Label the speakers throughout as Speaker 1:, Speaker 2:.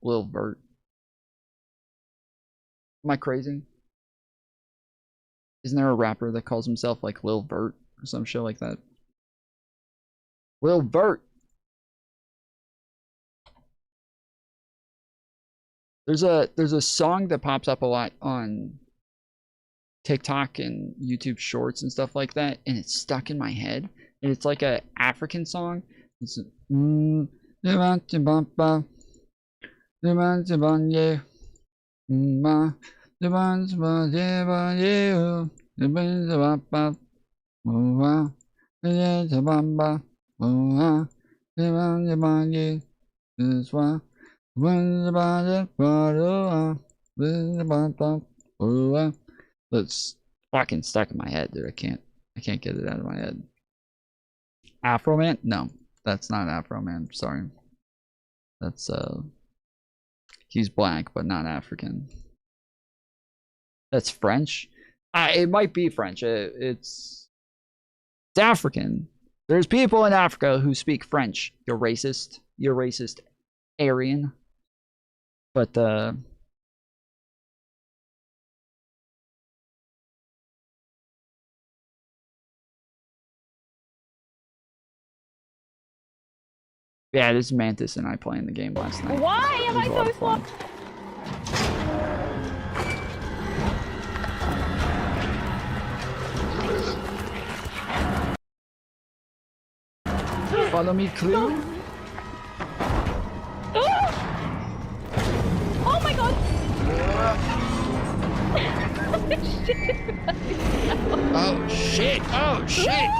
Speaker 1: Lil Vert. Am I crazy? Isn't there a rapper that calls himself like Lil Vert or some shit like that? Lil Vert. There's a song that pops up a lot on TikTok and YouTube Shorts and stuff like that, and it's stuck in my head. And it's like a African song. It's It's fucking stuck in my head, dude. I can't get it out of my head. Afro Man? No, that's not Afro Man. Sorry. That's he's black but not African. That's French. It might be French. It's African. There's people in Africa who speak French. You're racist. You're racist, Aryan. But yeah, this is Mantis and I playing the game last night.
Speaker 2: Why am I so slow?
Speaker 1: Follow me, Clue.
Speaker 2: Oh my god!
Speaker 1: Oh shit! Oh shit!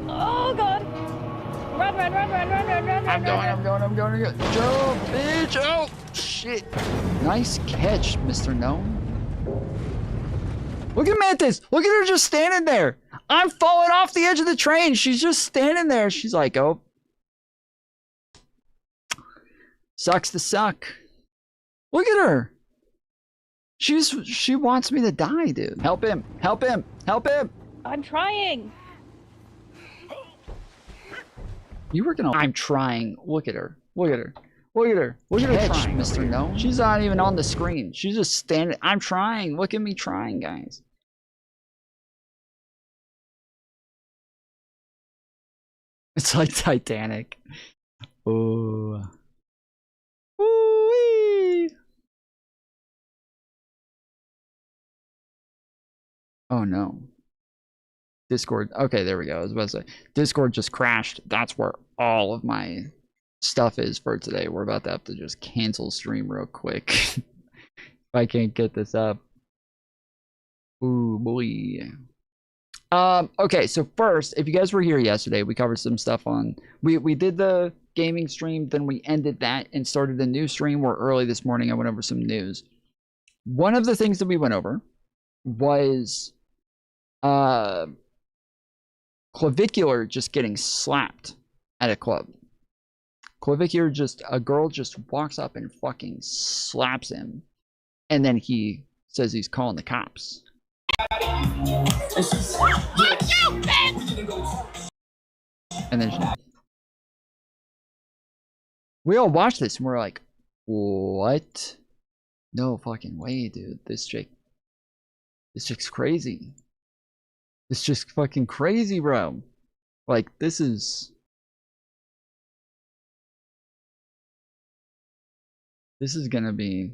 Speaker 2: Oh god! Run, run, run, run, run, run, run,
Speaker 1: I'm going. Jump, bitch! Oh shit! Nice catch, Mr. Gnome. Look at Mantis! Look at her just standing there! I'm falling off the edge of the train! She's just standing there. She's like, oh. Sucks to suck. Look at her! She wants me to die, dude. Help him! Help him! Help him!
Speaker 2: I'm trying!
Speaker 1: You were gonna. I'm trying. Look at her. Look at her. Look at her. Look at her trying, Mr. Gnome. She's not even on the screen. She's just standing. I'm trying. Look at me trying, guys. It's like Titanic. Oh. Ooh-wee. Oh no. Discord. Okay, there we go. I was about to say Discord just crashed. That's where all of my stuff is for today. We're about to have to just cancel stream real quick if I can't get this up. Ooh boy. Okay, so first, if you guys were here yesterday, we covered some stuff on we did the gaming stream, then we ended that and started a new stream where early this morning I went over some news. One of the things that we went over was Clavicular just getting slapped at a club. Clavicular a girl just walks up and fucking slaps him. And then he says he's calling the cops. And then we all watched this and we're like, what? No fucking way, dude. This chick's crazy. It's just fucking crazy, bro. Like, this is gonna be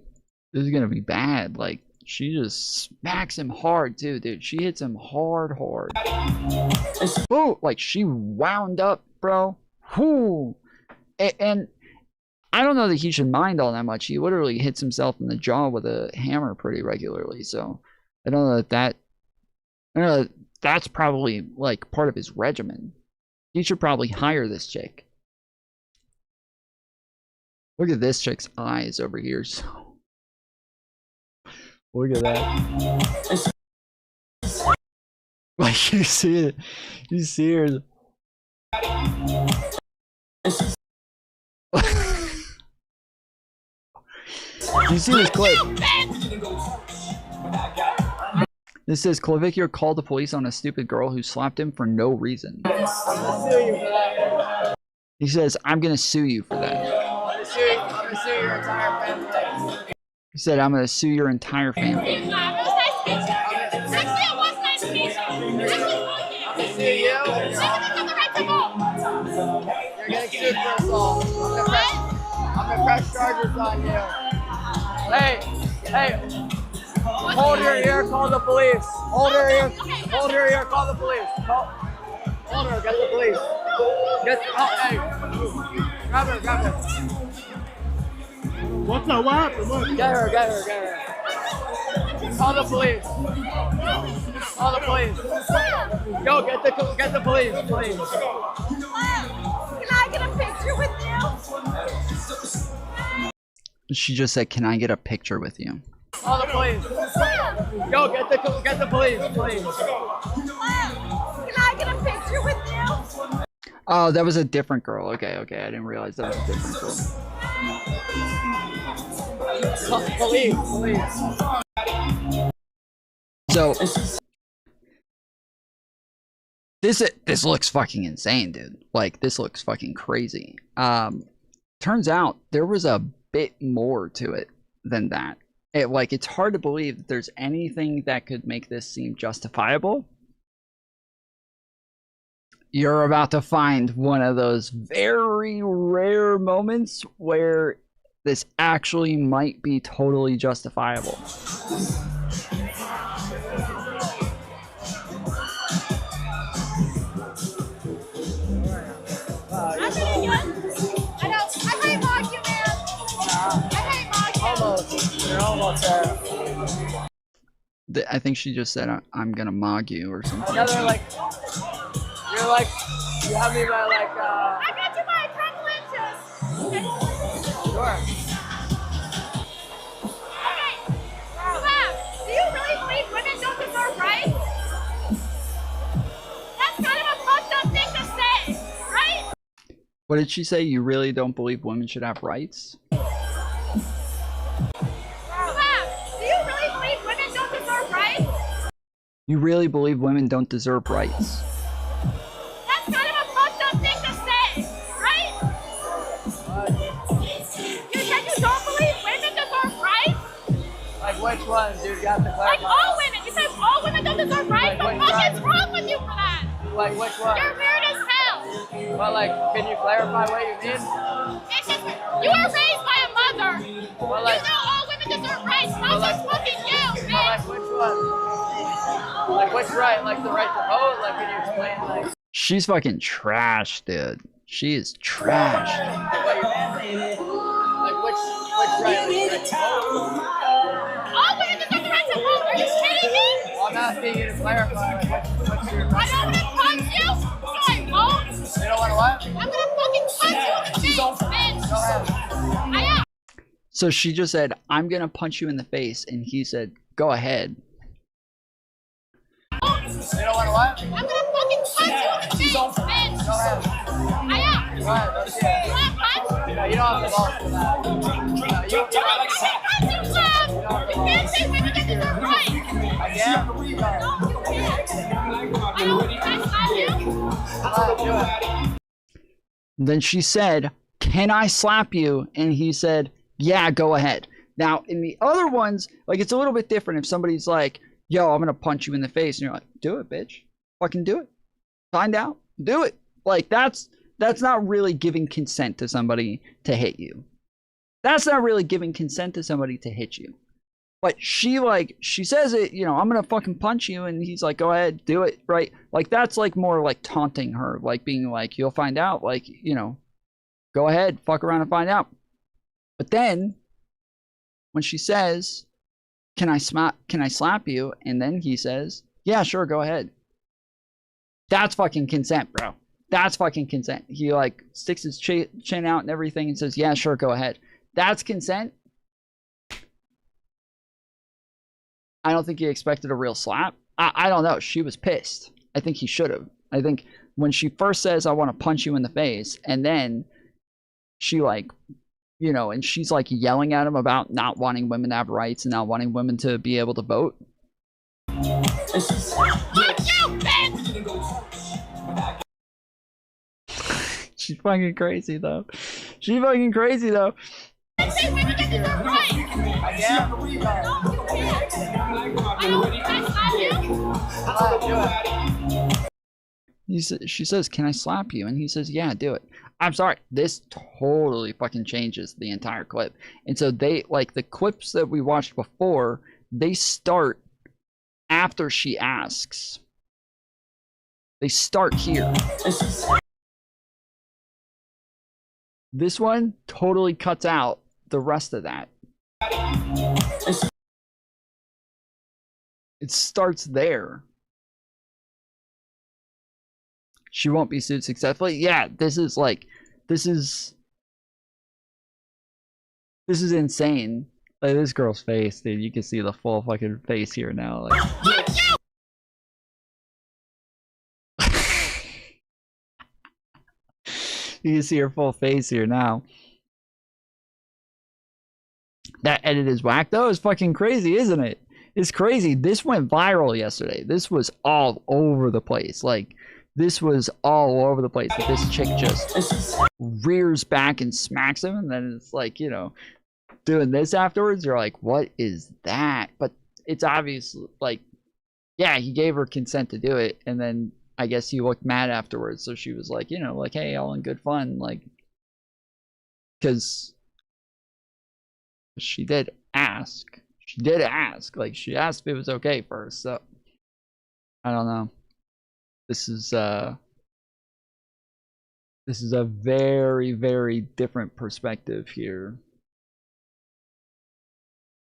Speaker 1: bad. Like, she just smacks him hard too, dude. She hits him hard. Oh, like she wound up, bro. Whoo. And I don't know that he should mind all that much. He literally hits himself in the jaw with a hammer pretty regularly. So I don't know that that's probably like part of his regimen. He should probably hire this chick. Look at this chick's eyes over here. So look at that. Like, you see it. You see her. You see this clip? This says Clavicular called the police on a stupid girl who slapped him for no reason. He says, I'm gonna sue you for that.
Speaker 3: gonna sue your entire family.
Speaker 1: He said, I'm gonna sue your entire family.
Speaker 2: It was nice to meet you. Actually, it was nice to meet you. Actually, fuck you.
Speaker 3: I'm gonna sue you.
Speaker 2: Women have the right to vote.
Speaker 3: You're getting sued for assault. I'm gonna press charges on you. Hey, hold your ear, call the police. Hold your ear, call the police. Hold her, get the police. Hey, grab her.
Speaker 4: What's up? What happened? What?
Speaker 3: Get her. Call the police. Go, get the police, please.
Speaker 2: Can I get a picture with you?
Speaker 1: She just said, can I get a picture with you?
Speaker 3: Call the police. Go, get the police, please.
Speaker 2: Can I get a picture with you?
Speaker 1: Oh, that was a different girl. Okay, I didn't realize that was a different girl.
Speaker 3: Police.
Speaker 1: So this looks fucking insane, dude. Like, this looks fucking crazy. Turns out there was a bit more to it than that. It's hard to believe that there's anything that could make this seem justifiable. You're about to find one of those very rare moments where this actually might be totally justifiable.
Speaker 3: You're almost there.
Speaker 1: I think she just said, I'm gonna mog you or something.
Speaker 3: Another, you have me by,
Speaker 2: I got you by a couple inches.
Speaker 3: Sure.
Speaker 2: Okay. Clap. Do you really believe women don't deserve rights? That's kind of a fucked up thing to say, right?
Speaker 1: What did she say? You really don't believe women should have rights? You really believe women don't deserve rights?
Speaker 2: That's kind of a fucked up thing to say, right? You said you don't believe women deserve rights?
Speaker 3: Like which one, dude? Got the clarify.
Speaker 2: Like all women. You said all women don't deserve rights? What the fuck is wrong with you for that?
Speaker 3: Like which one?
Speaker 2: You're weird as hell.
Speaker 3: Well, can you clarify what you mean?
Speaker 2: It's just, you were raised by a mother.
Speaker 3: Well,
Speaker 2: you know all women deserve rights. Not just fucking you, bitch.
Speaker 3: Like which one? Like which right? Like the right to vote? Can you explain
Speaker 1: She's fucking trash, dude. She is trash.
Speaker 3: Like which right? Like right to vote?
Speaker 2: All women deserve the right to vote. Are you kidding me?
Speaker 3: Well, I'm asking you to clarify. What's your
Speaker 2: I don't want to punch you, so I won't.
Speaker 3: You don't want to what?
Speaker 2: I'm gonna fucking punch you in the face, bitch.
Speaker 3: Go ahead.
Speaker 2: I am.
Speaker 1: So she just said, I'm gonna punch you in the face, and he said, go ahead.
Speaker 3: You don't want to what?
Speaker 2: I'm gonna fucking punch you in the face, bitch.
Speaker 3: Go ahead.
Speaker 2: I am.
Speaker 3: Go ahead. Let's see it.
Speaker 2: You want a punch?
Speaker 3: No, you don't have the balls for that. No, you
Speaker 2: I can't punch you, Sam. You can't say women don't deserve rights.
Speaker 3: I can't.
Speaker 2: No, you can't. I don't think I slap you.
Speaker 3: Do it.
Speaker 1: Then she said, can I slap you? And he said, yeah, go ahead. Now, in the other ones, it's a little bit different. If somebody's like, yo, I'm gonna punch you in the face, and you're like, do it, bitch. Fucking do it. Find out. Do it. That's not really giving consent to somebody to hit you. That's not really giving consent to somebody to hit you. But she says it, I'm gonna fucking punch you, and he's like, go ahead, do it, right? That's more taunting her, being like, you'll find out, go ahead, fuck around and find out. But then, when she says, can I slap you? And then he says, yeah, sure, go ahead. That's fucking consent, bro. That's fucking consent. He sticks his chin out and everything and says, yeah, sure, go ahead. That's consent. I don't think he expected a real slap. I don't know. She was pissed. I think he should have. I think when she first says, I want to punch you in the face, and then she and she's yelling at him about not wanting women to have rights and not wanting women to be able to vote. She's fucking crazy though. She's fucking crazy though.
Speaker 2: Say women don't deserve rights.
Speaker 3: Yeah.
Speaker 2: No, you can't. I don't. Can I slap you?
Speaker 1: She says, "Can I slap you?" And he says, "Yeah, do it." I'm sorry. This totally fucking changes the entire clip. And so they, like, the clips that we watched before, they start after she asks. They start here. This one totally cuts out the rest of that. It starts there. She won't be sued successfully. Yeah, this is insane. Like, this girl's face, dude. You can see the full fucking face here now. Like, you can see her full face here now. That edit is whack though. It's fucking crazy, isn't it? It's crazy. This went viral yesterday. This was all over the place. Like, this was all over the place. This chick just rears back and smacks him, and then it's like, you know, doing this afterwards. You're like, what is that? But it's obvious, like, yeah, he gave her consent to do it, and then I guess he looked mad afterwards. So she was like, you know, like, hey, all in good fun, like, because she did ask. She did ask. Like, she asked if it was okay first. So I don't know. This is a very, very different perspective here.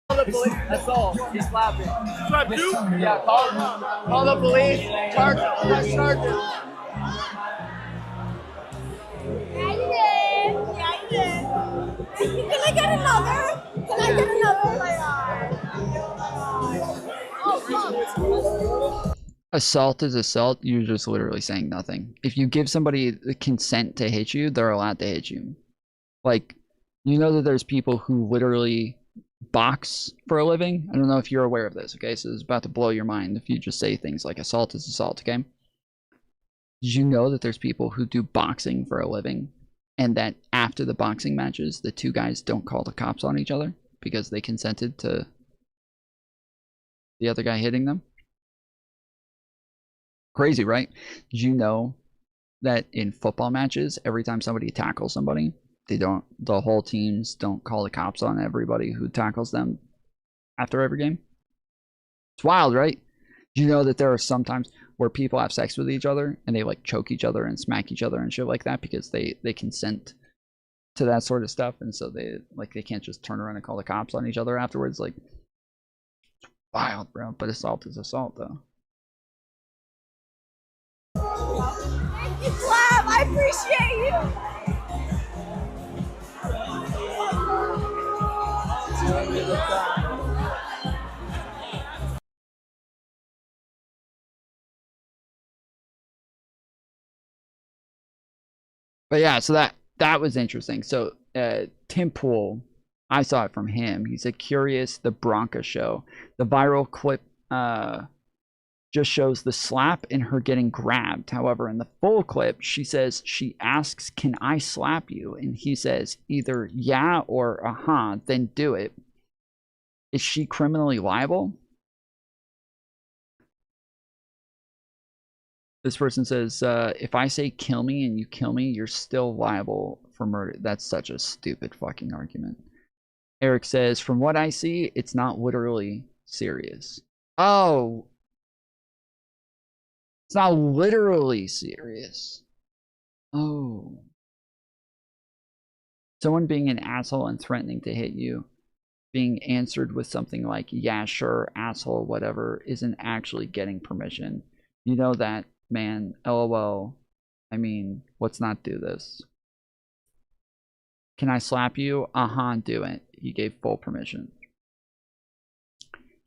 Speaker 3: Call the police. That's all. He's slapping. Slap you? Yeah, call the police. Charge him. Press charges.
Speaker 2: Yeah, you did. Yeah, you did. Can I get another? Can I get another? Oh my God. Oh, fuck.
Speaker 1: Assault is assault. You're just literally saying nothing. If you give somebody the consent to hit you, they're allowed to hit you. Like, you know that there's people who literally box for a living. I don't know if you're aware of this, okay? So it's about to blow your mind if you just say things like assault is assault, okay? Did you know that there's people who do boxing for a living, and that after the boxing matches, the two guys don't call the cops on each other because they consented to the other guy hitting them? Crazy, right? Did you know that in football matches, every time somebody tackles somebody, the whole teams don't call the cops on everybody who tackles them after every game? It's wild, right? Do you know that there are some times where people have sex with each other and they like choke each other and smack each other and shit like that because they consent to that sort of stuff, and so they can't just turn around and call the cops on each other afterwards? Like, it's wild, bro. But assault is assault, though.
Speaker 2: Thank you, Slab. I appreciate you.
Speaker 1: But yeah, so that was interesting. So Tim Pool, I saw it from him. He said, "Curious, the Bronca show. The viral clip just shows the slap and her getting grabbed. However, in the full clip, she says she asks, 'Can I slap you?' And he says either yeah or then do it. Is she criminally liable?" This person says, if I say kill me and you kill me, you're still liable for murder. That's such a stupid fucking argument. Eric says, from what I see, it's not literally serious. Oh. It's not literally serious. Oh. Someone being an asshole and threatening to hit you, being answered with something like, yeah, sure, asshole, whatever, isn't actually getting permission. You know that, man. LOL. I mean, let's not do this. Can I slap you? Do it. He gave full permission.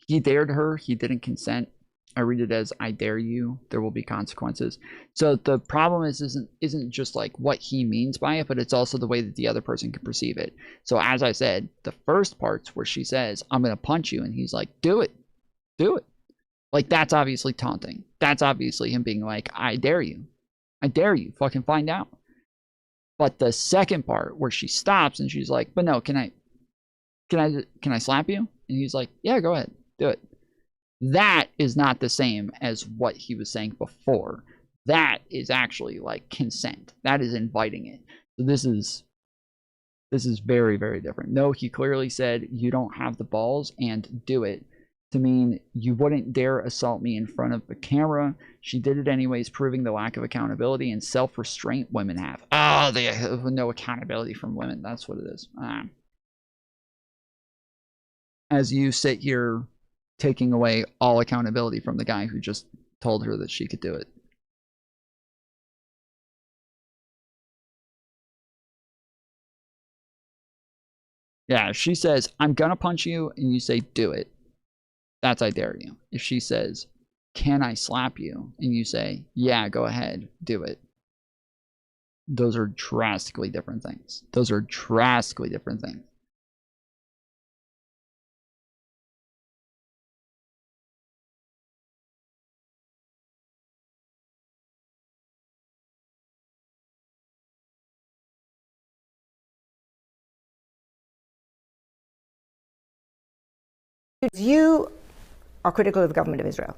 Speaker 1: He dared her. He didn't consent. I read it as, I dare you. There will be consequences. So the problem isn't just like what he means by it, but it's also the way that the other person can perceive it. So as I said, the first parts where she says, I'm going to punch you, and he's like, do it. Do it. Like, that's obviously taunting. That's obviously him being like, I dare you. I dare you. Fucking find out. But the second part where she stops and she's like, but no, can I can I slap you? And he's like, yeah, go ahead, do it. That is not the same as what he was saying before. That is actually like consent. That is inviting it. So this is very, very different. No, he clearly said you don't have the balls and do it, to mean you wouldn't dare assault me in front of the camera. She did it anyways, proving the lack of accountability and self-restraint women have. Oh, they have no accountability from women. That's what it is. As you sit here taking away all accountability from the guy who just told her that she could do it. Yeah, she says, I'm gonna punch you, and you say, do it. That's I dare you. If she says, can I slap you? And you say, yeah, go ahead, do it. Those are drastically different things. Those are drastically different things.
Speaker 4: You are critical of the government of Israel.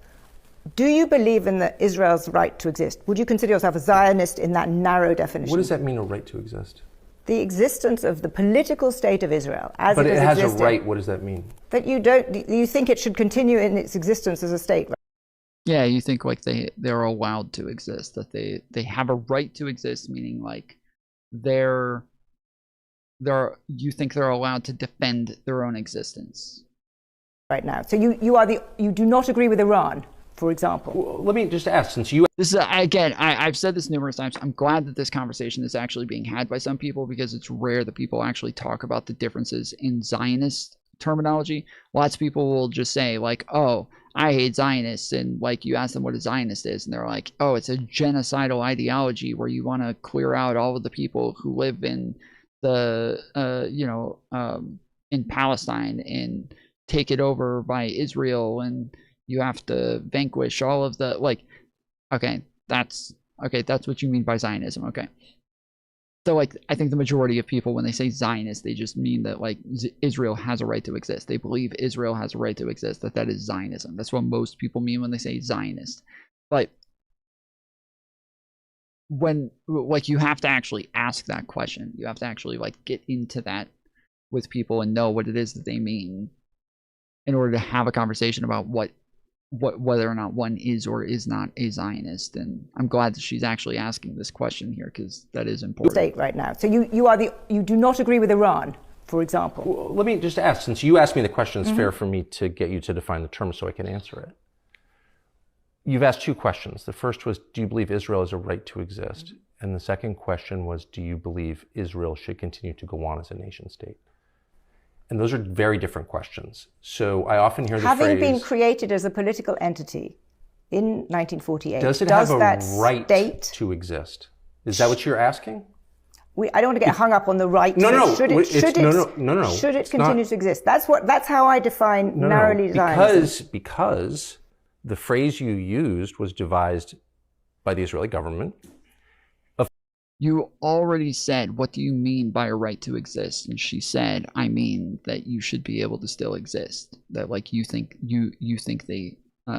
Speaker 4: Do you believe in Israel's right to exist? Would you consider yourself a Zionist in that narrow definition?
Speaker 5: What does that mean, a right to exist?
Speaker 4: The existence of the political state of Israel as
Speaker 5: but
Speaker 4: it has existed.
Speaker 5: But it has a right. What does that mean?
Speaker 4: That you don't. You think it should continue in its existence as a state? Right?
Speaker 1: Yeah, you think like they're allowed to exist. That they have a right to exist, meaning like you think they're allowed to defend their own existence.
Speaker 4: Right now. So you do not agree with Iran, for example.
Speaker 5: Well, let me just ask, since you...
Speaker 1: This is, again, I've said this numerous times. I'm glad that this conversation is actually being had by some people, because it's rare that people actually talk about the differences in Zionist terminology. Lots of people will just say like, oh, I hate Zionists, and like you ask them what a Zionist is, and they're like, oh, it's a genocidal ideology where you want to clear out all of the people who live in the in Palestine and take it over by Israel, and you have to vanquish all of the, like, okay, that's what you mean by Zionism. Okay, so like I think the majority of people, when they say Zionist, they just mean that like Israel has a right to exist. They believe Israel has a right to exist, that is Zionism. That's what most people mean when they say Zionist. But when like you have to actually ask that question, you have to actually like get into that with people and know what it is that they mean, in order to have a conversation about whether or not one is or is not a Zionist. And I'm glad that she's actually asking this question here, because that is important.
Speaker 4: State right now. So you do not agree with Iran, for example.
Speaker 5: Well, let me just ask, since you asked me the question, it's fair for me to get you to define the term so I can answer it. You've asked two questions. The first was, do you believe Israel has a right to exist? And the second question was, do you believe Israel should continue to go on as a nation state? And those are very different questions. So I often hear the phrase... Having
Speaker 4: been created as a political entity in 1948...
Speaker 5: Does it have a right to exist? Is that what you're asking?
Speaker 4: I don't want to get hung up on the right to... Should it continue to exist? That's how I define narrowly Zionism.
Speaker 5: Because the phrase you used was devised by the Israeli government.
Speaker 1: You already said, what do you mean by a right to exist? And she said, I mean that you should be able to still exist. That like you think they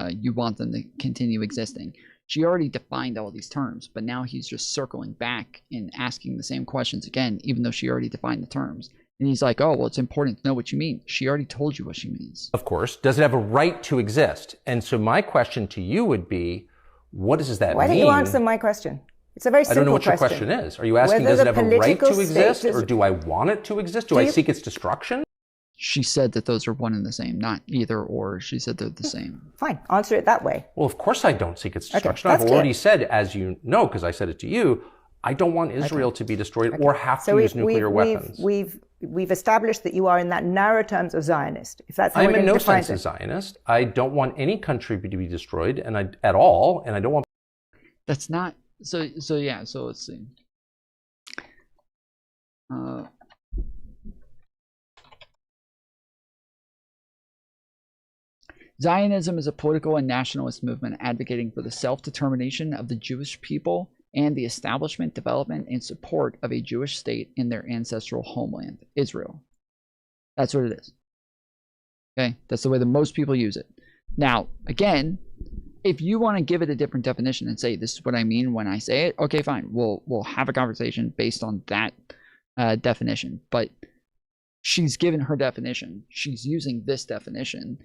Speaker 1: you want them to continue existing. She already defined all these terms, but now he's just circling back and asking the same questions again, even though she already defined the terms. And he's like, oh, well, it's important to know what you mean. She already told you what she means.
Speaker 5: Of course. Does it have a right to exist? And so my question to you would be, what does that mean?
Speaker 4: Why don't you answer my question? It's a very simple question.
Speaker 5: I don't know what your question is. Are you asking, does it have a right to exist, or do I want it to exist? Do I seek its destruction?
Speaker 1: She said that those are one and the same, not either or. She said they're the same.
Speaker 4: Fine. Answer it that way.
Speaker 5: Well, of course I don't seek its destruction. I've already said, as you know, because I said it to you, I don't want Israel to be destroyed or have to use nuclear weapons.
Speaker 4: We've established that you are in that narrow terms of Zionist. If that's how
Speaker 5: I'm in no sense a Zionist. I don't want any country to be destroyed, at all, and I don't want...
Speaker 1: That's not... So yeah, so let's see. Zionism is a political and nationalist movement advocating for the self-determination of the Jewish people and the establishment, development, and support of a Jewish state in their ancestral homeland, Israel. That's what it is. Okay? That's the way that most people use it. Now, again, if you want to give it a different definition and say, this is what I mean when I say it, okay, fine. We'll have a conversation based on that definition. But she's given her definition. She's using this definition.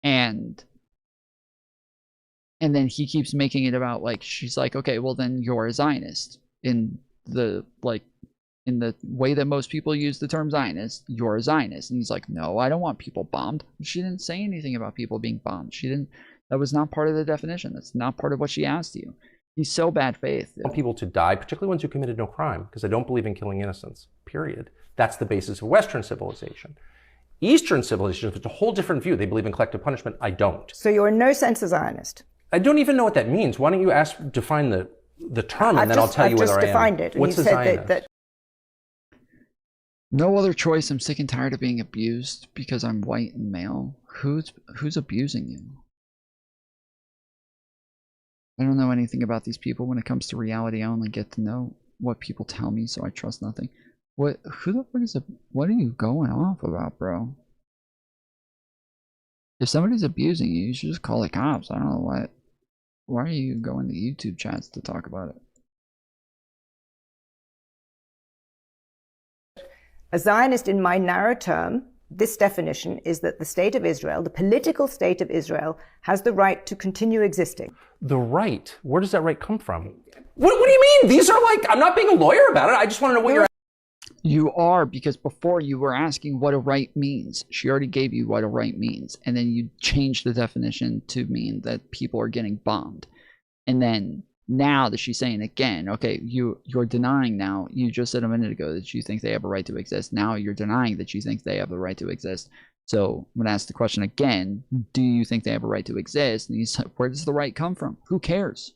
Speaker 1: And then he keeps making it about, like, she's like, okay, well, then you're a Zionist. In the way that most people use the term Zionist, you're a Zionist. And he's like, no, I don't want people bombed. She didn't say anything about people being bombed. That was not part of the definition. That's not part of what she asked you. He's so bad faith.
Speaker 5: I want people to die, particularly ones who committed no crime, because I don't believe in killing innocents, period. That's the basis of Western civilization. Eastern civilization, it's a whole different view. They believe in collective punishment. I don't.
Speaker 4: So you're in no sense a Zionist?
Speaker 5: I don't even know what that means. Why don't you define the term, and then I'll tell you whether I am.
Speaker 4: I've just defined it.
Speaker 5: What's a Zionist?
Speaker 1: No other choice. I'm sick and tired of being abused because I'm white and male. Who's abusing you? I don't know anything about these people. When it comes to reality, I only get to know what people tell me, so I trust nothing. Who the fuck is what are you going off about, bro? If somebody's abusing you, you should just call the cops. I don't know why are you going to YouTube chats to talk about it?
Speaker 4: A Zionist, in my narrow term, this definition is that the state of Israel, the political state of Israel, has the right to continue existing.
Speaker 5: The right? Where does that right come from? What do you mean? These are like, I'm not being a lawyer about it. I just want to know what you're...
Speaker 1: You are, because before you were asking what a right means. She already gave you what a right means. And then you changed the definition to mean that people are getting bombed. And then now that she's saying again, okay, you're denying now. You just said a minute ago that you think they have a right to exist. Now you're denying that you think they have the right to exist. So I'm going to ask the question again. Do you think they have a right to exist? And he's like, where does the right come from? Who cares?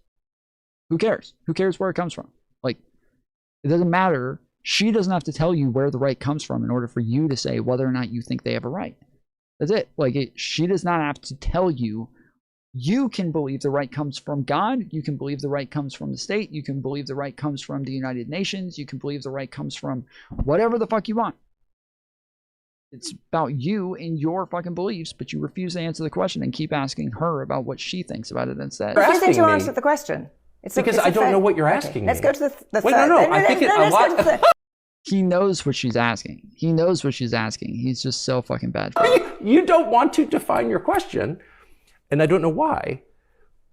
Speaker 1: Who cares? Who cares where it comes from? Like, it doesn't matter. She doesn't have to tell you where the right comes from in order for you to say whether or not you think they have a right. That's it. Like, she does not have to tell you. You can believe the right comes from God. You can believe the right comes from the state. You can believe the right comes from the United Nations. You can believe the right comes from whatever the fuck you want. It's about you and your fucking beliefs, but you refuse to answer the question and keep asking her about what she thinks about it instead.
Speaker 4: Refusing to answer the question.
Speaker 5: Because I don't know what you're asking me.
Speaker 4: Let's go to the
Speaker 5: Wait, no, I think a lot...
Speaker 1: He knows what she's asking. He knows what she's asking. He's just so fucking bad.
Speaker 5: You don't want to define your question, and I don't know why.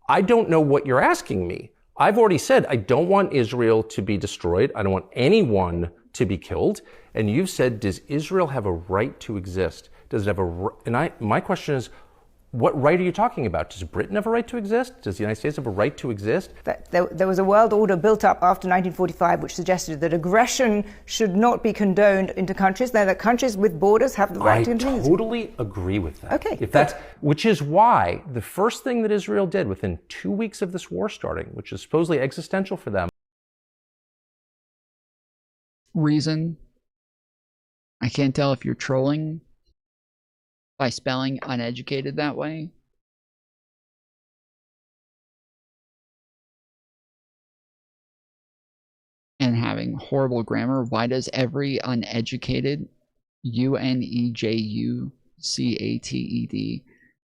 Speaker 5: I don't know what you're asking me. I've already said I don't want Israel to be destroyed. I don't want anyone to be killed. And you've said, does Israel have a right to exist? Does it have my question is, what right are you talking about? Does Britain have a right to exist? Does the United States have a right to exist?
Speaker 4: There was a world order built up after 1945 which suggested that aggression should not be condoned into countries, that countries with borders have the right to exist.
Speaker 5: I totally agree with that.
Speaker 4: Okay.
Speaker 5: Which is why the first thing that Israel did within 2 weeks of this war starting, which is supposedly existential for them.
Speaker 1: Reason, I can't tell if you're trolling by spelling uneducated that way. And having horrible grammar. Why does every uneducated, unejucated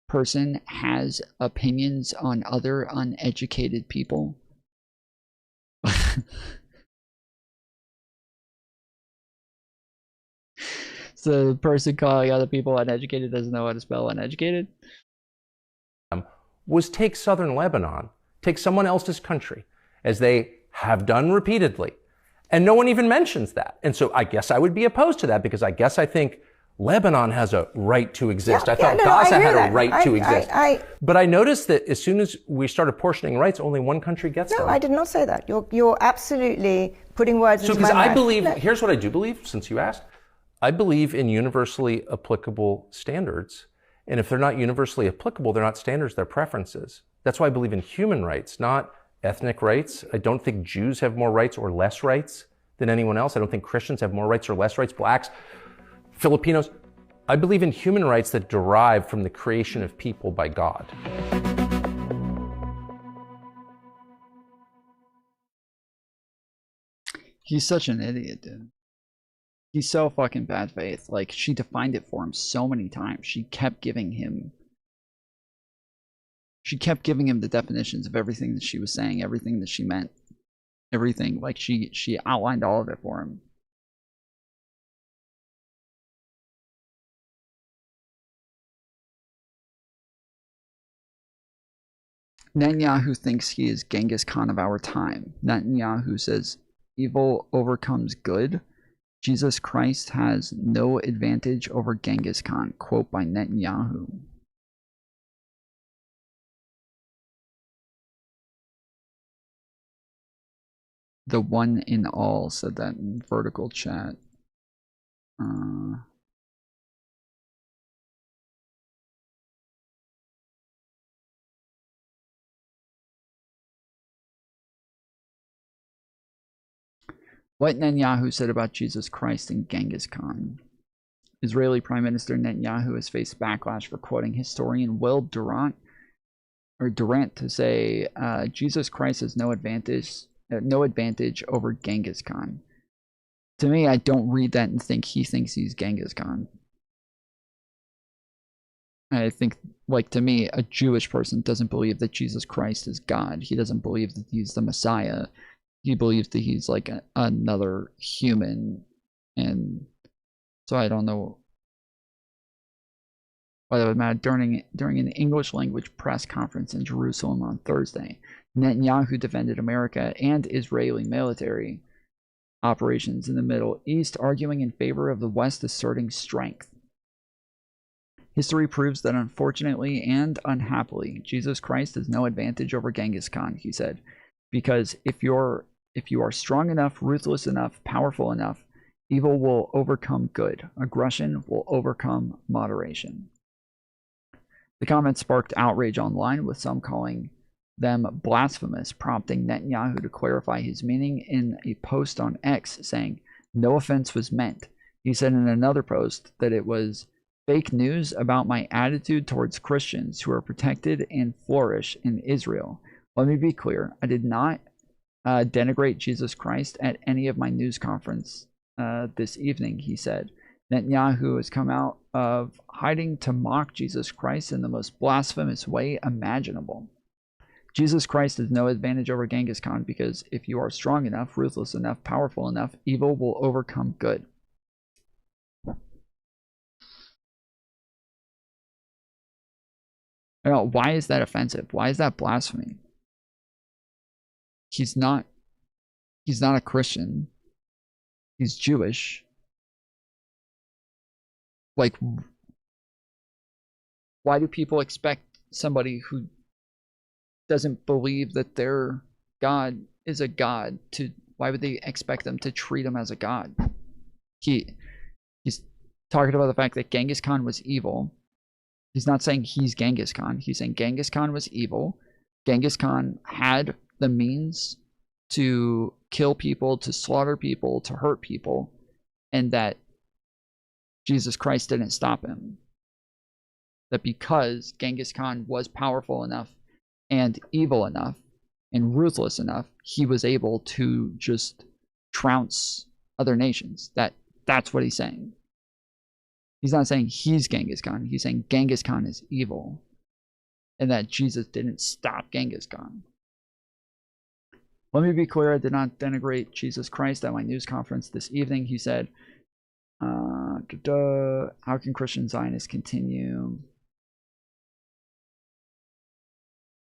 Speaker 1: person has opinions on other uneducated people? So the person calling other people uneducated doesn't know how to spell uneducated?
Speaker 5: Was take southern Lebanon, take someone else's country, as they have done repeatedly. And no one even mentions that. And so I guess I would be opposed to that, because I think Lebanon has a right to exist. I thought Gaza had a right to exist. But I noticed that as soon as we start apportioning rights, only one country gets them.
Speaker 4: No, I did not say that. You're absolutely putting words into my mouth.
Speaker 5: So because I believe, here's what I do believe, since you asked. I believe in universally applicable standards. And if they're not universally applicable, they're not standards, they're preferences. That's why I believe in human rights, not ethnic rights. I don't think Jews have more rights or less rights than anyone else. I don't think Christians have more rights or less rights, blacks, Filipinos. I believe in human rights that derive from the creation of people by God.
Speaker 1: He's such an idiot, dude. He's so fucking bad faith. Like, she defined it for him so many times. She kept giving him the definitions of everything that she was saying, everything that she meant, everything. Like, she outlined all of it for him. Netanyahu thinks he is Genghis Khan of our time. Netanyahu says evil overcomes good. Jesus Christ has no advantage over Genghis Khan. Quote by Netanyahu. The one in all said that in vertical chat. What Netanyahu said about Jesus Christ and Genghis Khan. Israeli Prime Minister Netanyahu has faced backlash for quoting historian Will Durant to say Jesus Christ has no advantage over Genghis Khan. To me, I don't read that and think he thinks he's Genghis Khan. I think, like, to me, a Jewish person doesn't believe that Jesus Christ is God. He doesn't believe that he's the Messiah. He believes that he's like another human. And so I don't know why that would matter. During an English language press conference in Jerusalem on Thursday, Netanyahu defended America and Israeli military operations in the Middle East, arguing in favor of the West asserting strength. History proves that unfortunately and unhappily, Jesus Christ has no advantage over Genghis Khan, he said, because if you are strong enough, ruthless enough, powerful enough, evil will overcome good. Aggression will overcome moderation. The comments sparked outrage online, with some calling them blasphemous, prompting Netanyahu to clarify his meaning in a post on X, saying, "No offense was meant." He said in another post that it was fake news about my attitude towards Christians who are protected and flourish in Israel. Let me be clear, I did not denigrate Jesus Christ at any of my news conference this evening, he said. Netanyahu has come out of hiding to mock Jesus Christ in the most blasphemous way imaginable. Jesus Christ has no advantage over Genghis Khan because if you are strong enough, ruthless enough, powerful enough, evil will overcome good. I don't know, why is that offensive? Why is that blasphemy? He's not a Christian. He's Jewish. Like, why do people expect somebody who doesn't believe that their God is a God to, why would they expect them to treat him as a God? He's talking about the fact that Genghis Khan was evil. He's not saying he's Genghis Khan. He's saying Genghis Khan was evil. Genghis Khan had the means to kill people, to slaughter people, to hurt people, and that Jesus Christ didn't stop him. That because Genghis Khan was powerful enough and evil enough and ruthless enough, he was able to just trounce other nations. That's what he's saying. He's not saying he's Genghis Khan. He's saying Genghis Khan is evil and that Jesus didn't stop Genghis Khan. Let me be clear, I did not denigrate Jesus Christ at my news conference this evening, he said. How can Christian Zionists continue?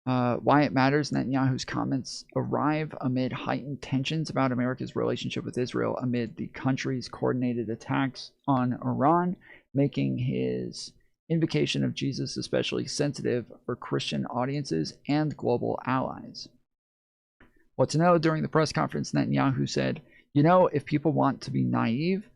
Speaker 1: Why it matters, Netanyahu's comments arrive amid heightened tensions about America's relationship with Israel amid the country's coordinated attacks on Iran, making his invocation of Jesus especially sensitive for Christian audiences and global allies. What to know? During the press conference, Netanyahu said, "You know, if people want to be naive,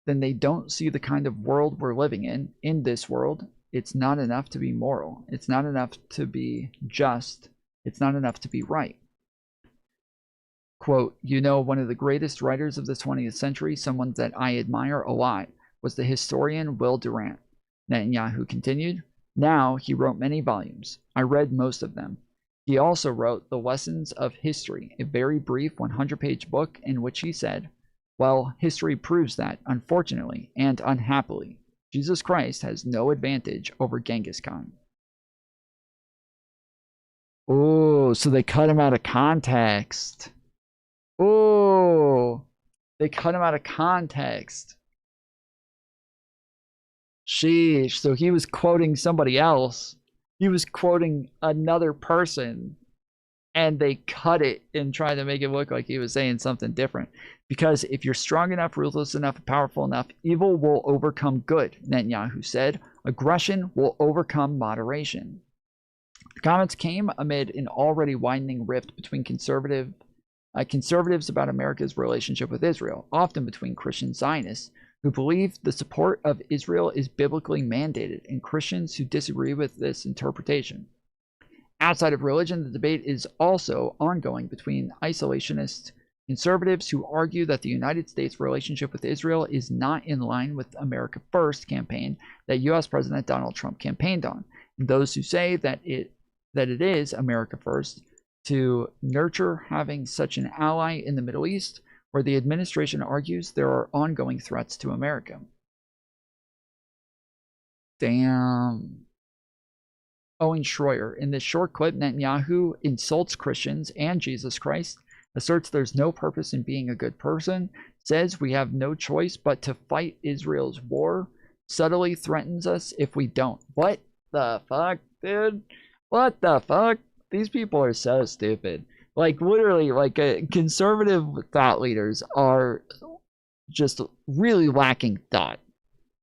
Speaker 1: then they don't see the kind of world we're living in. In this world, it's not enough to be moral. It's not enough to be just. It's not enough to be right." Quote, "You know, one of the greatest writers of the 20th century, someone that I admire a lot, was the historian Will Durant." Netanyahu continued, "Now, he wrote many volumes. I read most of them. He also wrote The Lessons of History, a very brief 100-page book in which he said, Well, history proves that, unfortunately and unhappily, Jesus Christ has no advantage over Genghis Khan. Oh, so they cut him out of context. Oh, they cut him out of context. Sheesh, so he was quoting somebody else. He was quoting another person, and they cut it and tried to make it look like he was saying something different. Because if you're strong enough, ruthless enough, powerful enough, evil will overcome good, Netanyahu said. Aggression will overcome moderation. The comments came amid an already widening rift between conservatives about America's relationship with Israel, often between Christian Zionists who believe the support of Israel is biblically mandated, and Christians who disagree with this interpretation. Outside of religion, the debate is also ongoing between isolationist conservatives who argue that the United States' relationship with Israel is not in line with America First campaign that U.S. President Donald Trump campaigned on, and those who say that it is America First to nurture having such an ally in the Middle East, where the administration argues there are ongoing threats to America. Damn. Owen Schroyer. In this short clip, Netanyahu insults Christians and Jesus Christ, asserts there's no purpose in being a good person, says we have no choice but to fight Israel's war, subtly threatens us if we don't. What the fuck, dude? What the fuck? These people are so stupid. Like, literally, like, conservative thought leaders are just really lacking thought.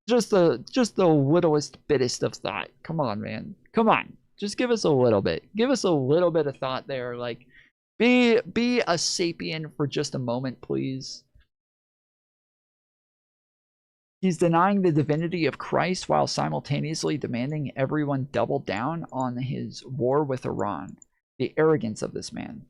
Speaker 1: Just the littlest bittest of thought. Come on, man. Come on. Just give us a little bit. Give us a little bit of thought there. Like, be a sapien for just a moment, please. He's denying the divinity of Christ while simultaneously demanding everyone double down on his war with Iran. The arrogance of this man.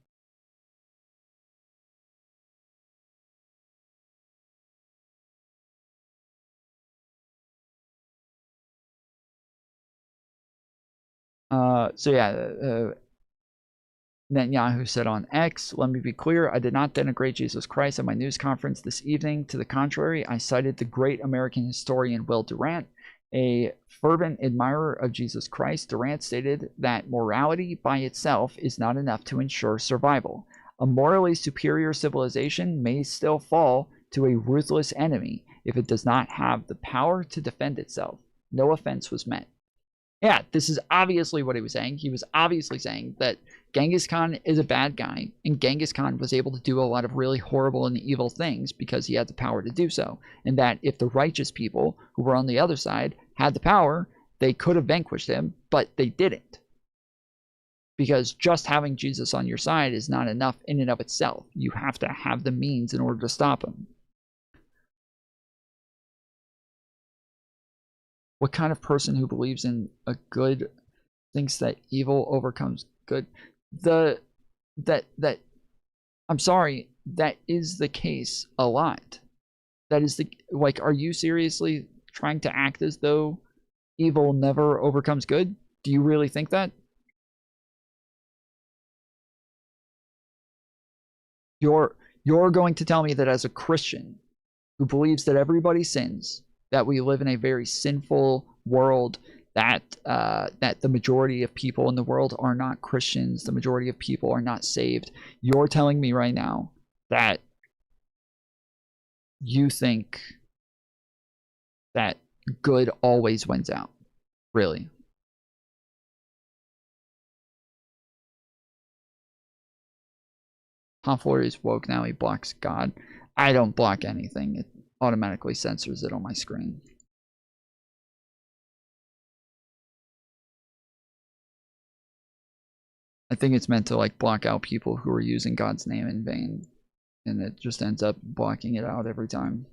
Speaker 1: Netanyahu said on X, let me be clear, I did not denigrate Jesus Christ at my news conference this evening. To the contrary, I cited the great American historian Will Durant, a fervent admirer of Jesus Christ. Durant stated that morality by itself is not enough to ensure survival. A morally superior civilization may still fall to a ruthless enemy if it does not have the power to defend itself. No offense was meant. Yeah, this is obviously what he was saying. He was obviously saying that Genghis Khan is a bad guy, and Genghis Khan was able to do a lot of really horrible and evil things because he had the power to do so. And that if the righteous people who were on the other side had the power, they could have vanquished him, but they didn't. Because just having Jesus on your side is not enough in and of itself. You have to have the means in order to stop him. What kind of person who believes in a good thinks that evil overcomes good? I'm sorry, that is the case a lot. That is the, like, are you seriously trying to act as though evil never overcomes good? Do you really think that? You're going to tell me that as a Christian who believes that everybody sins, that we live in a very sinful world, that the majority of people in the world are not Christians, the majority of people are not saved. You're telling me right now that you think that good always wins out. Really? Foolery is woke now, he blocks God. I don't block anything. It automatically censors it on my screen. I think it's meant to like block out people who are using God's name in vain, and it just ends up blocking it out every time.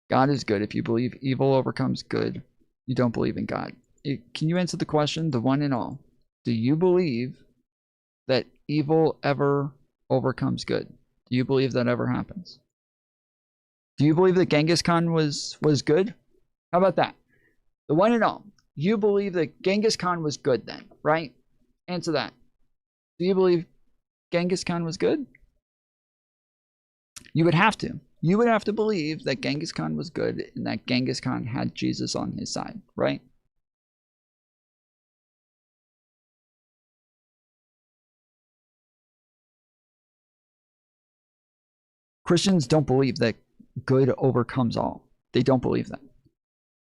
Speaker 1: God is good. If you believe evil overcomes good, you don't believe in God. Can you answer the question, the one and all? Do you believe that evil ever overcomes good? Do you believe that ever happens? Do you believe that Genghis Khan was good? How about that? The one and all. You believe that Genghis Khan was good then, right? Answer that. Do you believe Genghis Khan was good? You would have to. You would have to believe that Genghis Khan was good and that Genghis Khan had Jesus on his side, right? Christians don't believe that good overcomes all. They don't believe that.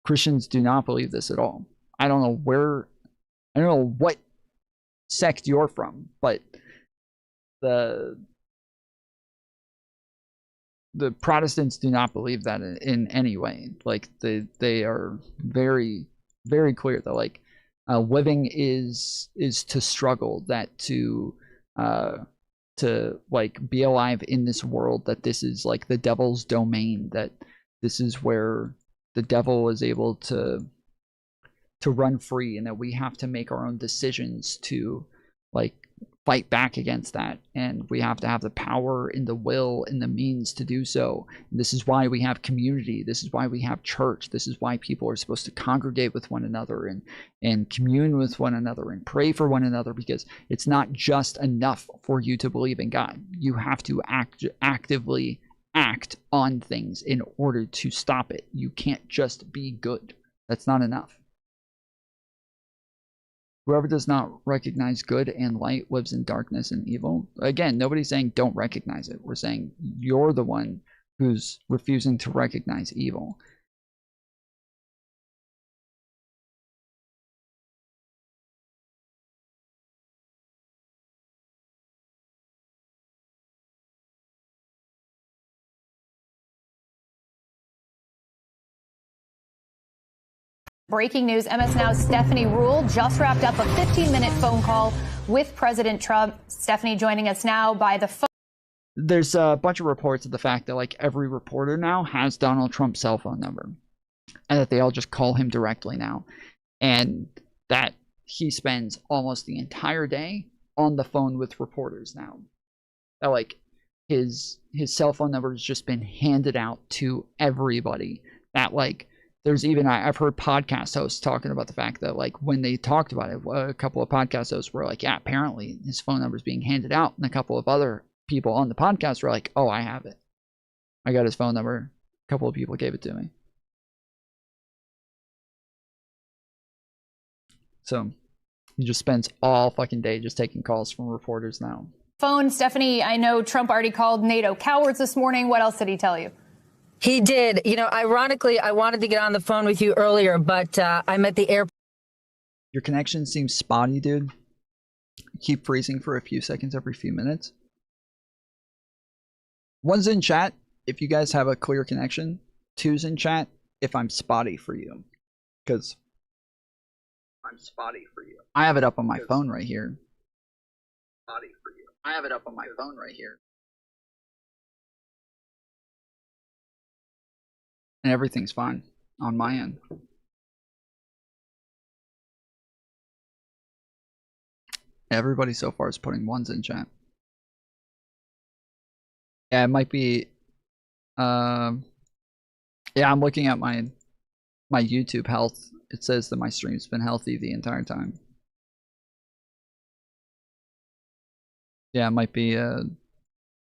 Speaker 1: Christians do not believe this at all. I don't know what sect you're from, but the Protestants do not believe that in any way. Like they are very, very clear that like living is to struggle, that to like be alive in this world, that this is like the devil's domain, that this is where the devil is able to run free, and that we have to make our own decisions to like fight back against that, and we have to have the power and the will and the means to do so. And this is why we have community. This is why we have church. This is why people are supposed to congregate with one another and commune with one another and pray for one another, because it's not just enough for you to believe in God. You have to actively act on things in order to stop it. You can't just be good. That's not enough. Whoever does not recognize good and light lives in darkness and evil. Again, nobody's saying don't recognize it. We're saying you're the one who's refusing to recognize evil.
Speaker 6: Breaking news, MS Now's Stephanie Rule just wrapped up a 15-minute phone call with President Trump. Stephanie joining us now by the phone.
Speaker 1: There's a bunch of reports of the fact that like every reporter now has Donald Trump's cell phone number, and that they all just call him directly now, and that he spends almost the entire day on the phone with reporters now. That like his cell phone number has just been handed out to everybody. That like there's even, I've heard podcast hosts talking about the fact that like when they talked about it, a couple of podcast hosts were like, yeah, apparently his phone number is being handed out, and a couple of other people on the podcast were like, oh, I have it. I got his phone number. A couple of people gave it to me. So he just spends all fucking day just taking calls from reporters now.
Speaker 6: Phone, Stephanie, I know Trump already called NATO cowards this morning. What else did he tell you?
Speaker 7: He did. You know, ironically, I wanted to get on the phone with you earlier, but I'm at the airport.
Speaker 1: Your connection seems spotty, dude. Keep freezing for a few seconds every few minutes. One's in chat if you guys have a clear connection. Two's in chat if I'm spotty for you. Because I'm spotty for you. I have it up on my phone right here. Spotty for you. I have it up on my phone right here. And everything's fine on my end. Everybody so far is putting ones in chat. Yeah, it might be. Yeah, I'm looking at my YouTube health. It says that my stream's been healthy the entire time. Yeah, it might be an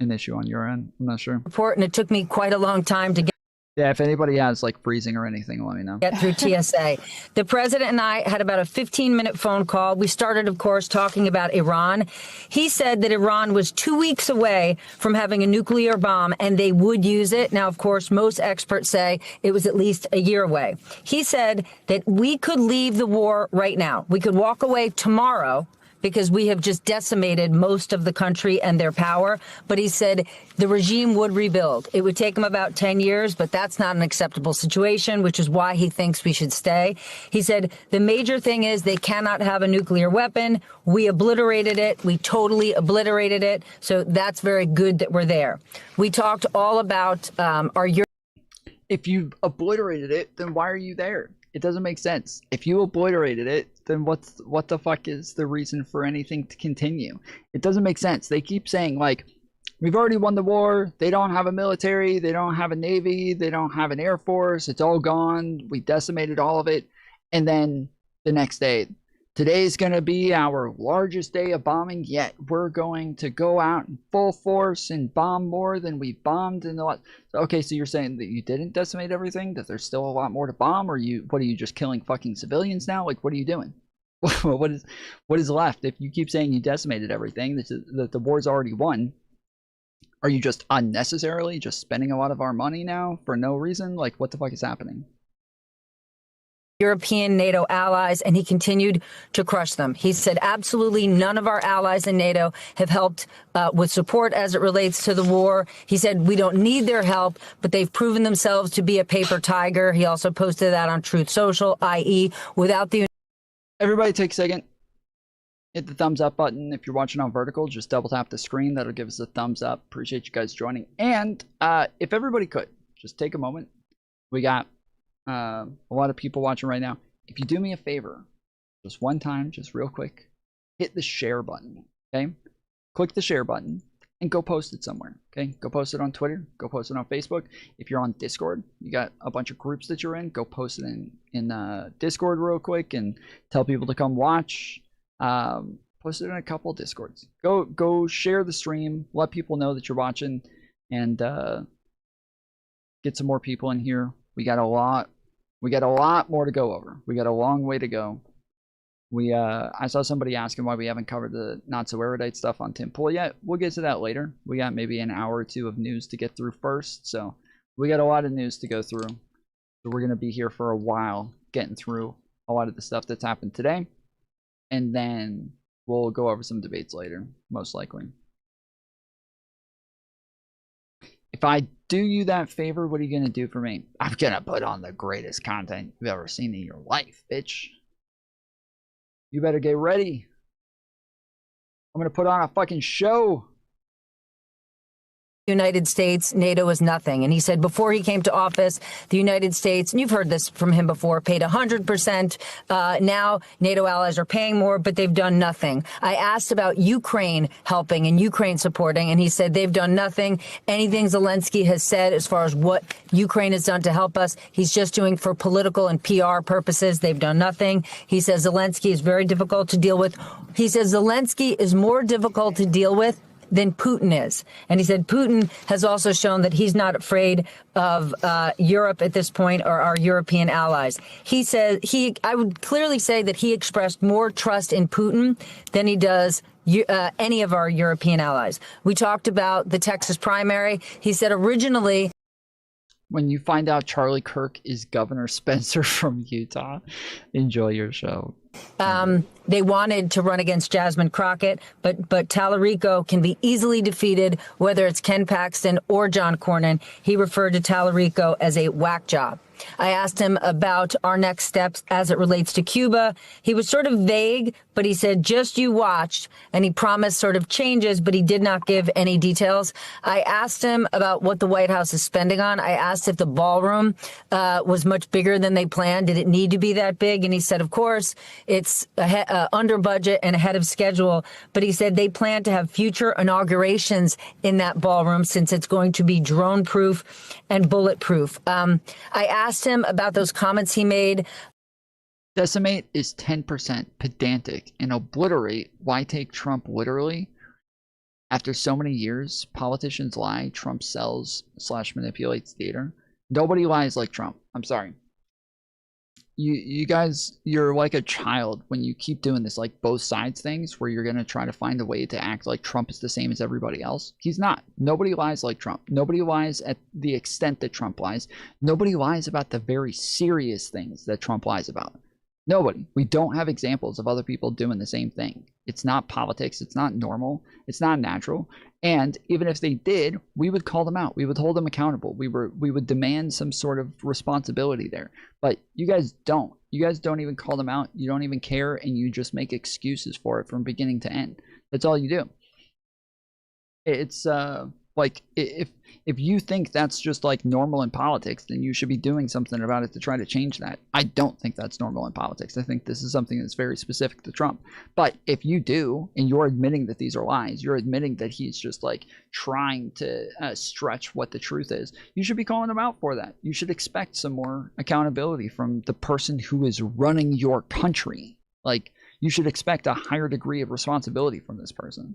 Speaker 1: issue on your end. I'm not sure.
Speaker 7: And it took me quite a long time to get.
Speaker 1: Yeah, if anybody has like freezing or anything, let me know.
Speaker 7: Get through TSA. The president and I had about a 15-minute phone call. We started, of course, talking about Iran. He said that Iran was 2 weeks away from having a nuclear bomb and they would use it. Now, of course, most experts say it was at least a year away. He said that we could leave the war right now. We could walk away tomorrow because we have just decimated most of the country and their power. But he said the regime would rebuild. It would take him about 10 years, but that's not an acceptable situation, which is why he thinks we should stay. He said the major thing is they cannot have a nuclear weapon. We obliterated it. We totally obliterated it. So that's very good that we're there. We talked all about our...
Speaker 1: If you obliterated it, then why are you there? It doesn't make sense. If you obliterated it, then what the fuck is the reason for anything to continue? It doesn't make sense. They keep saying like, we've already won the war. They don't have a military. They don't have a navy. They don't have an air force. It's all gone. We decimated all of it. And then the next day, Today's going to be our largest day of bombing yet. We're going to go out in full force and bomb more than we bombed in the last. Okay, so you're saying that you didn't decimate everything, that there's still a lot more to bomb, or what are you just killing fucking civilians now? Like, what are you doing? what is left? If you keep saying you decimated everything, that the war's already won, are you just unnecessarily just spending a lot of our money now for no reason? Like, what the fuck is happening?
Speaker 7: European NATO allies, and he continued to crush them. He said absolutely none of our allies in NATO have helped with support as it relates to the war. He said we don't need their help, but they've proven themselves to be a paper tiger. He also posted that on Truth Social, i.e. without the...
Speaker 1: Everybody take a second. Hit the thumbs up button. If you're watching on vertical, just double tap the screen. That'll give us a thumbs up. Appreciate you guys joining. And if everybody could, just take a moment. We got a lot of people watching right now. If you do me a favor, just one time, just real quick, hit the share button, okay? Click the share button and go post it somewhere, okay? Go post it on Twitter, go post it on Facebook. If you're on Discord, you got a bunch of groups that you're in, go post it in Discord real quick and tell people to come watch. Post it in a couple of Discords. Go share the stream, let people know that you're watching, and get some more people in here. We got a lot more to go over. We got a long way to go. I saw somebody asking why we haven't covered the NotSoErudite stuff on Tim Pool yet. We'll get to that later. We got maybe an hour or two of news to get through first, so we got a lot of news to go through. So we're gonna be here for a while, getting through a lot of the stuff that's happened today, and then we'll go over some debates later, most likely. If I do you that favor, what are you gonna do for me? I'm gonna put on the greatest content you've ever seen in your life, bitch. You better get ready. I'm gonna put on a fucking show.
Speaker 7: United States, NATO is nothing. And he said before he came to office, the United States, and you've heard this from him before, paid 100%. Now NATO allies are paying more, but they've done nothing. I asked about Ukraine helping and Ukraine supporting, and he said they've done nothing. Anything Zelensky has said as far as what Ukraine has done to help us, he's just doing for political and PR purposes. They've done nothing. He says Zelensky is very difficult to deal with. He says Zelensky is more difficult to deal with than Putin is. And he said Putin has also shown that he's not afraid of Europe at this point, or our European allies. He said I would clearly say that he expressed more trust in Putin than he does any of our European allies. We talked about the Texas primary. He said originally,
Speaker 1: when you find out Charlie Kirk is Governor Spencer from Utah, enjoy your show.
Speaker 7: They wanted to run against Jasmine Crockett, but Tallarico can be easily defeated, whether it's Ken Paxton or John Cornyn. He referred to Tallarico as a whack job. I asked him about our next steps as it relates to Cuba. He was sort of vague, but he said, just you watched, and he promised sort of changes, but he did not give any details. I asked him about what the White House is spending on. I asked if the ballroom was much bigger than they planned. Did it need to be that big? And he said, of course, it's under budget and ahead of schedule. But he said they plan to have future inaugurations in that ballroom since it's going to be drone-proof and bulletproof. I asked him about those comments he made.
Speaker 1: Decimate is 10% pedantic, and obliterate, why take Trump literally? After so many years, politicians lie, Trump sells / manipulates data. Nobody lies like Trump. I'm sorry. You guys, you're like a child when you keep doing this, like both sides things, where you're going to try to find a way to act like Trump is the same as everybody else. He's not. Nobody lies like Trump. Nobody lies at the extent that Trump lies. Nobody lies about the very serious things that Trump lies about. Nobody. We don't have examples of other people doing the same thing. It's not politics. It's not normal. It's not natural. And even if they did, we would call them out. We would hold them accountable. We would demand some sort of responsibility there. But you guys don't. You guys don't even call them out. You don't even care, and you just make excuses for it from beginning to end. That's all you do. It's like if you think that's just like normal in politics, then you should be doing something about it to try to change that. I don't think that's normal in politics. I think this is something that's very specific to Trump. But if you do, and you're admitting that these are lies, you're admitting that he's just like trying to stretch what the truth is, you should be calling him out for that. You should expect some more accountability from the person who is running your country. Like, You should expect a higher degree of responsibility from this person.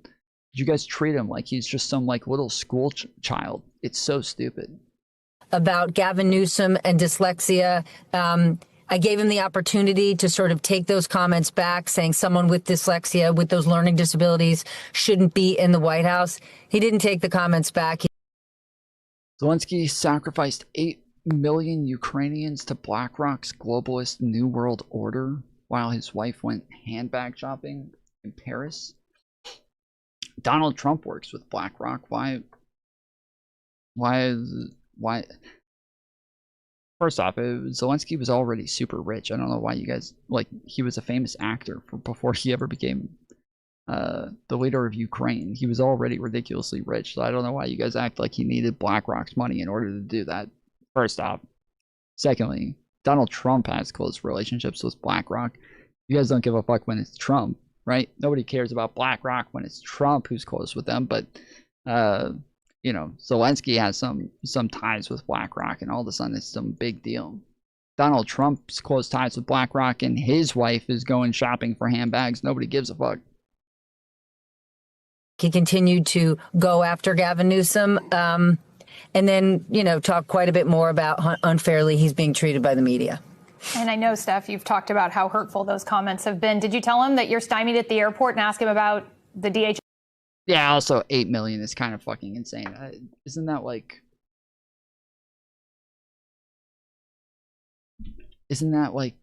Speaker 1: You guys treat him like he's just some like little school child. It's so stupid.
Speaker 7: About Gavin Newsom and dyslexia. I gave him the opportunity to sort of take those comments back, saying someone with dyslexia, with those learning disabilities, shouldn't be in the White House. He didn't take the comments back.
Speaker 1: Zelensky sacrificed 8 million Ukrainians to BlackRock's globalist New World Order while his wife went handbag shopping in Paris. Donald Trump works with BlackRock. Why? First off, Zelensky was already super rich. I don't know why you guys, like, he was a famous actor before he ever became the leader of Ukraine. He was already ridiculously rich, so I don't know why you guys act like he needed BlackRock's money in order to do that. First off. Secondly, Donald Trump has close relationships with BlackRock. You guys don't give a fuck when it's Trump, right? Nobody cares about BlackRock when it's Trump who's close with them, but you know, Zelensky has some ties with BlackRock, and all of a sudden it's some big deal. Donald Trump's close ties with BlackRock, and his wife is going shopping for handbags. Nobody gives a fuck.
Speaker 7: He continued to go after Gavin Newsom, and then, you know, talk quite a bit more about how unfairly he's being treated by the media.
Speaker 6: And I know, Steph, you've talked about how hurtful those comments have been. Did you tell him that you're stymied at the airport and ask him about the DHS?
Speaker 1: Yeah, also 8 million is kind of fucking insane. Isn't that like... Isn't that like...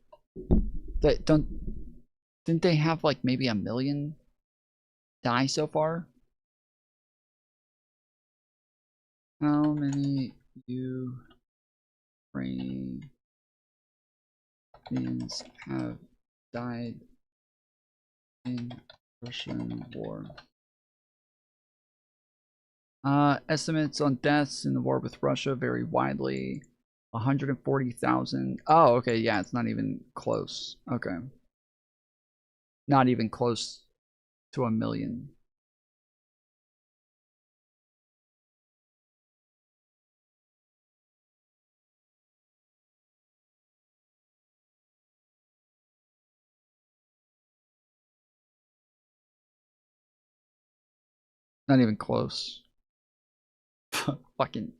Speaker 1: Didn't they have like maybe 1 million die so far? How many Ukrainians have died in Russian war? Estimates on deaths in the war with Russia vary widely. 140,000. Oh, okay, yeah, it's not even close. Okay. Not even close to 1 million. Not even close. Fucking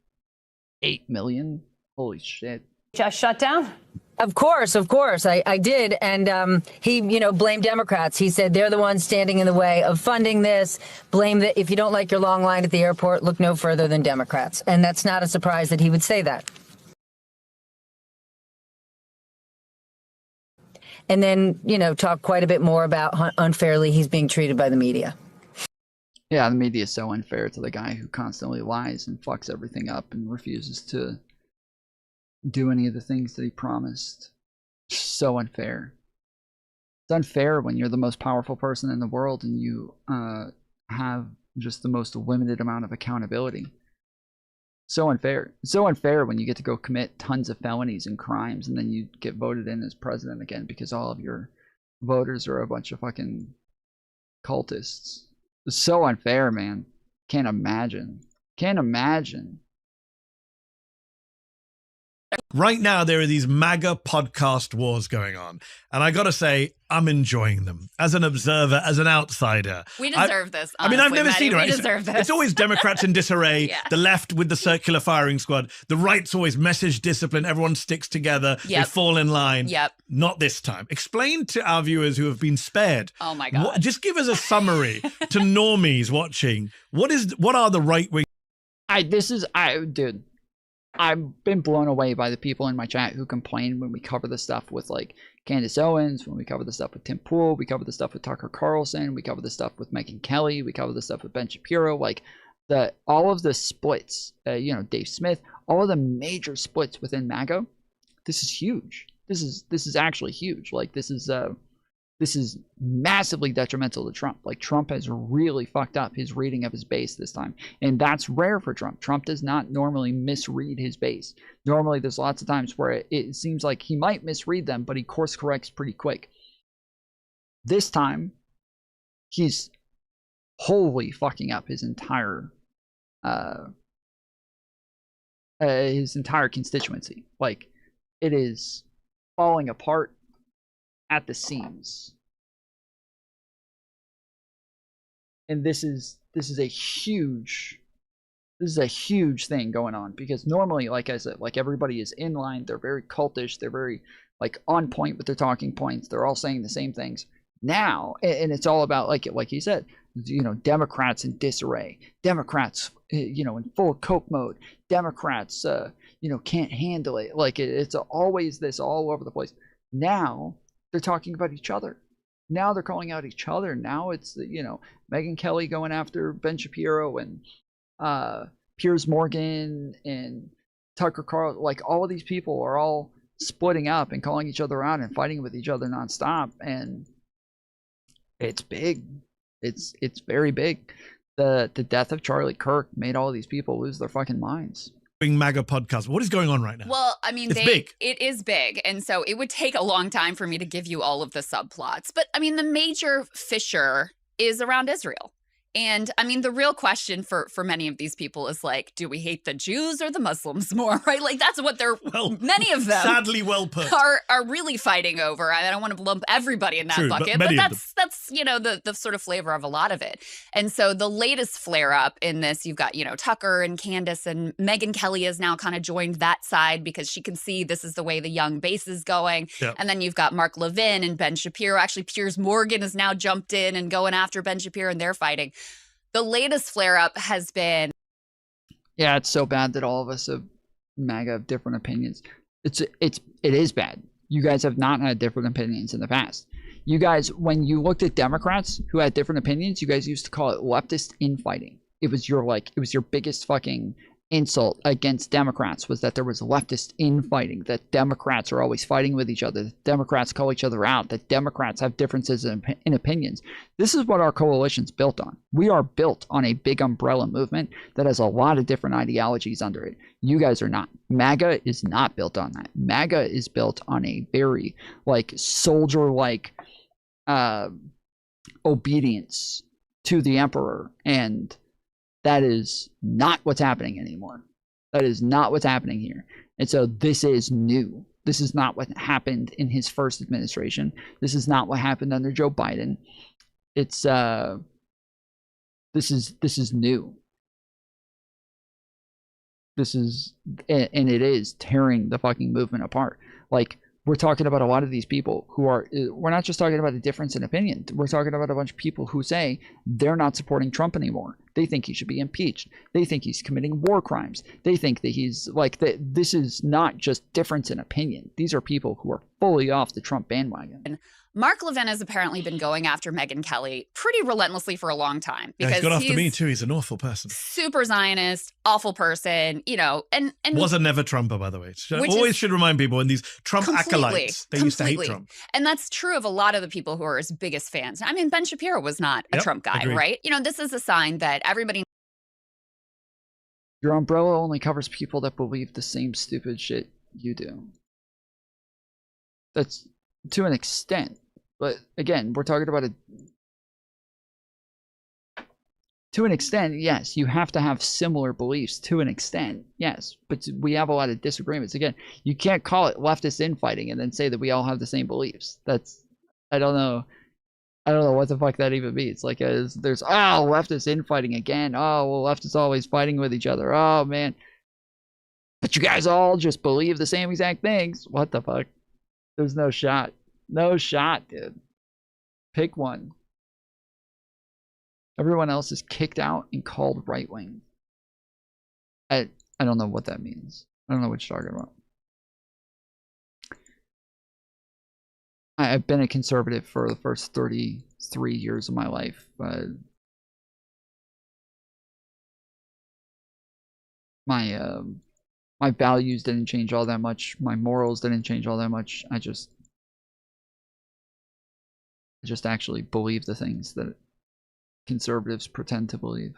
Speaker 1: 8 million? Holy shit.
Speaker 6: Just shut down?
Speaker 7: Of course, I did. And he, you know, blamed Democrats. He said they're the ones standing in the way of funding this. Blame that if you don't like your long line at the airport, look no further than Democrats. And that's not a surprise that he would say that. And then, you know, talk quite a bit more about how unfairly he's being treated by the media.
Speaker 1: Yeah, the media is so unfair to the guy who constantly lies and fucks everything up and refuses to do any of the things that he promised. So unfair. It's unfair when you're the most powerful person in the world and you have just the most limited amount of accountability. So unfair. It's so unfair when you get to go commit tons of felonies and crimes and then you get voted in as president again because all of your voters are a bunch of fucking cultists. It's so unfair, man. Can't imagine. Can't imagine.
Speaker 8: Right now, there are these MAGA podcast wars going on. And I got to say, I'm enjoying them as an observer, as an outsider.
Speaker 9: We deserve this. Honestly,
Speaker 8: I mean, I've never seen it. Right?
Speaker 9: We deserve this.
Speaker 8: It's always Democrats in disarray,
Speaker 9: Yeah.
Speaker 8: the left with the circular firing squad, the right's always message discipline, everyone sticks together, they fall in line.
Speaker 9: Yep.
Speaker 8: Not this time. Explain to our viewers who have been spared.
Speaker 9: Oh my God.
Speaker 8: Just give us a summary to normies watching. What are the right wing?
Speaker 1: Dude. I've been blown away by the people in my chat who complain when we cover the stuff with like Candace Owens, when we cover the stuff with Tim Pool, we cover the stuff with Tucker Carlson, we cover the stuff with Megyn Kelly, we cover the stuff with Ben Shapiro, like all of the splits, you know, Dave Smith, all of the major splits within MAGA. This is huge. This is actually huge. Like this is massively detrimental to Trump. Like Trump has really fucked up his reading of his base this time. And that's rare for Trump. Trump does not normally misread his base. Normally there's lots of times where it seems like he might misread them, but he course corrects pretty quick. This time, he's wholly fucking up his entire constituency. Like it is falling apart at the seams. And this is a huge thing going on, because normally, like I said, like everybody is in line. They're very cultish. They're very like on point with their talking points. They're all saying the same things now, and it's all about like you said, you know, Democrats in disarray, Democrats, you know, in full coke mode, Democrats, you know, can't handle it. Like it's always this all over the place. Now they're talking about each other. Now they're calling out each other. Now it's, you know, Megyn Kelly going after Ben Shapiro and Piers Morgan and Tucker Carlson. Like all of these people are all splitting up and calling each other out and fighting with each other nonstop. And it's big. It's very big. The death of Charlie Kirk made all of these people lose their fucking minds.
Speaker 8: MAGA podcast. What is going on right now?
Speaker 9: Well, I mean,
Speaker 8: it's big.
Speaker 9: It is big. And so it would take a long time for me to give you all of the subplots. But I mean, the major fissure is around Israel. And I mean, the real question for many of these people is like, do we hate the Jews or the Muslims more, right? Like that's what many of them
Speaker 8: sadly well put
Speaker 9: are really fighting over. I don't want to lump everybody in that
Speaker 8: True,
Speaker 9: bucket, but that's you know, the sort of flavor of a lot of it. And so the latest flare up in this, you've got, you know, Tucker and Candace, and Megyn Kelly has now kind of joined that side because she can see this is the way the young base is going.
Speaker 8: Yep.
Speaker 9: And then you've got Mark Levin and Ben Shapiro. Actually, Piers Morgan has now jumped in and going after Ben Shapiro, and they're fighting. The latest flare-up has been...
Speaker 1: Yeah, it's so bad that all of us have MAGA have different opinions. It is bad. You guys have not had different opinions in the past. You guys, when you looked at Democrats who had different opinions, you guys used to call it leftist infighting. It was your biggest fucking insult against Democrats, was that there was leftist infighting, that Democrats are always fighting with each other, that Democrats call each other out, that Democrats have differences in opinions. This is what our coalition's built on. We are built on a big umbrella movement that has a lot of different ideologies under it. You guys are not. MAGA is not built on that. MAGA is built on a very like soldier-like obedience to the emperor, and that is not what's happening anymore. That is not what's happening here. And so this is new. This is not what happened in his first administration. This is not what happened under Joe Biden. It's this is new. This is, and it is tearing the fucking movement apart. Like, we're talking about a lot of these people who are, we're not just talking about a difference in opinion. We're talking about a bunch of people who say they're not supporting Trump anymore. They think he should be impeached. They think he's committing war crimes. They think that he's like, this is not just difference in opinion. These are people who are fully off the Trump bandwagon.
Speaker 9: Mark Levin has apparently been going after Megyn Kelly pretty relentlessly for a long time.
Speaker 8: Because he's gone after me too. He's an awful person.
Speaker 9: Super Zionist, awful person, you know, and
Speaker 8: was a never Trumper, by the way. Always should remind people, and these Trump acolytes, they used to hate Trump.
Speaker 9: And that's true of a lot of the people who are his biggest fans. I mean, Ben Shapiro was not a Trump guy, right? You know, this is a sign that everybody.
Speaker 1: Your umbrella only covers people that believe the same stupid shit you do. That's to an extent. But again, we're talking about to an extent, yes, you have to have similar beliefs to an extent, yes. But we have a lot of disagreements. Again, you can't call it leftist infighting and then say that we all have the same beliefs. That's, I don't know what the fuck that even means. Like, there's leftist infighting again. Oh, well, leftists always fighting with each other. Oh, man. But you guys all just believe the same exact things. What the fuck? There's no shot. No shot, dude. Pick one. Everyone else is kicked out and called right wing. I don't know what that means. I don't know what you're talking about. I've been a conservative for the first 33 years of my life. My values didn't change all that much. My morals didn't change all that much. I just actually believe the things that conservatives pretend to believe.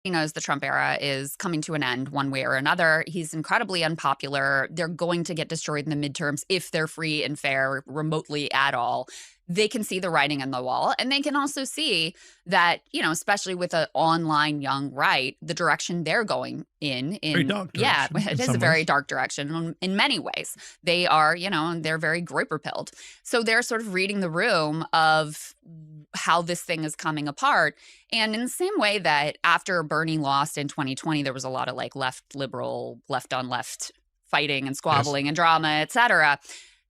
Speaker 9: He knows the Trump era is coming to an end one way or another. He's incredibly unpopular. They're going to get destroyed in the midterms if they're free and fair remotely at all. They can see the writing on the wall, and they can also see that, you know, especially with an online young right, the direction they're going in very dark direction, yeah, it is a very dark direction in many ways. They are, you know, they're very Groyper-pilled. So they're sort of reading the room of how this thing is coming apart. And in the same way that after Bernie lost in 2020, there was a lot of like left liberal, left on left fighting and squabbling and drama, et cetera.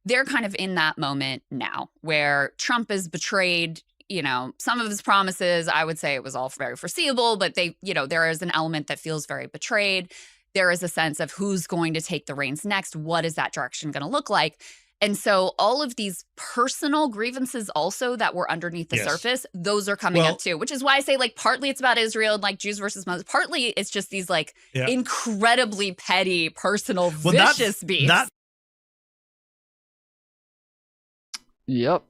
Speaker 9: They're kind of in that moment now where Trump has betrayed, you know, some of his promises. I would say it was all very foreseeable, but they, you know, there is an element that feels very betrayed. There is a sense of who's going to take the reins next. What is that direction going to look like? And so all of these personal grievances also that were underneath the surface, those are coming up too, which is why I say like partly it's about Israel and like Jews versus Muslims. Partly it's just these like incredibly petty, personal, vicious beefs.
Speaker 1: Yep.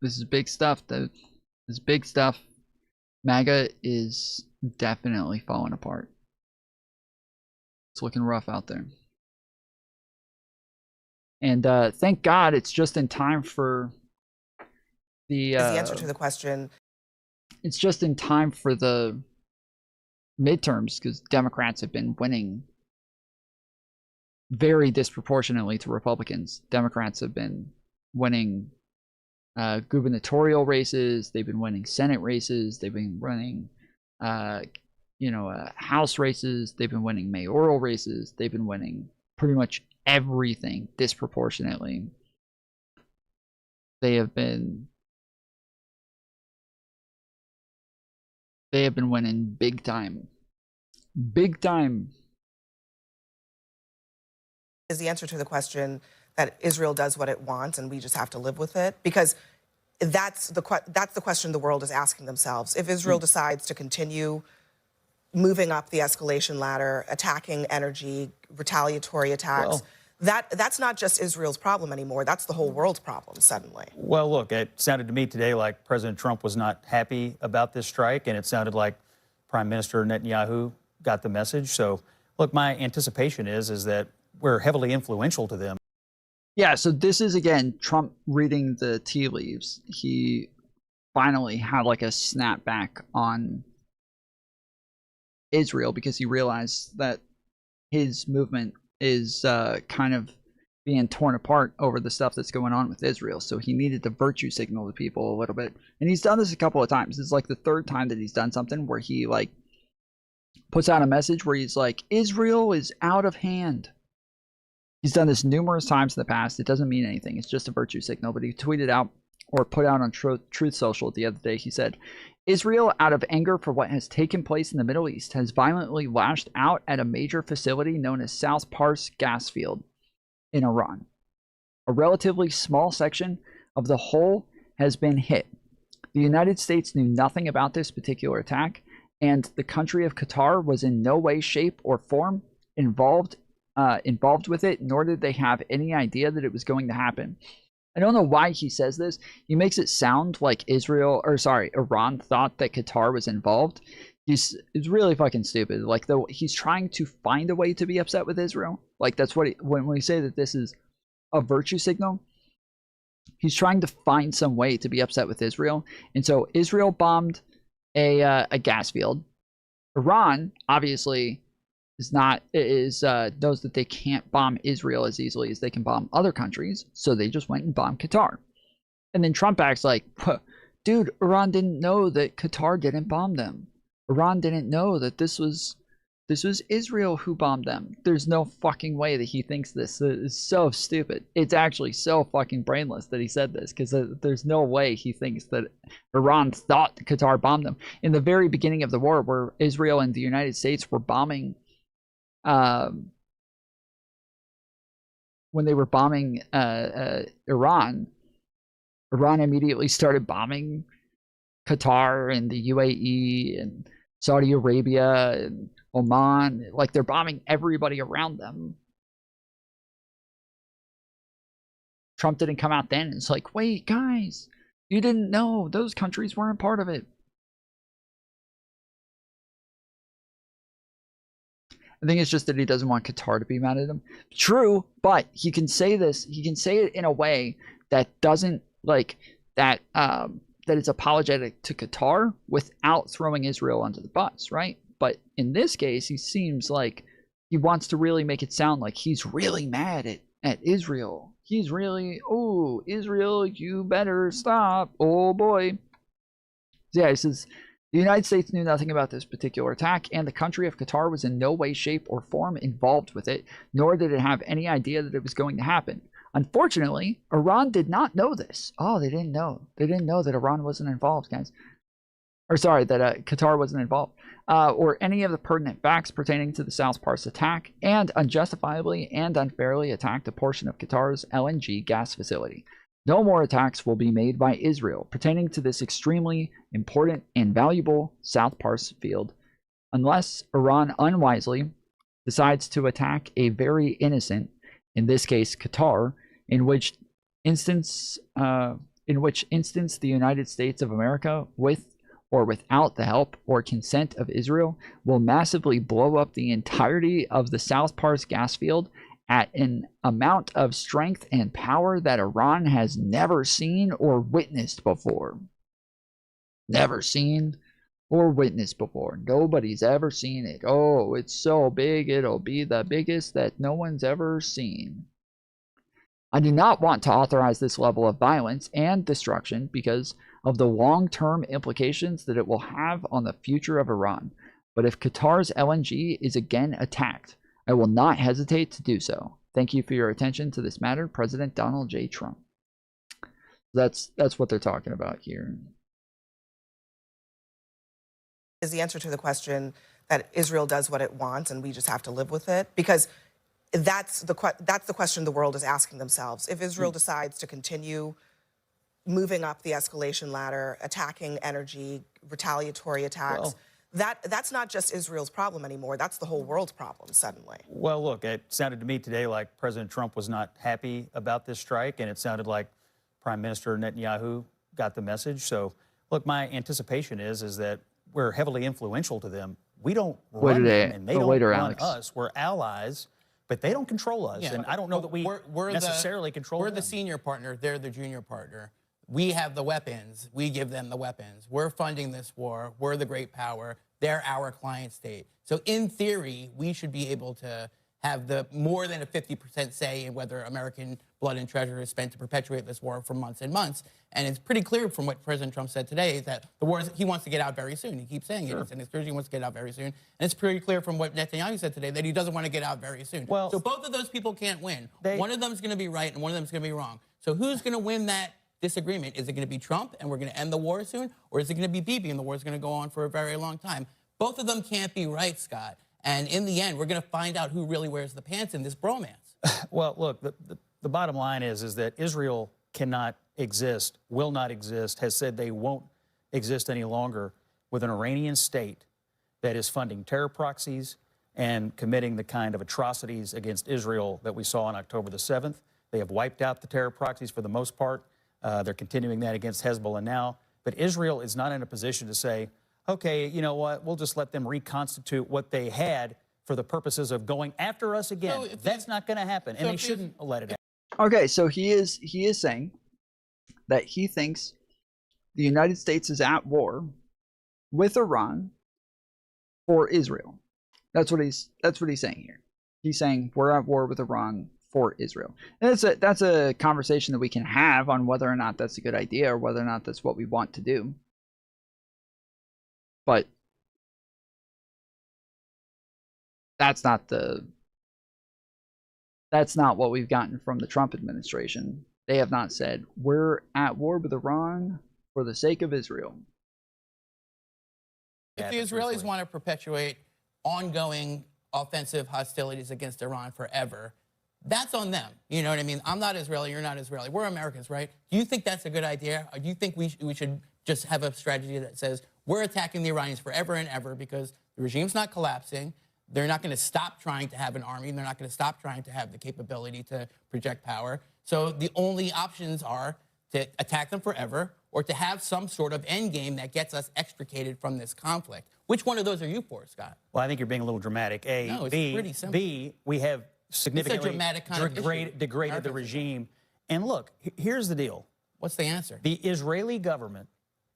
Speaker 1: This is big stuff, though. This is big stuff. MAGA is definitely falling apart. It's looking rough out there. And thank God it's just in time for the
Speaker 10: answer to the question.
Speaker 1: It's just in time for the midterms, because Democrats have been winning very disproportionately to Republicans. Democrats have been winning gubernatorial races. They've been winning Senate races. They've been running, House races. They've been winning mayoral races. They've been winning pretty much everything disproportionately. They have been winning big time. Big time.
Speaker 10: Is the answer to the question that Israel does what it wants and we just have to live with it? Because that's the question the world is asking themselves. If Israel decides to continue moving up the escalation ladder, attacking energy, retaliatory attacks, that's not just Israel's problem anymore. That's the whole world's problem suddenly.
Speaker 11: Well, look, it sounded to me today like President Trump was not happy about this strike, and it sounded like Prime Minister Netanyahu got the message. So, look, my anticipation is that we're heavily influential to them.
Speaker 1: Yeah, so this is, again, Trump reading the tea leaves. He finally had like a snapback on Israel because he realized that his movement is kind of being torn apart over the stuff that's going on with Israel. So he needed to virtue signal to people a little bit. And he's done this a couple of times. It's like the third time that he's done something where he like puts out a message where he's like, Israel is out of hand. He's done this numerous times in the past. It doesn't mean anything. It's just a virtue signal. But he tweeted out or put out on Truth Social the other day. He said, Israel, out of anger for what has taken place in the Middle East, has violently lashed out at a major facility known as South Pars gas field in Iran. A relatively small section of the whole has been hit. The United States knew nothing about this particular attack, and the country of Qatar was in no way, shape, or form involved with it, nor did they have any idea that it was going to happen. I don't know why he says this. He makes it sound like Iran thought that Qatar was involved. It's really fucking stupid. Like, he's trying to find a way to be upset with Israel. Like, that's what when we say that this is a virtue signal, he's trying to find some way to be upset with Israel. And so Israel bombed a gas field. Iran obviously knows that they can't bomb Israel as easily as they can bomb other countries, so they just went and bombed Qatar. And then Trump acts like, dude, Iran didn't know that Qatar didn't bomb them. Iran didn't know that this was Israel who bombed them. There's no fucking way that he thinks this. It's so stupid. It's actually so fucking brainless that he said this, because there's no way he thinks that Iran thought Qatar bombed them. In the very beginning of the war, where Israel and the United States were bombing when they were bombing Iran immediately started bombing Qatar and the UAE and Saudi Arabia and Oman. Like, they're bombing everybody around them. Trump didn't come out then and it's like, wait, guys, you didn't know those countries weren't part of it. I think it's just that he doesn't want Qatar to be mad at him. True, but he can say this. He can say it in a way that doesn't that it's apologetic to Qatar without throwing Israel under the bus, right? But in this case, he seems like he wants to really make it sound like he's really mad at Israel. He's really, oh, Israel, you better stop. Oh boy. Yeah, he says, the United States knew nothing about this particular attack, and the country of Qatar was in no way, shape, or form involved with it, nor did it have any idea that it was going to happen. Unfortunately, Iran did not know this. Oh, they didn't know. They didn't know that Iran wasn't involved, guys. Or sorry, that Qatar wasn't involved. Or any of the pertinent facts pertaining to the South Pars attack, and unjustifiably and unfairly attacked a portion of Qatar's LNG gas facility. No more attacks will be made by Israel pertaining to this extremely important and valuable South Pars field, unless Iran unwisely decides to attack a very innocent, in this case Qatar, in which instance the United States of America, with or without the help or consent of Israel, will massively blow up the entirety of the South Pars gas field at an amount of strength and power that Iran has never seen or witnessed before. Never seen or witnessed before. Nobody's ever seen it. Oh, it's so big, it'll be the biggest that no one's ever seen. I do not want to authorize this level of violence and destruction because of the long-term implications that it will have on the future of Iran. But if Qatar's LNG is again attacked, I will not hesitate to do so. Thank you for your attention to this matter, President Donald J. Trump. That's what they're talking about here.
Speaker 10: Is the answer to the question that Israel does what it wants and we just have to live with it? Because that's the question the world is asking themselves. If Israel decides to continue moving up the escalation ladder, attacking energy, retaliatory attacks, that's not just Israel's problem anymore. That's the whole world's problem suddenly.
Speaker 11: Well, look, it sounded to me today like President Trump was not happy about this strike, and it sounded like Prime Minister Netanyahu got the message. So, look, my anticipation is that we're heavily influential to them. We don't run them, and they don't run us. We're allies, but they don't control us. Yeah, and I don't know that we're necessarily control them.
Speaker 12: We're the senior partner. They're the junior partner. We have the weapons. We give them the weapons. We're funding this war. We're the great power. They're our client state. So in theory, we should be able to have the more than a 50% say in whether American blood and treasure is spent to perpetuate this war for months and months. And it's pretty clear from what President Trump said today that the war he wants to get out very soon. He keeps saying it. And it's clear he wants to get out very soon. And it's pretty clear from what Netanyahu said today that he doesn't want to get out very soon. Well, so both of those people can't win. One of them is going to be right and one of them is going to be wrong. So who's going to win that disagreement? Is it going to be Trump and we're going to end the war soon? Or is it going to be Bibi and the war is going to go on for a very long time? Both of them can't be right, Scott. And in the end, we're going to find out who really wears the pants in this bromance.
Speaker 11: Well, look, the bottom line is that Israel cannot exist, will not exist, has said they won't exist any longer with an Iranian state that is funding terror proxies and committing the kind of atrocities against Israel that we saw on October the 7th. They have wiped out the terror proxies for the most part. They're continuing that against Hezbollah now. But Israel is not in a position to say, okay, you know what, we'll just let them reconstitute what they had for the purposes of going after us again. So that's not going to happen, and they shouldn't let it happen.
Speaker 1: Okay, so he is saying that he thinks the United States is at war with Iran for Israel. That's what he's saying here. He's saying we're at war with Iran for Israel. And that's a conversation that we can have on whether or not that's a good idea or whether or not that's what we want to do. But that's not what we've gotten from the Trump administration. They have not said we're at war with Iran for the sake of Israel.
Speaker 12: If the Israelis want to perpetuate ongoing offensive hostilities against Iran forever, that's on them. You know what I mean? I'm not Israeli, you're not Israeli. We're Americans, right? Do you think that's a good idea? Or do you think we should just have a strategy that says we're attacking the Iranians forever and ever because the regime's not collapsing, they're not going to stop trying to have an army, and they're not going to stop trying to have the capability to project power. So the only options are to attack them forever or to have some sort of end game that gets us extricated from this conflict. Which one of those are you for, Scott?
Speaker 11: Well, I think you're being a little dramatic.
Speaker 12: No, it's pretty simple.
Speaker 11: B, we have significantly degraded the regime. And look, here's the deal.
Speaker 12: What's the answer?
Speaker 11: The Israeli government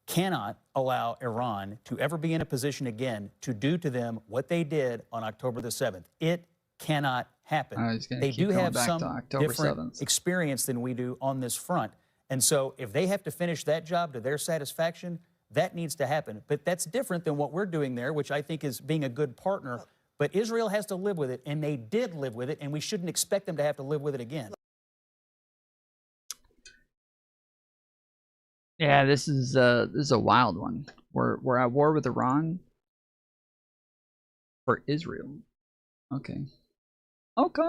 Speaker 11: cannot allow Iran to ever be in a position again to do to them what they did on October the 7th. It cannot happen. They do have some different experience than we do on this front. And so if they have to finish that job to their satisfaction, That needs to happen. But that's different than what we're doing there, which I think is being a good partner. But Israel has to live with it, and they did live with it, and we shouldn't expect them to have to live with it again.
Speaker 1: Yeah, this is a wild one. We're at war with Iran for Israel. Okay. Okay.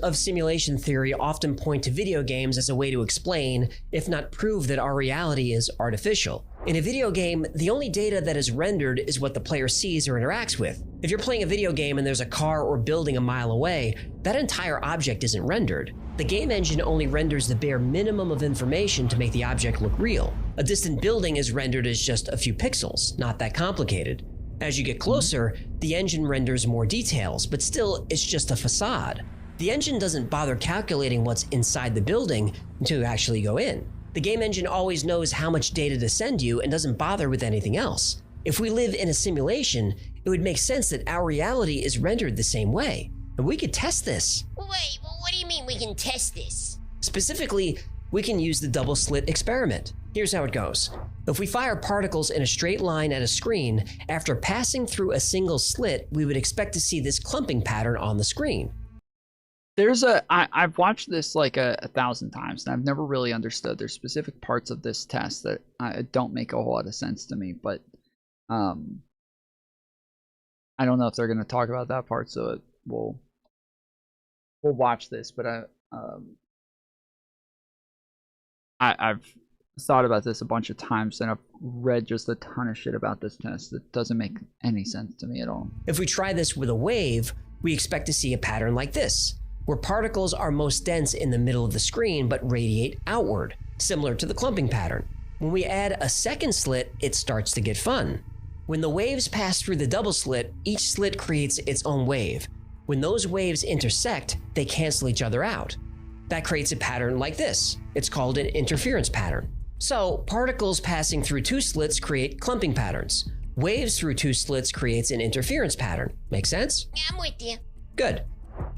Speaker 13: Of simulation theory often point to video games as a way to explain, if not prove, that our reality is artificial. In a video game, the only data that is rendered is what the player sees or interacts with. If you're playing a video game and there's a car or building a mile away, that entire object isn't rendered. The game engine only renders the bare minimum of information to make the object look real. A distant building is rendered as just a few pixels, not that complicated. As you get closer, the engine renders more details, but still, it's just a facade. The engine doesn't bother calculating what's inside the building until you actually go in. The game engine always knows how much data to send you and doesn't bother with anything else. If we live in a simulation, it would make sense that our reality is rendered the same way. And we could test this.
Speaker 14: Wait, what do you mean we can test this?
Speaker 13: Specifically, we can use the double slit experiment. Here's how it goes. If we fire particles in a straight line at a screen, after passing through a single slit, we would expect to see this clumping pattern on the screen.
Speaker 1: I've watched this like a 1,000 times, and I've never really understood. There's specific parts of this test that don't make a whole lot of sense to me, but I don't know if they're going to talk about that part, so we'll watch this. But I've thought about this a bunch of times, and I've read just a ton of shit about this test that doesn't make any sense to me at all.
Speaker 13: If we try this with a wave, we expect to see a pattern like this, where particles are most dense in the middle of the screen but radiate outward, similar to the clumping pattern. When we add a second slit, it starts to get fun. When the waves pass through the double slit, each slit creates its own wave. When those waves intersect, they cancel each other out. That creates a pattern like this. It's called an interference pattern. So, particles passing through two slits create clumping patterns. Waves through two slits creates an interference pattern. Make sense?
Speaker 14: Yeah, I'm with you.
Speaker 13: Good.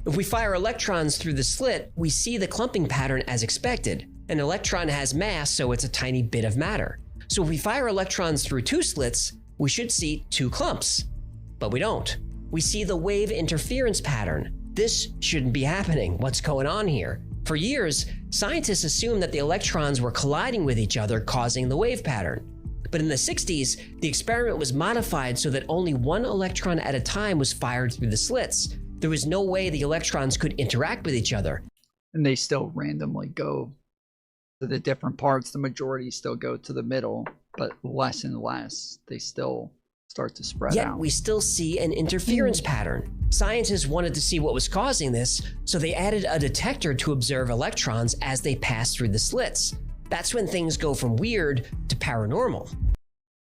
Speaker 13: If we fire electrons through the slit, we see the clumping pattern as expected. An electron has mass, so it's a tiny bit of matter. So if we fire electrons through two slits, we should see two clumps. But we don't. We see the wave interference pattern. This shouldn't be happening. What's going on here? For years, scientists assumed that the electrons were colliding with each other, causing the wave pattern. But in the 60s, the experiment was modified so that only one electron at a time was fired through the slits. There was no way the electrons could interact with each other.
Speaker 1: And they still randomly go to the different parts. The majority still go to the middle, but less and less. They still start to spread
Speaker 13: Yet
Speaker 1: out.
Speaker 13: we still see an interference pattern. Scientists wanted to see what was causing this, so they added a detector to observe electrons as they pass through the slits. That's when things go from weird to paranormal.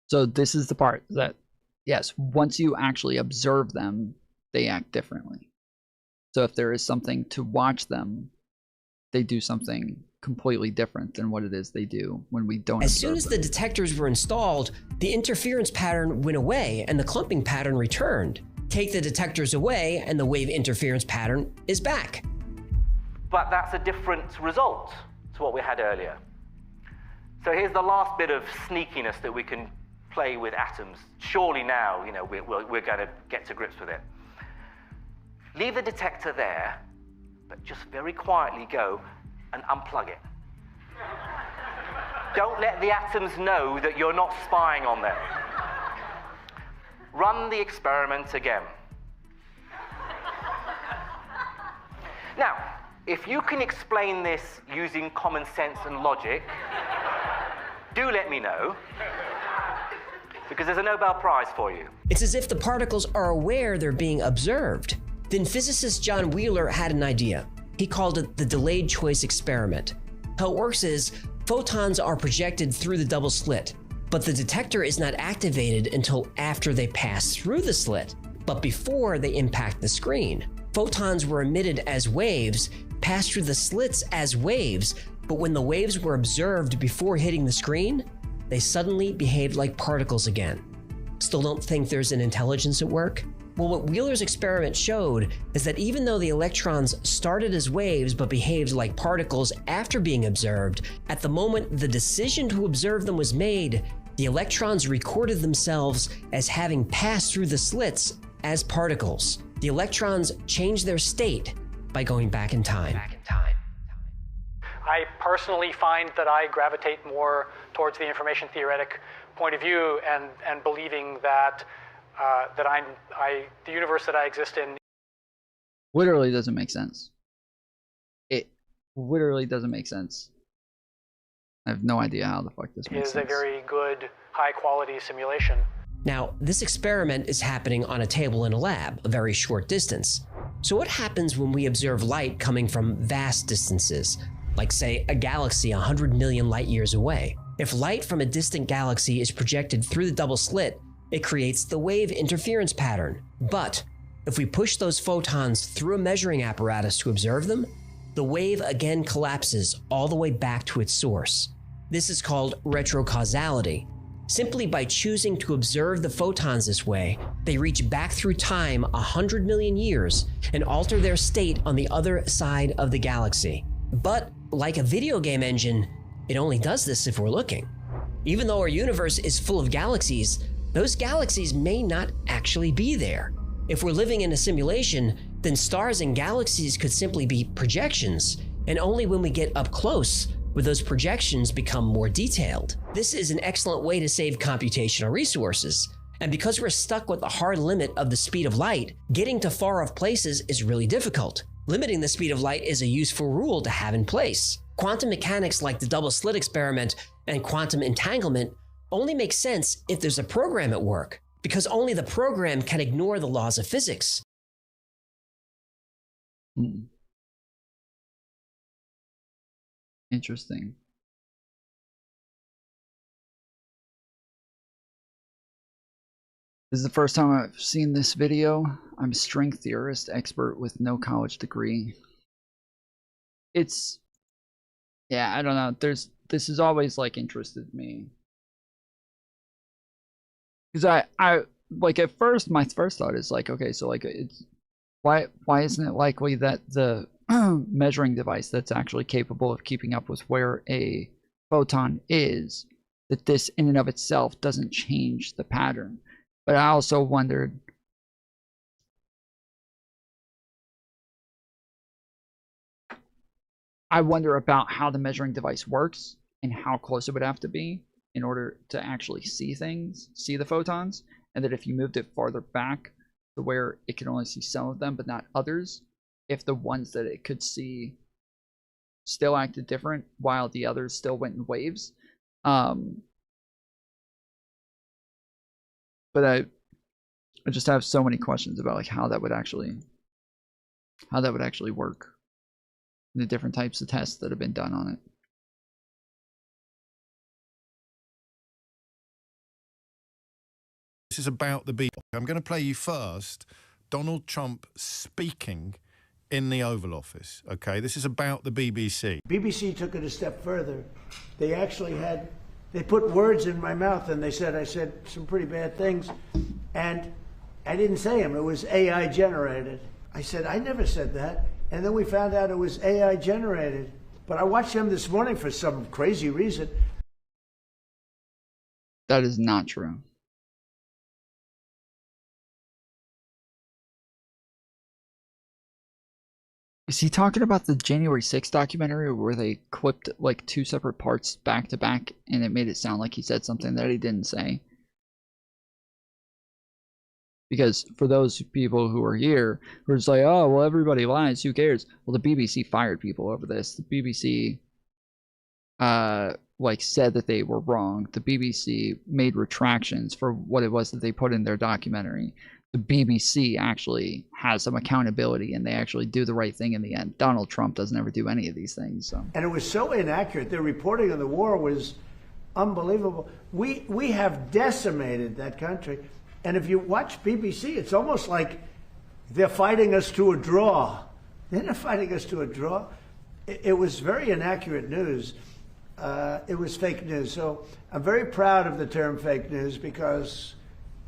Speaker 1: So this is the part that, yes, once you actually observe them, they act differently. So if there is something to watch them, they do something completely different than what it is they do when we don't.
Speaker 13: As soon as the detectors were installed, the interference pattern went away and the clumping pattern returned. Take the detectors away and the wave interference pattern is back.
Speaker 15: But that's a different result to what we had earlier. So here's the last bit of sneakiness that we can play with atoms. Surely now, we're going to get to grips with it. Leave the detector there, but just very quietly go and unplug it. Don't let the atoms know that you're not spying on them. Run the experiment again. Now, if you can explain this using common sense and logic, do let me know, because there's a Nobel Prize for you.
Speaker 13: It's as if the particles are aware they're being observed. Then physicist John Wheeler had an idea. He called it the delayed choice experiment. How it works is, photons are projected through the double slit, but the detector is not activated until after they pass through the slit, but before they impact the screen. Photons were emitted as waves, passed through the slits as waves, but when the waves were observed before hitting the screen, they suddenly behaved like particles again. Still don't think there's an intelligence at work? Well, what Wheeler's experiment showed is that even though the electrons started as waves but behaved like particles after being observed, at the moment the decision to observe them was made, the electrons recorded themselves as having passed through the slits as particles. The electrons changed their state by going back in time.
Speaker 16: I personally find that I gravitate more towards the information theoretic point of view and believing that the universe that I exist in
Speaker 1: literally doesn't make sense. It literally doesn't make sense. I have no idea how the fuck this makes
Speaker 16: is
Speaker 1: sense.
Speaker 16: a very good, high-quality simulation.
Speaker 13: Now, this experiment is happening on a table in a lab, a very short distance. So what happens when we observe light coming from vast distances, like say a galaxy 100 million light years away? If light from a distant galaxy is projected through the double slit, it creates the wave interference pattern. But if we push those photons through a measuring apparatus to observe them, the wave again collapses all the way back to its source. This is called retrocausality. Simply by choosing to observe the photons this way, they reach back through time 100 million years and alter their state on the other side of the galaxy. But like a video game engine, it only does this if we're looking. Even though our universe is full of galaxies, those galaxies may not actually be there. If we're living in a simulation, then stars and galaxies could simply be projections, and only when we get up close would those projections become more detailed. This is an excellent way to save computational resources. And because we're stuck with the hard limit of the speed of light, getting to far off places is really difficult. Limiting the speed of light is a useful rule to have in place. Quantum mechanics like the double slit experiment and quantum entanglement only make sense if there's a program at work, because only the program can ignore the laws of physics.
Speaker 1: Interesting. This is the first time I've seen this video. I'm a string theorist expert with no college degree. It's, yeah, I don't know. This has always like interested me. Because I like at first, my first thought is like, okay, so like it's, why isn't it likely that the measuring device that's actually capable of keeping up with where a photon is, that this in and of itself doesn't change the pattern? But I also wondered, I wonder about how the measuring device works and how close it would have to be in order to actually see things, see the photons, and that if you moved it farther back to where it could only see some of them but not others, if the ones that it could see still acted different while the others still went in waves. But I just have so many questions about like how that would actually work, the different types of tests that have been done on it.
Speaker 17: This is about the BBC. I'm going to play you first Donald Trump speaking in the Oval Office. Okay, this is about the BBC.
Speaker 18: BBC took it a step further. They actually they put words in my mouth and they said I said some pretty bad things, and I didn't say them. It was AI generated. I said I never said that, and then we found out it was AI generated. But I watched them this morning for some crazy reason.
Speaker 1: That is not true. Is he talking about the January 6th documentary where they clipped like two separate parts back to back and it made it sound like he said something that he didn't say? Because for those people who are here who are just like, oh, well, everybody lies, who cares? Well, the BBC fired people over this. The BBC like said that they were wrong. The BBC made retractions for what it was that they put in their documentary. The BBC actually has some accountability and they actually do the right thing in the end. Donald Trump doesn't ever do any of these things. So. And
Speaker 18: it was so inaccurate. Their reporting on the war was unbelievable. We have decimated that country. And if you watch BBC, it's almost like they're fighting us to a draw. They're not fighting us to a draw. It was very inaccurate news. It was fake news. So I'm very proud of the term fake news because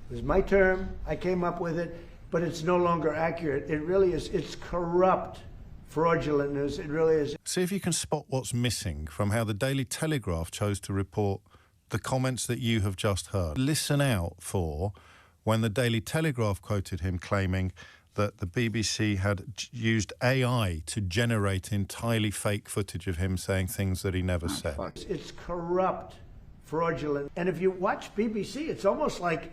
Speaker 18: it was my term. I came up with it. but it's no longer accurate. It really is. It's corrupt, fraudulent news. It really is.
Speaker 17: See if you can spot what's missing from how the Daily Telegraph chose to report the comments that you have just heard. Listen out for when the Daily Telegraph quoted him claiming that the BBC had used AI to generate entirely fake footage of him saying things that he never said.
Speaker 18: It's corrupt, fraudulent. And if you watch BBC, it's almost like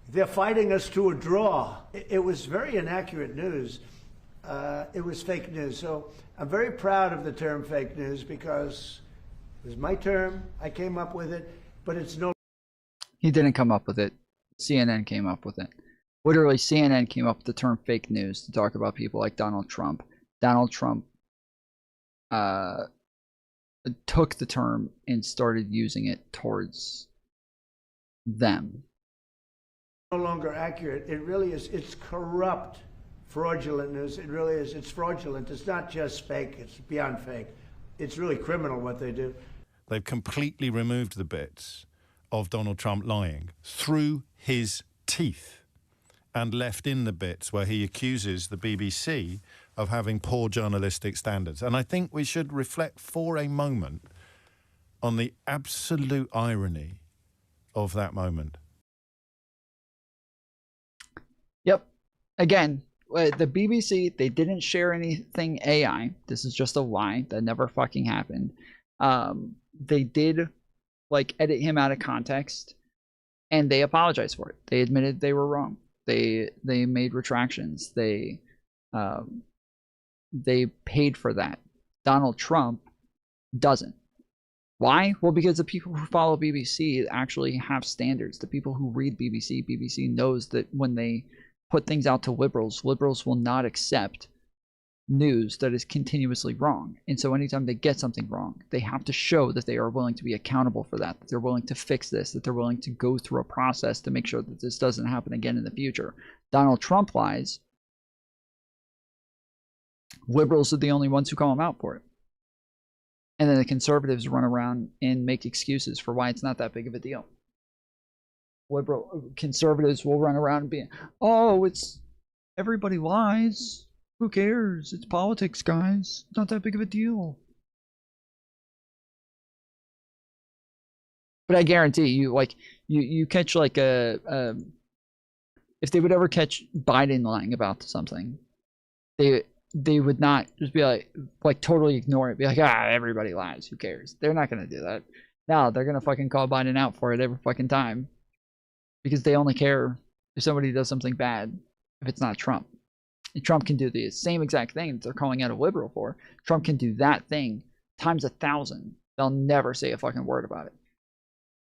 Speaker 18: they're fighting us to a draw. It was very inaccurate news. It was fake news. So I'm very proud of the term fake news because it was my term. I came up with it, but it's no.
Speaker 1: He didn't come up with it. CNN came up with it. Literally, CNN came up with the term fake news to talk about people like Donald Trump. Donald Trump took the term and started using it towards them.
Speaker 18: No longer accurate. It really is. It's corrupt, fraudulent news. It really is. It's fraudulent. It's not just fake. It's beyond fake. It's really criminal what they do.
Speaker 17: They've completely removed the bits of Donald Trump lying through his teeth and left in the bits where he accuses the BBC of having poor journalistic standards. And I think we should reflect for a moment on the absolute irony of that moment.
Speaker 1: Yep. Again, the BBC, they didn't share anything AI. This is just a lie. That never fucking happened. They did, like, edit him out of context, and they apologized for it. They admitted they were wrong. They made retractions. They paid for that. Donald Trump doesn't. Why? Well, because the people who follow BBC actually have standards. The people who read BBC knows that when they put things out to liberals, liberals will not accept news that is continuously wrong. And so anytime they get something wrong, they have to show that they are willing to be accountable for that they're willing to fix this, that they're willing to go through a process to make sure that this doesn't happen again in the future. Donald Trump lies. Liberals are the only ones who call him out for it. And then the conservatives run around and make excuses for why it's not that big of a deal. Conservatives will run around and be, oh, it's everybody lies. Who cares? It's politics, guys. It's not that big of a deal. But I guarantee you, like, you catch like if they would ever catch Biden lying about something, they would not just be like totally ignore it. Be like, everybody lies. Who cares? They're not gonna do that. No, they're gonna fucking call Biden out for it every fucking time, because they only care if somebody does something bad. If it's not Trump. And Trump can do the same exact thing that they're calling out a liberal for. Trump can do that thing times 1,000. They'll never say a fucking word about it.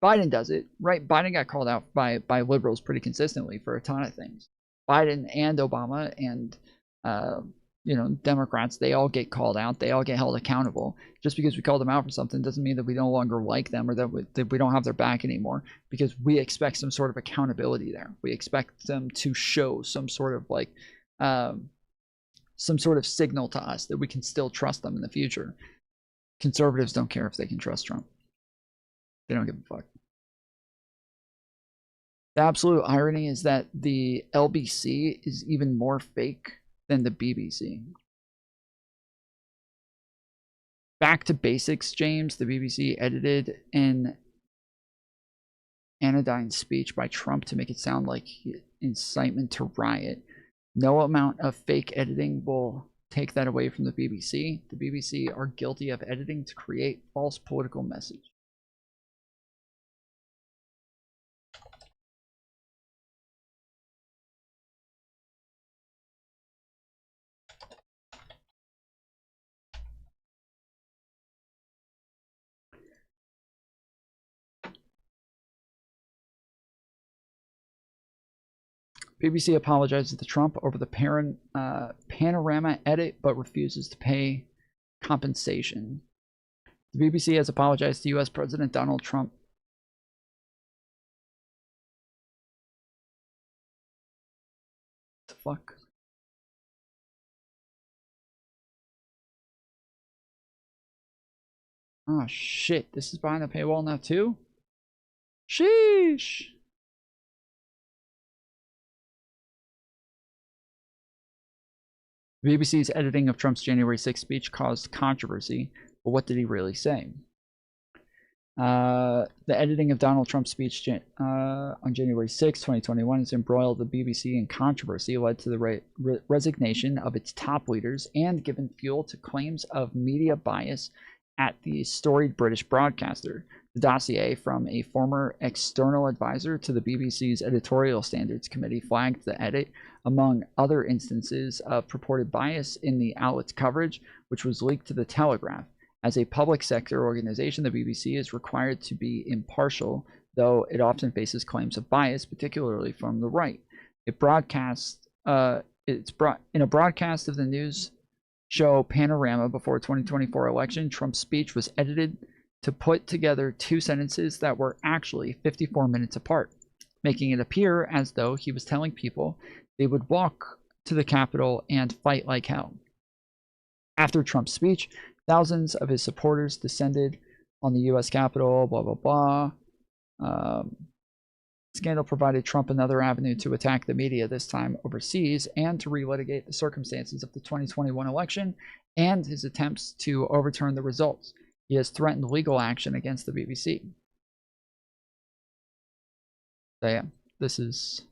Speaker 1: Biden does it, right? Biden got called out by liberals pretty consistently for a ton of things. Biden and Obama and Democrats, they all get called out. They all get held accountable. Just because we call them out for something doesn't mean that we no longer like them or that we don't have their back anymore, because we expect some sort of accountability there. We expect them to show some sort of some sort of signal to us that we can still trust them in the future. Conservatives don't care if they can trust Trump. They don't give a fuck. The absolute irony is that the LBC is even more fake than the BBC. Back to basics, James. The BBC edited an anodyne speech by Trump to make it sound like incitement to riot. No amount of fake editing will take that away from the BBC. The BBC are guilty of editing to create false political message. BBC apologizes to Trump over the panorama edit, but refuses to pay compensation. The BBC has apologized to U.S. President Donald Trump. What the fuck? Oh shit, this is behind the paywall now too? Sheesh! The BBC's editing of Trump's January 6th speech caused controversy, but what did he really say? The editing of Donald Trump's speech on January 6, 2021 has embroiled the BBC in controversy, led to the resignation of its top leaders, and given fuel to claims of media bias at the storied British broadcaster. The dossier from a former external advisor to the BBC's Editorial Standards Committee flagged the edit, among other instances of purported bias in the outlet's coverage, which was leaked to The Telegraph. As a public sector organization, the BBC is required to be impartial, though it often faces claims of bias, particularly from the right. In a broadcast of the news show Panorama before 2024 election, Trump's speech was edited to put together two sentences that were actually 54 minutes apart, making it appear as though he was telling people they would walk to the Capitol and fight like hell. After Trump's speech, thousands of his supporters descended on the U.S. Capitol, blah, blah, blah. Scandal provided Trump another avenue to attack the media, this time overseas, and to relitigate the circumstances of the 2021 election and his attempts to overturn the results. He has threatened legal action against the BBC. So yeah, this is...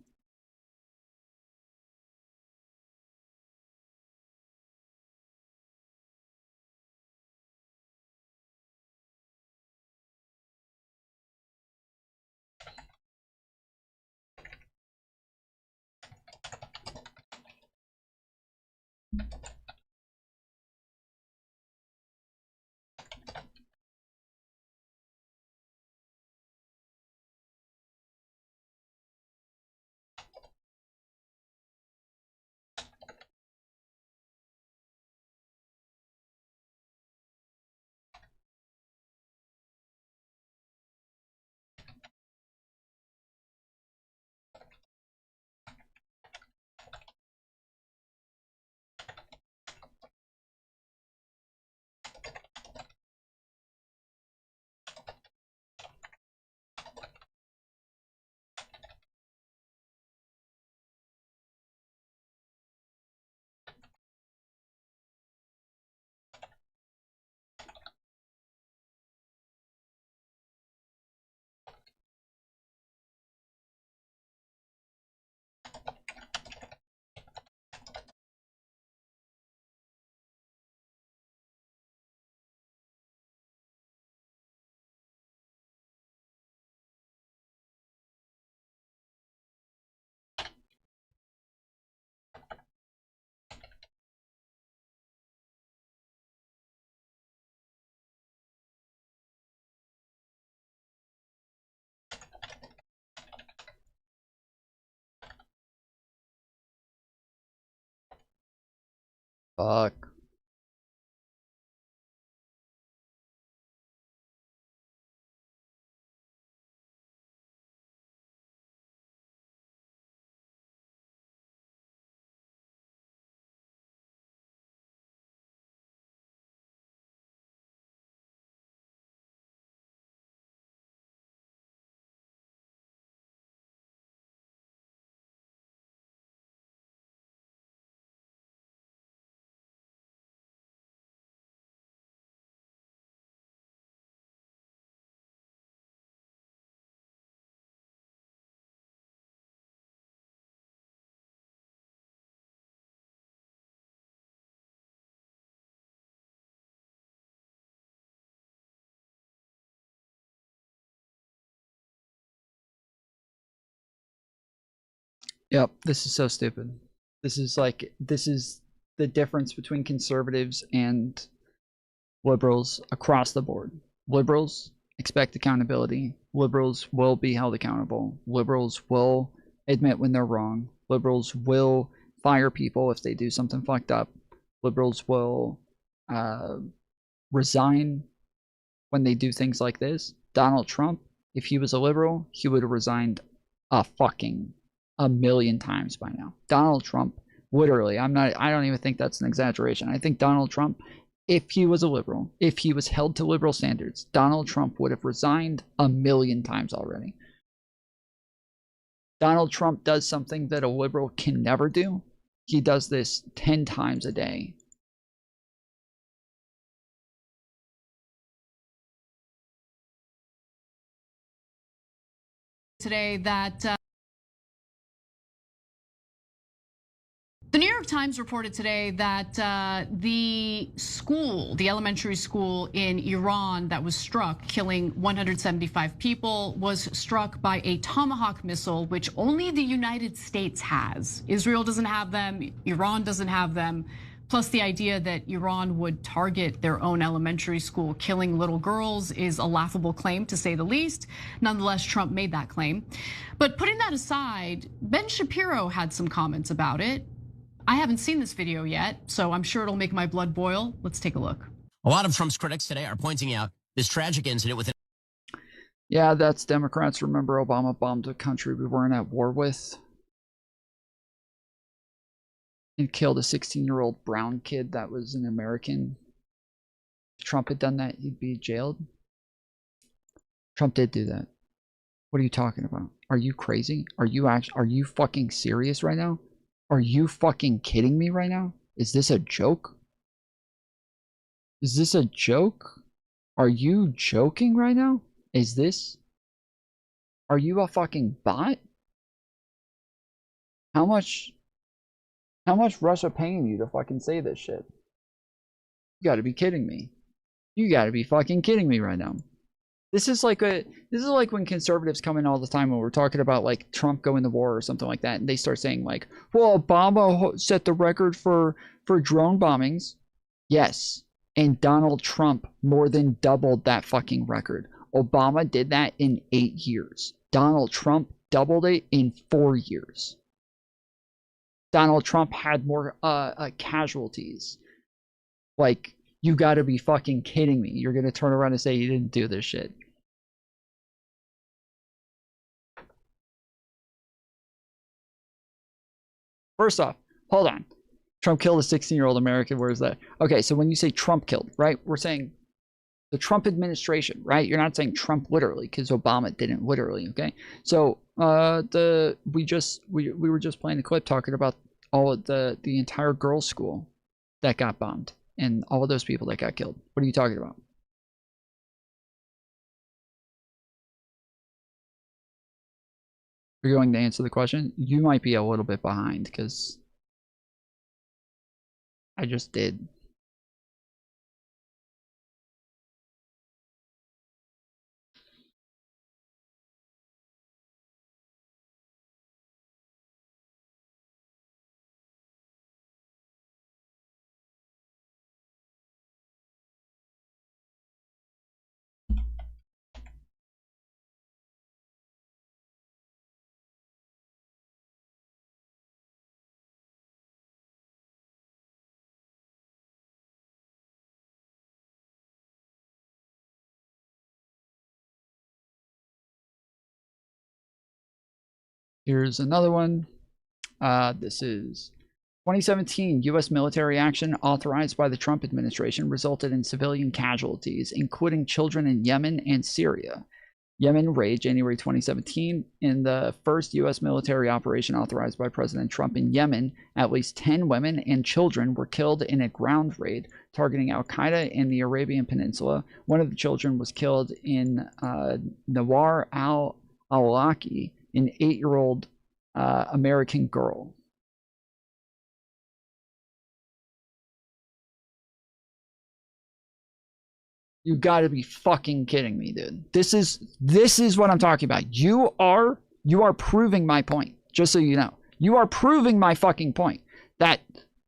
Speaker 1: Fuck. Yep, this is so stupid. This is the difference between conservatives and liberals across the board. Liberals expect accountability. Liberals will be held accountable. Liberals will admit when they're wrong. Liberals will fire people if they do something fucked up. Liberals will resign when they do things like this. Donald Trump, if he was a liberal, he would have resigned a million times by now. Donald Trump, literally, I don't even think that's an exaggeration. I think Donald Trump, if he was a liberal, if he was held to liberal standards, Donald Trump would have resigned a million times already. Donald Trump does something that a liberal can never do. he does this 10 times a day.
Speaker 19: Today that the New York Times reported today that the elementary school in Iran that was struck, killing 175 people, was struck by a Tomahawk missile, which only the United States has. Israel doesn't have them, Iran doesn't have them. Plus, the idea that Iran would target their own elementary school, killing little girls, is a laughable claim, to say the least. Nonetheless, Trump made that claim. But putting that aside, Ben Shapiro had some comments about it. I haven't seen this video yet, so I'm sure it'll make my blood boil. Let's take a look.
Speaker 20: A lot of Trump's critics today are pointing out this tragic incident with
Speaker 1: Yeah, that's Democrats. Remember, Obama bombed a country we weren't at war with and killed a 16-year-old brown kid that was an American. If Trump had done that, he'd be jailed. Trump did do that. What are you talking about? Are you crazy? Are you fucking serious right now? Are you fucking kidding me right now? Is this a joke? Is this a joke? Are you joking right now? Are you a fucking bot? How much Russia paying you to fucking say this shit? You gotta be kidding me. You gotta be fucking kidding me right now. This is like when conservatives come in all the time when we're talking about like Trump going to war or something like that, and they start saying like, well, Obama set the record for drone bombings. Yes, and Donald Trump more than doubled that fucking record. Obama did that in 8 years. Donald Trump doubled it in 4 years. Donald Trump had more casualties. Like, you gotta be fucking kidding me. You're gonna turn around and say you didn't do this shit. First off, hold on. Trump killed a 16-year-old American. Where's that? Okay, so when you say Trump killed, right? We're saying the Trump administration, right? You're not saying Trump literally, because Obama didn't literally, okay? So we were just playing the clip talking about all of the entire girls' school that got bombed and all of those people that got killed. What are you talking about? You're going to answer the question? You might be a little bit behind because I just did. Here's another one. This is 2017 U.S. military action authorized by the Trump administration resulted in civilian casualties, including children in Yemen and Syria. Yemen raid January 2017. In the first U.S. military operation authorized by President Trump in Yemen, at least 10 women and children were killed in a ground raid targeting Al-Qaeda in the Arabian Peninsula. One of the children was killed in Nawar al-Awlaki, an 8-year-old American girl. You gotta be fucking kidding me, dude. This is what I'm talking about. You are proving my point, just so you know. You are proving my fucking point that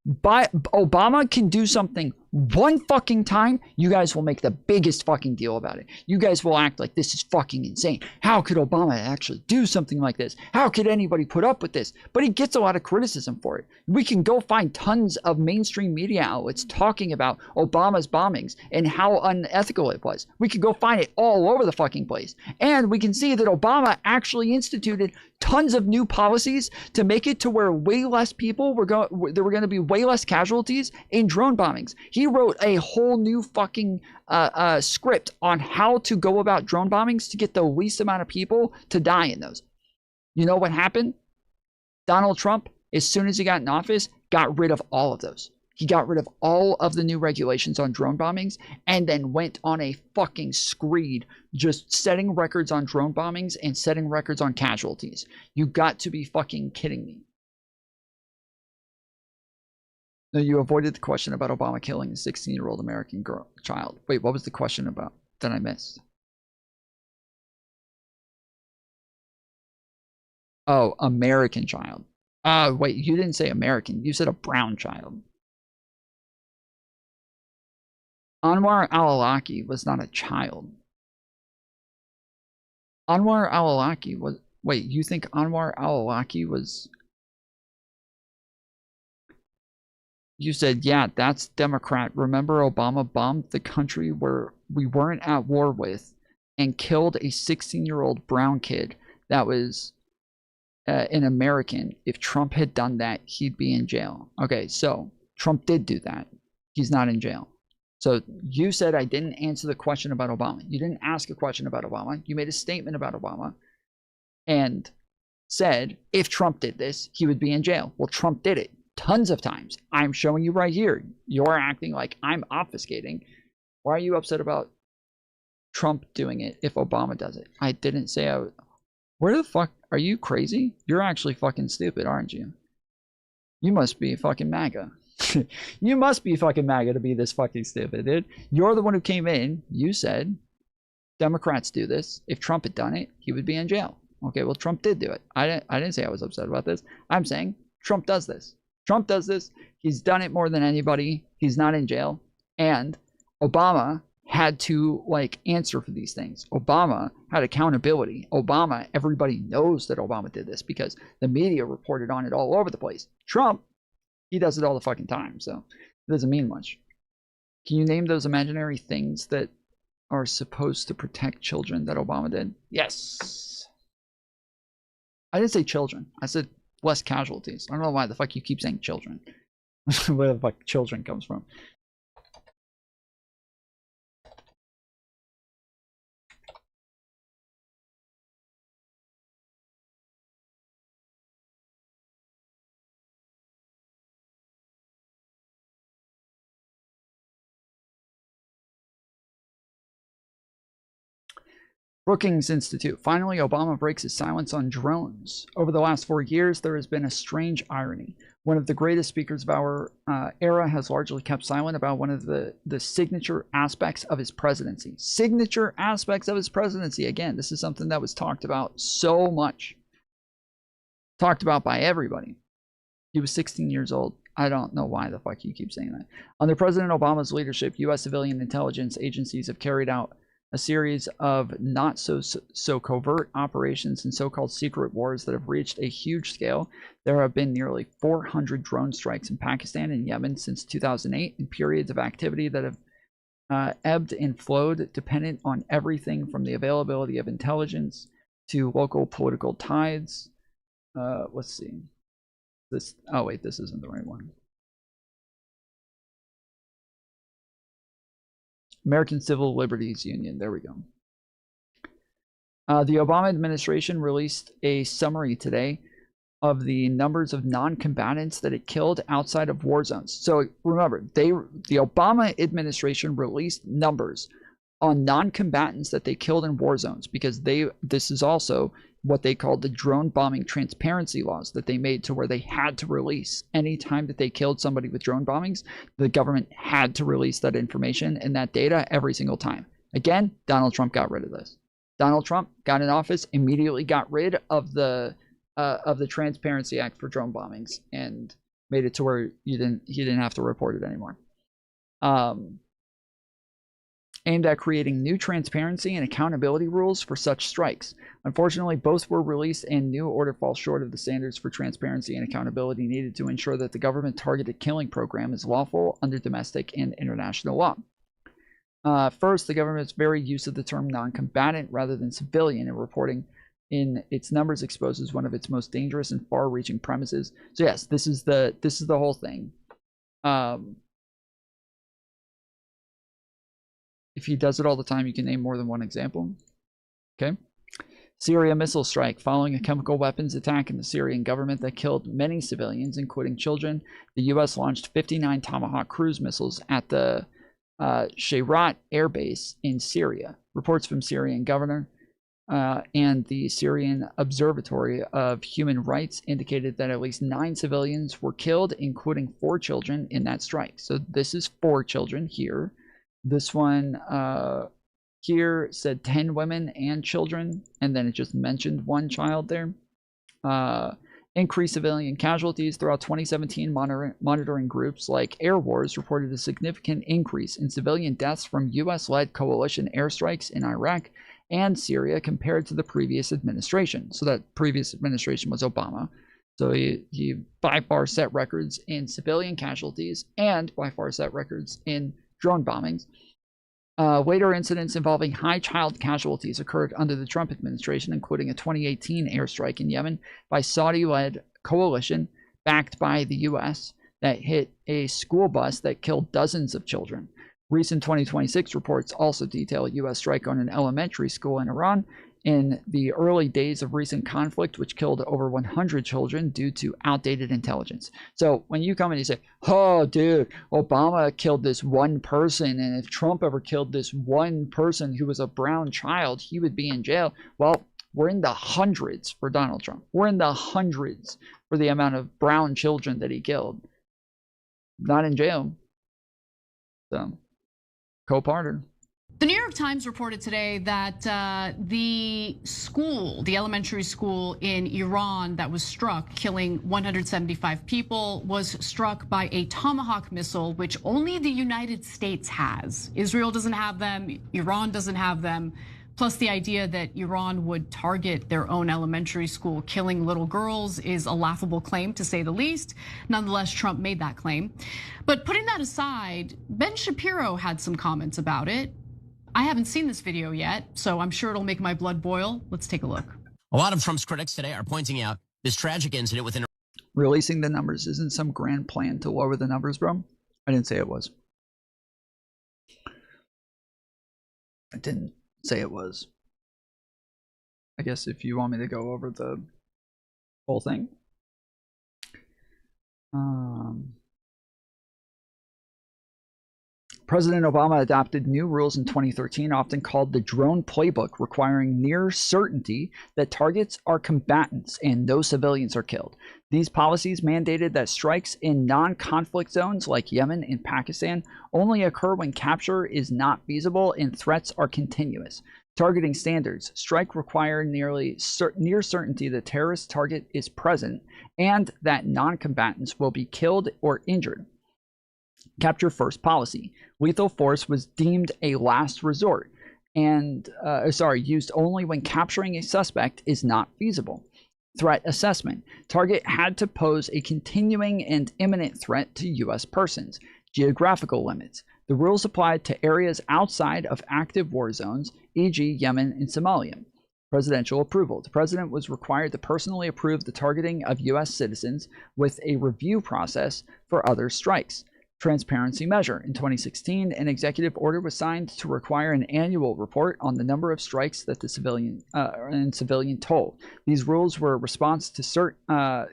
Speaker 1: Obama can do something one fucking time, you guys will make the biggest fucking deal about it. You guys will act like this is fucking insane. How could Obama actually do something like this? How could anybody put up with this? But he gets a lot of criticism for it. We can go find tons of mainstream media outlets talking about Obama's bombings and how unethical it was. We could go find it all over the fucking place. And we can see that Obama actually instituted tons of new policies to make it to where way less people there were going to be way less casualties in drone bombings. He wrote a whole new fucking script on how to go about drone bombings to get the least amount of people to die in those. You know what happened? Donald Trump, as soon as he got in office, got rid of all of those. He got rid of all of the new regulations on drone bombings and then went on a fucking screed just setting records on drone bombings and setting records on casualties. You got to be fucking kidding me. No, you avoided the question about Obama killing a 16-year-old American child. Wait, what was the question about that I missed? Oh, American child. Wait, you didn't say American. You said a brown child. Anwar al-Awlaki was not a child. Anwar al-Awlaki was... Wait, you think Anwar al-Awlaki was... You said, yeah, that's Democrat. Remember Obama bombed the country where we weren't at war with and killed a 16-year-old brown kid that was an American. If Trump had done that, he'd be in jail. Okay, so Trump did do that. He's not in jail. So you said I didn't answer the question about Obama. You didn't ask a question about Obama. You made a statement about Obama and said if Trump did this, he would be in jail. Well, Trump did it tons of times. I'm showing you right here. You're acting like I'm obfuscating. Why are you upset about Trump doing it if Obama does it? I didn't say I would. Where the fuck are you crazy? You're actually fucking stupid, aren't you? You must be fucking MAGA. You must be fucking MAGA to be this fucking stupid, dude. You're the one who came in. You said Democrats do this. If Trump had done it, he would be in jail. Okay, well, Trump did do it. I didn't say I was upset about this. I'm saying Trump does this. Trump does this. He's done it more than anybody. He's not in jail. And Obama had to, like, answer for these things. Obama had accountability. Obama, everybody knows that Obama did this because the media reported on it all over the place. Trump, he does it all the fucking time, so it doesn't mean much. Can you name those imaginary things that are supposed to protect children that Obama did? Yes. I didn't say children. I said less casualties. I don't know why the fuck you keep saying children. Where the fuck children comes from. Brookings Institute. Finally, Obama breaks his silence on drones. Over the last 4 years, there has been a strange irony. One of the greatest speakers of our era has largely kept silent about one of the signature aspects of his presidency. Signature aspects of his presidency. Again, this is something that was talked about so much. Talked about by everybody. He was 16 years old. I don't know why the fuck you keep saying that. Under President Obama's leadership, U.S. civilian intelligence agencies have carried out a series of not so covert operations and so-called secret wars that have reached a huge scale. There have been nearly 400 drone strikes in Pakistan and Yemen since 2008, in periods of activity that have ebbed and flowed, dependent on everything from the availability of intelligence to local political tides. Let's see. This. Oh wait, this isn't the right one. American Civil Liberties Union. There we go. The Obama administration released a summary today of the numbers of non-combatants that it killed outside of war zones. So remember, the Obama administration released numbers on non-combatants that they killed in war zones because this is also what they called the drone bombing transparency laws that they made to where they had to release any time that they killed somebody with drone bombings. The government had to release that information and that data every single time. Again, Donald Trump got rid of this. Donald Trump got in office, immediately got rid of the Transparency Act for drone bombings and made it to where he didn't have to report it anymore. Aimed at creating new transparency and accountability rules for such strikes. Unfortunately, both were released and new order falls short of the standards for transparency and accountability needed to ensure that the government-targeted killing program is lawful under domestic and international law. First, the government's very use of the term non-combatant rather than civilian in reporting in its numbers exposes one of its most dangerous and far-reaching premises. So yes, this is the whole thing. If he does it all the time, you can name more than one example. Okay. Syria missile strike following a chemical weapons attack in the Syrian government that killed many civilians, including children. The U.S. launched 59 Tomahawk cruise missiles at the Shayrat air base in Syria. Reports from Syrian governor and the Syrian Observatory of Human Rights indicated that at least 9 civilians were killed, including 4 children in that strike. So this is 4 children here. This one here said 10 women and children, and then it just mentioned 1 child there. Increased civilian casualties throughout 2017. Monitoring groups like Air Wars reported a significant increase in civilian deaths from U.S.-led coalition airstrikes in Iraq and Syria compared to the previous administration. So that previous administration was Obama. So he by far set records in civilian casualties and by far set records in drone bombings. Later incidents involving high child casualties occurred under the Trump administration, including a 2018 airstrike in Yemen by Saudi-led coalition backed by the U.S. that hit a school bus that killed dozens of children. Recent 2026 reports also detail a U.S. strike on an elementary school in Iran in the early days of recent conflict, which killed over 100 children due to outdated intelligence. So when you come and you say, oh, dude, Obama killed this one person, and if Trump ever killed this one person who was a brown child, he would be in jail. Well, we're in the hundreds for Donald Trump. We're in the hundreds for the amount of brown children that he killed. Not in jail. So, co-partner.
Speaker 19: The New York Times reported today that the elementary school in Iran that was struck, killing 175 people, was struck by a Tomahawk missile, which only the United States has. Israel doesn't have them. Iran doesn't have them. Plus, the idea that Iran would target their own elementary school, killing little girls, is a laughable claim, to say the least. Nonetheless, Trump made that claim. But putting that aside, Ben Shapiro had some comments about it. I haven't seen this video yet, so I'm sure it'll make my blood boil. Let's take a look.
Speaker 20: A lot of Trump's critics today are pointing out this tragic incident within.
Speaker 1: Releasing the numbers isn't some grand plan to lower the numbers, bro. I didn't say it was. I didn't say it was. I guess if you want me to go over the whole thing. President Obama adopted new rules in 2013, often called the drone playbook, requiring near certainty that targets are combatants and no civilians are killed. These policies mandated that strikes in non-conflict zones like Yemen and Pakistan only occur when capture is not feasible and threats are continuous. Targeting standards strike require near certainty the terrorist target is present and that non-combatants will be killed or injured. Capture first policy. Lethal force was deemed a last resort and used only when capturing a suspect is not feasible. Threat assessment. Target had to pose a continuing and imminent threat to U.S. persons. Geographical limits. The rules applied to areas outside of active war zones, e.g. Yemen and Somalia. Presidential approval. The president was required to personally approve the targeting of U.S. citizens with a review process for other strikes. Transparency measure. In 2016, an executive order was signed to require an annual report on the number of strikes that the civilian toll. These rules were a response to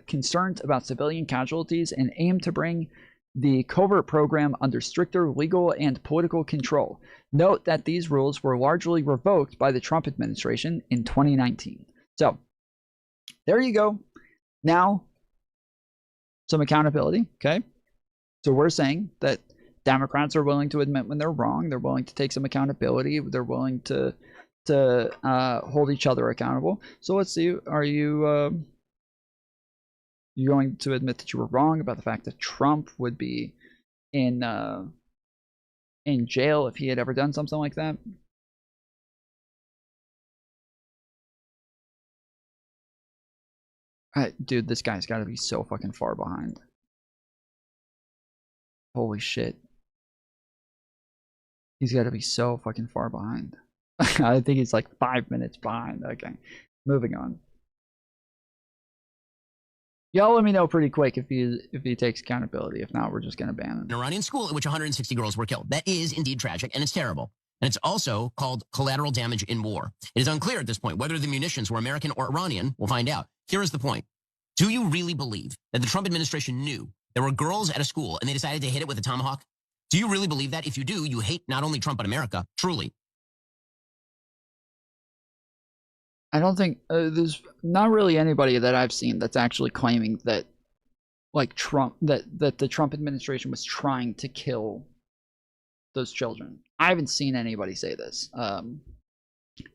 Speaker 1: concerns about civilian casualties and aimed to bring the covert program under stricter legal and political control. Note that these rules were largely revoked by the Trump administration in 2019. So, there you go. Now, some accountability, okay? So we're saying that Democrats are willing to admit when they're wrong. They're willing to take some accountability. They're willing to hold each other accountable. So let's see. Are you going to admit that you were wrong about the fact that Trump would be in jail if he had ever done something like that? Dude, this guy's got to be so fucking far behind. Holy shit. He's got to be so fucking far behind. I think he's like 5 minutes behind. Okay, moving on. Y'all let me know pretty quick if he takes accountability. If not, we're just going to ban him.
Speaker 20: An Iranian school in which 160 girls were killed. That is indeed tragic, and it's terrible. And it's also called collateral damage in war. It is unclear at this point whether the munitions were American or Iranian. We'll find out. Here is the point. Do you really believe that the Trump administration knew there were girls at a school and they decided to hit it with a tomahawk? Do you really believe that? If you do, you hate not only Trump but America, truly.
Speaker 1: I don't think there's not really anybody that I've seen that's actually claiming that, like Trump, that the Trump administration was trying to kill those children. I haven't seen anybody say this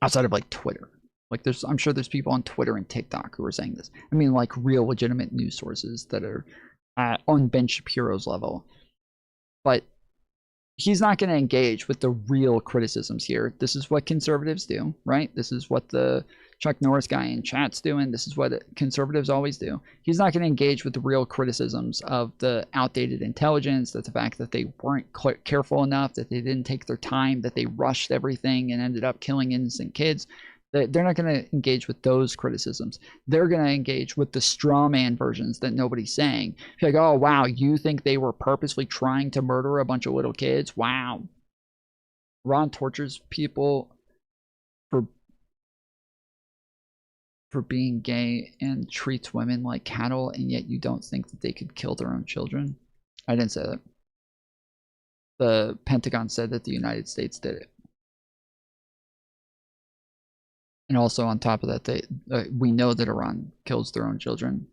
Speaker 1: outside of like Twitter. Like I'm sure there's people on Twitter and TikTok who are saying this. I mean, like real legitimate news sources that are on Ben Shapiro's level. But he's not going to engage with the real criticisms here. This is what conservatives do, right? This is what the Chuck Norris guy in chat's doing. This is what conservatives always do. He's not going to engage with the real criticisms of the outdated intelligence, that the fact that they weren't careful enough, that they didn't take their time, that they rushed everything and ended up killing innocent kids. They're not going to engage with those criticisms. They're going to engage with the straw man versions that nobody's saying. Like, oh, wow, you think they were purposely trying to murder a bunch of little kids? Wow. Iran tortures people for being gay and treats women like cattle, and yet you don't think that they could kill their own children? I didn't say that. The Pentagon said that the United States did it. And also on top of that, we know that Iran kills their own children.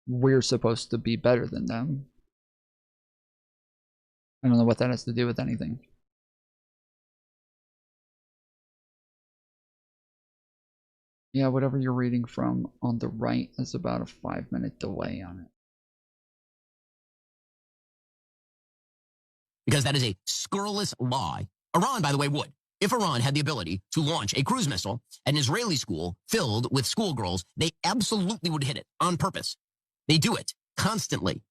Speaker 1: We're supposed to be better than them. I don't know what that has to do with anything. Yeah, whatever you're reading from on the right is about a 5-minute delay on it.
Speaker 20: Because that is a scurrilous lie. Iran, by the way, would. If Iran had the ability to launch a cruise missile at an Israeli school filled with schoolgirls, they absolutely would hit it on purpose. They do it constantly.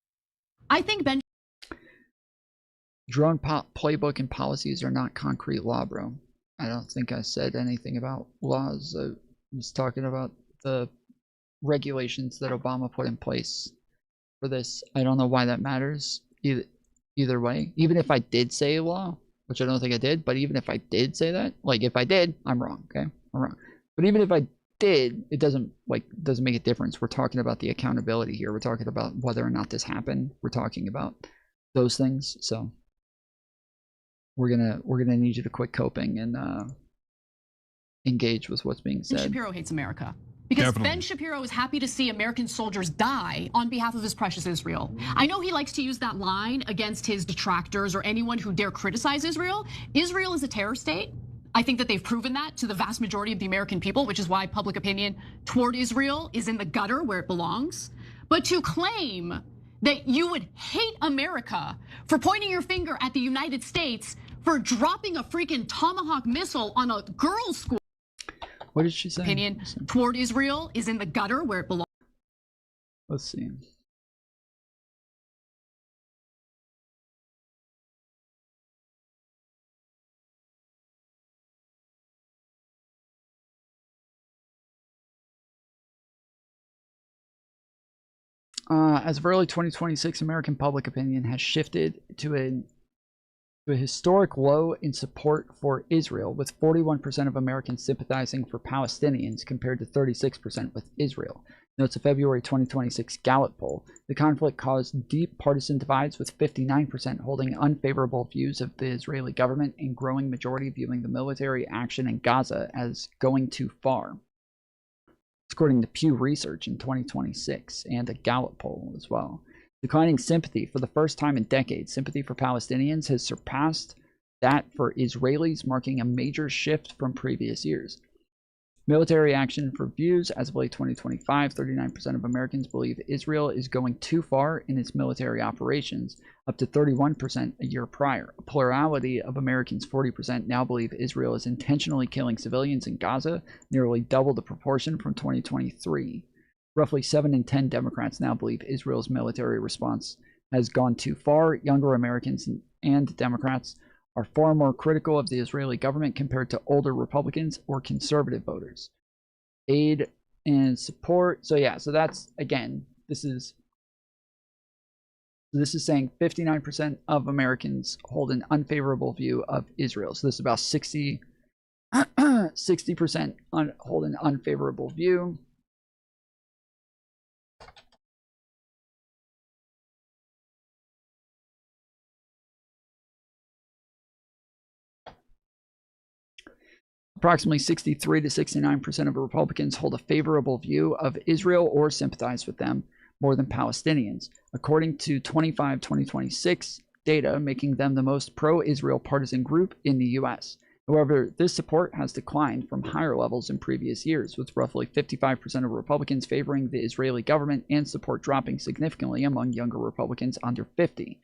Speaker 19: I think Ben
Speaker 1: Drone playbook and policies are not concrete law, bro. I don't think I said anything about laws. I was talking about the regulations that Obama put in place for this. I don't know why that matters either way. Even if I did say law, which I don't think I did, but even if I did say that, like if I did, I'm wrong, okay? I'm wrong. But even if I did, it doesn't make a difference. We're talking about the accountability here. We're talking about whether or not this happened. We're talking about those things. So we're gonna need you to quit coping and engage with what's being said.
Speaker 19: Ben Shapiro hates America. Because Ben Shapiro is happy to see American soldiers die on behalf of his precious Israel. I know he likes to use that line against his detractors or anyone who dare criticize Israel. Israel is a terror state. I think that they've proven that to the vast majority of the American people, which is why public opinion toward Israel is in the gutter where it belongs. But to claim that you would hate America for pointing your finger at the United States for dropping a freaking Tomahawk missile on a girls' school.
Speaker 1: What did she say?
Speaker 19: Opinion toward Israel is in the gutter where it belongs.
Speaker 1: Let's see. As of early 2026, American public opinion has shifted to a historic low in support for Israel, with 41% of Americans sympathizing for Palestinians compared to 36% with Israel. Notes a February 2026 Gallup poll. The conflict caused deep partisan divides, with 59% holding unfavorable views of the Israeli government and growing majority viewing the military action in Gaza as going too far. According to Pew Research in 2026 and a Gallup poll as well. Declining sympathy for the first time in decades. Sympathy for Palestinians has surpassed that for Israelis, marking a major shift from previous years. Military action for views. As of late 2025, 39% of Americans believe Israel is going too far in its military operations, up to 31% a year prior. A plurality of Americans, 40%, now believe Israel is intentionally killing civilians in Gaza, nearly double the proportion from 2023. Roughly 7 in 10 Democrats now believe Israel's military response has gone too far. Younger Americans and Democrats are far more critical of the Israeli government compared to older Republicans or conservative voters. Aid and support. So yeah, so that's, again, this is So this is saying 59% of Americans hold an unfavorable view of Israel. So this is about 60% hold an unfavorable view. Approximately 63 to 69% of Republicans hold a favorable view of Israel or sympathize with them more than Palestinians, according to 2026 data, making them the most pro-Israel partisan group in the U.S. However, this support has declined from higher levels in previous years, with roughly 55% of Republicans favoring the Israeli government and support dropping significantly among younger Republicans under 50.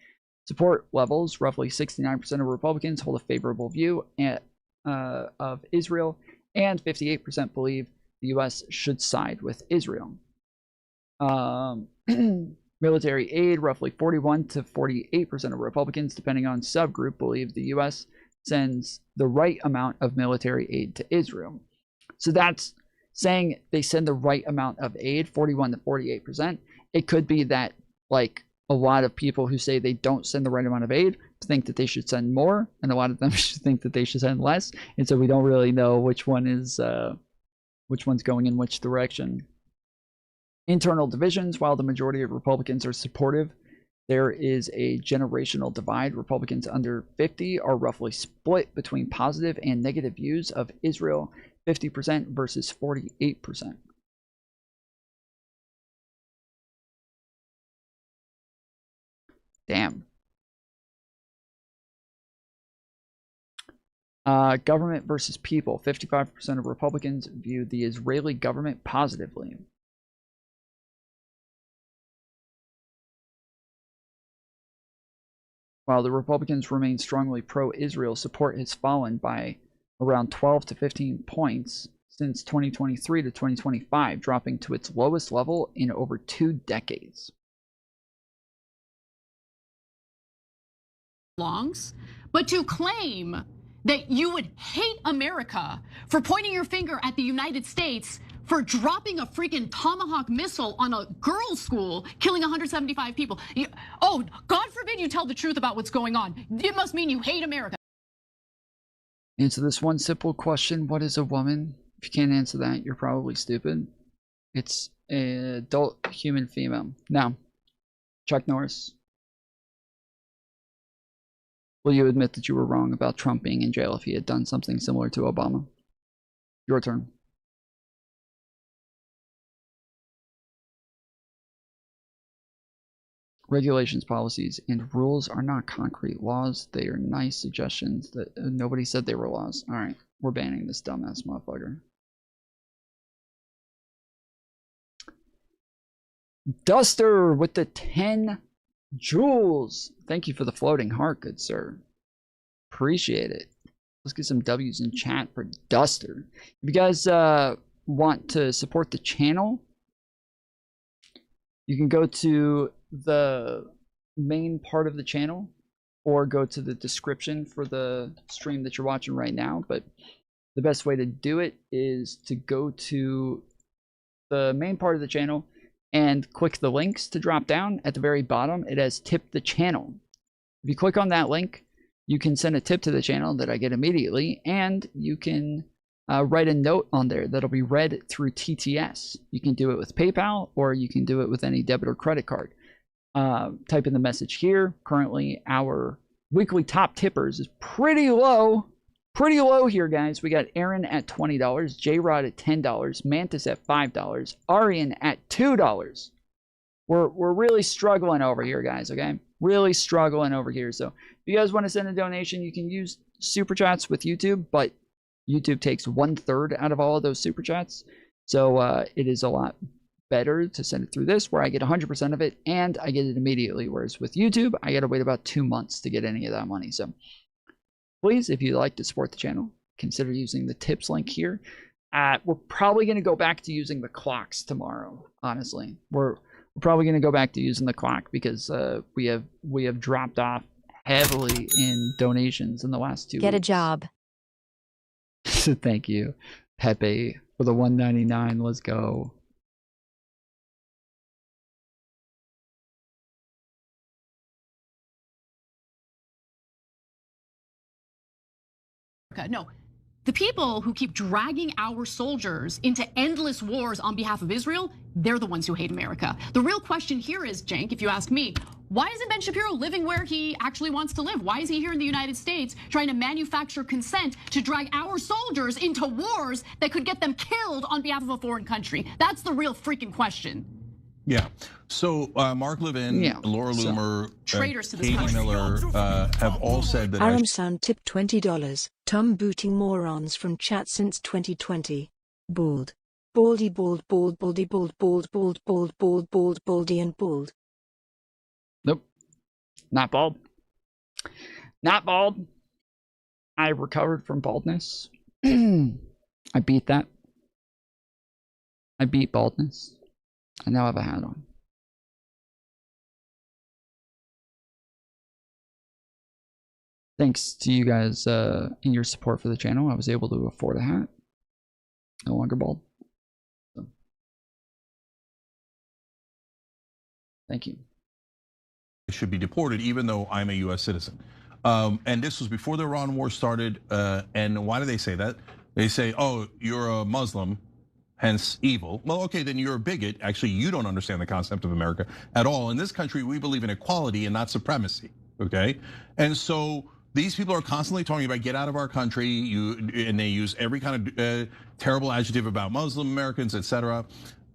Speaker 1: Support levels, roughly 69% of Republicans hold a favorable view of Israel, and 58% believe the U.S. should side with Israel. Military aid, roughly 41 to 48% of Republicans, depending on subgroup, believe the U.S. sends the right amount of military aid to Israel. So that's saying they send the right amount of aid, 41 to 48%. It could be that, like, a lot of people who say they don't send the right amount of aid think that they should send more, and a lot of them should think that they should send less. And so we don't really know which one's going in which direction. Internal divisions, while the majority of Republicans are supportive, there is a generational divide. Republicans under 50 are roughly split between positive and negative views of Israel, 50% versus 48%. Damn. Government versus people. 55% of Republicans view the Israeli government positively. While the Republicans remain strongly pro-Israel, support has fallen by around 12 to 15 points since 2023 to 2025, dropping to its lowest level in over 2 decades.
Speaker 19: But to claim that you would hate America for pointing your finger at the United States for dropping a freaking Tomahawk missile on a girls' school, killing 175 people. Oh, God forbid you tell the truth about what's going on. It must mean you hate America.
Speaker 1: Answer this one simple question. What is a woman? If you can't answer that, you're probably stupid. It's an adult human female. Now, Chuck Norris, will you admit that you were wrong about Trump being in jail if he had done something similar to Obama? Your turn. Regulations, policies, and rules are not concrete laws. They are nice suggestions that nobody said they were laws. All right, we're banning this dumbass motherfucker. Duster with the 10 jewels. Thank you for the floating heart, good sir. Appreciate it. Let's get some W's in chat for Duster. If you guys want to support the channel, you can go to the main part of the channel or go to the description for the stream that you're watching right now. But the best way to do it is to go to the main part of the channel and click the links to drop down. At the very bottom, it has tip the channel. If you click on that link, you can send a tip to the channel that I get immediately, and you can write a note on there that'll be read through TTS. You can do it with PayPal, or you can do it with any debit or credit card. Type in the message here. Currently, our weekly top tippers is pretty low here, guys. We got Aaron at $20, J-Rod at $10, Mantis at $5, Arian at $2. We're really struggling over here, guys, okay? Really struggling over here. So if you guys want to send a donation, you can use Super Chats with YouTube, but YouTube takes 1/3 out of all of those Super Chats. So it is a lot better to send it through this, where I get 100% of it, and I get it immediately. Whereas with YouTube, I got to wait about 2 months to get any of that money. So please, if you'd like to support the channel, consider using the tips link here. We're probably going to go back to using the clocks tomorrow, honestly. We're probably going to go back to using the clock because we have dropped off heavily in donations in the last 2 weeks.
Speaker 21: Get a job.
Speaker 1: Thank you, Pepe, for the $1.99. Let's go.
Speaker 19: America. No. The people who keep dragging our soldiers into endless wars on behalf of Israel, they're the ones who hate America. The real question here is, Cenk, if you ask me, why isn't Ben Shapiro living where he actually wants to live? Why is he here in the United States trying to manufacture consent to drag our soldiers into wars that could get them killed on behalf of a foreign country? That's the real freaking question.
Speaker 21: Yeah. So Mark Levin, Laura Loomer,
Speaker 19: traitors to this
Speaker 21: Katie
Speaker 19: country.
Speaker 21: Miller have all said that.
Speaker 22: Aram Sound tipped $20. Tom booting morons from chat since 2020. Bald. Baldy bald bald baldy bald bald bald bald bald bald baldy and bald.
Speaker 1: Nope. Not bald. Not bald. I recovered from baldness. I beat that. I beat baldness. I now have a hat on. Thanks to you guys and your support for the channel, I was able to afford a hat. No longer bald. So. Thank you.
Speaker 21: Should be deported, even though I'm a U.S. citizen. And this was before the Iran war started. And why do they say that? They say, oh, you're a Muslim, hence evil. Well, okay, then you're a bigot. Actually, you don't understand the concept of America at all. In this country, we believe in equality and not supremacy, okay? And so these people are constantly talking about get out of our country, and they use every kind of terrible adjective about Muslim Americans, etc.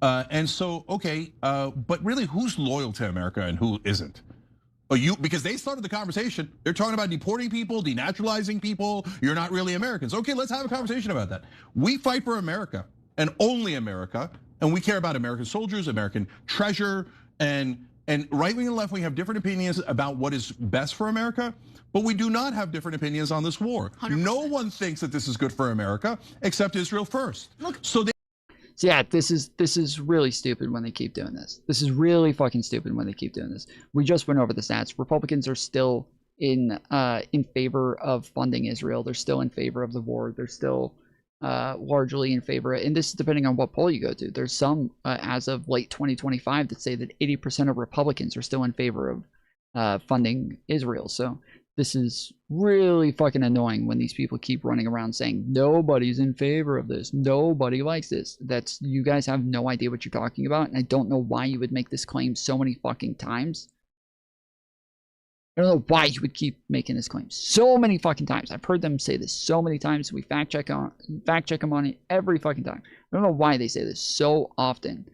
Speaker 21: And so, okay, but really, who's loyal to America and who isn't? Because they started the conversation. They're talking about deporting people, denaturalizing people. You're not really Americans. Okay, let's have a conversation about that. We fight for America and only America, and we care about American soldiers, American treasure, and right wing and left wing have different opinions about what is best for America, but we do not have different opinions on this war. 100%. No one thinks that this is good for America except Israel first.
Speaker 19: Look.
Speaker 1: So yeah, this is really stupid when they keep doing this. This is really fucking stupid when they keep doing this. We just went over the stats. Republicans are still in favor of funding Israel. They're still in favor of the war. They're still largely in favor, and this is depending on what poll you go to. There's some as of late 2025 that say that 80% of Republicans are still in favor of funding Israel. So this is really fucking annoying when these people keep running around saying nobody's in favor of this, nobody likes this. That's, you guys have no idea what you're talking about, and I don't know why you would make this claim so many fucking times. I don't know why you would keep making this claim so many fucking times. I've heard them say this so many times. We fact check them on it every fucking time. I don't know why they say this so often.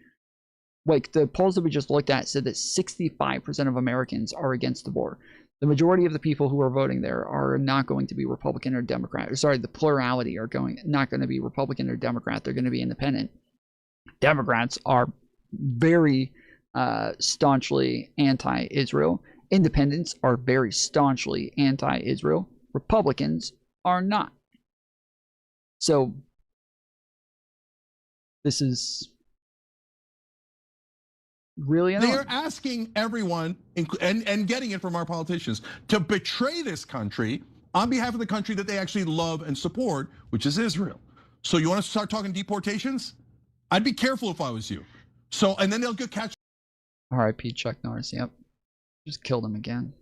Speaker 1: Like the polls that we just looked at said that 65% of Americans are against the war. The majority of the people who are voting there are not going to be Republican or Democrat. Or sorry, the plurality are not going to be Republican or Democrat. They're going to be independent. Democrats are very staunchly anti-Israel. Independents are very staunchly anti-Israel. Republicans are not. So this is really annoying.
Speaker 21: They are asking everyone, and getting it from our politicians, to betray this country on behalf of the country that they actually love and support, which is Israel. So you want to start talking deportations? I'd be careful if I was you. So, and then they'll get catch.
Speaker 1: R.I.P. Chuck Norris, yep. Just killed him again.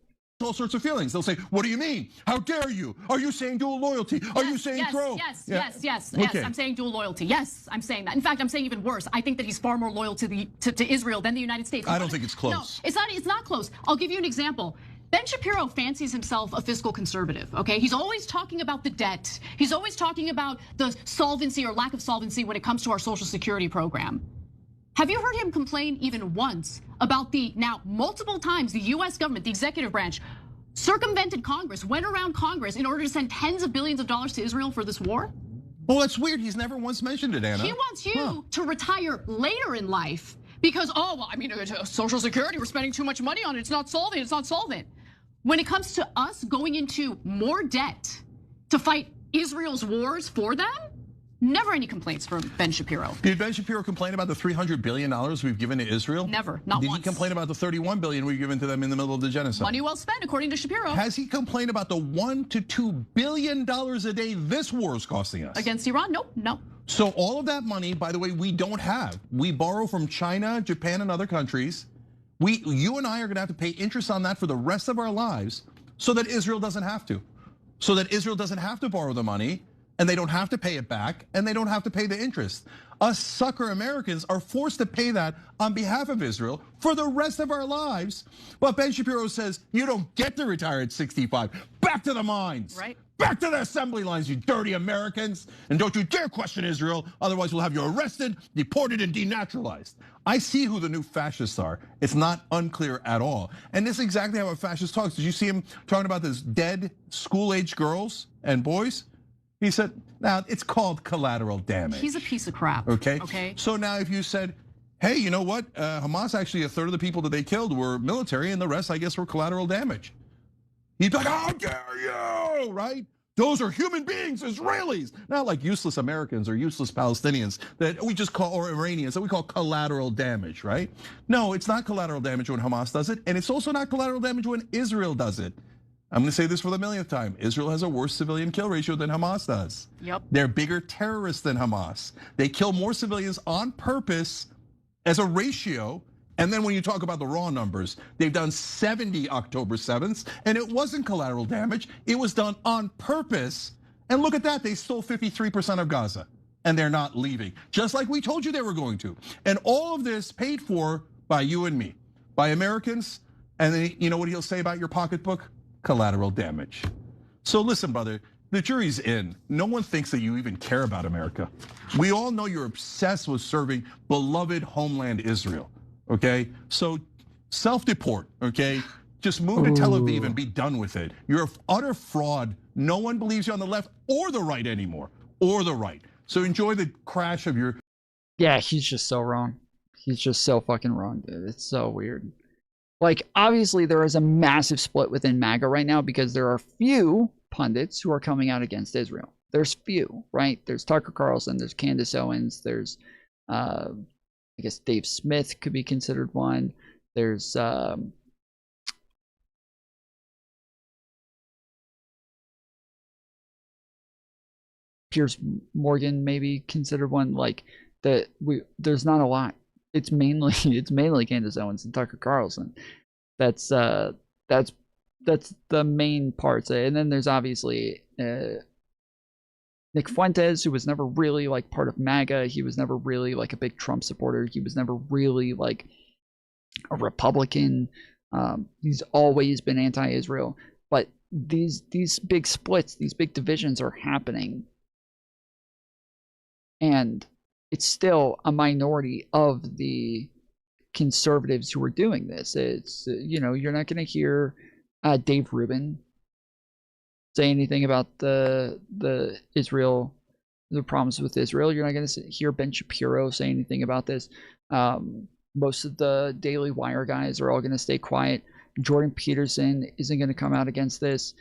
Speaker 21: All sorts of feelings. They'll say, what do you mean? How dare you? Are you saying dual loyalty? Are you saying pro?
Speaker 19: Yes.
Speaker 21: Okay.
Speaker 19: I'm saying dual loyalty. Yes, I'm saying that. In fact, I'm saying even worse. I think that he's far more loyal to Israel than the United States.
Speaker 21: I don't think it's close.
Speaker 19: No, it's not close. I'll give you an example. Ben Shapiro fancies himself a fiscal conservative, okay? He's always talking about the debt. He's always talking about the solvency or lack of solvency when it comes to our Social Security program. Have you heard him complain even once about the now multiple times the US government, the executive branch, circumvented Congress, went around Congress in order to send tens of billions of dollars to Israel for this war?
Speaker 21: Well, that's weird. He's never once mentioned it, Anna.
Speaker 19: He wants you to retire later in life because, oh, well, I mean, Social Security, we're spending too much money on it. It's not solvent. When it comes to us going into more debt to fight Israel's wars for them, never any complaints from Ben Shapiro.
Speaker 21: Did Ben Shapiro complain about the $300 billion we've given to Israel?
Speaker 19: Never, not once.
Speaker 21: Did he complain about the $31 billion we've given to them in the middle of the genocide?
Speaker 19: Money well spent, according to Shapiro.
Speaker 21: Has he complained about the $1 to $2 billion a day this war is costing us?
Speaker 19: Against Iran? Nope, no.
Speaker 21: So all of that money, by the way, we don't have. We borrow from China, Japan, and other countries. You and I are gonna have to pay interest on that for the rest of our lives so that Israel doesn't have to. so that Israel doesn't have to borrow the money, and they don't have to pay it back, and they don't have to pay the interest. Us sucker Americans are forced to pay that on behalf of Israel for the rest of our lives. But Ben Shapiro says, you don't get to retire at 65. Back to the mines.
Speaker 19: Right.
Speaker 21: Back to the assembly lines, you dirty Americans. And don't you dare question Israel, otherwise we'll have you arrested, deported, and denaturalized. I see who the new fascists are. It's not unclear at all. And this is exactly how a fascist talks. Did you see him talking about this dead school-age girls and boys? He said, now it's called collateral damage.
Speaker 19: He's a piece of crap.
Speaker 21: Okay.
Speaker 19: Okay.
Speaker 21: So now if you said, hey, you know what? Hamas, actually a third of the people that they killed were military and the rest, I guess, were collateral damage. He'd be like, how dare you, right? Those are human beings, Israelis. Not like useless Americans or useless Palestinians that we just call, or Iranians that we call collateral damage, right? No, it's not collateral damage when Hamas does it. And it's also not collateral damage when Israel does it. I'm gonna say this for the millionth time. Israel has a worse civilian kill ratio than Hamas does.
Speaker 19: Yep.
Speaker 21: They're bigger terrorists than Hamas. They kill more civilians on purpose as a ratio. And then when you talk about the raw numbers, they've done 70 October 7th, and it wasn't collateral damage. It was done on purpose. And look at that, they stole 53% of Gaza, and they're not leaving, just like we told you they were going to. And all of this paid for by you and me, by Americans. And then you know what he'll say about your pocketbook? Collateral damage. So listen, brother, the jury's in. No one thinks that you even care about America. We all know you're obsessed with serving beloved homeland Israel. Okay, so self-deport, okay? Just move to Tel Aviv and be done with it. You're an utter fraud. No one believes you on the left or the right anymore, or the right. So enjoy the crash of your...
Speaker 1: Yeah, he's just so wrong. He's just so fucking wrong, dude. It's so weird. Like, obviously there is a massive split within MAGA right now because there are few pundits who are coming out against Israel. There's few, right? There's Tucker Carlson, there's Candace Owens, there's... I guess Dave Smith could be considered one. There's Piers Morgan maybe considered one. Like there's not a lot. It's mainly Candace Owens and Tucker Carlson. That's the main parts. And then there's obviously Nick Fuentes, who was never really like part of MAGA. He was never really like a big Trump supporter. He was never really like a Republican. He's always been anti-Israel. But these big splits, these big divisions are happening. And it's still a minority of the conservatives who are doing this. It's, you know, you're not going to hear Dave Rubin say anything about the problems with Israel. You're not going to hear Ben Shapiro say anything about this. Most of the Daily Wire guys are all going to stay quiet. Jordan Peterson isn't going to come out against this.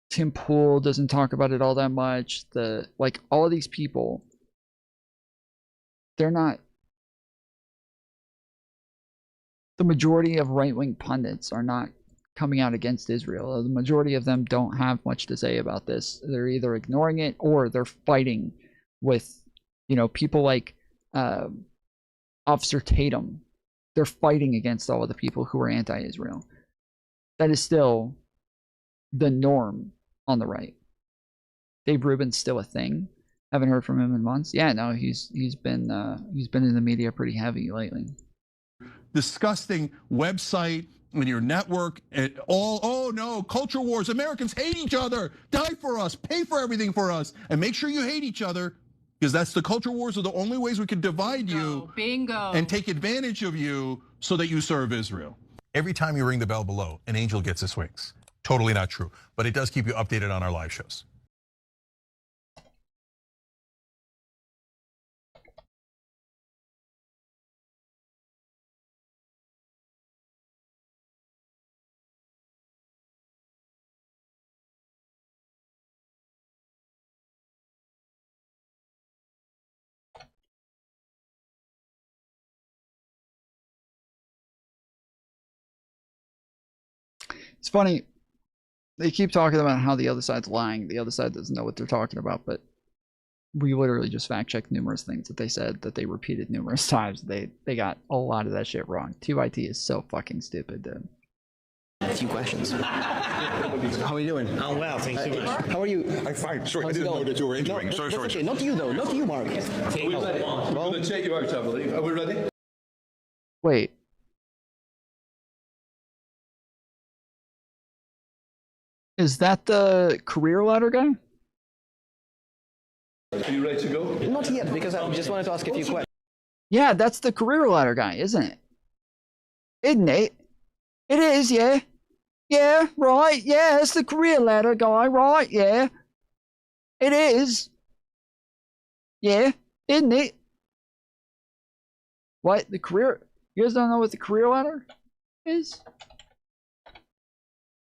Speaker 1: Tim Pool doesn't talk about it all that much. All of these people, they're not. The majority of right-wing pundits are not coming out against Israel. The majority of them don't have much to say about this. They're either ignoring it or they're fighting with, people like Officer Tatum. They're fighting against all of the people who are anti-Israel. That is still the norm on the right. Dave Rubin's still a thing. Haven't heard from him in months. Yeah, no, he's been in the media pretty heavy lately.
Speaker 21: Disgusting website and your network and all. Oh no, culture wars. Americans hate each other. Die for us. Pay for everything for us. And make sure you hate each other, because that's the culture wars are the only ways we can divide you.
Speaker 19: Bingo.
Speaker 21: And take advantage of you so that you serve Israel.
Speaker 2: Every time you ring the bell below, an angel gets its wings. Totally not true, but it does keep you updated on our live shows.
Speaker 1: It's funny. They keep talking about how the other side's lying. The other side doesn't know what they're talking about, but we literally just fact-checked numerous things that they said that they repeated numerous times. They got a lot of that shit wrong. 2IT is so fucking stupid, dude.
Speaker 3: a few questions. How are you doing?
Speaker 4: I'm well, thank you so much.
Speaker 3: How are you?
Speaker 4: I'm fine. Sorry, I
Speaker 3: How's it
Speaker 4: didn't know
Speaker 3: going?
Speaker 4: that you were entering.
Speaker 3: No,
Speaker 4: sorry.
Speaker 3: okay. Not you though. Not you, Mark.
Speaker 4: We're going to check you out, I believe. Are we ready?
Speaker 1: Wait. Is that the career ladder guy?
Speaker 4: Are you ready to go?
Speaker 3: Not yet, because I just wanted to ask a few questions.
Speaker 1: Yeah, that's the career ladder guy, isn't it? Isn't it? It is, yeah. Yeah, right. Yeah, it's the career ladder guy, right? Yeah. It is. Yeah, isn't it? What? The career? You guys don't know what the career ladder is?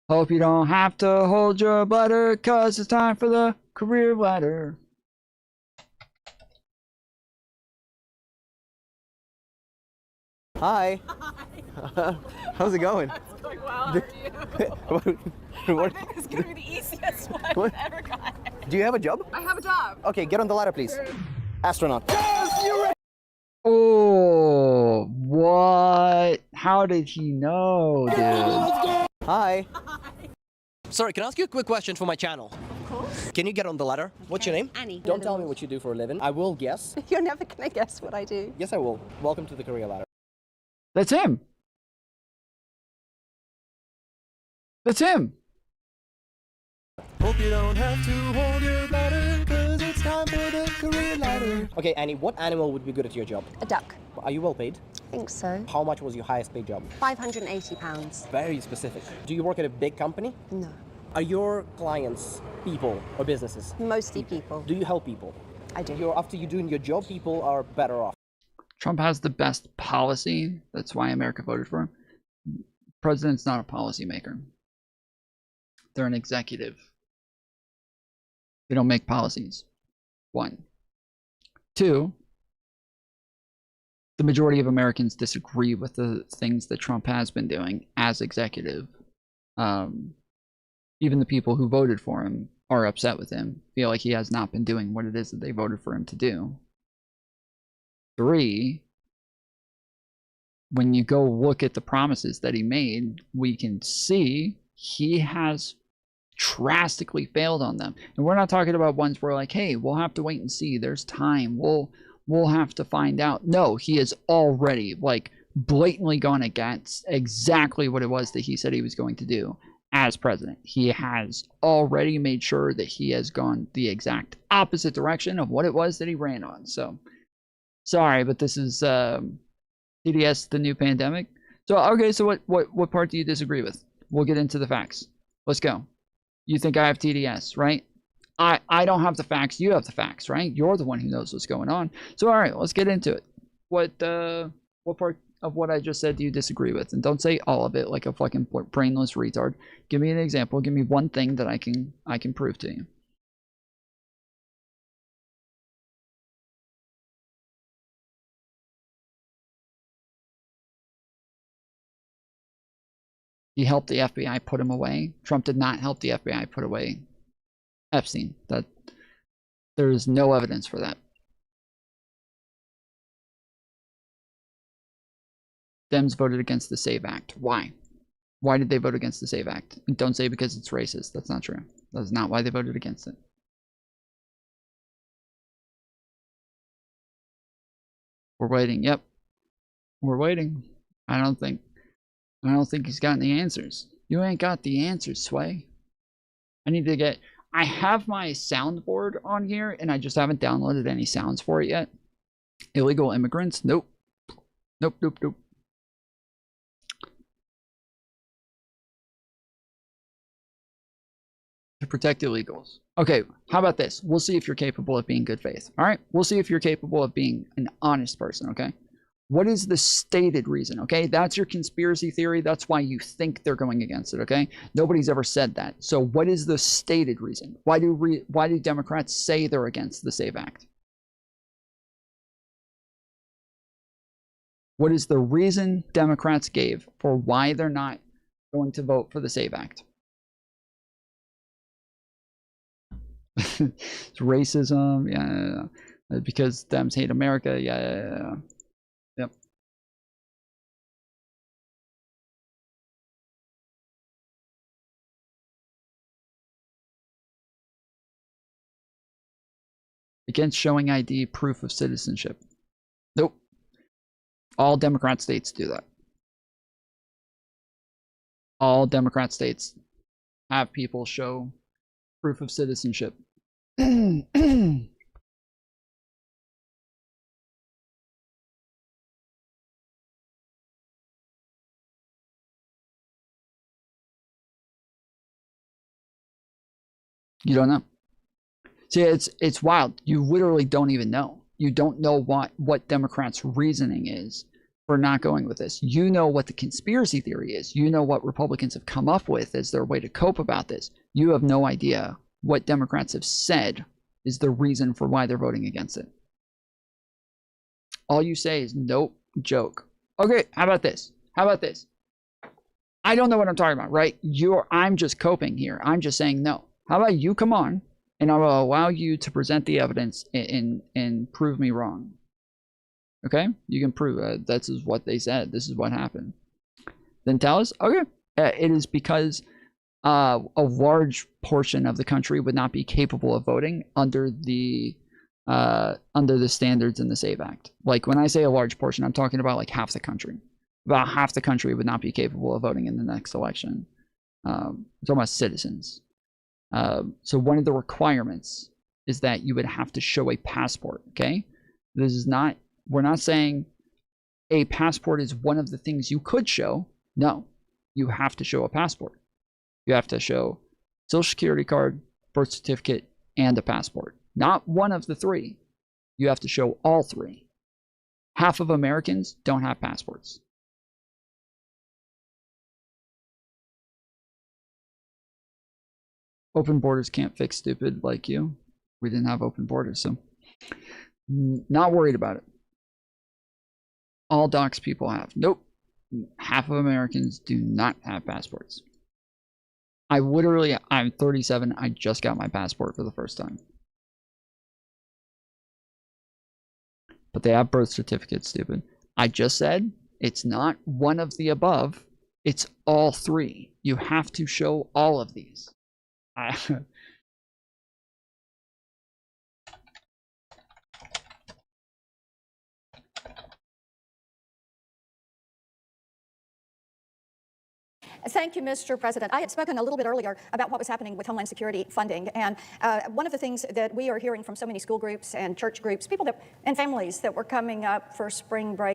Speaker 1: Hope you don't have to hold your bladder, cause it's time for the career ladder.
Speaker 3: Hi. Hi. How's it going?
Speaker 23: It's going well. How are you? I think this is going to be the easiest one I've ever gotten.
Speaker 3: Do you have a job?
Speaker 23: I have a job.
Speaker 3: Okay, get on the ladder, please. Astronaut.
Speaker 23: Yes, you're right.
Speaker 1: Oh, what? How did he know, dude?
Speaker 3: Hi. Sorry, can I ask you a quick question for my channel?
Speaker 23: Of course.
Speaker 3: Can you get on the ladder? What's your name?
Speaker 23: Annie.
Speaker 3: Don't tell me what you do for a living. I will guess.
Speaker 23: You're never going to guess what I do.
Speaker 3: Yes, I will. Welcome to the career ladder.
Speaker 1: That's him. That's him.
Speaker 3: Hope you don't have to hold your bladder, cause it's time for the career ladder. Okay, Annie, what animal would be good at your job?
Speaker 23: A duck.
Speaker 3: Are you well paid?
Speaker 23: I think so.
Speaker 3: How much was your highest paid job?
Speaker 23: £580.
Speaker 3: Very specific. Do you work at a big company?
Speaker 23: No.
Speaker 3: Are your clients people or businesses?
Speaker 23: Mostly people.
Speaker 3: Do you help people?
Speaker 23: I do.
Speaker 3: After you doing your job, people are better off.
Speaker 1: Trump has the best policy. That's why America voted for him. President's not a policymaker. They're an executive. They don't make policies. 1. 2, the majority of Americans disagree with the things that Trump has been doing as executive. Even the people who voted for him are upset with him, feel like he has not been doing what it is that they voted for him to do. 3, when you go look at the promises that he made, we can see he has drastically failed on them. And we're not talking about ones where like, hey, we'll have to wait and see. There's time. We'll have to find out. No, he has already like blatantly gone against exactly what it was that he said he was going to do as president. He has already made sure that he has gone the exact opposite direction of what it was that he ran on. So sorry, but this is TDS, the new pandemic. So okay, so what part do you disagree with? We'll get into the facts. Let's go. You think I have TDS, right? I don't have the facts. You have the facts, right? You're the one who knows what's going on. So all right, let's get into it. What part of what I just said do you disagree with? And don't say all of it like a fucking brainless retard. Give me an example. Give me one thing that I can prove to you. He helped the FBI put him away. Trump did not help the FBI put away Epstein. That there is no evidence for that. Dems voted against the SAVE Act. Why? Why did they vote against the SAVE Act? And don't say because it's racist. That's not true. That's not why they voted against it. We're waiting. Yep. We're waiting. I don't think he's gotten the answers. You ain't got the answers, Sway. I have my soundboard on here, and I just haven't downloaded any sounds for it yet. Illegal immigrants? Nope. Nope, nope, nope. To protect illegals. Okay, how about this? We'll see if you're capable of being good faith. All right? We'll see if you're capable of being an honest person, okay? What is the stated reason, okay? That's your conspiracy theory. That's why you think they're going against it, okay? Nobody's ever said that. So what is the stated reason? Why do Democrats say they're against the SAVE Act? What is the reason Democrats gave for why they're not going to vote for the SAVE Act? It's racism, yeah. Because Dems hate America, yeah. Yep. against showing ID, proof of citizenship. Nope. All Democrat states do that. All Democrat states have people show proof of citizenship. You don't know. See, it's wild. You literally don't even know. You don't know what Democrats' reasoning is for not going with this. You know what the conspiracy theory is. You know what Republicans have come up with as their way to cope about this. You have no idea what Democrats have said is the reason for why they're voting against it. All you say is, nope, joke. Okay, how about this? How about this? I don't know what I'm talking about, right? I'm just coping here. I'm just saying no. How about you come on, and I will allow you to present the evidence and prove me wrong. Okay? You can prove this is what they said. This is what happened. Then tell us, okay, it is because a large portion of the country would not be capable of voting under the standards in the SAVE Act. Like when I say a large portion, I'm talking about like half the country. About half the country would not be capable of voting in the next election. I'm talking about citizens. So one of the requirements is that you would have to show a passport, okay? This is not, we're not saying a passport is one of the things you could show. No, you have to show a passport. You have to show Social Security card, birth certificate, and a passport. Not one of the three. You have to show all three. Half of Americans don't have passports. Open borders can't fix stupid like you. We didn't have open borders, so not worried about it. All docs people have. Nope. Half of Americans do not have passports. I'm 37. I just got my passport for the first time. But they have birth certificates, stupid. I just said it's not one of the above. It's all three. You have to show all of these.
Speaker 5: Thank you, Mr. President. I had spoken a little bit earlier about what was happening with Homeland Security funding. And one of the things that we are hearing from so many school groups and church groups, people and families that were coming up for spring break.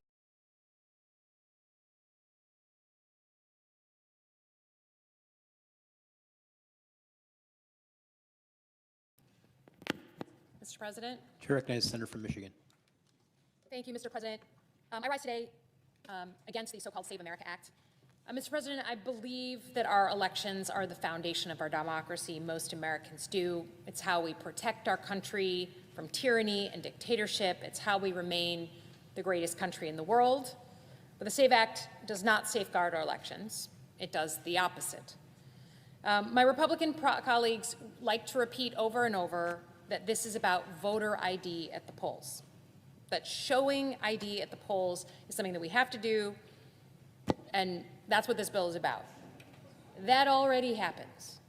Speaker 6: Mr. President.
Speaker 3: To recognize the senator from Michigan.
Speaker 6: Thank you, Mr. President. I rise today against the so-called Save America Act. Mr. President, I believe that our elections are the foundation of our democracy. Most Americans do. It's how we protect our country from tyranny and dictatorship. It's how we remain the greatest country in the world. But the SAVE Act does not safeguard our elections. It does the opposite. My Republican colleagues like to repeat over and over that this is about voter ID at the polls, that showing ID at the polls is something that we have to do, and that's what this bill is about. That already happens.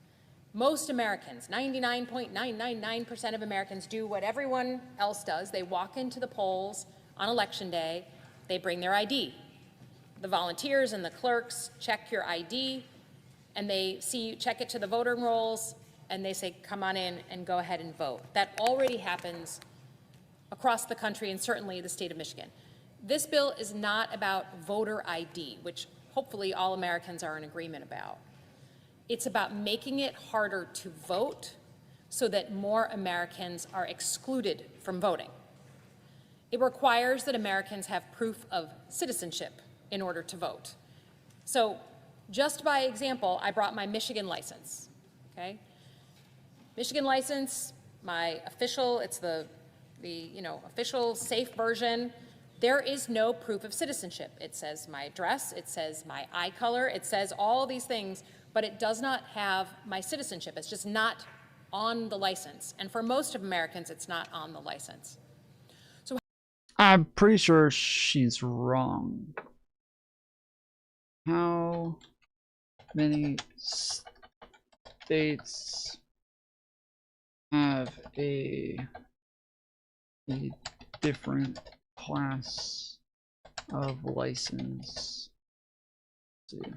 Speaker 6: Most Americans, 99.999% of Americans, do what everyone else does. They walk into the polls on Election Day. They bring their ID. The volunteers and the clerks check your ID, and they see you check it to the voting rolls, and they say, come on in and go ahead and vote. That already happens across the country and certainly the state of Michigan. This bill is not about voter ID, which hopefully all Americans are in agreement about. It's about making it harder to vote so that more Americans are excluded from voting. It requires that Americans have proof of citizenship in order to vote. So just by example, I brought my Michigan license, okay? Michigan license, my official, it's the official safe version. There is no proof of citizenship. It says my address, it says my eye color, it says all these things, but it does not have my citizenship. It's just not on the license. And for most of Americans, it's not on the license. So
Speaker 1: I'm pretty sure she's wrong. How many states have a a different class of license. Let's see.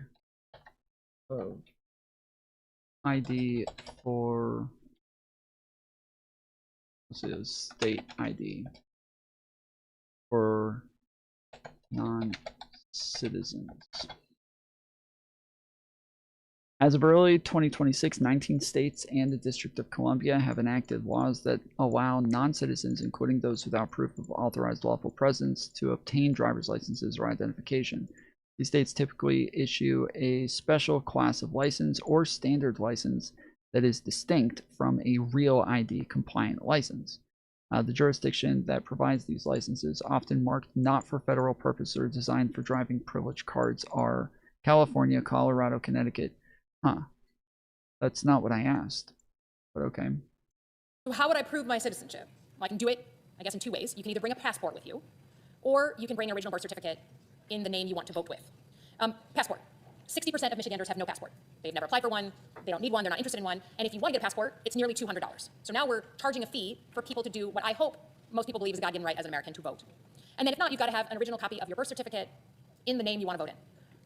Speaker 1: Of ID for, let's see, state ID for non-citizens. As of early 2026, 19 states and the District of Columbia have enacted laws that allow non-citizens, including those without proof of authorized lawful presence, to obtain driver's licenses or identification. These states typically issue a special class of license or standard license that is distinct from a real ID compliant license. The jurisdiction that provides these licenses, often marked not for federal purpose or designed for driving privilege cards, are California, Colorado, Connecticut. Huh. That's not what I asked, but okay.
Speaker 6: So how would I prove my citizenship? Well, I can do it, I guess, in two ways. You can either bring a passport with you, or you can bring an original birth certificate in the name you want to vote with. Passport. 60% of Michiganders have no passport. They've never applied for one, they don't need one, they're not interested in one, and if you want to get a passport, it's nearly $200. So now we're charging a fee for people to do what I hope most people believe is a God-given right as an American, to vote. And then if not, you've got to have an original copy of your birth certificate in the name you want to vote in.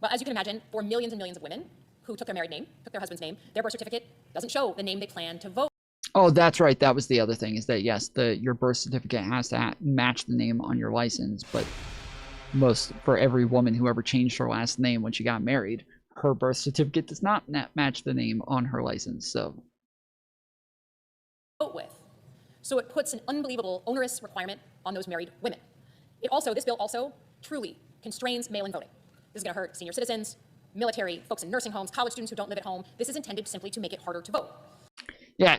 Speaker 6: Well, as you can imagine, for millions and millions of women who took their married name, took their husband's name, their birth certificate doesn't show the name they plan to vote.
Speaker 1: Oh, that's right. That was the other thing, is that yes, your birth certificate has to match the name on your license, but for every woman who ever changed her last name when she got married, her birth certificate does not match the name on her license. So
Speaker 6: vote with. So it puts an unbelievable onerous requirement on those married women. This bill also truly constrains mail-in voting. This is going to hurt senior citizens, military, folks in nursing homes, college students who don't live at home. This is intended simply to make it harder to vote.
Speaker 1: yeah,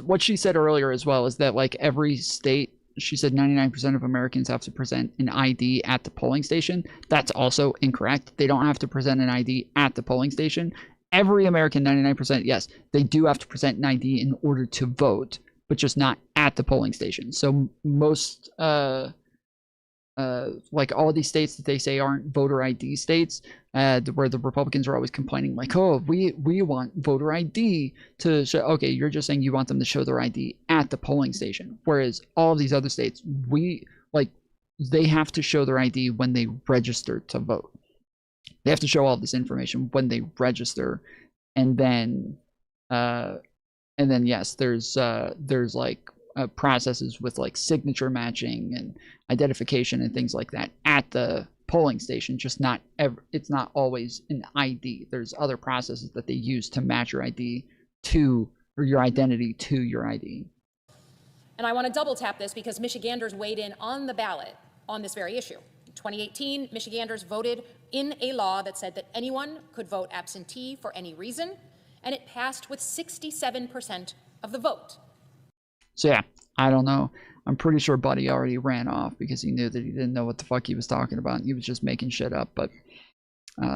Speaker 1: what she said earlier as well is that like every state, she said 99% of Americans have to present an ID at the polling station. That's also incorrect. They don't have to present an ID at the polling station. Every American, 99%, yes, they do have to present an ID in order to vote, but just not at the polling station. So most, like all of these states that they say aren't voter ID states, where the Republicans are always complaining like, oh, we want voter ID to show. Okay, you're just saying you want them to show their ID at the polling station, whereas all of these other states, they have to show their ID when they register to vote. They have to show all this information when they register, and then yes, there's like processes with like signature matching and identification and things like that at the polling station. Just not it's not always an ID. There's other processes that they use to match your ID to, or your identity to your ID.
Speaker 6: And I want to double tap this because Michiganders weighed in on the ballot on this very issue. In 2018, Michiganders voted in a law that said that anyone could vote absentee for any reason, and it passed with 67% of the vote.
Speaker 1: So yeah, I don't know. I'm pretty sure Buddy already ran off because he knew that he didn't know what the fuck he was talking about. He was just making shit up. But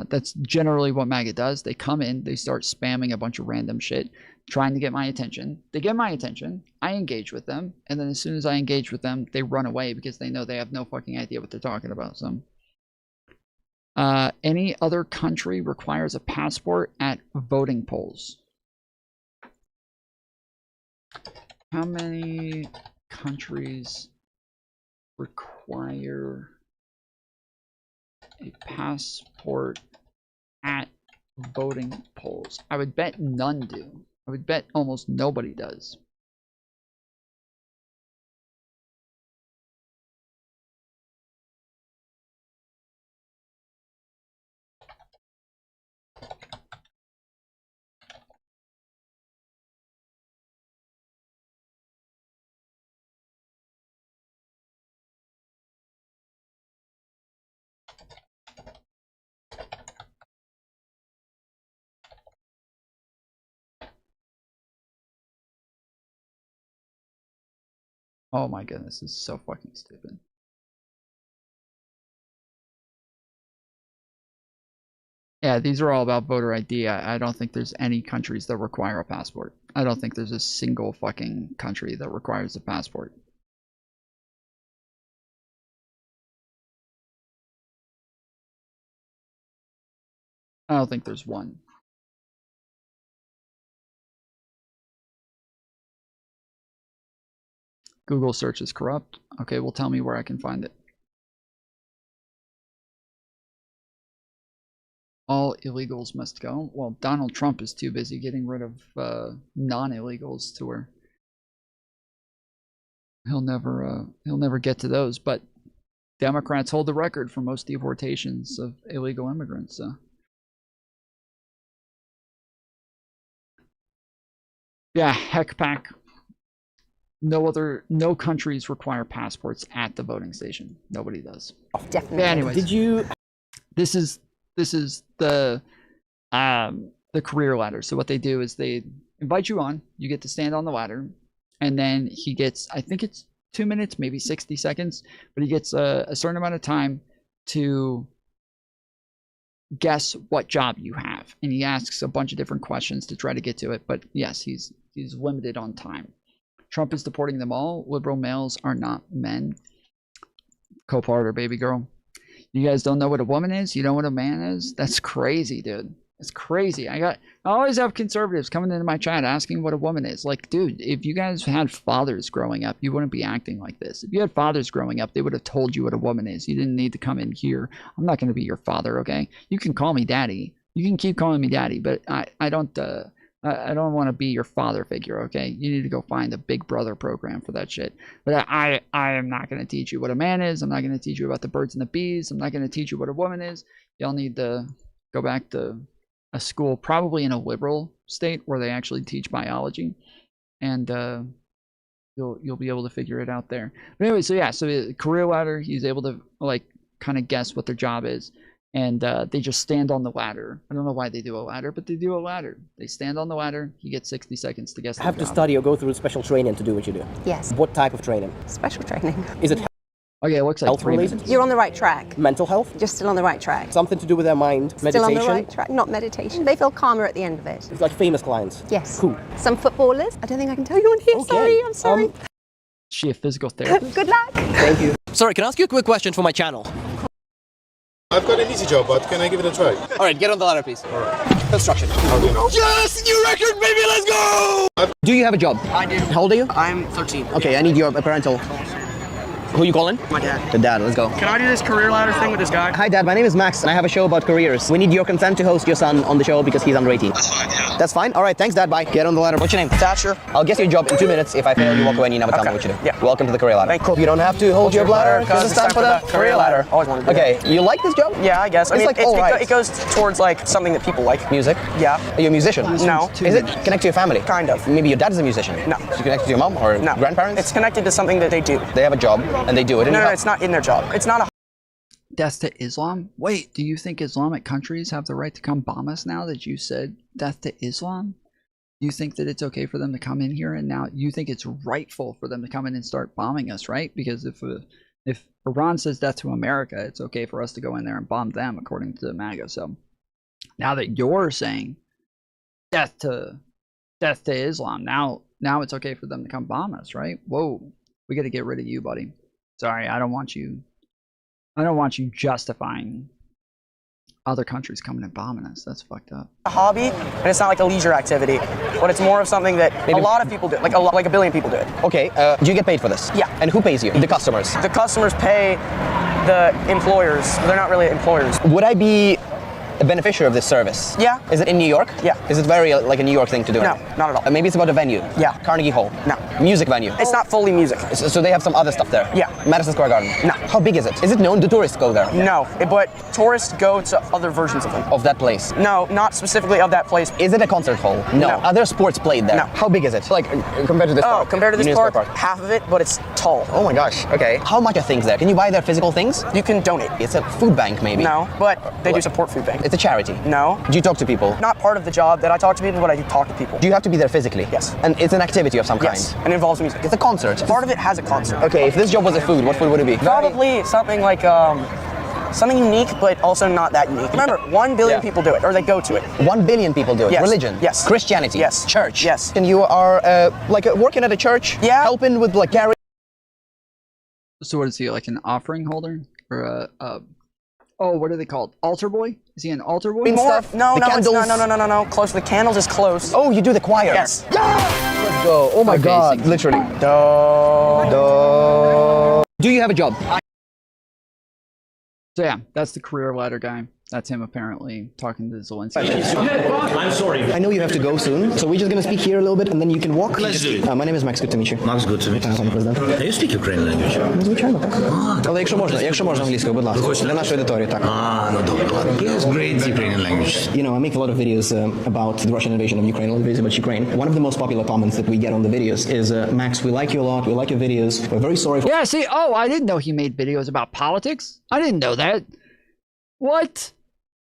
Speaker 1: that's generally what MAGA does. They come in, they start spamming a bunch of random shit, trying to get my attention. They get my attention. I engage with them. And then as soon as I engage with them, they run away because they know they have no fucking idea what they're talking about. So any other country requires a passport at voting polls. How many countries require a passport at voting polls? I would bet none do. I would bet almost nobody does. Oh my goodness, this is so fucking stupid. Yeah, these are all about voter ID. I don't think there's any countries that require a passport. I don't think there's a single fucking country that requires a passport. I don't think there's one. Google search is corrupt. Okay, well, tell me where I can find it. All illegals must go. Well, Donald Trump is too busy getting rid of non-illegals to where he'll never get to those. But Democrats hold the record for most deportations of illegal immigrants. So. Yeah, heck pack. No countries require passports at the voting station. Nobody does.
Speaker 23: Definitely.
Speaker 1: Yeah, anyways,
Speaker 23: Did you?
Speaker 1: This is the career ladder. So what they do is they invite you on. You get to stand on the ladder, and then he gets, I think it's 2 minutes, maybe 60 seconds, but he gets a certain amount of time to guess what job you have, and he asks a bunch of different questions to try to get to it. But yes, he's limited on time. Trump is deporting them all. Liberal males are not men. Co-partner, baby girl. You guys don't know what a woman is? You know what a man is? That's crazy, dude. It's crazy. I always have conservatives coming into my chat asking what a woman is. Like, dude, if you guys had fathers growing up, you wouldn't be acting like this. If you had fathers growing up, they would have told you what a woman is. You didn't need to come in here. I'm not going to be your father, okay? You can call me daddy. You can keep calling me daddy, but I don't want to be your father figure, okay? You need to go find a Big Brother program for that shit. But I am not going to teach you what a man is. I'm not going to teach you about the birds and the bees. I'm not going to teach you what a woman is. Y'all need to go back to a school, probably in a liberal state, where they actually teach biology, and you'll be able to figure it out there. But anyway, so yeah, so the career ladder, he's able to like kind of guess what their job is. And they just stand on the ladder. I don't know why they do a ladder, but they do a ladder. They stand on the ladder. You get 60 seconds to guess their
Speaker 3: Have to
Speaker 1: job.
Speaker 3: study or go through special training to do what you do?
Speaker 23: Yes.
Speaker 3: What type of training?
Speaker 23: Special training.
Speaker 3: Is it
Speaker 1: okay, it looks like
Speaker 3: health
Speaker 1: 3
Speaker 3: related?
Speaker 1: minutes.
Speaker 23: You're on the right track.
Speaker 3: Mental health?
Speaker 23: You're still on the right track.
Speaker 3: Something to do with their mind?
Speaker 23: Still
Speaker 3: Meditation?
Speaker 23: on the right track. Not meditation. They feel calmer at the end of it.
Speaker 3: It's like famous clients?
Speaker 23: Yes.
Speaker 3: Who?
Speaker 23: Some footballers. I don't think I can tell you on here.
Speaker 3: Okay.
Speaker 23: Sorry, I'm sorry.
Speaker 1: Is she a physical therapist?
Speaker 23: Good luck.
Speaker 3: Thank you. Sorry, can I ask you a quick question for my channel?
Speaker 7: I've got an easy job, but can I give it a try?
Speaker 3: All right, get on the ladder, please.
Speaker 7: All right.
Speaker 3: Construction.
Speaker 7: Okay.
Speaker 3: Yes, new record, baby, let's go! Do you have a job? I do. How old are you? I'm 13. Okay, I need your parental. Who you calling? My dad. The dad, let's go.
Speaker 8: Can I do this career ladder thing with this guy?
Speaker 3: Hi Dad, my name is Max and I have a show about careers. We need your consent to host your son on the show because he's under 18. That's fine, yeah. That's fine? Alright, thanks Dad, bye. Get on the ladder. What's your name? Thatcher. I'll guess your job in 2 minutes. If I fail, you walk away and you never tell me what you do. Yeah. Welcome to the career ladder. Cool. You don't have to hold your bladder because it's time for the career ladder. Always wanted to do that. You like this job?
Speaker 8: Yeah, I guess. I mean,
Speaker 3: like, it
Speaker 8: goes towards like something that people like.
Speaker 3: Music?
Speaker 8: Yeah.
Speaker 3: Are you a musician?
Speaker 8: No.
Speaker 3: Is it connected to your family?
Speaker 8: Kind of.
Speaker 3: Maybe your dad is a musician?
Speaker 8: No.
Speaker 3: Is it connected to your mom or grandparents?
Speaker 8: It's connected to something that they do.
Speaker 3: They have a job and they do it.
Speaker 8: No, it's not in their job. It's not a
Speaker 1: Death to Islam? Wait, do you think Islamic countries have the right to come bomb us now that you said death to Islam? Do you think that it's okay for them to come in here and now you think it's rightful for them to come in and start bombing us, right? Because if Iran says death to America, it's okay for us to go in there and bomb them according to MAGA. So now that you're saying death to Islam, now it's okay for them to come bomb us, right? Whoa, we got to get rid of you, buddy. Sorry, I don't want you justifying other countries coming and bombing us. That's fucked up.
Speaker 8: a hobby, and it's not like a leisure activity, but it's more of something that a lot of people do, like a billion people do it.
Speaker 3: Okay, do you get paid for this?
Speaker 8: Yeah.
Speaker 3: And who pays you? The customers?
Speaker 8: The customers pay the employers. They're not really employers.
Speaker 3: Would I be a beneficiary of this service?
Speaker 8: Yeah.
Speaker 3: Is it in New York?
Speaker 8: Yeah.
Speaker 3: Is it very like a New York thing to do?
Speaker 8: No, not at all.
Speaker 3: Maybe it's about a venue?
Speaker 8: Yeah.
Speaker 3: Carnegie Hall?
Speaker 8: No.
Speaker 3: Music venue?
Speaker 8: It's not fully music.
Speaker 3: So they have some other stuff there?
Speaker 8: Yeah.
Speaker 3: Madison Square Garden?
Speaker 8: No.
Speaker 3: How big is it? Is it known? Do tourists go there?
Speaker 8: No, but tourists go to other versions of them.
Speaker 3: Of that place?
Speaker 8: No, not specifically of that place.
Speaker 3: Is it a concert hall? No. Are there sports played there?
Speaker 8: No.
Speaker 3: How big is it? Like compared to this park?
Speaker 8: Compared to this park, half of it, but it's tall.
Speaker 3: Oh my gosh, okay. How much are things there? Can you buy their physical things?
Speaker 8: You can donate.
Speaker 3: It's a food bank maybe?
Speaker 8: No, but they do support food bank.
Speaker 3: It's a charity?
Speaker 8: No.
Speaker 3: Do you talk to people?
Speaker 8: Not part of the job that I talk to people, but I do talk to people.
Speaker 3: Do you have to be there physically?
Speaker 8: Yes.
Speaker 3: And it's an activity of some kind?
Speaker 8: Yes, and it involves music.
Speaker 3: It's a concert?
Speaker 8: Part of it has a concert.
Speaker 3: Okay, if this job was a food, what food would it be?
Speaker 8: Probably something like, something unique, but also not that unique. Remember, 1 billion people do it, or they go to it.
Speaker 3: 1 billion people do it?
Speaker 8: Yes.
Speaker 3: Religion?
Speaker 8: Yes.
Speaker 3: Christianity?
Speaker 8: Yes.
Speaker 3: Church?
Speaker 8: Yes.
Speaker 3: And you are working at a church?
Speaker 8: Yeah.
Speaker 3: Helping with like carrying?
Speaker 1: So what is he, like an offering holder? Or oh, what are they called? Altar boy? Is he an altar boy?
Speaker 8: No, close. The candles is close.
Speaker 3: Oh, you do the choir?
Speaker 8: Yes.
Speaker 3: Yeah! Do. Oh my
Speaker 1: Okay,
Speaker 3: God,
Speaker 1: sing.
Speaker 3: literally. Do. Do you have a job?
Speaker 1: So yeah, that's the career ladder guy. That's him apparently talking to Zelensky.
Speaker 3: I'm sorry. I know you have to go soon, so we're just gonna speak here a little bit, and then you can walk.
Speaker 9: Let's do it.
Speaker 3: My name is Max. Good to meet you.
Speaker 9: Max, good to meet you.
Speaker 3: Пане президент.
Speaker 9: You speak Ukrainian language?
Speaker 3: Звичайно, так. Але якщо можна англійською, будь ласка. Для нашої аудиторії, так.
Speaker 9: Ну добре, ладно. He has great Ukrainian language.
Speaker 3: You know, I make a lot of videos about the Russian invasion of Ukraine, a lot of videos about Ukraine. One of the most popular comments that we get on the videos is, Max, we like you a lot, we like your videos, we're very sorry for...
Speaker 1: Yeah, see, oh, I didn't know he made videos about politics. I didn't know that. What?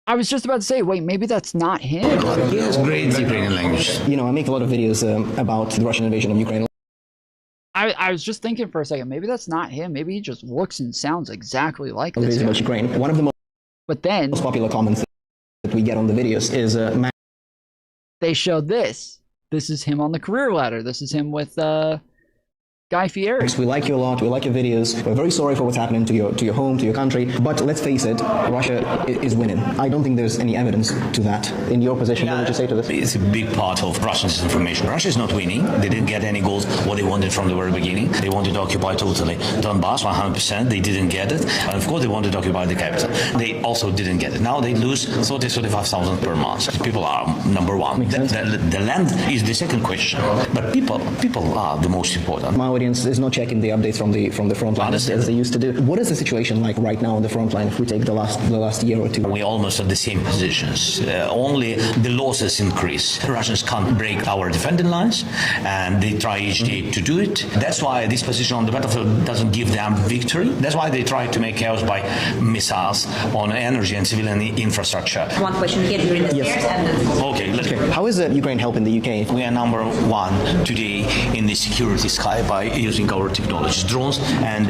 Speaker 1: I was just about to say, wait, maybe that's not him.
Speaker 9: He has great Ukrainian language.
Speaker 3: You know, I make a lot of videos about the Russian invasion of Ukraine.
Speaker 1: I was just thinking for a second, maybe that's not him. Maybe he just looks and sounds exactly like this
Speaker 3: About
Speaker 1: guy.
Speaker 3: Ukraine. One of the
Speaker 1: But then
Speaker 3: most popular comments that we get on the videos is, Max...
Speaker 1: They showed this. This is him on the career ladder. This is him with Guy Fieri.
Speaker 3: We like you a lot. We like your videos. We're very sorry for what's happening to your home, to your country. But let's face it, Russia is winning. I don't think there's any evidence to that. In your position, what would you say to this?
Speaker 9: It's a big part of Russian disinformation. Russia is not winning. They didn't get any goals what they wanted from the very beginning. They wanted to occupy totally Donbass, 100%. They didn't get it. And of course, they wanted to occupy the capital. They also didn't get it. Now they lose 35,000 per month. People are number one. The land is the second question. But people are the most important.
Speaker 3: My audience is not checking the updates from the front line as they used to do. What is the situation like right now on the front line if we take the last year or two?
Speaker 9: We're almost at the same positions. Only the losses increase. Russians can't break our defending lines, and they try each day to do it. That's why this position on the battlefield doesn't give them victory. That's why they try to make chaos by missiles on energy and civilian infrastructure.
Speaker 10: One question here during the stairs and then...
Speaker 9: Okay, let's go.
Speaker 3: How is Ukraine helping the UK?
Speaker 9: We are number one today in the security sky by using our technologies, drones and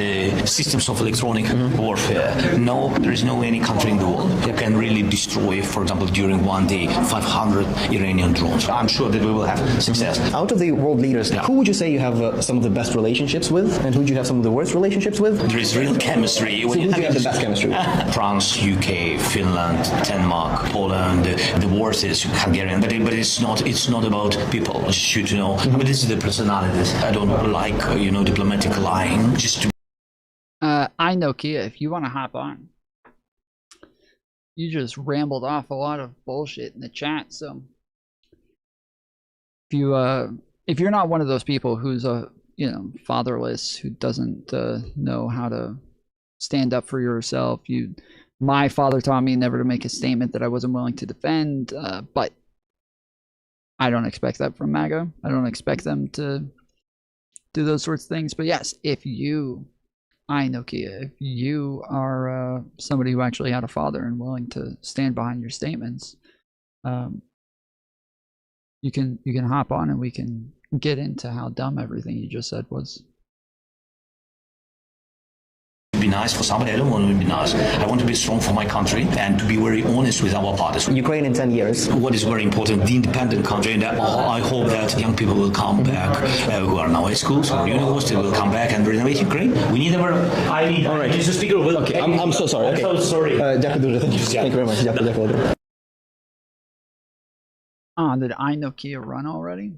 Speaker 9: systems of electronic warfare. No, there is no any country in the world that can really destroy, for example, during one day, 500 Iranian drones. I'm sure that we will have success.
Speaker 3: Out of the world leaders, who would you say you have some of the best relationships with, and who do you have some of the worst relationships with?
Speaker 9: There is real chemistry.
Speaker 3: So who do you have the best chemistry with?
Speaker 9: France, UK, Finland, Denmark, Poland. The worst is Hungarian, but it's not about people. Just you to know. I mean, this is the personalities. I don't like diplomatic lying. Just to.
Speaker 1: I know, Kia. If you want to hop on, you just rambled off a lot of bullshit in the chat. So if you're not one of those people who's fatherless, who doesn't know how to stand up for yourself, my father taught me never to make a statement that I wasn't willing to defend. But I don't expect that from MAGA. I don't expect them to do those sorts of things. But yes, if you are somebody who actually had a father and willing to stand behind your statements, you can hop on and we can get into how dumb everything you just said was.
Speaker 9: Be nice for somebody. I don't want to be nice. I want to be strong for my country and to be very honest with our parties.
Speaker 3: Ukraine in 10 years.
Speaker 9: What is very important, the independent country, and I hope that young people will come back who are now at schools or university will come back and renovate Ukraine. We need our... All right. Mr. Speaker,
Speaker 3: okay, I'm so sorry. Okay.
Speaker 9: I'm so sorry.
Speaker 3: Thank you very much.
Speaker 1: Did I know Kia run already?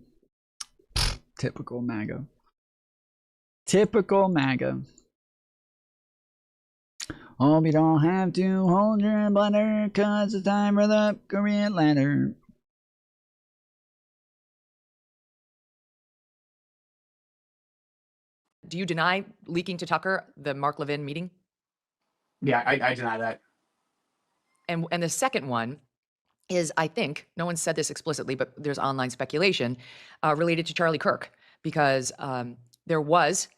Speaker 1: Typical MAGA. Typical MAGA. Hope you don't have to hold your bladder, cause it's time for the Korean ladder.
Speaker 12: Do you deny leaking to Tucker the Mark Levin meeting?
Speaker 24: Yeah, I deny that.
Speaker 12: And the second one is, I think, no one said this explicitly, but there's online speculation related to Charlie Kirk, because there was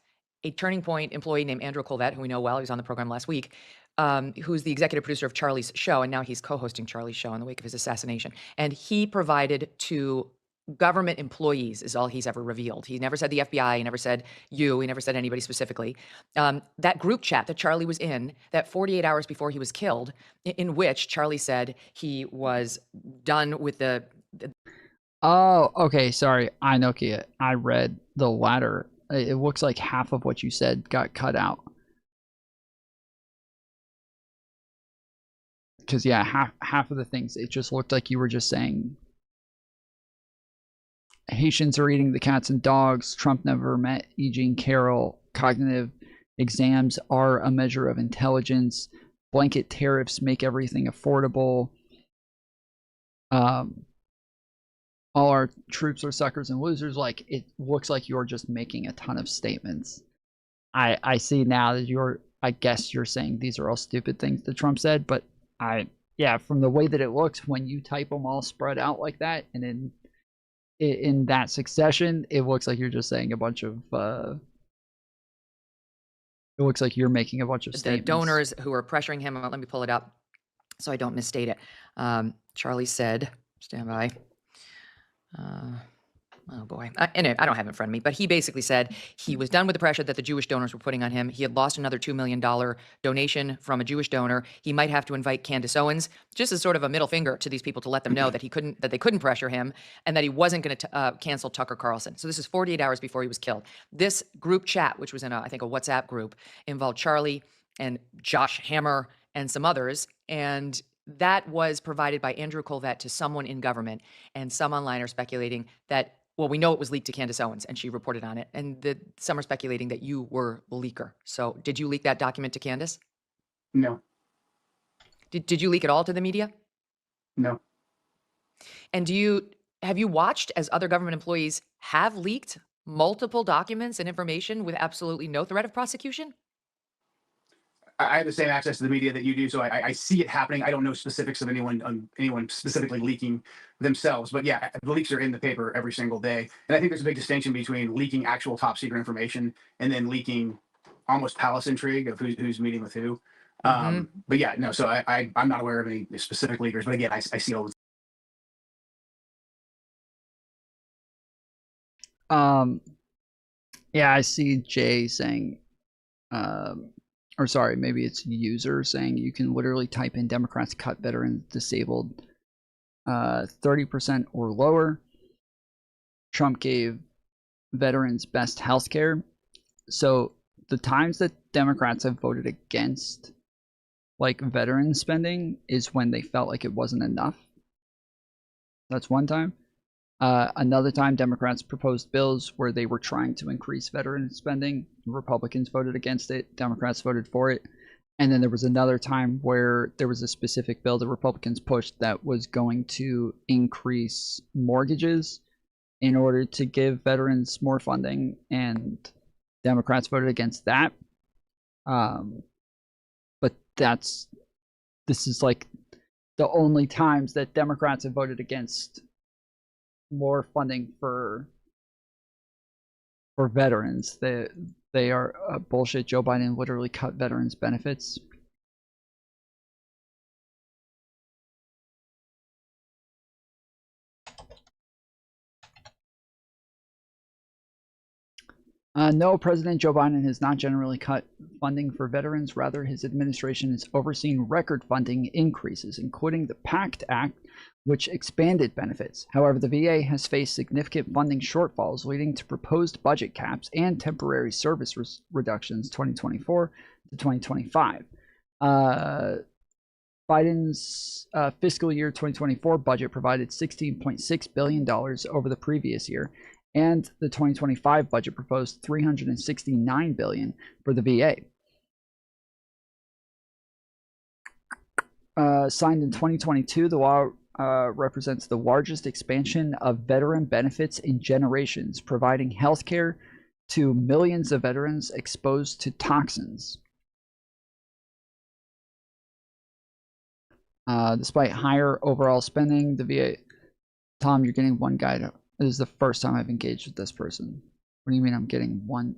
Speaker 12: a Turning Point employee named Andrew Colvett, who we know well, he was on the program last week, who's the executive producer of Charlie's show, and now he's co-hosting Charlie's show in the wake of his assassination. And he provided to government employees, is all he's ever revealed. He never said the FBI, he never said you, he never said anybody specifically. That group chat that Charlie was in, that 48 hours before he was killed, in which Charlie said he was done with the...
Speaker 1: Oh, okay, sorry. I know, Kia. I read the latter. It looks like half of what you said got cut out. Because, yeah, half of the things, it just looked like you were just saying Haitians are eating the cats and dogs. Trump never met E. Jean Carroll. Cognitive exams are a measure of intelligence. Blanket tariffs make everything affordable. All our troops are suckers and losers. Like, it looks like you're just making a ton of statements. I see now that I guess you're saying these are all stupid things that Trump said, but yeah, from the way that it looks when you type them all spread out like that, and in that succession, it looks like you're just saying a bunch of it looks like you're making a bunch of statements.
Speaker 12: The donors who are pressuring him, let me pull it up so I don't misstate it. Charlie said, stand by. Oh boy. Anyway, I don't have it in front of me, but he basically said he was done with the pressure that the Jewish donors were putting on him. He had lost another $2 million donation from a Jewish donor. He might have to invite Candace Owens, just as sort of a middle finger to these people to let them know that they couldn't pressure him, and that he wasn't going to cancel Tucker Carlson. So this is 48 hours before he was killed. This group chat, which was in I think a WhatsApp group, involved Charlie and Josh Hammer and some others, and that was provided by Andrew Colvett to someone in government, and some online are speculating that, well, we know it was leaked to Candace Owens, and she reported on it, and some are speculating that you were the leaker. So did you leak that document to Candace?
Speaker 24: No.
Speaker 12: Did you leak it all to the media?
Speaker 24: No.
Speaker 12: And have you watched as other government employees have leaked multiple documents and information with absolutely no threat of prosecution?
Speaker 24: I have the same access to the media that you do, so I see it happening. I don't know specifics of anyone specifically leaking themselves, but yeah, the leaks are in the paper every single day. And I think there's a big distinction between leaking actual top secret information and then leaking almost palace intrigue of who's meeting with who. But yeah, no. So I'm not aware of any specific leakers, but again, I see all the.
Speaker 1: Yeah, I see Jay saying, or sorry, maybe it's user saying you can literally type in Democrats cut veterans disabled 30% or lower. Trump gave veterans best health care. So the times that Democrats have voted against like veteran spending is when they felt like it wasn't enough. That's one time. Another time, Democrats proposed bills where they were trying to increase veteran spending. Republicans voted against it. Democrats voted for it. And then there was another time where there was a specific bill the Republicans pushed that was going to increase mortgages in order to give veterans more funding, and Democrats voted against that. But this is like the only times that Democrats have voted against more funding for veterans. They are bullshit. Joe Biden literally cut veterans benefits. No, President Joe Biden has not generally cut funding for veterans. Rather, his administration has overseen record funding increases, including the PACT Act, which expanded benefits. However, the VA has faced significant funding shortfalls, leading to proposed budget caps and temporary service reductions 2024 to 2025. Biden's fiscal year 2024 budget provided $16.6 billion over the previous year, and the 2025 budget proposed $369 billion for the VA. Signed in 2022, the law represents the largest expansion of veteran benefits in generations, providing health care to millions of veterans exposed to toxins. Despite higher overall spending, the VA... Tom, you're getting one guide. This is the first time I've engaged with this person. What do you mean I'm getting one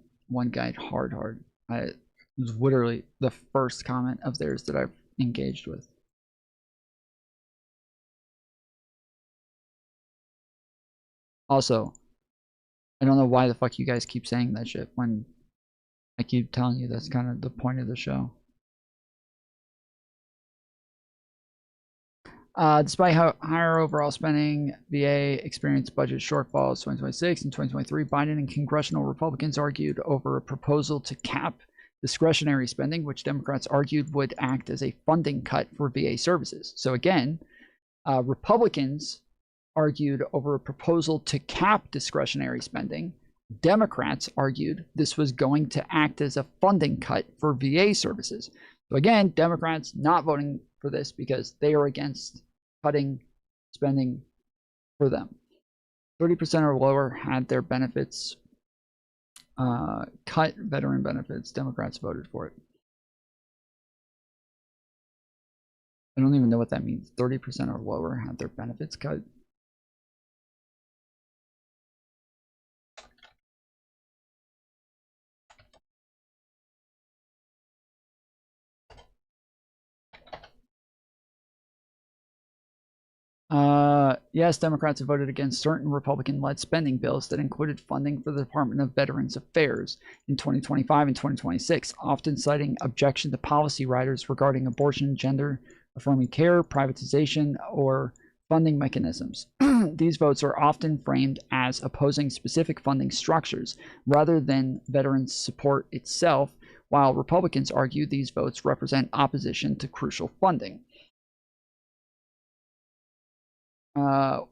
Speaker 1: guide hard? It was literally the first comment of theirs that I've engaged with. Also, I don't know why the fuck you guys keep saying that shit when I keep telling you that's kind of the point of the show. Despite higher overall spending, VA experienced budget shortfalls 2026 and 2023. Biden and congressional Republicans argued over a proposal to cap discretionary spending, which Democrats argued would act as a funding cut for VA services. So again, Republicans argued over a proposal to cap discretionary spending. Democrats argued this was going to act as a funding cut for VA services. So again, Democrats not voting for this because they are against cutting spending for them. 30% or lower had their benefits cut, veteran benefits. Democrats voted for it. I don't even know what that means. 30% or lower had their benefits cut. Yes, Democrats have voted against certain Republican-led spending bills that included funding for the Department of Veterans Affairs in 2025 and 2026, often citing objection to policy riders regarding abortion, gender-affirming care, privatization, or funding mechanisms. These votes are often framed as opposing specific funding structures rather than veterans' support itself, while Republicans argue these votes represent opposition to crucial funding. While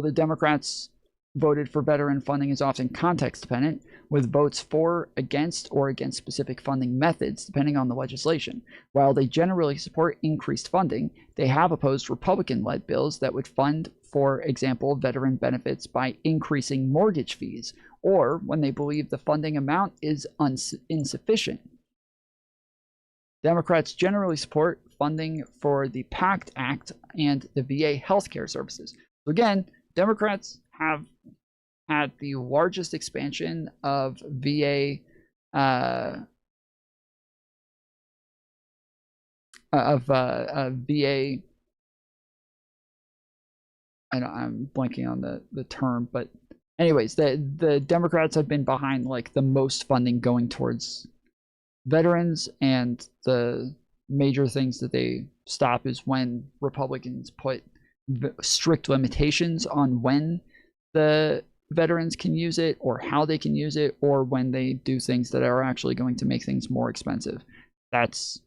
Speaker 1: the Democrats voted for veteran funding is often context dependent, with votes for, against, or against specific funding methods depending on the legislation. While they generally support increased funding, they have opposed Republican-led bills that would fund, for example, veteran benefits by increasing mortgage fees, or when they believe the funding amount is insufficient. Democrats generally support funding for the PACT Act and the VA healthcare services. So again, Democrats have had the largest expansion of VA VA. I'm blanking on the term, but anyways, the Democrats have been behind like the most funding going towards veterans, and the major things that they stop is when Republicans put strict limitations on when the veterans can use it or how they can use it, or when they do things that are actually going to make things more expensive. That's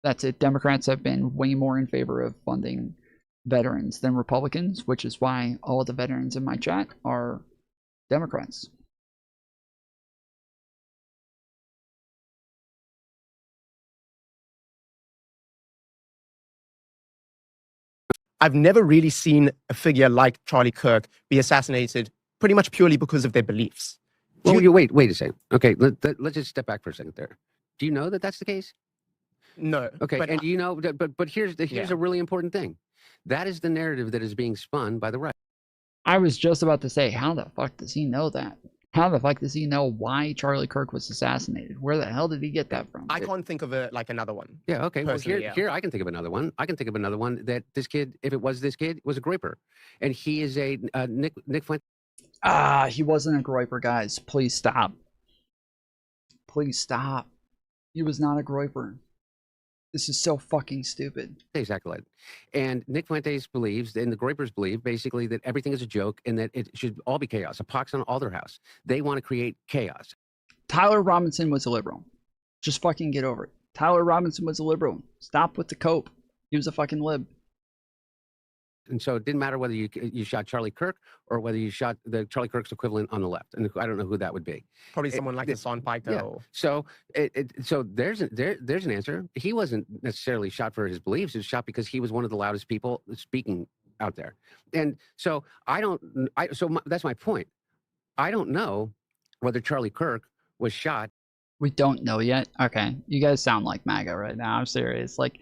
Speaker 1: it. Democrats have been way more in favor of funding veterans than Republicans, which is why all of the veterans in my chat are Democrats.
Speaker 11: I've never really seen a figure like Charlie Kirk be assassinated pretty much purely because of their beliefs.
Speaker 14: Well, wait a second. Okay, let's just step back for a second there. Do you know that that's the case?
Speaker 11: No.
Speaker 14: Okay, and do you know that, but here's a really important thing. That is the narrative that is being spun by the right.
Speaker 1: I was just about to say, how the fuck does he know that? How the fuck does he know why Charlie Kirk was assassinated? Where the hell did he get that from?
Speaker 11: I can't think of another one.
Speaker 14: Yeah, okay. Well, here I can think of another one. I can think of another one that this kid, if it was this kid, was a groiper. And he is a Nick Flint.
Speaker 1: He wasn't a groiper, guys. Please stop. Please stop. He was not a groiper. This is so fucking stupid.
Speaker 14: Exactly. And Nick Fuentes believes, and the Groypers believe, basically that everything is a joke and that it should all be chaos. A pox on all their house. They want to create chaos.
Speaker 1: Tyler Robinson was a liberal. Just fucking get over it. Tyler Robinson was a liberal. Stop with the cope. He was a fucking lib.
Speaker 14: And so it didn't matter whether you shot Charlie Kirk or whether you shot the Charlie Kirk's equivalent on the left. And I don't know who that would be.
Speaker 11: Probably someone like Hassan Pike.
Speaker 14: Yeah. So so there's an answer. He wasn't necessarily shot for his beliefs. He was shot because he was one of the loudest people speaking out there. And so that's my point. I don't know whether Charlie Kirk was shot.
Speaker 1: We don't know yet. Okay, you guys sound like MAGA right now. I'm serious. Like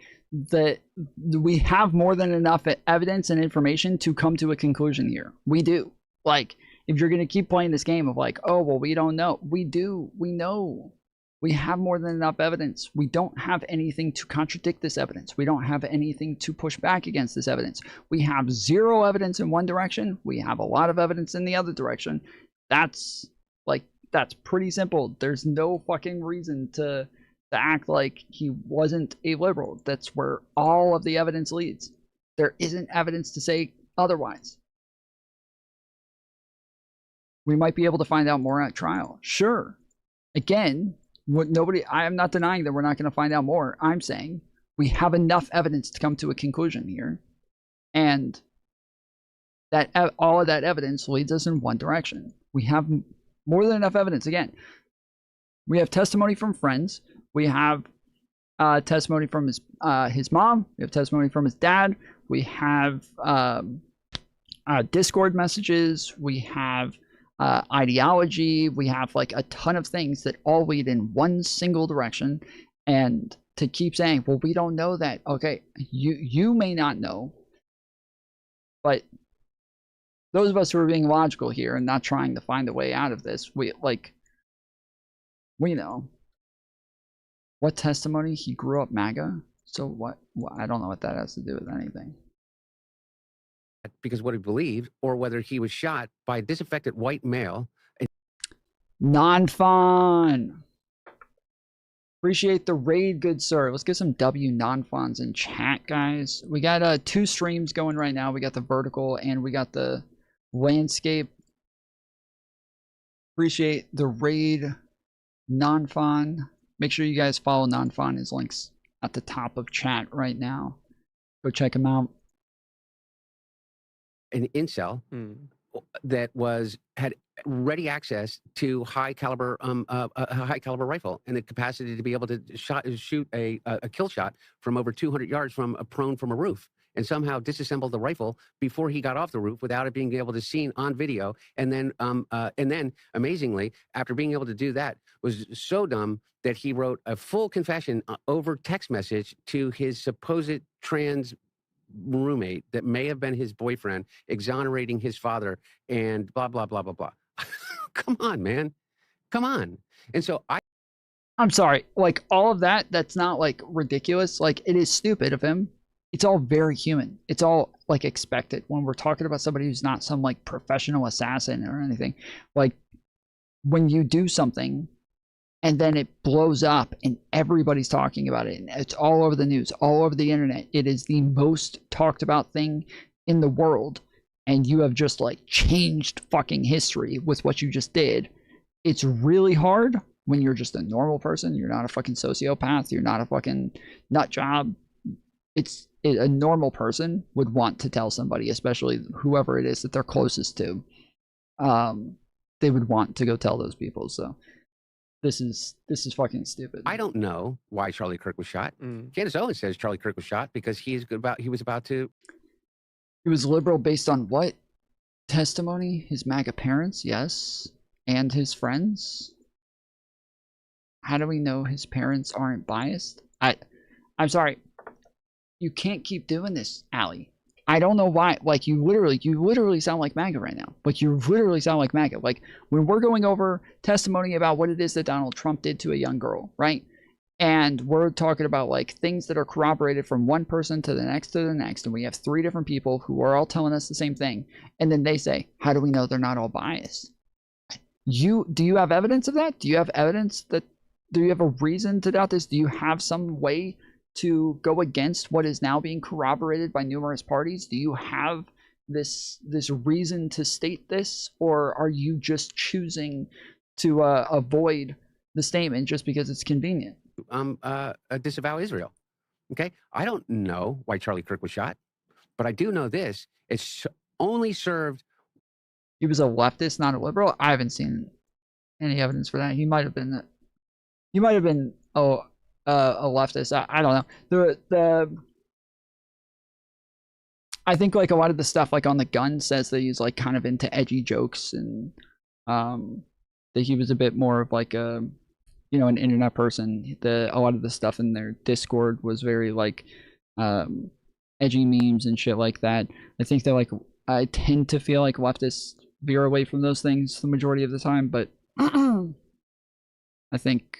Speaker 1: we have more than enough evidence and information to come to a conclusion here. We do. Like, if you're gonna keep playing this game of like, oh well, we don't know. We do. We know. We have more than enough evidence. We don't have anything to contradict this evidence. We don't have anything to push back against this evidence. We have zero evidence in one direction. We have a lot of evidence in the other direction. That's pretty simple. There's no fucking reason to act like he wasn't a liberal. That's where all of the evidence leads. There isn't evidence to say otherwise. We might be able to find out more at trial. Sure. Again, I am not denying that we're not going to find out more. I'm saying we have enough evidence to come to a conclusion here. And that all of that evidence leads us in one direction. We have more than enough evidence. Again, we have testimony from friends. We have testimony from his mom. We have testimony from his dad. We have Discord messages. We have ideology. We have like a ton of things that all lead in one single direction. And to keep saying, well, we don't know that. Okay, you may not know, but those of us who are being logical here and not trying to find a way out of this, we know. What testimony? He grew up MAGA? So what? I don't know what that has to do with anything.
Speaker 14: Because what he believed, or whether he was shot by a disaffected white male.
Speaker 1: Non-fun. Appreciate the raid, good sir. Let's get some W non-funs in chat, guys. We got 2 streams going right now. We got the vertical and we got the landscape. Appreciate the raid non-fun. Make sure you guys follow non-fun. His links at the top of chat right now. Go check him out.
Speaker 14: An incel that had ready access to high caliber rifle and the capacity to be able to shoot a kill shot from over 200 yards from prone from a roof, and somehow disassembled the rifle before he got off the roof without it being able to seen on video. And then amazingly, after being able to do that, was so dumb that he wrote a full confession over text message to his supposed trans roommate that may have been his boyfriend, exonerating his father and blah, blah, blah, blah, blah. Come on, man. Come on. And so
Speaker 1: I'm sorry, like all of that's not like ridiculous. Like it is stupid of him. It's all very human. It's all like expected when we're talking about somebody who's not some like professional assassin or anything. Like when you do something and then it blows up and everybody's talking about it and it's all over the news, all over the internet. It is the most talked about thing in the world. And you have just like changed fucking history with what you just did. It's really hard when you're just a normal person. You're not a fucking sociopath. You're not a fucking nut job. A normal person would want to tell somebody, especially whoever it is that they're closest to. They would want to go tell those people. So this is fucking stupid.
Speaker 14: I don't know why Charlie Kirk was shot. Candace Owens says Charlie Kirk was shot because he was about to.
Speaker 1: He was liberal based on what? Testimony? His MAGA parents? Yes. And his friends? How do we know his parents aren't biased? I'm sorry. You can't keep doing this, Allie. I don't know why. Like, you literally sound like MAGA right now. Like, you literally sound like MAGA. Like, when we're going over testimony about what it is that Donald Trump did to a young girl, right? And we're talking about, like, things that are corroborated from one person to the next, and we have 3 different people who are all telling us the same thing. And then they say, how do we know they're not all biased? Do you have evidence of that? Do you have evidence that, do you have a reason to doubt this? Do you have some way to go against what is now being corroborated by numerous parties? Do you have this reason to state this, or are you just choosing to avoid the statement just because it's convenient?
Speaker 14: Disavow Israel. Okay, I don't know why Charlie Kirk was shot, but I do know this: it's only served.
Speaker 1: He was a leftist, not a liberal. I haven't seen any evidence for that. He might have been. He might have been. A leftist. I don't know. I think like a lot of the stuff like on the gun says that he's like kind of into edgy jokes, and that he was a bit more of like a, you know, an internet person. A lot of the stuff in their Discord was very like edgy memes and shit like that. I think that like I tend to feel like leftists veer away from those things the majority of the time, but I think,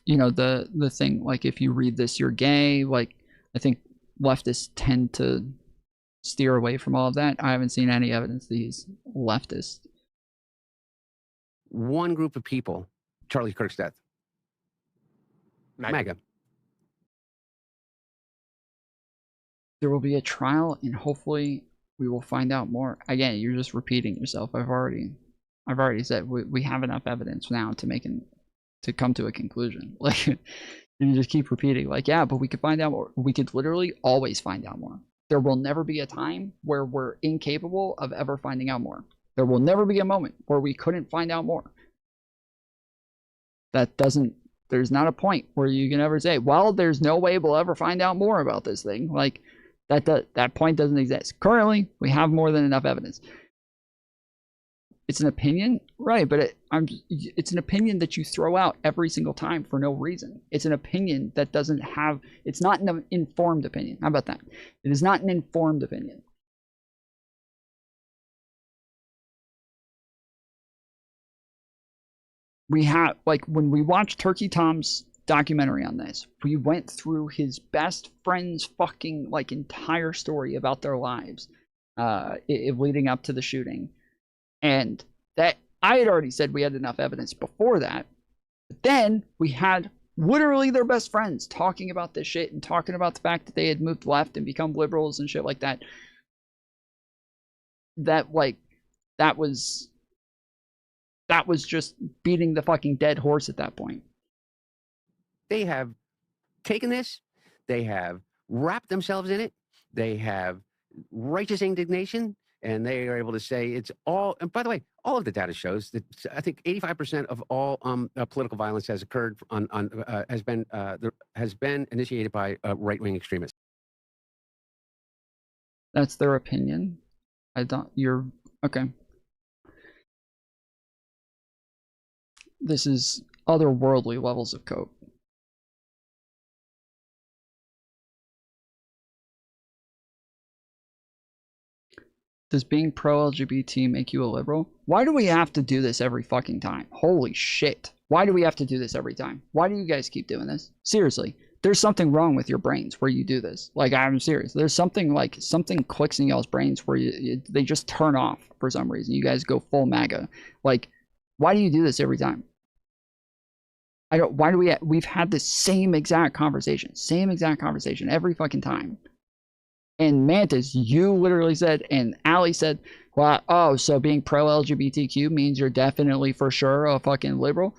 Speaker 1: you know, the thing, like, if you read this, you're gay. Like, I think leftists tend to steer away from all of that. I haven't seen any evidence that he's leftist.
Speaker 14: One group of people, Charlie Kirk's death. MAGA.
Speaker 1: There will be a trial, and hopefully we will find out more. Again, you're just repeating yourself. I've already said we have enough evidence now to make an to come to a conclusion. Like, you just keep repeating, like, yeah, but we could find out more. We could literally always find out more. There will never be a time where we're incapable of ever finding out more. There will never be a moment where we couldn't find out more. There's not a point where you can ever say, well, there's no way we'll ever find out more about this thing. Like, that point doesn't exist. Currently, we have more than enough evidence. It's an opinion, right? But it's an opinion that you throw out every single time for no reason. It's an opinion that doesn't have, it's not an informed opinion. How about that? It is not an informed opinion. We have, like, when we watched Turkey Tom's documentary on this, we went through his best friend's fucking, like, entire story about their lives leading up to the shooting. And that, I had already said we had enough evidence before that. But then we had literally their best friends talking about this shit and talking about the fact that they had moved left and become liberals and shit like that. That was just beating the fucking dead horse at that point.
Speaker 14: They have taken this, they have wrapped themselves in it, they have righteous indignation, and they are able to say it's all. And by the way, all of the data shows that I think 85% of all political violence has occurred has been initiated by right-wing extremists.
Speaker 1: That's their opinion. You're okay. This is otherworldly levels of cope. Does being pro-LGBT make you a liberal? Why do we have to do this every fucking time? Holy shit. Why do we have to do this every time? Why do you guys keep doing this? Seriously, there's something wrong with your brains where you do this. Like, I'm serious. There's something clicks in y'all's brains where they just turn off for some reason. You guys go full MAGA. Like, why do you do this every time? We've had the same exact conversation every fucking time. And Mantis, you literally said, and Ali said, well, oh, so being pro-LGBTQ means you're definitely for sure a fucking liberal?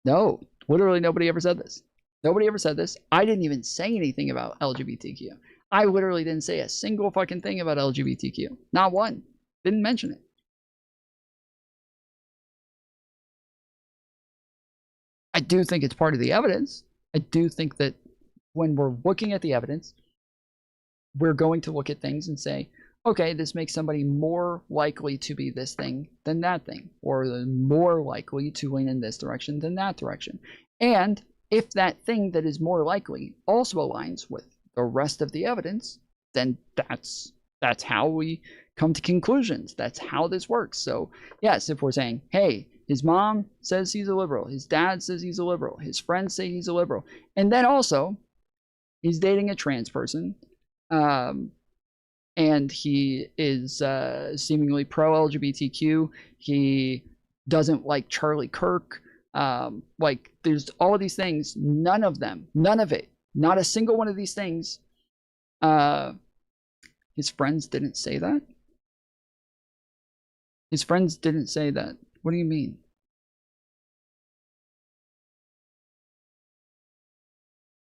Speaker 1: No, literally nobody ever said this. Nobody ever said this. I didn't even say anything about LGBTQ. I literally didn't say a single fucking thing about LGBTQ. Not one. Didn't mention it. I do think it's part of the evidence. I do think that when we're looking at the evidence, we're going to look at things and say, okay, this makes somebody more likely to be this thing than that thing, or more likely to lean in this direction than that direction. And if that thing that is more likely also aligns with the rest of the evidence, then that's how we come to conclusions. That's how this works. So yes, if we're saying, hey, his mom says he's a liberal, his dad says he's a liberal, his friends say he's a liberal, and then also he's dating a trans person, and he is seemingly pro-LGBTQ. He doesn't like Charlie Kirk. Like, there's all of these things. None of it, not a single one of these things. His friends didn't say that. His friends didn't say that. What do you mean?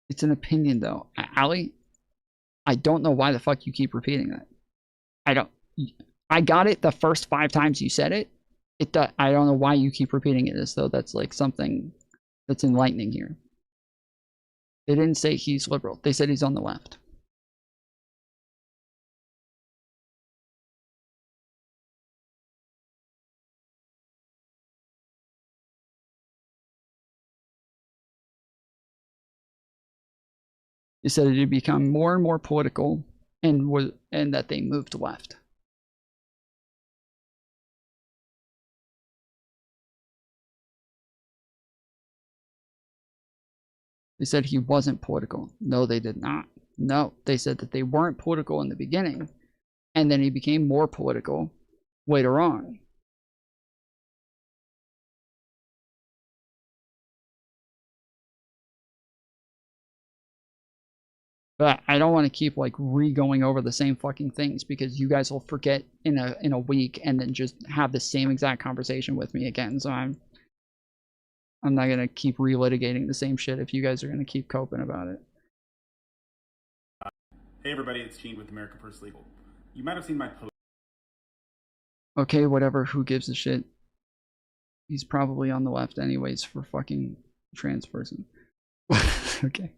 Speaker 1: It's an opinion, though. Ali, I don't know why the fuck you keep repeating that. I got it the first 5 times you said it. I don't know why you keep repeating it as though that's like something that's enlightening here. They didn't say he's liberal. They said he's on the left. They said it had become more and more political and that they moved left. They said he wasn't political. No, they did not. No, they said that they weren't political in the beginning, and then he became more political later on. But I don't want to keep like re-going over the same fucking things, because you guys will forget in a week and then just have the same exact conversation with me again. So I'm not gonna keep relitigating the same shit if you guys are gonna keep coping about it.
Speaker 13: Hey everybody, it's Gene with America First Legal. You might have seen my post.
Speaker 1: Okay, whatever, who gives a shit? He's probably on the left anyways for fucking trans person. Okay.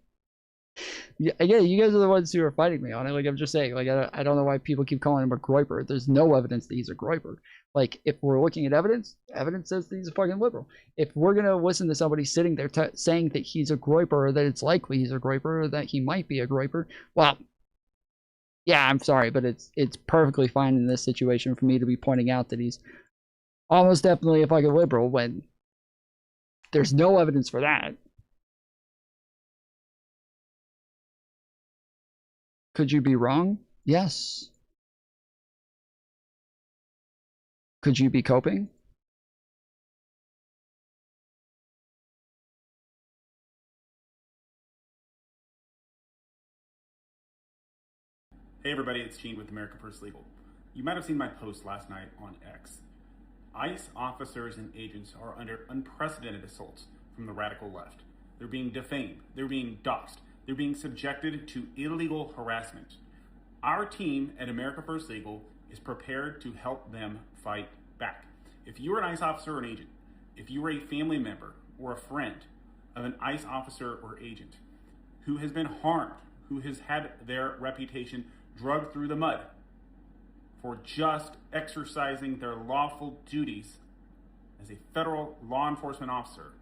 Speaker 1: Yeah, you guys are the ones who are fighting me on it. Like, I'm just saying, like, I don't know why people keep calling him a groiper. There's no evidence that he's a groiper. Like, if we're looking at evidence, evidence says that he's a fucking liberal. If we're gonna listen to somebody sitting there saying that he's a groiper, or that it's likely he's a groiper, or that he might be a groiper, well, yeah, I'm sorry, but it's perfectly fine in this situation for me to be pointing out that he's almost definitely a fucking liberal when there's no evidence for that. Could you be wrong? Yes. Could you be coping?
Speaker 13: Hey everybody, it's Gene with America First Legal. You might have seen my post last night on X. ICE officers and agents are under unprecedented assaults from the radical left. They're being defamed, they're being doxxed, they're being subjected to illegal harassment. Our team at America First Legal is prepared to help them fight back. If you're an ICE officer or an agent, if you are a family member or a friend of an ICE officer or agent who has been harmed, who has had their reputation dragged through the mud for just exercising their lawful duties as a federal law enforcement officer,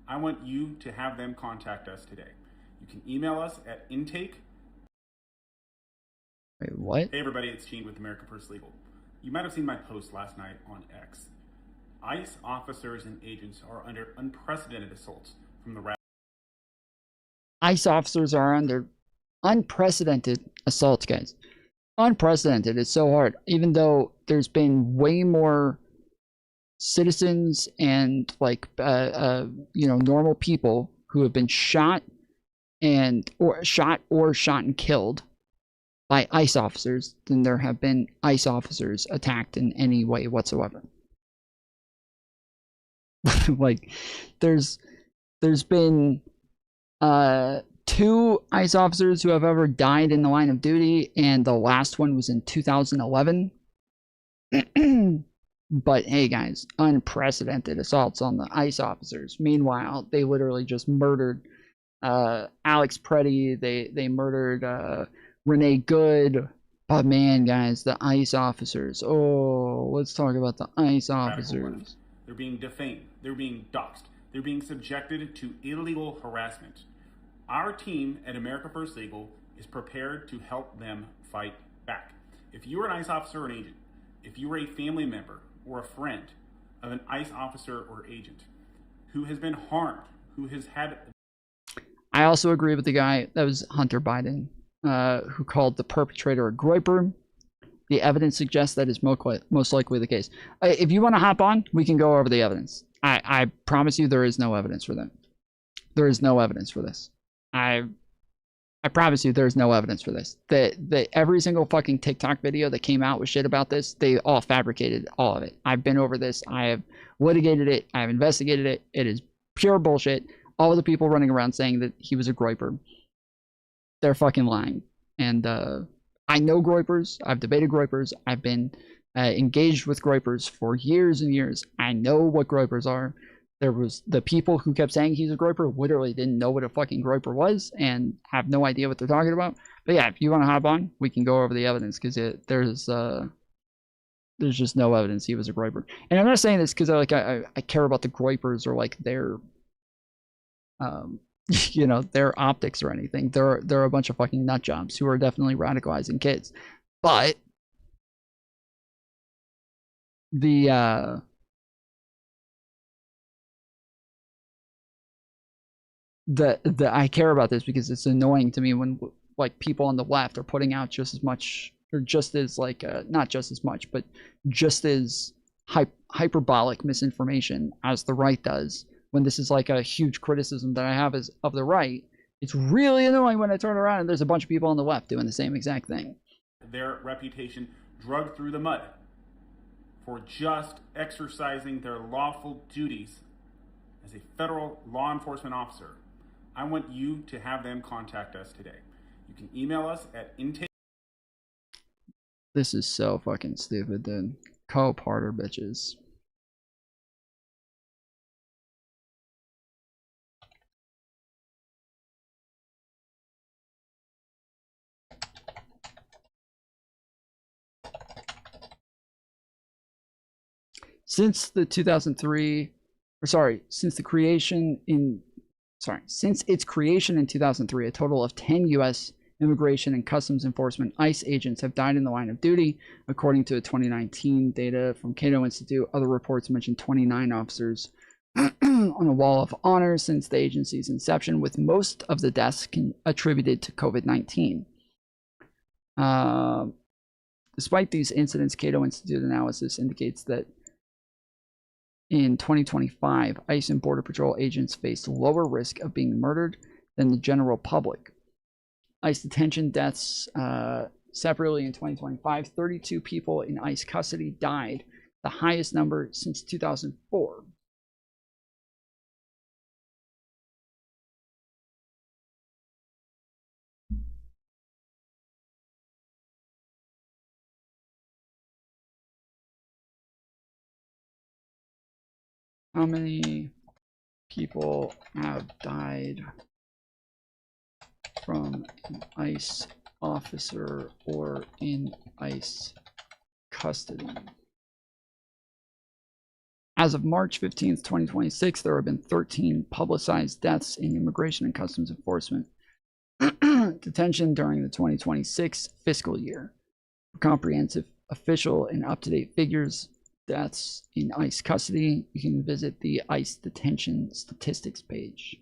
Speaker 13: I want you to have them contact us today. You can email us at intake.
Speaker 1: Wait, what?
Speaker 13: Hey everybody, it's Gene with America First Legal. You might have seen my post last night on X. ICE officers and agents are under unprecedented assaults from the
Speaker 1: ICE officers are under unprecedented assaults, guys. Unprecedented is so hard, even though there's been way more citizens and like normal people who have been shot and shot and killed by ICE officers than there have been ICE officers attacked in any way whatsoever. Like, there's been 2 ICE officers who have ever died in the line of duty, and the last one was in 2011. But hey guys, unprecedented assaults on the ICE officers. Meanwhile, they literally just murdered Alex Preddy. They murdered Renee Good. But man, guys, the ICE officers. Oh, let's talk about the ICE officers.
Speaker 13: They're being defamed, they're being doxxed, they're being subjected to illegal harassment. Our team at America First Legal is prepared to help them fight back. If you're an ICE officer or an agent, if you are a family member or a friend of an ICE officer or agent who has been harmed, who has had...
Speaker 1: I also agree with the guy, that was Hunter Biden, who called the perpetrator a groiper. The evidence suggests that is most likely the case. If you want to hop on, we can go over the evidence. I promise you there is no evidence for that. There is no evidence for this. I promise you there's no evidence for this. Every single fucking TikTok video that came out with shit about this, they all fabricated all of it. I've been over this. I have litigated it. I have investigated it. It is pure bullshit. All of the people running around saying that he was a groiper, they're fucking lying. And I know groipers. I've debated groipers. I've been engaged with groipers for years and years. I know what groipers are. There was the people who kept saying he's a groiper literally didn't know what a fucking groiper was and have no idea what they're talking about. But yeah, if you want to hop on, we can go over the evidence because there's just no evidence he was a groiper. And I'm not saying this because I care about the groipers or like their their optics or anything. They're a bunch of fucking nut jobs who are definitely radicalizing kids. But I care about this because it's annoying to me when like people on the left are putting out just as much or just as like not just as much but just as hyperbolic misinformation as the right does, when this is like a huge criticism that I have is of the right. It's really annoying when I turn around and there's a bunch of people on the left doing the same exact thing.
Speaker 13: Their reputation dragged through the mud for just exercising their lawful duties as a federal law enforcement officer, I want you to have them contact us today. You can email us at intake.
Speaker 1: This is so fucking stupid, dude. Co-parter bitches. Since its creation in 2003, a total of 10 U.S. Immigration and Customs Enforcement ICE agents have died in the line of duty, according to 2019 data from Cato Institute. Other reports mention 29 officers on a wall of honor since the agency's inception, with most of the deaths attributed to COVID-19. Despite these incidents, Cato Institute analysis indicates that in 2025, ICE and Border Patrol agents faced lower risk of being murdered than the general public. ICE detention deaths separately in 2025, 32 people in ICE custody died, the highest number since 2004. How many people have died from an ICE officer or in ICE custody? As of March 15th, 2026, there have been 13 publicized deaths in Immigration and Customs Enforcement detention during the 2026 fiscal year. For comprehensive, official, and up-to-date figures, deaths in ICE custody, you can visit the ICE detention statistics page.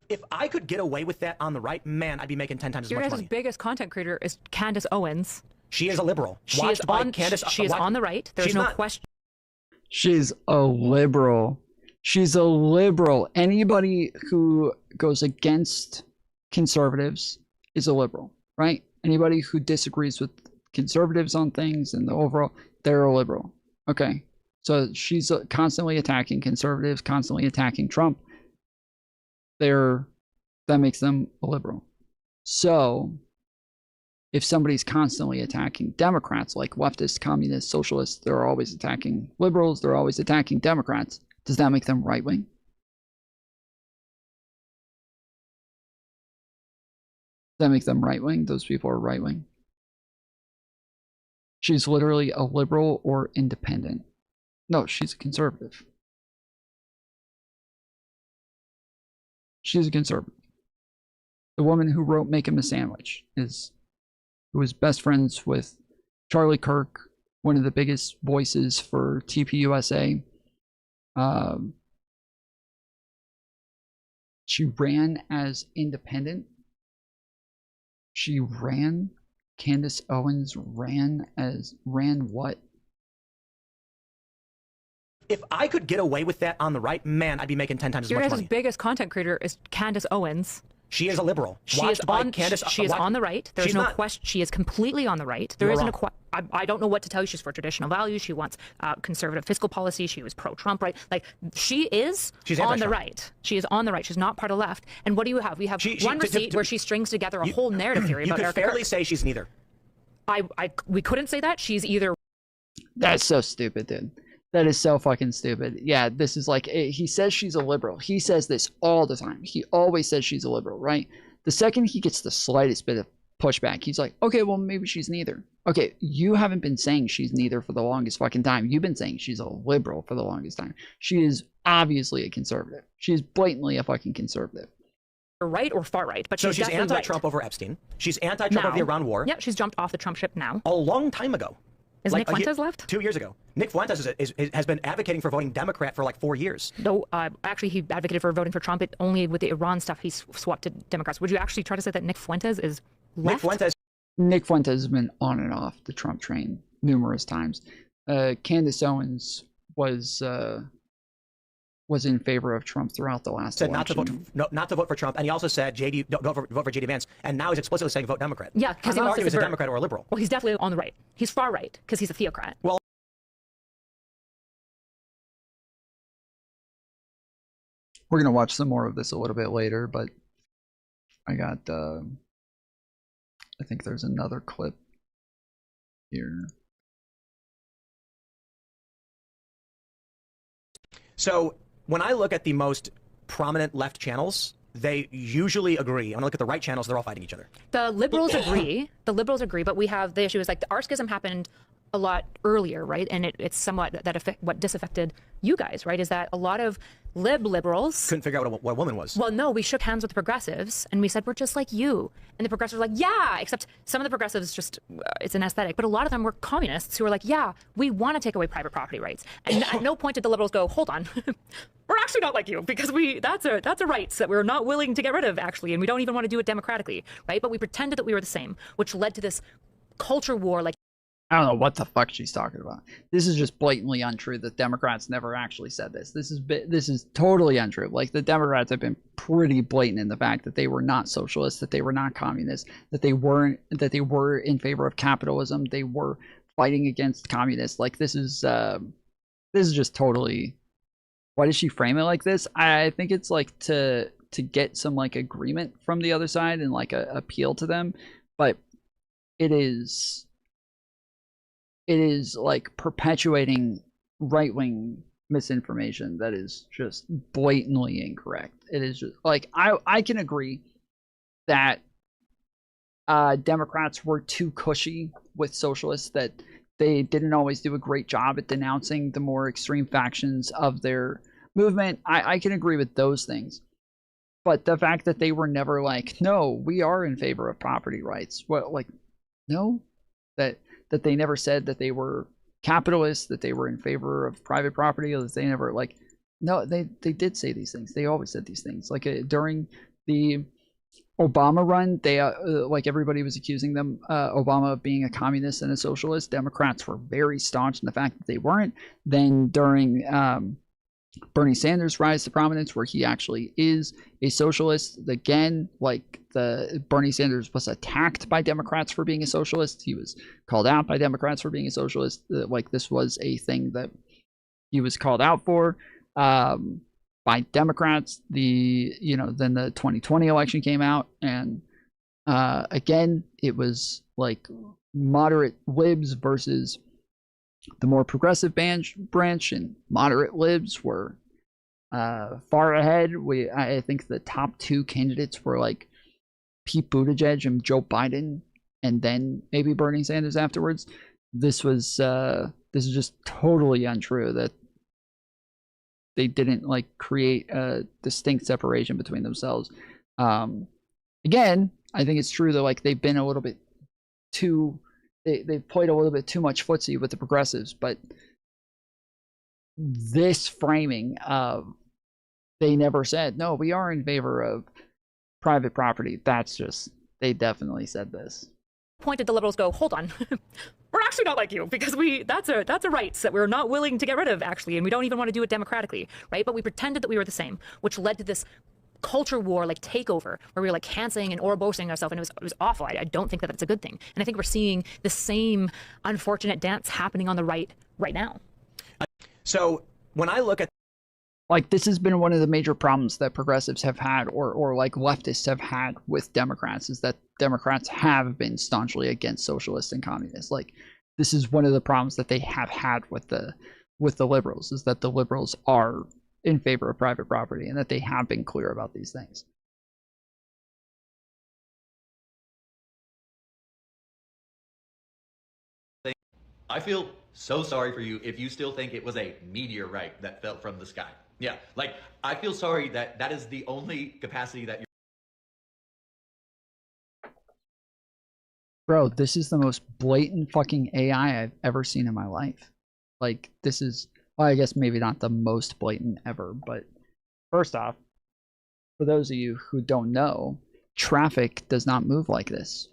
Speaker 15: If I could get away with that on the right, man, I'd be making 10 times as much
Speaker 16: Your
Speaker 15: money.
Speaker 16: guys' biggest content creator is Candace Owens.
Speaker 15: She is a liberal.
Speaker 16: She is on the right. There's no question.
Speaker 1: She's a liberal. She's a liberal. Anybody who goes against conservatives is a liberal, right? Anybody who disagrees with conservatives on things and the overall, they're a liberal. Okay. So she's constantly attacking conservatives, constantly attacking Trump. That makes them a liberal. So if somebody's constantly attacking Democrats, like leftists, communists, socialists, they're always attacking liberals, they're always attacking Democrats, does that make them right-wing? Does that make them right-wing? Those people are right-wing. She's literally a liberal or independent. No, she's a conservative. She's a conservative. The woman who wrote Make Him a Sandwich who was best friends with Charlie Kirk, one of the biggest voices for TPUSA. She ran as independent. Candace Owens ran what?
Speaker 15: If I could get away with that on the right, man, I'd be making 10 times as
Speaker 16: Your
Speaker 15: much
Speaker 16: guys'
Speaker 15: money.
Speaker 16: biggest content creator is Candace Owens.
Speaker 15: She is a liberal.
Speaker 16: She is on the right. There's no question. She is completely on the right. There isn't I don't know what to tell you. She's for traditional values. She wants conservative fiscal policy. She was pro-Trump, right? Like she's on the right. She is on the right. She's not part of left. And what do you have? We have one receipt where she strings together a whole narrative theory about Erica
Speaker 15: Kirk. You could fairly
Speaker 16: Kirk.
Speaker 15: say she's neither.
Speaker 16: We couldn't say that. She's either.
Speaker 1: That's so stupid, dude. That is so fucking stupid. Yeah, this is like, he says she's a liberal. He says this all the time. He always says she's a liberal, right? The second he gets the slightest bit of pushback, he's like, okay, well, maybe she's neither. Okay, you haven't been saying she's neither for the longest fucking time. You've been saying she's a liberal for the longest time. She is obviously a conservative. She is blatantly a fucking conservative.
Speaker 16: Right or far right, but
Speaker 15: so she's anti-Trump over Epstein. She's anti-Trump over the Iran war.
Speaker 16: Yeah, she's jumped off the Trump ship now.
Speaker 15: A long time ago.
Speaker 16: Is Nick Fuentes left?
Speaker 15: 2 years ago. Nick Fuentes has been advocating for voting Democrat for like 4 years.
Speaker 16: No, actually, he advocated for voting for Trump. It only with the Iran stuff, he's swapped to Democrats. Would you actually try to say that Nick Fuentes is left?
Speaker 1: Nick Fuentes has been on and off the Trump train numerous times. Candace Owens was in favor of Trump throughout the last election.
Speaker 15: Not to vote for Trump, and he also said don't vote for JD Vance, and now he's explicitly saying vote Democrat.
Speaker 16: Yeah, because
Speaker 15: he's a Democrat or a liberal.
Speaker 16: Well, he's definitely on the right. He's far right because he's a theocrat.
Speaker 15: Well.
Speaker 1: We're going to watch some more of this a little bit later, but I got, I think there's another clip here.
Speaker 15: So when I look at the most prominent left channels, they usually agree. When I look at the right channels, they're all fighting each other.
Speaker 16: The liberals agree. The liberals agree, but we have the issue is like the art schism happened a lot earlier, right? And it's somewhat what disaffected you guys, right? Is that a lot of liberals
Speaker 15: couldn't figure out what a woman was.
Speaker 16: Well, no, we shook hands with the progressives and we said we're just like you, and the progressives were like, yeah, except some of the progressives just it's an aesthetic, but a lot of them were communists who were like, yeah, we want to take away private property rights. And at no point did the liberals go, hold on, we're actually not like you because that's a rights that we're not willing to get rid of actually, and we don't even want to do it democratically, right? But we pretended that we were the same, which led to this culture war. Like,
Speaker 1: I don't know what the fuck she's talking about. This is just blatantly untrue. The Democrats never actually said this. This is totally untrue. Like, the Democrats have been pretty blatant in the fact that they were not socialists, that they were not communists, that they were in favor of capitalism, they were fighting against communists. Like, this is just totally. Why does she frame it like this? I think it's like to get some like agreement from the other side and like appeal to them, but it is like perpetuating right-wing misinformation that is just blatantly incorrect. It is just like I can agree that Democrats were too cushy with socialists, that they didn't always do a great job at denouncing the more extreme factions of their movement. I can agree with those things. But the fact that they were never like, no, we are in favor of property rights. Well, like, no, that they never said that they were capitalists, that they were in favor of private property, or that they never like, no, they did say these things. They always said these things. Like during the Obama run, they like everybody was accusing them, Obama of being a communist and a socialist. Democrats were very staunch in the fact that they weren't. Then during Bernie Sanders' rise to prominence, where he actually is a socialist, again, like Bernie Sanders was attacked by Democrats for being a socialist. He was called out by Democrats for being a socialist. Like, this was a thing that he was called out for by Democrats. Then the 2020 election came out, and again, it was like moderate libs versus the more progressive branch, and moderate libs were far ahead. I think the top two candidates were like Pete Buttigieg and Joe Biden, and then maybe Bernie Sanders afterwards. This is just totally untrue. That they didn't like create a distinct separation between themselves. Again, I think it's true that like they've been a little bit too, they've played a little bit too much footsie with the progressives, but this framing of they never said, no, we are in favor of private property. That's just, they definitely said this.
Speaker 16: Point did the liberals go, hold on, we're actually not like you, because that's a right that we're not willing to get rid of, actually, and we don't even want to do it democratically, right? But we pretended that we were the same, which led to this culture war, like takeover, where we were like canceling and Ouroboros-ing ourselves, and it was awful. I don't think that that's a good thing. And I think we're seeing the same unfortunate dance happening on the right now.
Speaker 15: So when I look at,
Speaker 1: like, this has been one of the major problems that progressives have had, or like leftists have had with Democrats, is that Democrats have been staunchly against socialists and communists. Like, this is one of the problems that they have had with the liberals, is that the liberals are in favor of private property and that they have been clear about these things.
Speaker 17: I feel so sorry for you if you still think it was a meteorite that fell from the sky. Yeah, like, I feel sorry that that is the only capacity that you're...
Speaker 1: Bro, this is the most blatant fucking AI I've ever seen in my life. Like, this is, well, I guess maybe not the most blatant ever, but first off, for those of you who don't know, traffic does not move like this.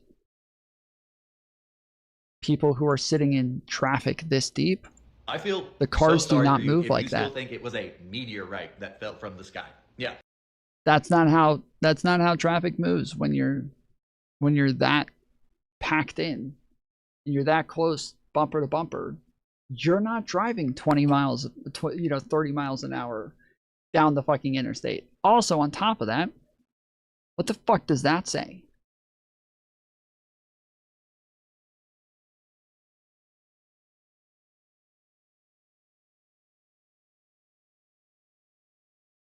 Speaker 1: People who are sitting in traffic this deep,
Speaker 17: I feel
Speaker 1: the cars
Speaker 17: so
Speaker 1: do not
Speaker 17: for you
Speaker 1: move
Speaker 17: if
Speaker 1: like
Speaker 17: you
Speaker 1: that.
Speaker 17: still think it was a meteorite that fell from the sky. Yeah.
Speaker 1: That's not how traffic moves when you're that packed in and you're that close bumper to bumper. You're not driving 20 miles, 30 miles an hour down the fucking interstate. Also, on top of that, what the fuck does that say?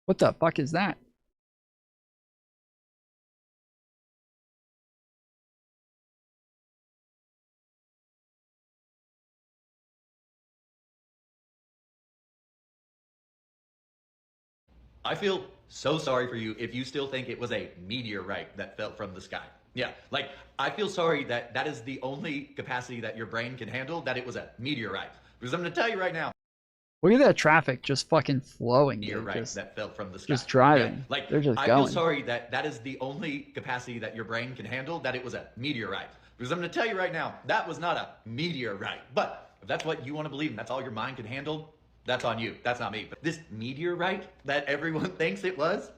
Speaker 1: What the fuck is that?
Speaker 17: I feel so sorry for you if you still think it was a meteorite that fell from the sky. Yeah, like, I feel sorry that that is the only capacity that your brain can handle, that it was a meteorite. Because I'm going to tell you right now.
Speaker 1: Look at that traffic just fucking flowing.
Speaker 17: Meteorite that fell from the sky.
Speaker 1: Just driving.
Speaker 17: Yeah, like,
Speaker 1: they're just
Speaker 17: I
Speaker 1: going.
Speaker 17: feel sorry that that is the only capacity that your brain can handle, that it was a meteorite. Because I'm going to tell you right now, that was not a meteorite. But if that's what you want to believe and that's all your mind can handle, that's on you. That's not me. But this meteorite that everyone thinks it was,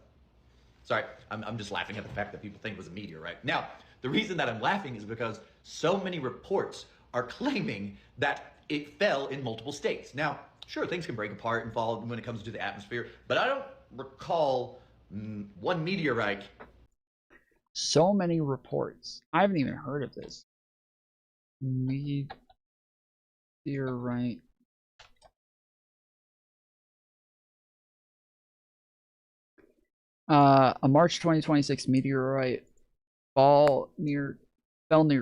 Speaker 17: sorry, I'm just laughing at the fact that people think it was a meteorite. Now, the reason that I'm laughing is because so many reports are claiming that it fell in multiple states. Now, sure, things can break apart and fall when it comes to the atmosphere, but I don't recall one meteorite.
Speaker 1: So many reports. I haven't even heard of this. Meteorite. A March 2026 meteorite fell near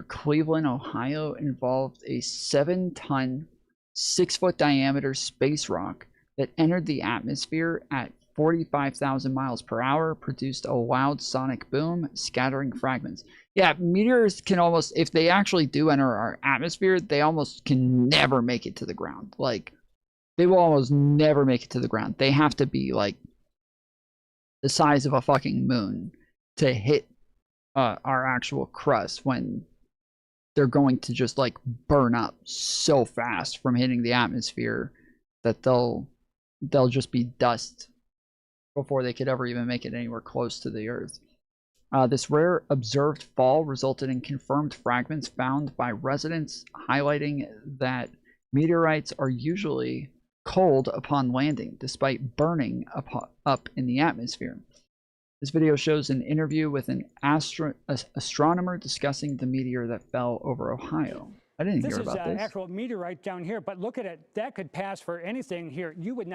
Speaker 1: Cleveland, Ohio, involved a 7-ton, 6-foot diameter space rock that entered the atmosphere at 45,000 miles per hour, produced a loud sonic boom, scattering fragments. Yeah, meteors can almost, if they actually do enter our atmosphere, they almost can never make it to the ground. Like, they will almost never make it to the ground. They have to be like the size of a fucking moon to hit our actual crust, when they're going to just like burn up so fast from hitting the atmosphere that they'll just be dust before they could ever even make it anywhere close to the earth. This rare observed fall resulted in confirmed fragments found by residents, highlighting that meteorites are usually cold upon landing, despite burning up in the atmosphere. This video shows an interview with an astronomer discussing the meteor that fell over Ohio. I didn't hear about this.
Speaker 18: This is an actual meteorite down here, but look at it. That could pass for anything here. You would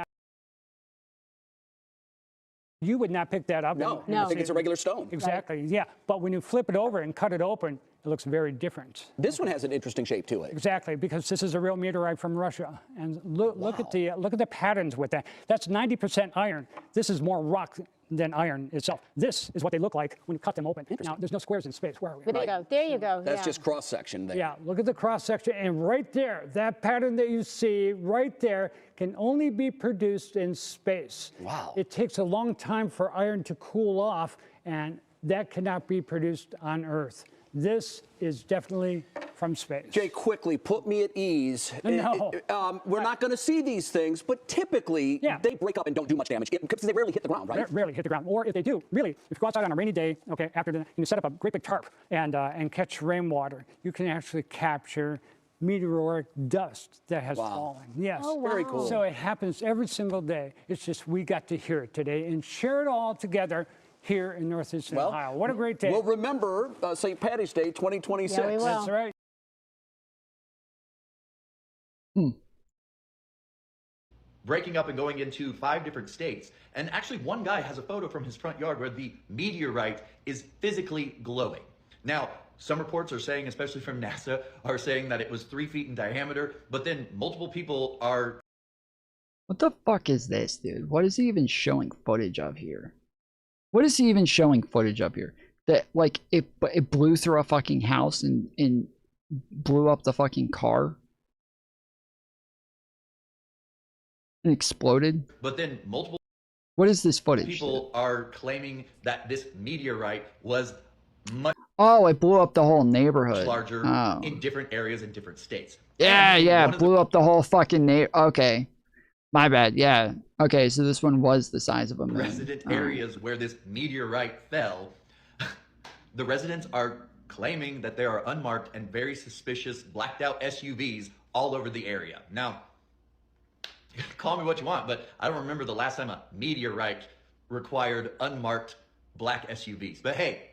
Speaker 18: not pick that up.
Speaker 8: No, I think it's a regular stone.
Speaker 18: Exactly, yeah. But when you flip it over and cut it open, it looks very different.
Speaker 19: This one has an interesting shape to it.
Speaker 18: Exactly, because this is a real meteorite from Russia. And look at the patterns with that. That's 90% iron. This is more rock than iron itself. This is what they look like when you cut them open. Now, there's no squares in space. Where are we?
Speaker 23: There you go. There you go.
Speaker 19: That's just cross section there.
Speaker 18: Yeah, look at the cross section, and right there, that pattern that you see right there can only be produced in space.
Speaker 19: Wow.
Speaker 18: It takes a long time for iron to cool off, and that cannot be produced on Earth. This is definitely from space.
Speaker 19: Jay, quickly, put me at ease.
Speaker 18: No.
Speaker 19: We're not going to see these things, but typically they break up and don't do much damage because they rarely hit the ground, right?
Speaker 18: Rarely hit the ground. Or if they do, really, if you go outside on a rainy day, okay, you set up a great big tarp and catch rainwater, you can actually capture meteoric dust that has fallen. Yes.
Speaker 23: Oh, wow. Very cool.
Speaker 18: So it happens every single day. It's just we got to hear it today and share it all together here in Northeastern Ohio. What a great day.
Speaker 19: We'll remember St. Patty's Day 2026.
Speaker 18: Yeah, we will. That's right.
Speaker 17: Breaking up and going into 5 different states. And actually one guy has a photo from his front yard where the meteorite is physically glowing. Now, some reports are saying, especially from NASA, are saying that it was 3 feet in diameter, but then multiple people are...
Speaker 1: What the fuck is this, dude? What is he even showing footage of here? What is he even showing footage of here? That, like, it blew through a fucking house and blew up the fucking car? And exploded?
Speaker 17: But then multiple...
Speaker 1: What is this footage?
Speaker 17: People are claiming that this meteorite was much...
Speaker 1: Oh, it blew up the whole neighborhood.
Speaker 17: Larger
Speaker 1: Oh.
Speaker 17: in different areas in different states.
Speaker 1: Yeah,
Speaker 17: And
Speaker 1: yeah,
Speaker 17: one of
Speaker 1: blew up the whole fucking Okay. My bad, yeah. Okay, so this one was the size of a
Speaker 17: the
Speaker 1: man.
Speaker 17: resident areas where this meteorite fell, the residents are claiming that there are unmarked and very suspicious blacked out SUVs all over the area. Now, call me what you want, but I don't remember the last time a meteorite required unmarked black SUVs. But hey,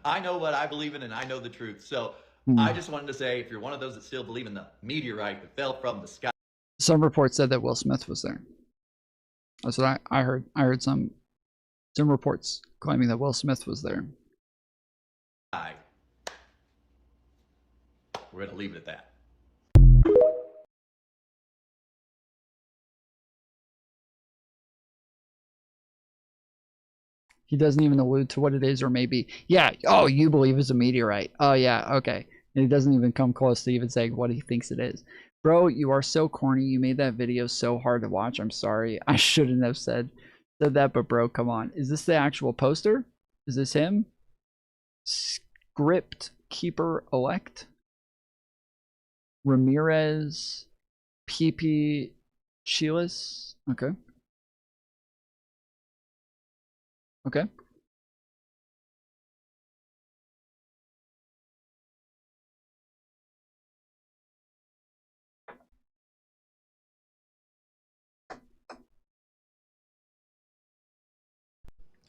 Speaker 17: I know what I believe in and I know the truth. So I just wanted to say, if you're one of those that still believe in the meteorite that fell from the sky.
Speaker 1: Some reports said that Will Smith was there. That's what I heard. I heard some reports claiming that Will Smith was there.
Speaker 17: We're going to leave it at that.
Speaker 1: He doesn't even allude to what it is, or maybe, yeah, oh, you believe it's a meteorite. Oh, yeah, okay. And he doesn't even come close to even saying what he thinks it is. Bro, you are so corny. You made that video so hard to watch. I'm sorry. I shouldn't have said that, but bro, come on. Is this the actual poster? Is this him? Script Keeper Elect? Ramirez PP Chiles? Okay. Okay.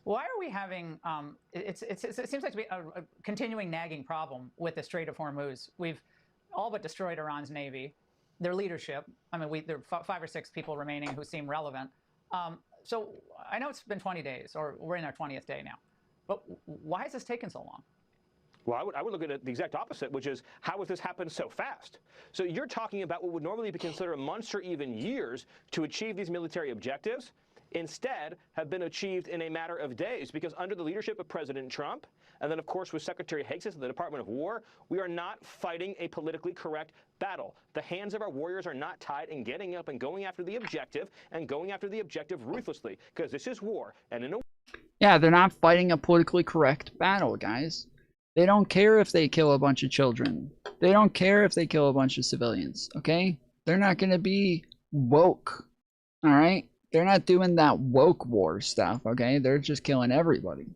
Speaker 20: Why are we having, it seems like to be a continuing nagging problem with the Strait of Hormuz. We've all but destroyed Iran's navy, their leadership. I mean, there are 5 or 6 people remaining who seem relevant. So I know it's been 20 days, or we're in our 20th day now, but why has this taken so long?
Speaker 21: Well, I would look at it the exact opposite, which is, how has this happened so fast? So you're talking about what would normally be considered months or even years to achieve these military objectives, instead have been achieved in a matter of days, because under the leadership of President Trump, and then of course with Secretary Higgs of the Department of War, we are not fighting a politically correct battle. The hands of our warriors are not tied in getting up and going after the objective, and going after the objective ruthlessly, because this is war, and in a...
Speaker 1: Yeah, they're not fighting a politically correct battle, guys. They don't care if they kill a bunch of children. They don't care if they kill a bunch of civilians, okay? They're not going to be woke, all right? They're not doing that woke war stuff, okay? They're just killing everybody.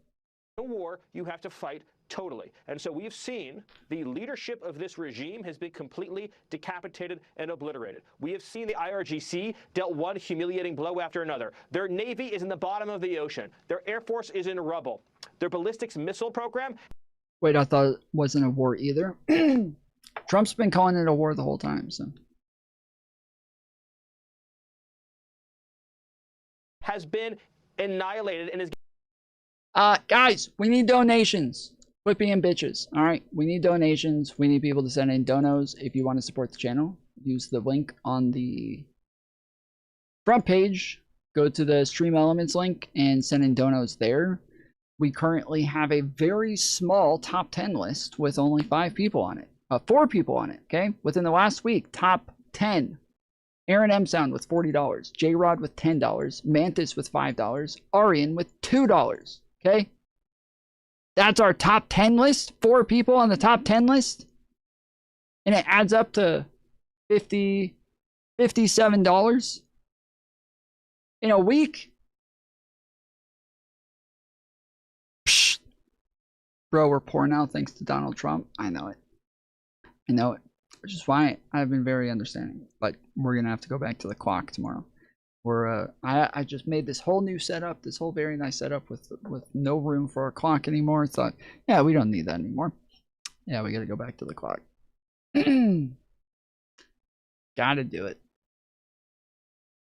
Speaker 21: In a war, you have to fight totally. And so we've seen the leadership of this regime has been completely decapitated and obliterated. We have seen the IRGC dealt one humiliating blow after another. Their Navy is in the bottom of the ocean. Their Air Force is in rubble. Their ballistics missile program...
Speaker 1: Wait, I thought it wasn't a war either. Trump's been calling it a war the whole time, so...
Speaker 21: has been annihilated and is...
Speaker 1: Guys, we need donations. Quit being bitches. All right, we need donations. We need people to send in donos. If you want to support the channel, use the link on the front page. Go to the Stream Elements link and send in donos there. We currently have a very small top 10 list with only 5 people on it. 4 people on it, okay? Within the last week, top 10. Aaron M. Sound with $40. J-Rod with $10. Mantis with $5. Arian with $2, okay? That's our top 10 list. 4 people on the top 10 list. And it adds up to $57 in a week. Psh. Bro, we're poor now thanks to Donald Trump. I know it. I know it. Which is why I've been very understanding. But we're going to have to go back to the clock tomorrow. I just made this whole new setup, this whole very nice setup with no room for a clock anymore. Thought, yeah, we don't need that anymore. Yeah, we got to go back to the clock. Gotta do it.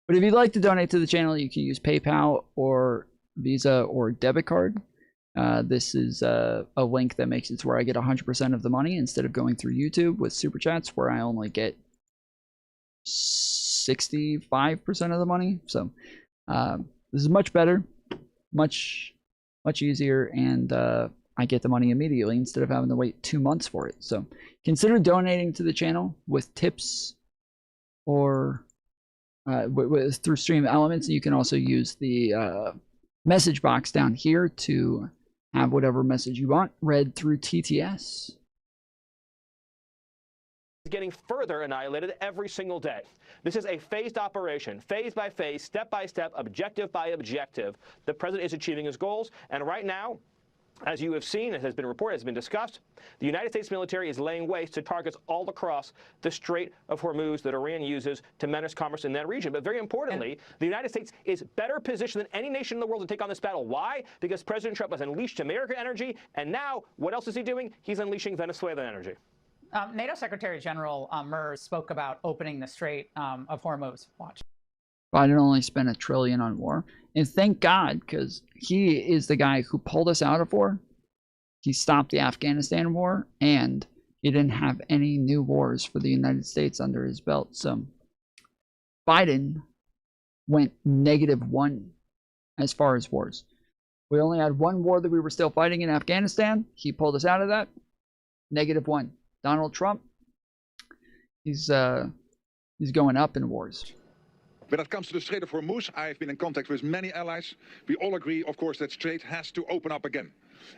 Speaker 1: But if you'd like to donate to the channel, you can use PayPal or Visa or debit card. This is a link that makes it to where I get 100% of the money instead of going through YouTube with Super Chats where I only get 65% of the money. So this is much better, much easier, and I get the money immediately instead of having to wait 2 months for it. So consider donating to the channel with tips or through Stream Elements. You can also use the message box down here to have whatever message you want read through TTS.
Speaker 21: Getting further annihilated every single day. This is a phased operation, phase by phase, step by step, objective by objective. The president is achieving his goals, and right now, as you have seen, it has been reported, has been discussed, the United States military is laying waste to targets all across the Strait of Hormuz that Iran uses to menace commerce in that region. But very importantly, the United States is better positioned than any nation in the world to take on this battle. Why? Because President Trump has unleashed American energy, and now, what else is he doing? He's unleashing Venezuelan energy.
Speaker 20: NATO Secretary General Merz spoke about opening the Strait of Hormuz. Watch.
Speaker 1: Biden only spent $1 trillion on war. And thank God, because he is the guy who pulled us out of war. He stopped the Afghanistan war, and he didn't have any new wars for the United States under his belt. So Biden went -1 as far as wars. We only had 1 war that we were still fighting in Afghanistan. He pulled us out of that. -1. Donald Trump, he's going up in wars.
Speaker 2: When it comes to the Strait of Hormuz, I've been in contact with many allies. We all agree, of course, that strait has to open up again.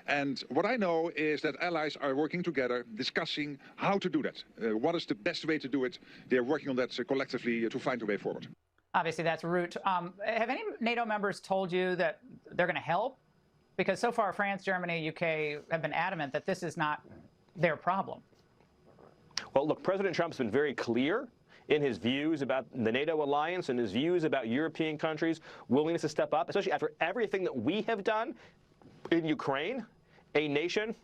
Speaker 2: And what I know is that allies are working together, discussing how to do that. What is the best way to do it? They're working on that collectively to find a way forward.
Speaker 20: Obviously, that's root. Have any NATO members told you that they're going to help? Because so far, France, Germany, UK have been adamant that this is not their problem.
Speaker 21: Well, look, President Trump's been very clear in his views about the NATO alliance and his views about European countries' willingness to step up, especially after everything that we have done in Ukraine, a nation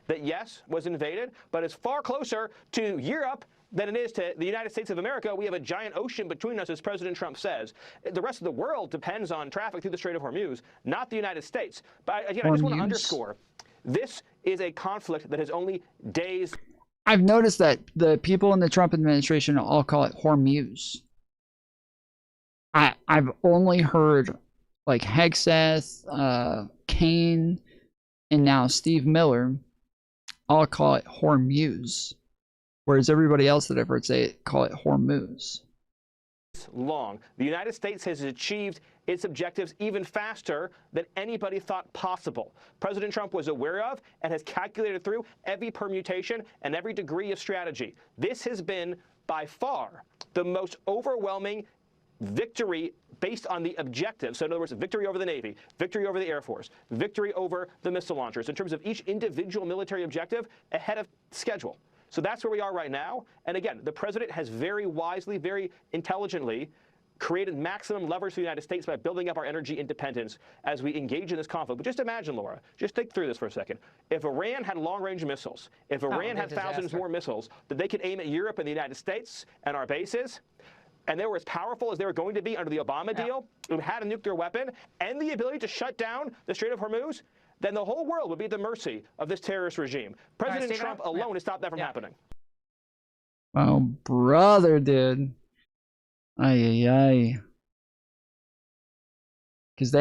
Speaker 21: that, yes, was invaded, but is far closer to Europe than it is to the United States of America. We have a giant ocean between us, as President Trump says. The rest of the world depends on traffic through the Strait of Hormuz, not the United States. But again, I just want to underscore, this is a conflict that has only days.
Speaker 1: I've noticed that the people in the Trump administration all call it Hormuz. I've only heard like Hegseth, Kane, and now Steve Miller all call it Hormuz, whereas everybody else that I've heard say it call it Hormuz.
Speaker 21: Long. The United States has achieved its objectives even faster than anybody thought possible. President Trump was aware of and has calculated through every permutation and every degree of strategy. This has been, by far, the most overwhelming victory based on the objectives. So in other words, victory over the Navy, victory over the Air Force, victory over the missile launchers, in terms of each individual military objective ahead of schedule. So that's where we are right now. And again, the president has very wisely, very intelligently created maximum leverage for the United States by building up our energy independence as we engage in this conflict. But just imagine, Laura, just think through this for a second. If Iran had long-range missiles, if Iran had thousands more missiles that they could aim at Europe and the United States and our bases, and they were as powerful as they were going to be under the Obama deal, who had a nuclear weapon and the ability to shut down the Strait of Hormuz, then the whole world would be at the mercy of this terrorist regime. President
Speaker 20: Steve,
Speaker 21: Trump alone has stopped that from happening.
Speaker 1: Oh, brother, dude. Ay, ay, ay. Because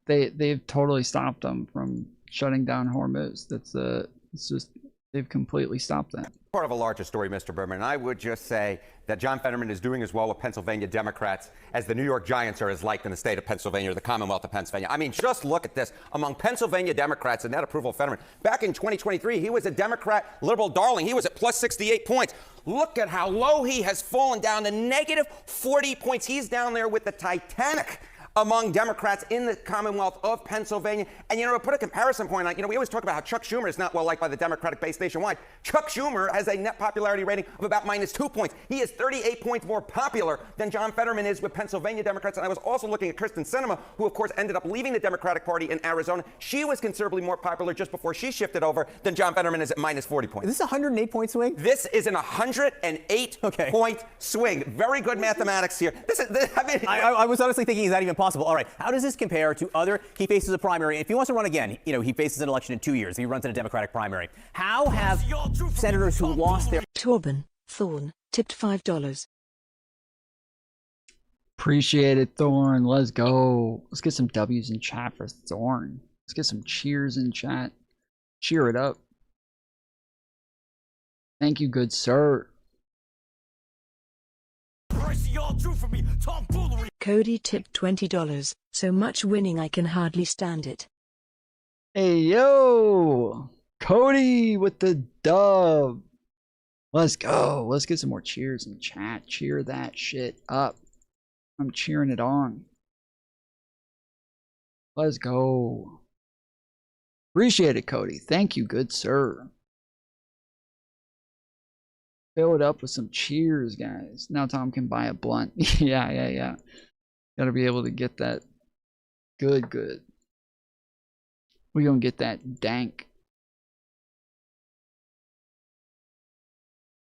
Speaker 1: they've totally stopped them from shutting down Hormuz. It's just, they've completely stopped that.
Speaker 4: Part of a larger story, Mr. Berman. I would just say that John Fetterman is doing as well with Pennsylvania Democrats as the New York Giants are as liked in the state of Pennsylvania or the Commonwealth of Pennsylvania. I mean, just look at this. Among Pennsylvania Democrats, the net approval of Fetterman. Back in 2023, he was a Democrat liberal darling. He was at plus 68 points. Look at how low he has fallen down to negative 40 points. He's down there with the Titanic among Democrats in the Commonwealth of Pennsylvania. And, you know, to put a comparison point on, you know, we always talk about how Chuck Schumer is not well liked by the Democratic base nationwide. Chuck Schumer has a net popularity rating of about -2 points. He is 38 points more popular than John Fetterman is with Pennsylvania Democrats. And I was also looking at Kristen Sinema, who, of course, ended up leaving the Democratic Party in Arizona. She was considerably more popular just before she shifted over than John Fetterman is at -40 points.
Speaker 3: Is this a 108-point swing?
Speaker 4: This is an 108-point swing. Very good mathematics here.
Speaker 3: I was honestly thinking, is that even possible? All right, how does this compare to other? He faces a primary. If he wants to run again, you know, he faces an election in 2 years. He runs in a Democratic primary. How have senators who lost their...
Speaker 5: Torben Thorne tipped $5.
Speaker 1: Appreciate it, Thorne. Let's go. Let's get some W's in chat for Thorne. Let's get some cheers in chat. Cheer it up. Thank you, good sir.
Speaker 5: Cody tipped $20. So much winning I can hardly stand it.
Speaker 1: Hey, yo! Cody with the dub. Let's go. Let's get some more cheers in chat. Cheer that shit up. I'm cheering it on. Let's go. Appreciate it, Cody. Thank you, good sir. Fill it up with some cheers, guys. Now Tom can buy a blunt. Yeah. Gotta be able to get that good. We gonna get that dank.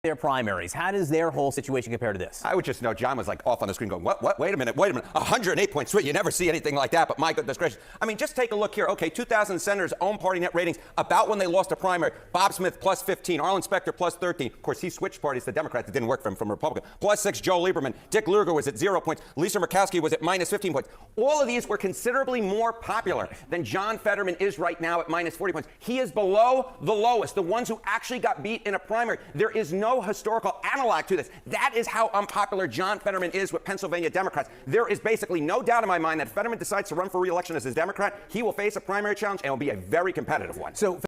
Speaker 3: Their primaries. How does their whole situation compare to this?
Speaker 4: I would just know John was like off on the screen going, what? Wait a minute. 108-point swing. You never see anything like that, but my goodness gracious. I mean, just take a look here. Okay, 2,000 senators' own party net ratings about when they lost a primary. Bob Smith plus 15, Arlen Specter plus 13. Of course, he switched parties to Democrats. It didn't work for him from Republican. Plus 6, Joe Lieberman. Dick Lugar was at 0 points. Lisa Murkowski was at -15 points. All of these were considerably more popular than John Fetterman is right now at -40 points. He is below the lowest, the ones who actually got beat in a primary. There is no historical analog to this. That is how unpopular John Fetterman is with Pennsylvania Democrats. There is basically no doubt in my mind that if Fetterman decides to run for re-election as a Democrat, he will face a primary challenge and it will be a very competitive one.
Speaker 3: So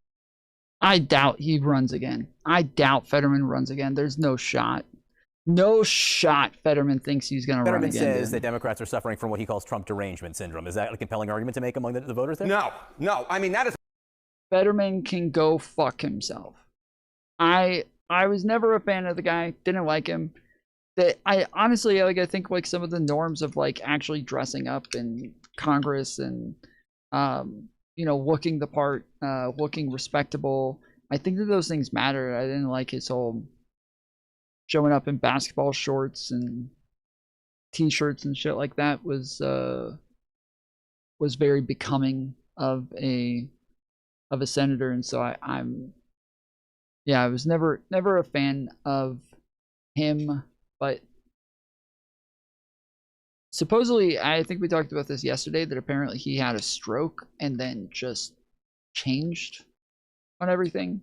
Speaker 1: I doubt he runs again. I doubt Fetterman runs again. There's no shot. No shot Fetterman thinks he's going to run again.
Speaker 3: Fetterman says that Democrats are suffering from what he calls Trump derangement syndrome. Is that a compelling argument to make among the voters there?
Speaker 4: No. I mean, that is...
Speaker 1: Fetterman can go fuck himself. I was never a fan of the guy. Didn't like him. I honestly, like, I think like some of the norms of like actually dressing up in Congress and you know, looking the part, looking respectable. I think that those things matter. I didn't like his whole showing up in basketball shorts and t-shirts and shit like that was very becoming of a senator, and so I was never a fan of him, but supposedly, I think we talked about this yesterday, that apparently he had a stroke and then just changed on everything.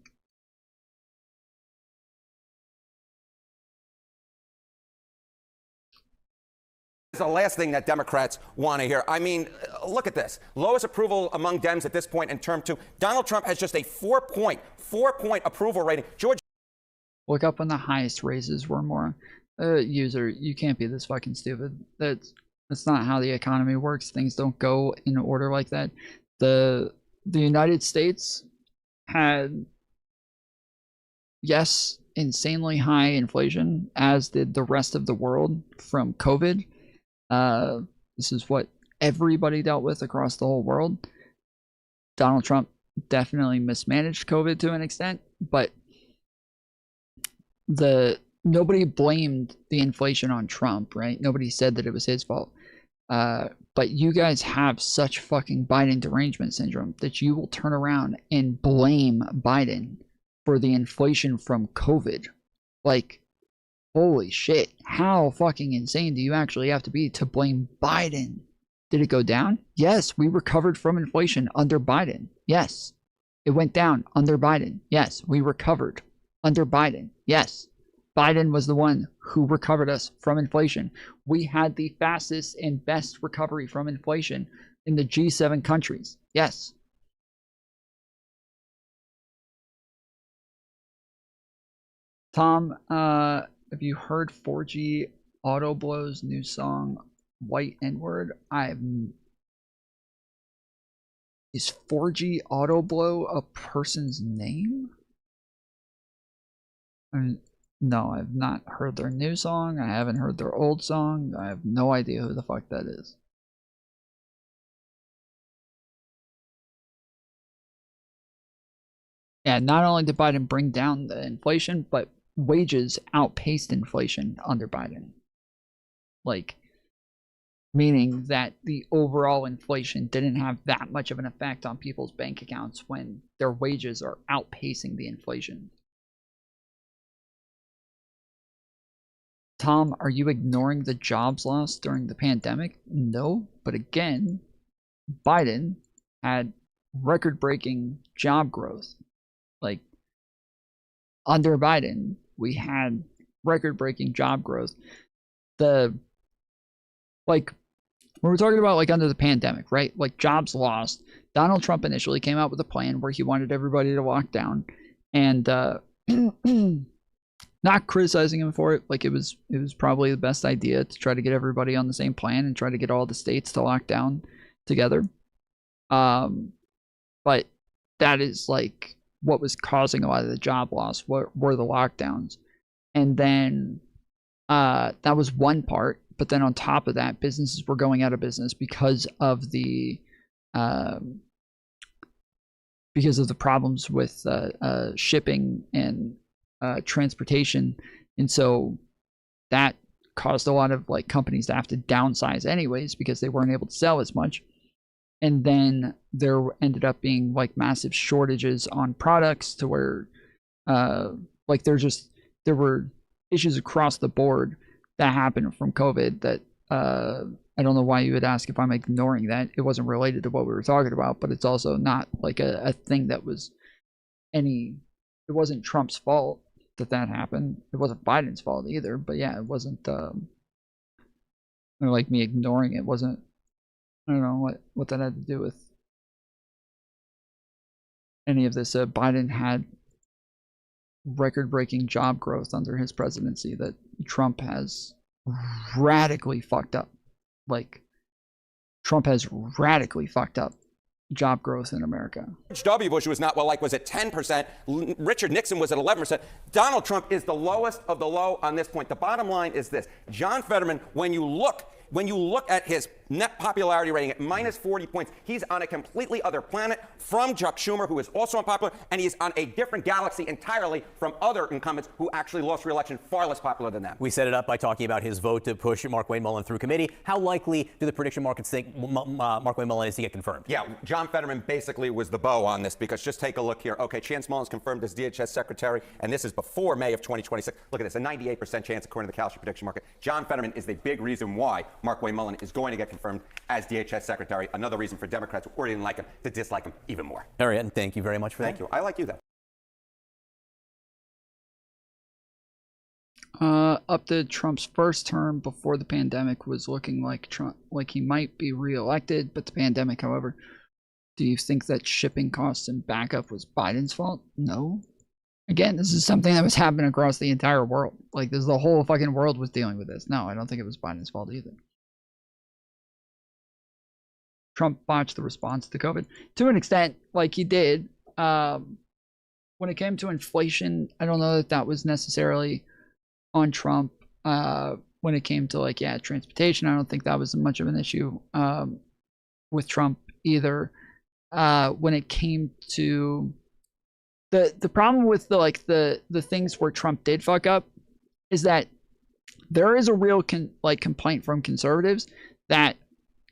Speaker 4: It's the last thing that Democrats want to hear. I mean, look at this. Lowest approval among Dems at this point in term 2. Donald Trump has just a 4-point approval rating. George.
Speaker 1: Look up when the highest raises were more. User, you can't be this fucking stupid. That's not how the economy works. Things don't go in order like that. The United States had, yes, insanely high inflation, as did the rest of the world from COVID. This is what everybody dealt with across the whole world. Donald Trump definitely mismanaged COVID to an extent, but nobody blamed the inflation on Trump, right? Nobody said that it was his fault. But you guys have such fucking Biden derangement syndrome that you will turn around and blame Biden for the inflation from COVID. Like, holy shit. How fucking insane do you actually have to be to blame Biden? Did it go down? Yes, we recovered from inflation under Biden. Yes. It went down under Biden. Yes, we recovered under Biden. Yes. Biden was the one who recovered us from inflation. We had the fastest and best recovery from inflation in the G7 countries. Yes. Tom, have you heard 4G Autoblow's new song, White N-Word? Is 4G Autoblow a person's name? No, I've not heard their new song. I haven't heard their old song. I have no idea who the fuck that is. Yeah, not only did Biden bring down the inflation, but wages outpaced inflation under Biden. Like, meaning that the overall inflation didn't have that much of an effect on people's bank accounts when their wages are outpacing the inflation. Tom, are you ignoring the jobs loss during the pandemic? No, but again, Biden had record-breaking job growth. Like, under Biden, we had record-breaking job growth. Like, when we're talking about, like, under the pandemic, right? Like, jobs lost. Donald Trump initially came out with a plan where he wanted everybody to lock down. And, not criticizing him for it. Like, it was probably the best idea to try to get everybody on the same plan and try to get all the states to lock down together. But that is, like, what was causing a lot of the job loss were the lockdowns. And then that was one part. But then on top of that, businesses were going out of business because of the problems with shipping and transportation. And so that caused a lot of, like, companies to have to downsize anyways because they weren't able to sell as much. And then there ended up being, like, massive shortages on products to where like there were issues across the board that happened from COVID that I don't know why you would ask if I'm ignoring that. It wasn't related to what we were talking about, but it's also not like a thing that was it wasn't Trump's fault that happened. It wasn't Biden's fault either, but yeah, it wasn't like me ignoring it wasn't. I don't know what that had to do with any of this. Biden had record-breaking job growth under his presidency that Trump has radically fucked up. Like, Trump has radically fucked up job growth in America.
Speaker 4: George W. Bush was not, well, like, was it 10%? Richard Nixon was at 11%. Donald Trump is the lowest of the low on this point. The bottom line is this. John Fetterman, when you look at his net popularity rating at minus 40 points, he's on a completely other planet from Chuck Schumer, who is also unpopular, and he's on a different galaxy entirely from other incumbents who actually lost re-election far less popular than them.
Speaker 3: We set it up by talking about his vote to push Markwayne Mullin through committee. How likely do the prediction markets think Markwayne Mullin is to get confirmed?
Speaker 4: Yeah, John Fetterman basically was the bow on this, because just take a look here. Okay, Chance Mullin's confirmed as DHS secretary, and this is before May of 2026. Look at this, a 98% chance according to the Calendar prediction market. John Fetterman is the big reason why Markwayne Mullin is going to get confirmed as DHS secretary. Another reason for Democrats who already didn't like him to dislike him even more.
Speaker 3: All right, and thank you very much for that.
Speaker 4: Thank you. I like you, though.
Speaker 1: Up to Trump's first term before the pandemic was looking like Trump, like he might be reelected, but the pandemic, however, do you think that shipping costs and backup was Biden's fault? No. Again, this is something that was happening across the entire world. Like, this, the whole fucking world was dealing with this. No, I don't think it was Biden's fault either. Trump botched the response to COVID to an extent, like he did. When it came to inflation, I don't know that that was necessarily on Trump. When it came to, like, yeah, transportation, I don't think that was much of an issue with Trump either. When it came to the problem with the things where Trump did fuck up is that there is a real complaint from conservatives that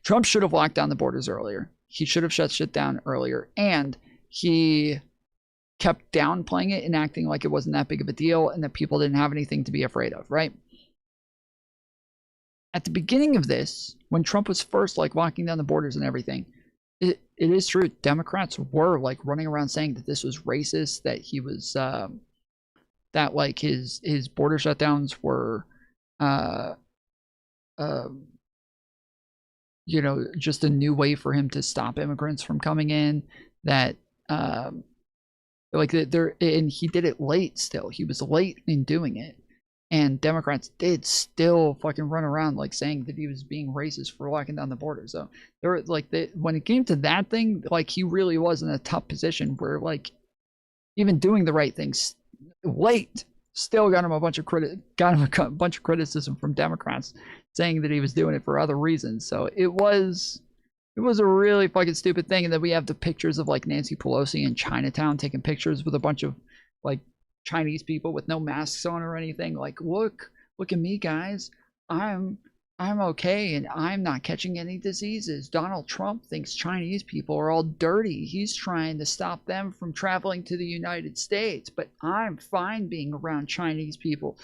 Speaker 1: Trump should have locked down the borders earlier. He should have shut shit down earlier. And he kept downplaying it and acting like it wasn't that big of a deal and that people didn't have anything to be afraid of, right? At the beginning of this, when Trump was first like locking down the borders and everything, it is true. Democrats were like running around saying that this was racist, that he was, that like his border shutdowns were, you know, just a new way for him to stop immigrants from coming in, that, like there, and he did it late still. He was late in doing it. And Democrats did still fucking run around like saying that he was being racist for locking down the border. So there were like when it came to that thing, like he really was in a tough position where like even doing the right things late still got him a bunch of criticism from Democrats saying that he was doing it for other reasons. So it was a really fucking stupid thing. And then we have the pictures of like Nancy Pelosi in Chinatown taking pictures with a bunch of like Chinese people with no masks on or anything. Like, look at me, guys. I'm okay and I'm not catching any diseases. Donald Trump thinks Chinese people are all dirty. He's trying to stop them from traveling to the United States, but I'm fine being around Chinese people.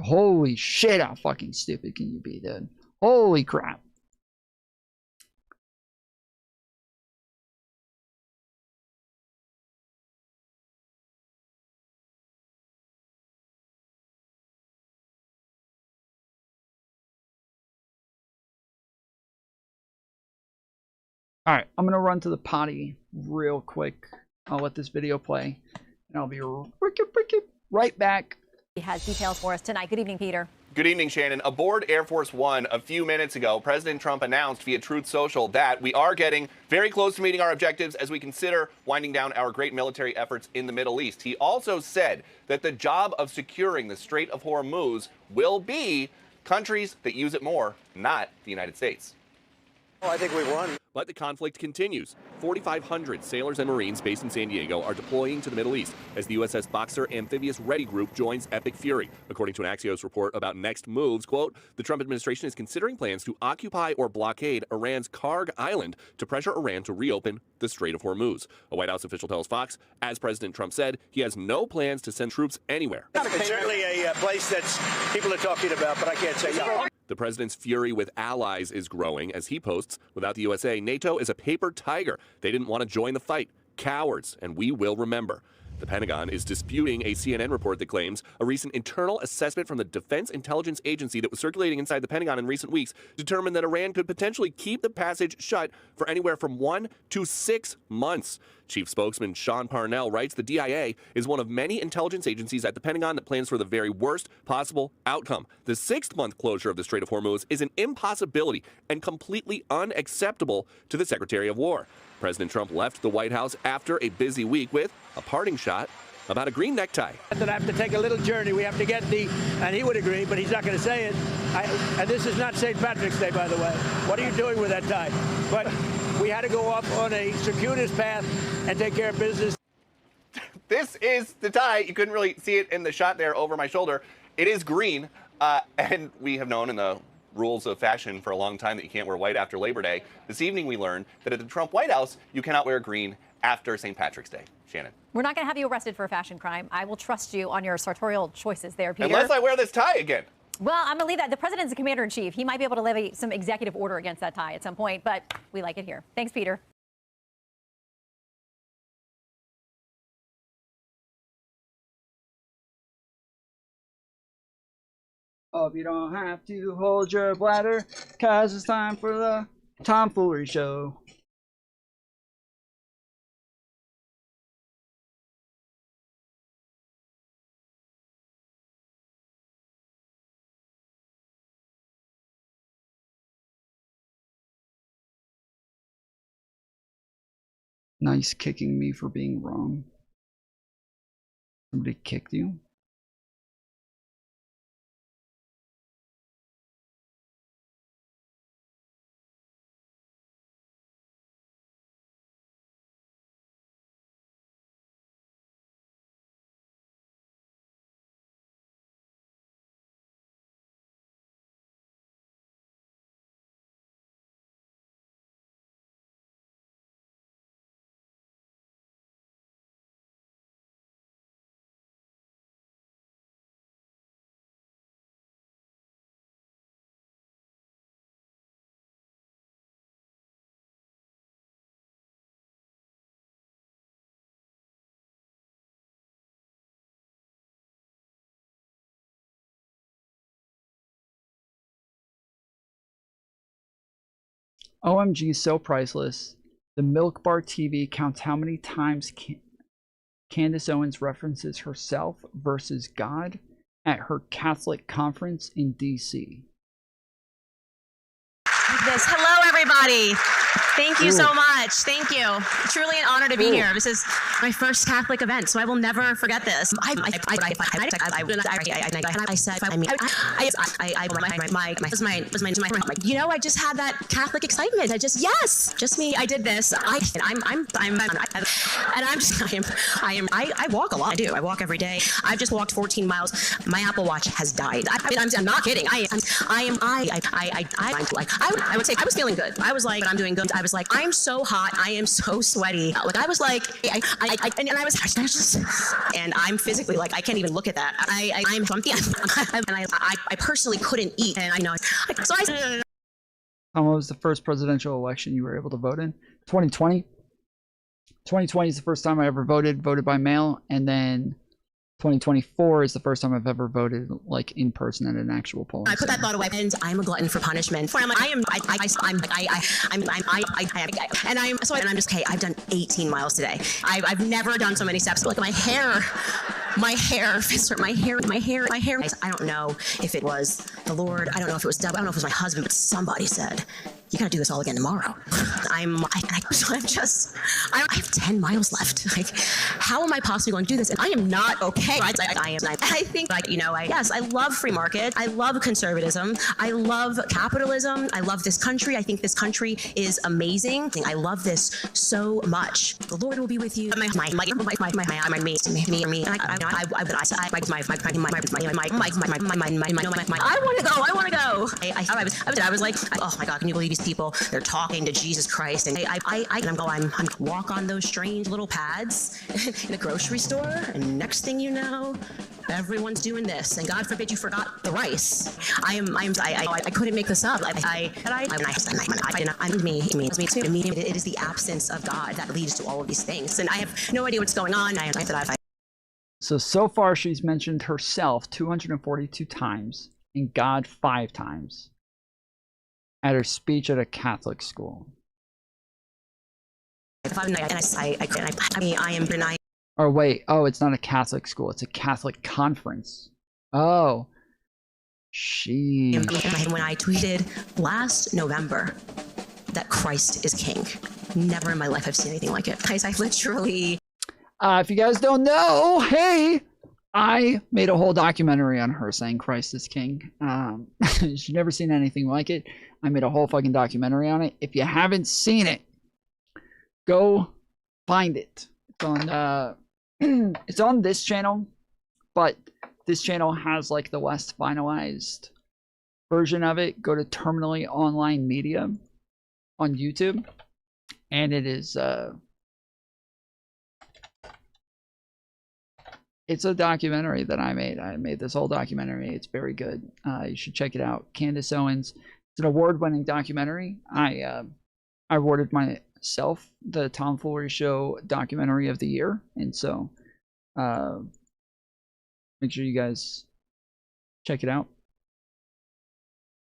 Speaker 1: Holy shit, how fucking stupid can you be, dude? Holy crap. All right, I'm going to run to the potty real quick. I'll let this video play, and I'll be right back.
Speaker 6: He has details for us tonight. Good evening, Peter.
Speaker 7: Good evening, Shannon. Aboard Air Force One a few minutes ago, President Trump announced via Truth Social that we are getting very close to meeting our objectives as we consider winding down our great military efforts in the Middle East. He also said that the job of securing the Strait of Hormuz will be countries that use it more, not the United States.
Speaker 10: Well, I think we've won.
Speaker 7: But the conflict continues. 4,500 sailors and Marines based in San Diego are deploying to the Middle East as the USS Boxer Amphibious Ready Group joins Epic Fury. According to an Axios report about next moves, quote, the Trump administration is considering plans to occupy or blockade Iran's Karg Island to pressure Iran to reopen the Strait of Hormuz. A White House official tells Fox, as President Trump said, he has no plans to send troops anywhere.
Speaker 10: It's certainly a place that people are talking about, but I can't say no.
Speaker 7: The president's fury with allies is growing as he posts, without the USA, NATO is a paper tiger. They didn't want to join the fight. Cowards, and we will remember. The Pentagon is disputing a CNN report that claims a recent internal assessment from the Defense Intelligence Agency that was circulating inside the Pentagon in recent weeks determined that Iran could potentially keep the passage shut for anywhere from 1 to 6 months. Chief spokesman Sean Parnell writes the DIA is one of many intelligence agencies at the Pentagon that plans for the very worst possible outcome. The 6-month closure of the Strait of Hormuz is an impossibility and completely unacceptable to the Secretary of War. President Trump left the White House after a busy week with a parting shot about a green necktie.
Speaker 10: That I have to take a little journey. We have to get and he would agree, but he's not going to say it. And this is not St. Patrick's Day, by the way. What are you doing with that tie? But we had to go off on a circuitous path and take care of business.
Speaker 7: This is the tie. You couldn't really see it in the shot there over my shoulder. It is green, and we have known in the rules of fashion for a long time that you can't wear white after Labor Day. This evening we learned that at the Trump White House, you cannot wear green after St. Patrick's Day. Shannon.
Speaker 6: We're not going to have you arrested for a fashion crime. I will trust you on your sartorial choices there, Peter.
Speaker 7: Unless I wear this tie again.
Speaker 6: Well, I'm going to leave that. The president's the commander-in-chief. He might be able to levy some executive order against that tie at some point, but we like it here. Thanks, Peter.
Speaker 1: Hope you don't have to hold your bladder, cause it's time for the Tomfoolery Show. Nice kicking me for being wrong. Somebody kicked you? OMG, so priceless. The Milk Bar TV counts how many times Candace Owens references herself versus God at her Catholic conference in D.C.
Speaker 9: Hello, everybody. Thank you so much. Thank you. Truly an honor to be here. This is my first Catholic event, so I will never forget this. I just had that Catholic excitement. Just me. I did this. I walk a lot. I walk every day. I've just walked 14 miles. My Apple Watch has died. I'm not kidding. I would say I was feeling good. I was like, I'm doing good. I was like, I'm so hot. I am so sweaty. Like I was like, and I'm physically like, I can't even look at that. I'm something. And I personally couldn't eat. And I know. So I.
Speaker 1: What was the first presidential election you were able to vote in? 2020. 2020 is the first time I ever voted by mail, and then 2024 is the first time I've ever voted like in person at an actual poll.
Speaker 9: I put that thought away, and I'm a glutton for punishment. I'm just okay. I've done 18 miles today. I've never done so many steps. Look at my hair. My hair. I don't know if it was the Lord. I don't know if it was Deb. I don't know if it was my husband, but somebody said, you gotta do this all again tomorrow. I have 10 miles left. Like, how am I possibly going to do this? And I am not okay. I think, like, yes, I love free market. I love conservatism. I love capitalism. I love this country. I think this country is amazing. I love this so much. The Lord will be with you. I want to go. I was like, oh my God, can you believe these people? They're talking to Jesus Christ, and I'm walk on those strange little pads in the grocery store, and next thing you know, everyone's doing this, and God forbid you forgot the rice. I couldn't make this up. It is the absence of God that leads to all of these things, and I have no idea what's going on.
Speaker 1: So far she's mentioned herself 242 times and God 5 times at her speech at a Catholic school. Or wait, oh, it's not a Catholic school, it's a Catholic conference. Oh,
Speaker 9: when I tweeted last November that Christ is king, never in my life have seen anything like it. I literally...
Speaker 1: if you guys don't know, hey, I made a whole documentary on her saying Christ is king. She's never seen anything like it. I made a whole fucking documentary on it. If you haven't seen it, go find it. It's on it's on this channel, but this channel has like the less finalized version of it. Go to Terminally Online Media on YouTube, and it is it's a documentary that I made. I made this whole documentary. It's very good. You should check it out. Candace Owens. It's an award-winning documentary. I awarded myself the Tom Foolery Show Documentary of the Year, and so make sure you guys check it out.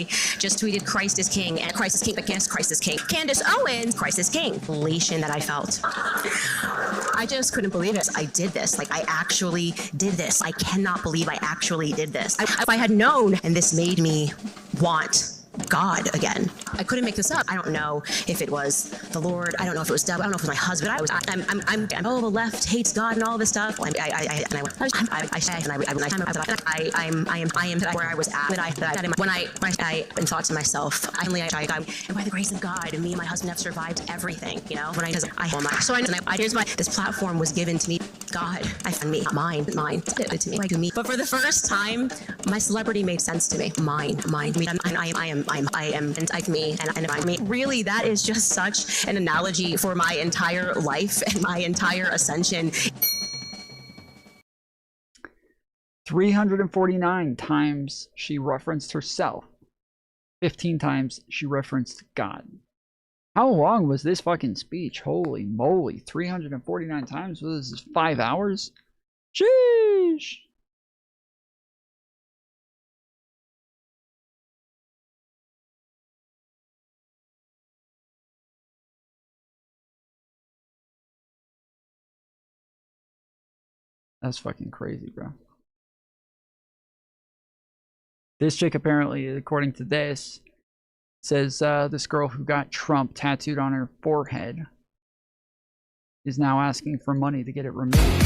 Speaker 9: Just tweeted Christ is king, and Christ is king against Christ is king. Candace Owens, Christ is king. Elation that I felt. I just couldn't believe it. I did this. Like, I actually did this. I cannot believe I actually did this. If I had known, and this made me want God again. I couldn't make this up. I don't know if it was the Lord. I don't know if it was Deb. I don't know if it was my husband. Oh, the left hates God and all this stuff. I am where I was at. When I thought to myself, and by the grace of God, and me and my husband have survived everything. This platform was given to me. God, I found me, mine, to me. But for the first time, my celebrity made sense to me. Mine. I am me. Really, that is just such an analogy for my entire life and my entire ascension.
Speaker 1: 349 times she referenced herself. 15 times she referenced God. How long was this fucking speech? Holy moly. 349 times? What is this, 5 hours? Sheesh. That's fucking crazy, bro. This chick apparently, according to this, says this girl who got Trump tattooed on her forehead is now asking for money to get it removed.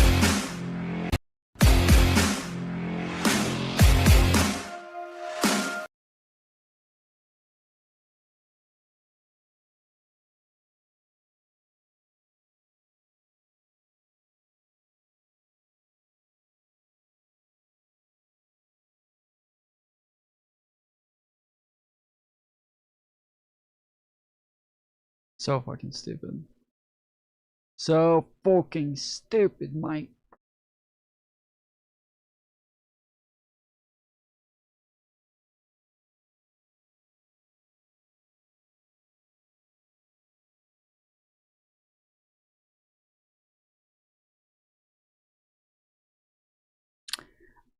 Speaker 1: So fucking stupid. So fucking stupid, mate.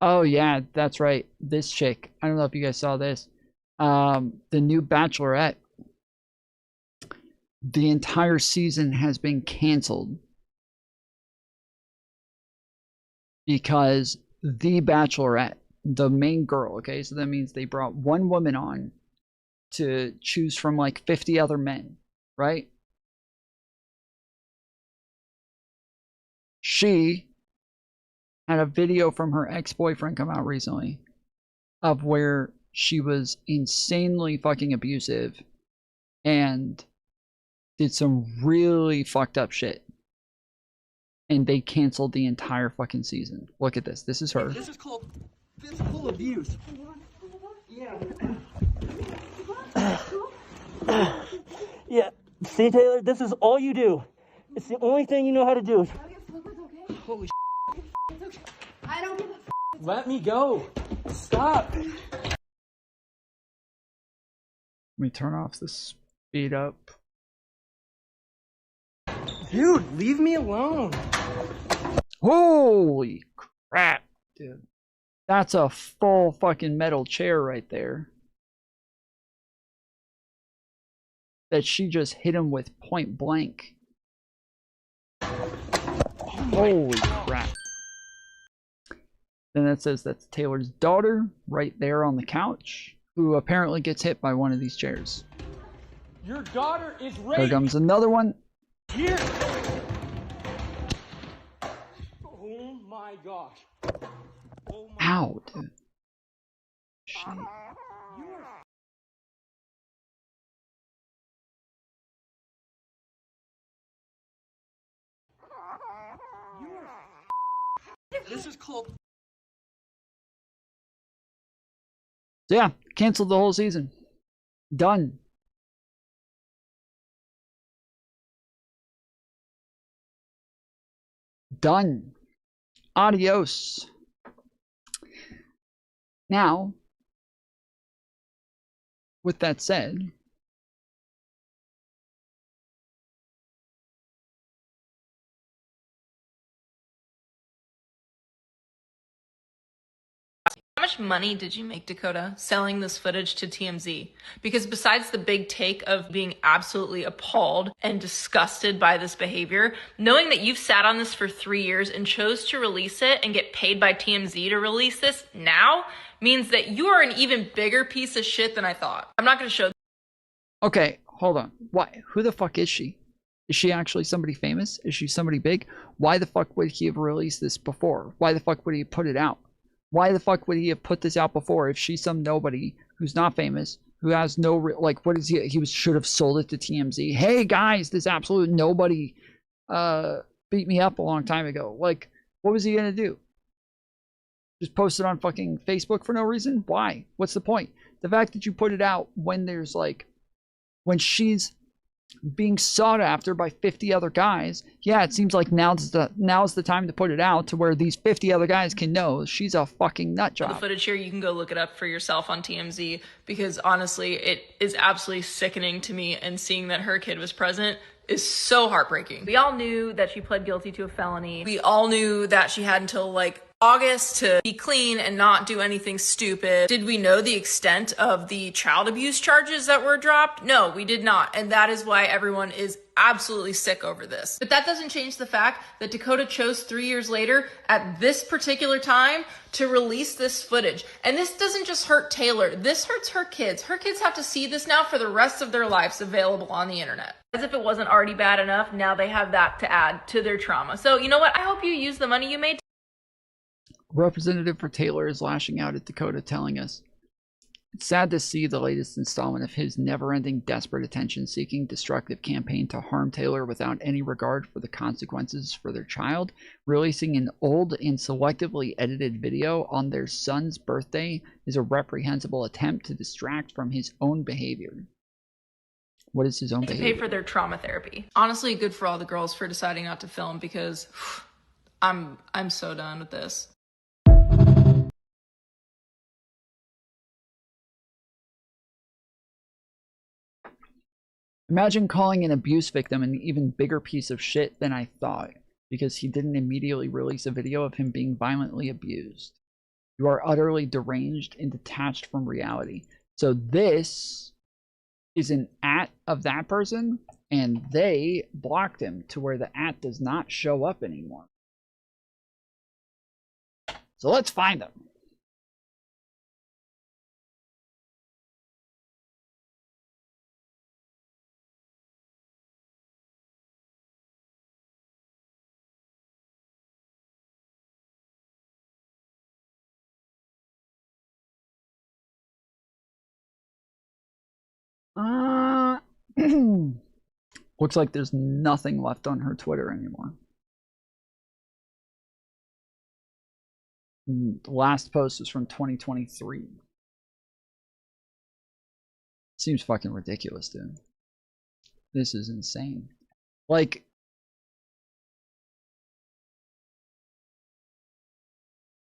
Speaker 1: Oh yeah, that's right. This chick. I don't know if you guys saw this. The new Bachelorette. The entire season has been canceled because the Bachelorette, the main girl, okay, so that means they brought one woman on to choose from like 50 other men, right? She had a video from her ex-boyfriend come out recently of where she was insanely fucking abusive and did some really fucked up shit. And they canceled the entire fucking season. Look at this. This is her.
Speaker 11: This is called physical abuse. Yeah.
Speaker 12: Yeah. See, Taylor, this is all you do. It's the only thing you know how to do.
Speaker 11: Holy
Speaker 12: I don't give a Let me go. Stop.
Speaker 1: Let me turn off the speed up.
Speaker 12: Dude, leave me alone.
Speaker 1: Holy crap, dude. That's a full fucking metal chair right there. That she just hit him with point blank. Holy crap. Then that says that's Taylor's daughter right there on the couch, who apparently gets hit by one of these chairs.
Speaker 12: Your daughter is
Speaker 1: Here
Speaker 12: raped.
Speaker 1: comes another one.
Speaker 12: Here. Oh my gosh. Oh my
Speaker 1: Ow, dude. Shit.
Speaker 11: This is called.
Speaker 1: So yeah, canceled the whole season. Done. Done. Adios. Now, with that said,
Speaker 22: how much money did you make, Dakota, selling this footage to TMZ? Because besides the big take of being absolutely appalled and disgusted by this behavior, knowing that you've sat on this for 3 years and chose to release it and get paid by TMZ to release this now means that you are an even bigger piece of shit than I thought. I'm not going to show.
Speaker 1: okay, hold on. Why? Who the fuck is she? Is she actually somebody famous? Is she somebody big? Why the fuck would he have released this before? Why the fuck would he put it out? Why the fuck would he have put this out before if she's some nobody who's not famous, who has no like, what is he? He should have sold it to TMZ. Hey guys, this absolute nobody beat me up a long time ago. Like, what was he gonna do? Just post it on fucking Facebook for no reason? Why? What's the point? The fact that you put it out when there's like, when she's being sought after by 50 other guys, yeah, it seems like now's the time to put it out to where these 50 other guys can know she's a fucking nut
Speaker 22: The
Speaker 1: job.
Speaker 22: footage here, you can go look it up for yourself on TMZ, because honestly, it is absolutely sickening to me, and seeing that her kid was present is so heartbreaking. We all knew that she pled guilty to a felony. We all knew that she had until like August to be clean and not do anything stupid. Did we know the extent of the child abuse charges that were dropped? No, we did not. And that is why everyone is absolutely sick over this. But that doesn't change the fact that Dakota chose 3 years later at this particular time to release this footage. And this doesn't just hurt Taylor. This hurts her kids. Her kids have to see this now for the rest of their lives available on the internet. As if it wasn't already bad enough, now they have that to add to their trauma. So you know what? I hope you use the money you made.
Speaker 1: Representative for Taylor is lashing out at Dakota, telling us, "It's sad to see the latest installment of his never-ending, desperate attention-seeking, destructive campaign to harm Taylor without any regard for the consequences for their child. Releasing an old and selectively edited video on their son's birthday is a reprehensible attempt to distract from his own behavior." What is his own behavior?
Speaker 22: Pay for their trauma therapy. Honestly, good for all the girls for deciding not to film, because I'm so done with this.
Speaker 1: Imagine calling an abuse victim an even bigger piece of shit than I thought, because he didn't immediately release a video of him being violently abused. You are utterly deranged and detached from reality. So this is an @ of that person, and they blocked him to where the @ does not show up anymore. So let's find them. Looks like there's nothing left on her Twitter anymore. The last post was from 2023. Seems fucking ridiculous, dude. This is insane. Like,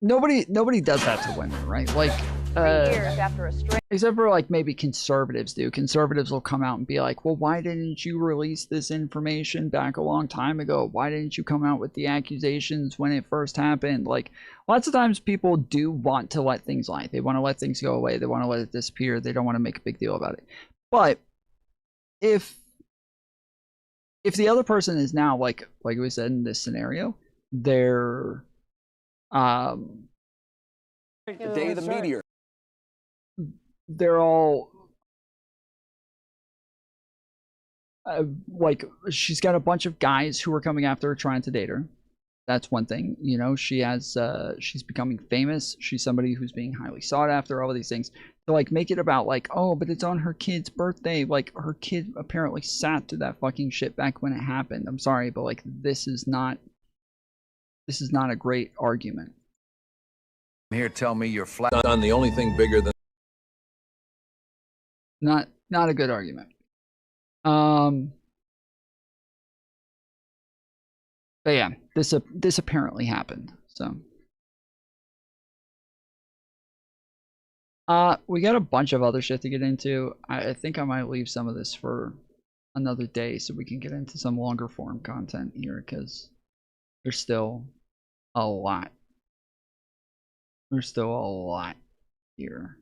Speaker 1: nobody does that to women, right? Like,
Speaker 13: 3 years after a string.
Speaker 1: except for like maybe conservatives do. Conservatives will come out and be like, well, why didn't you release this information back a long time ago? Why didn't you come out with the accusations when it first happened? Like, lots of times people do want to let things lie. They want to let things go away. They want to let it disappear. They don't want to make a big deal about it. But if the other person is now, like we said in this scenario, they're
Speaker 19: The day of the meteor.
Speaker 1: they're all like, she's got a bunch of guys who are coming after her trying to date her. That's one thing. You know, she has she's becoming famous. She's somebody who's being highly sought after, all of these things. To like make it about like, oh, but it's on her kid's birthday. Like, her kid apparently sat through that fucking shit back when it happened. I'm sorry, but like, this is not a great argument.
Speaker 14: Here, tell me you're flat on the only thing bigger than.
Speaker 1: Not a good argument. But yeah, this apparently happened. So we got a bunch of other shit to get into. I think I might leave some of this for another day so we can get into some longer form content here, because there's still a lot. There's still a lot here.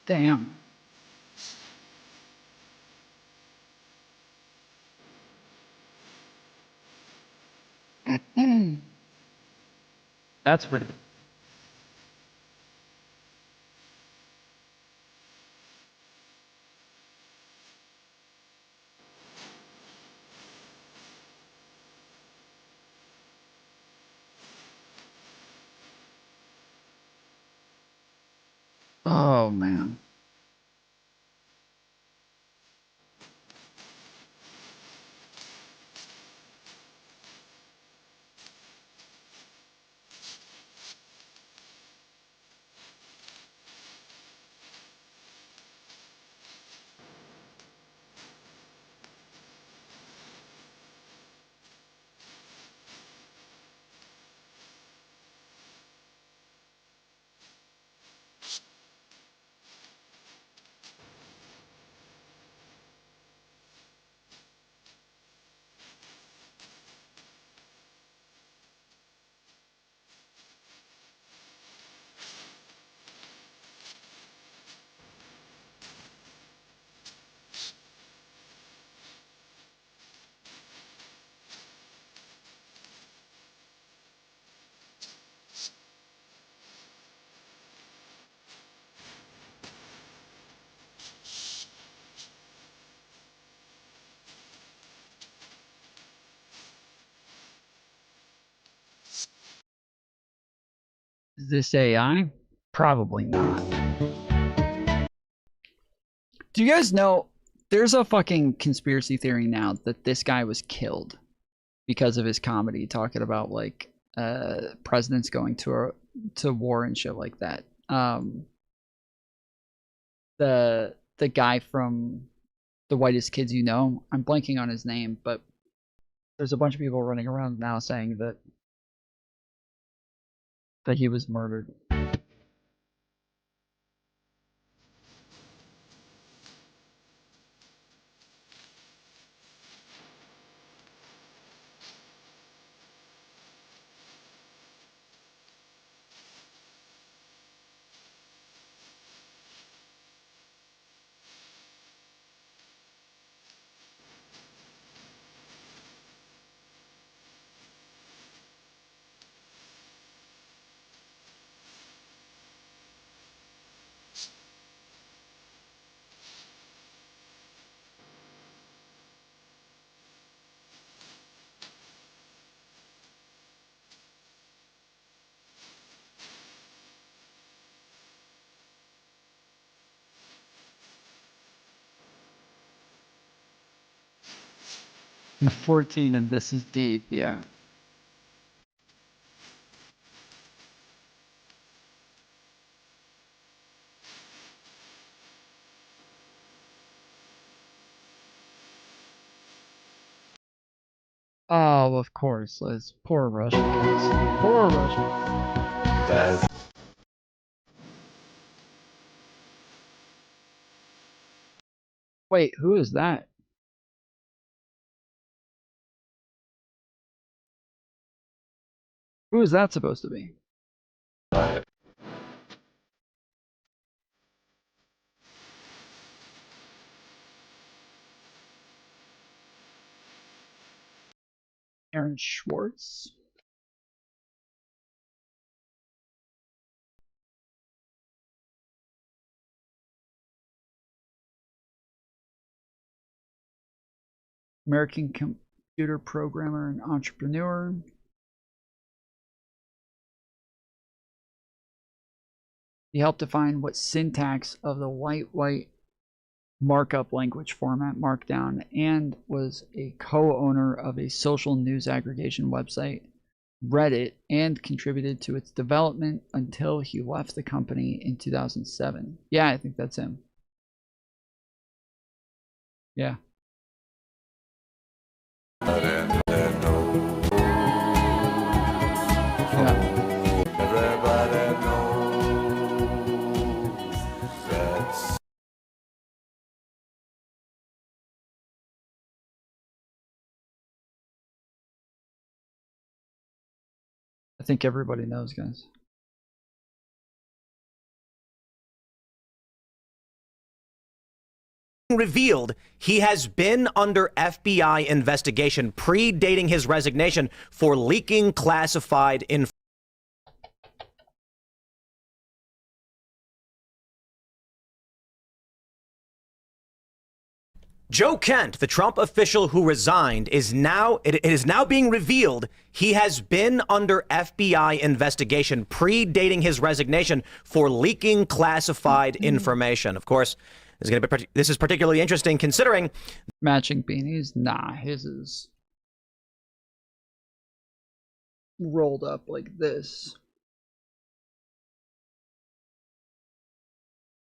Speaker 1: Damn. That's pretty. Oh man. Is this AI? Probably not. Do you guys know there's a fucking conspiracy theory now that this guy was killed because of his comedy talking about like presidents going to war and shit like that. The guy from The Whitest Kids You Know, I'm blanking on his name, but there's a bunch of people running around now saying that he was murdered. I'm 14 and this is deep, yeah. Oh, of course, Liz. Poor Russians. Poor Russians. Wait, who is that? Who is that supposed to be? Aaron Schwartz? American computer programmer and entrepreneur. He helped define what syntax of the white markup language format Markdown and was a co-owner of a social news aggregation website, Reddit, and contributed to its development until he left the company in 2007. Yeah, I think that's him. Yeah. I think everybody knows, guys.
Speaker 3: revealed he has been under FBI investigation predating his resignation for leaking classified information. Joe Kent, the Trump official who resigned, is now it is now being revealed he has been under FBI investigation predating his resignation for leaking classified information. Of course, this is particularly interesting considering
Speaker 1: matching beanies. Nah, his is rolled up like this.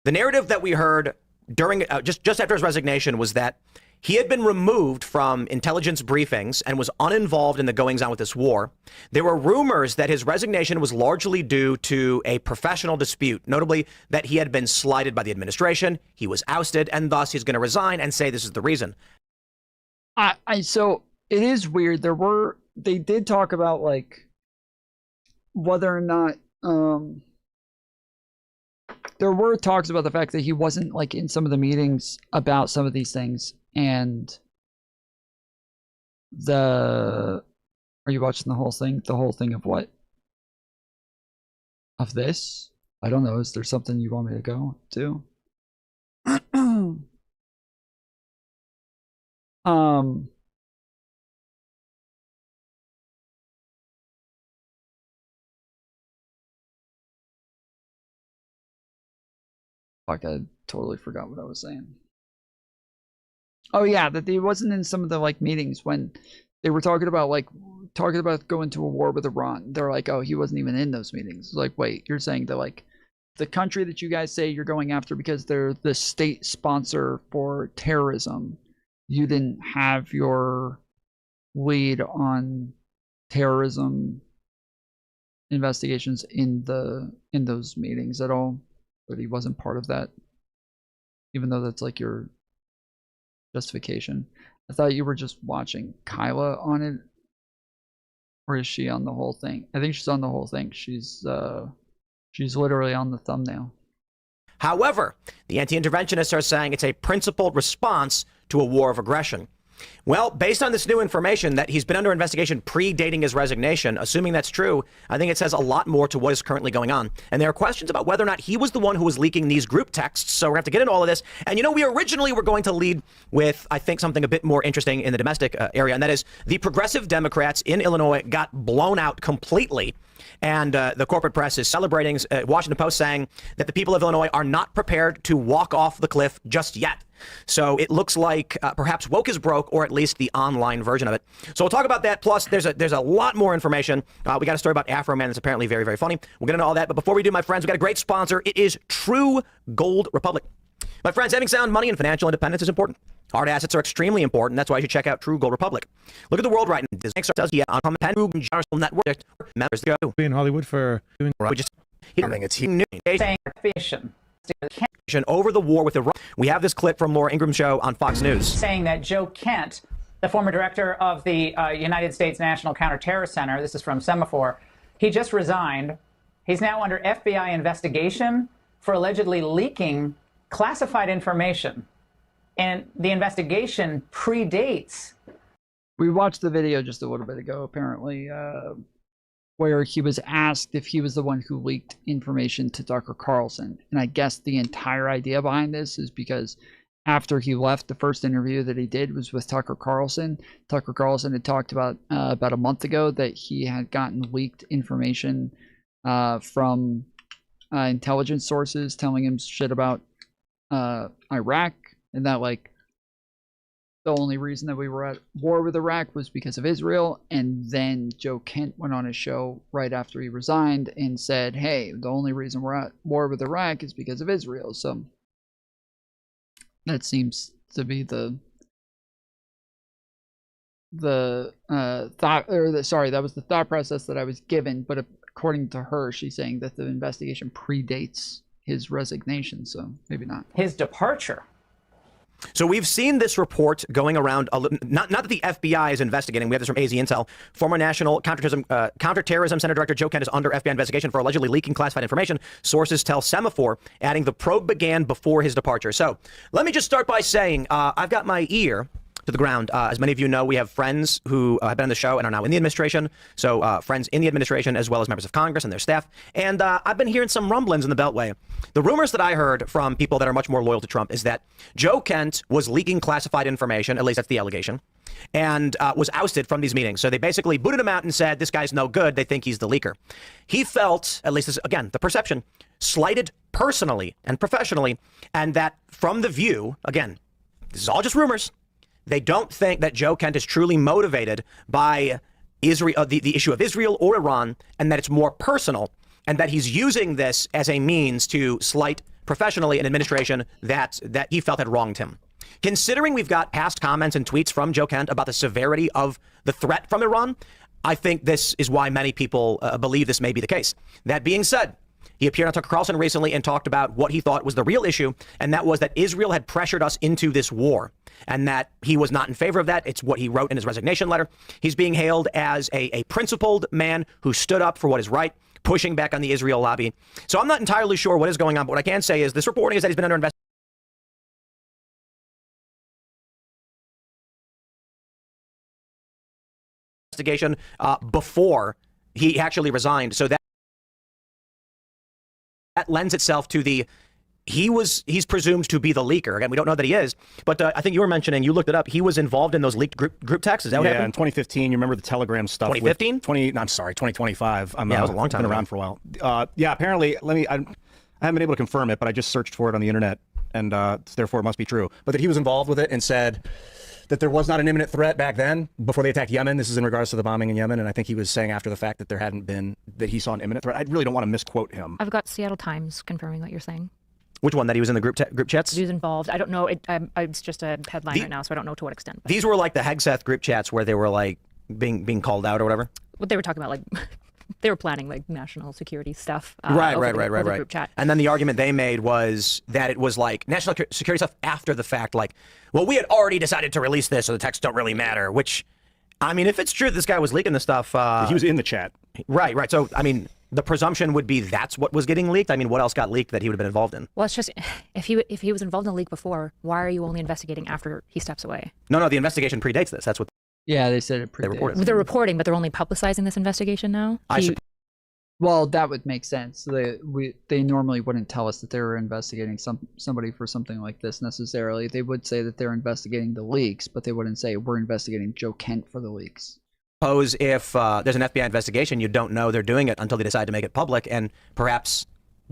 Speaker 3: The narrative that we heard during just after his resignation was that he had been removed from intelligence briefings and was uninvolved in the goings on with this war. There were rumors that his resignation was largely due to a professional dispute, notably that he had been slighted by the administration, he was ousted, and thus he's going to resign and say this is the reason.
Speaker 1: So it is weird. They did talk about like whether or not there were talks about the fact that he wasn't like in some of the meetings about some of these things. And are you watching the whole thing? The whole thing of what? Of this? I don't know. Is there something you want me to go to? Fuck, I totally forgot what I was saying. Oh yeah, that he wasn't in some of the like meetings when they were talking about going to a war with Iran. They're like, oh, he wasn't even in those meetings. It's like, wait, you're saying that like the country that you guys say you're going after because they're the state sponsor for terrorism, you didn't have your lead on terrorism investigations in those meetings at all? But he wasn't part of that, even though that's like your justification. I thought you were just watching Kyla on it, or is she on the whole thing? I think she's on the whole thing. She's literally on the thumbnail.
Speaker 3: However, the anti-interventionists are saying it's a principled response to a war of aggression. Well, based on this new information that he's been under investigation predating his resignation, assuming that's true, I think it says a lot more to what is currently going on. And there are questions about whether or not he was the one who was leaking these group texts. So we're going to have to get into all of this. And, you know, we originally were going to lead with, I think, something a bit more interesting in the domestic area. And that is the progressive Democrats in Illinois got blown out completely. And the corporate press is celebrating, Washington Post saying that the people of Illinois are not prepared to walk off the cliff just yet. So it looks like perhaps woke is broke, or at least the online version of it. So we'll talk about that. Plus, there's a lot more information. We got a story about Afro Man that's apparently very, very funny. We'll get into all that. But before we do, my friends, we got a great sponsor. It is True Gold Republic. My friends, having sound money and financial independence is important. Hard assets are extremely important. That's why you should check out True Gold Republic. Look at the world right now. This next does on network members to go.
Speaker 8: Be in Hollywood for doing
Speaker 3: we just over the war with Iran. We have this clip from Laura Ingram's show on Fox News
Speaker 20: saying that Joe Kent, the former director of the United States National Counterterror Center, this is from Semaphore, he just resigned. He's now under FBI investigation for allegedly leaking classified information. And the investigation predates.
Speaker 1: We watched the video just a little bit ago, apparently, where he was asked if he was the one who leaked information to Tucker Carlson. And I guess the entire idea behind this is because after he left, the first interview that he did was with Tucker Carlson. Tucker Carlson had talked about a month ago that he had gotten leaked information from intelligence sources telling him shit about Iraq, and that like the only reason that we were at war with Iraq was because of Israel. And then Joe Kent went on his show right after he resigned and said, hey, the only reason we're at war with Iraq is because of Israel. So that seems to be the thought, or sorry, that was the thought process that I was given. But according to her, she's saying that the investigation predates his resignation, so maybe not.
Speaker 20: His departure.
Speaker 3: So we've seen this report going around, not that the FBI is investigating. We have this from AZ Intel. Former National Counterterrorism Center Director Joe Kent is under FBI investigation for allegedly leaking classified information. Sources tell Semaphore, adding the probe began before his departure. So let me just start by saying I've got my ear to the ground. As many of you know, we have friends who have been on the show and are now in the administration. So friends in the administration as well as members of Congress and their staff. And I've been hearing some rumblings in the Beltway. The rumors that I heard from people that are much more loyal to Trump is that Joe Kent was leaking classified information, at least that's the allegation, and was ousted from these meetings. So they basically booted him out and said, this guy's no good. They think he's the leaker. He felt, at least this, again, the perception, slighted personally and professionally, and that from the View, again, this is all just rumors, they don't think that Joe Kent is truly motivated by Israel, the issue of Israel or Iran, and that it's more personal, and that he's using this as a means to slight professionally an administration that he felt had wronged him. Considering we've got past comments and tweets from Joe Kent about the severity of the threat from Iran, I think this is why many people believe this may be the case. That being said, he appeared on Tucker Carlson recently and talked about what he thought was the real issue, and that was that Israel had pressured us into this war, and that he was not in favor of that. It's what he wrote in his resignation letter. He's being hailed as a principled man who stood up for what is right, pushing back on the Israel lobby. So I'm not entirely sure what is going on, but what I can say is this reporting is that he's been under investigation before he actually resigned. So that lends itself to the he's presumed to be the leaker. Again, we don't know that he is, but I think you were mentioning, you looked it up, he was involved in those leaked group texts. Is that what happened?
Speaker 8: Yeah, in 2015, you remember the Telegram stuff.
Speaker 3: 2015?
Speaker 8: 2025.
Speaker 3: Yeah, it was a long time
Speaker 8: been around for a while. Yeah, apparently, I haven't been able to confirm it, but I just searched for it on the internet, and therefore it must be true. But that he was involved with it and said that there was not an imminent threat back then before they attacked Yemen. This is in regards to the bombing in Yemen, and I think he was saying after the fact that there hadn't been, that he saw an imminent threat. I really don't want to misquote him.
Speaker 15: I've got Seattle Times confirming what you're saying.
Speaker 3: Which one? That he was in the group chats?
Speaker 15: He was involved. I don't know. It's just a headline right now, so I don't know to what extent.
Speaker 3: These were like the Hegseth group chats where they were like being called out or whatever?
Speaker 15: What they were talking about, like they were planning like national security stuff.
Speaker 3: Right.
Speaker 15: Group chat.
Speaker 3: And then the argument they made was that it was like national security stuff after the fact, like, well, we had already decided to release this, so the texts don't really matter, which, I mean, if it's true this guy was leaking the stuff.
Speaker 8: He was in the chat.
Speaker 3: Right. So, I mean, the presumption would be that's what was getting leaked. I mean, what else got leaked that he would have been involved in?
Speaker 15: Well, it's just, if he was involved in the leak before, why are you only investigating after he steps away?
Speaker 3: No, the investigation predates this. That's what.
Speaker 1: Yeah, they said it predates.
Speaker 3: They reported.
Speaker 15: They're reporting, but they're only publicizing this investigation now?
Speaker 1: Well, that would make sense. They normally wouldn't tell us that they were investigating somebody for something like this necessarily. They would say that they're investigating the leaks, but they wouldn't say we're investigating Joe Kent for the leaks.
Speaker 3: Suppose if there's an FBI investigation, you don't know they're doing it until they decide to make it public, and perhaps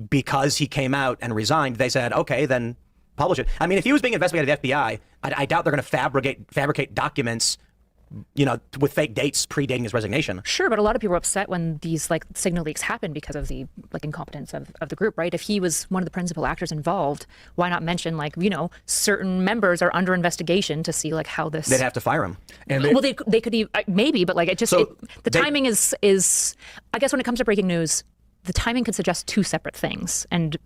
Speaker 3: because he came out and resigned, they said, okay, then publish it. I mean, if he was being investigated by the FBI, I doubt they're going to fabricate documents, with fake dates predating his resignation.
Speaker 15: Sure, but a lot of people were upset when these like signal leaks happened because of the incompetence of the group, right? If he was one of the principal actors involved, why not mention certain members are under investigation to see like how this.
Speaker 3: They'd have to fire him.
Speaker 15: And they could maybe, but like the timing is I guess when it comes to breaking news, the timing could suggest two separate things, and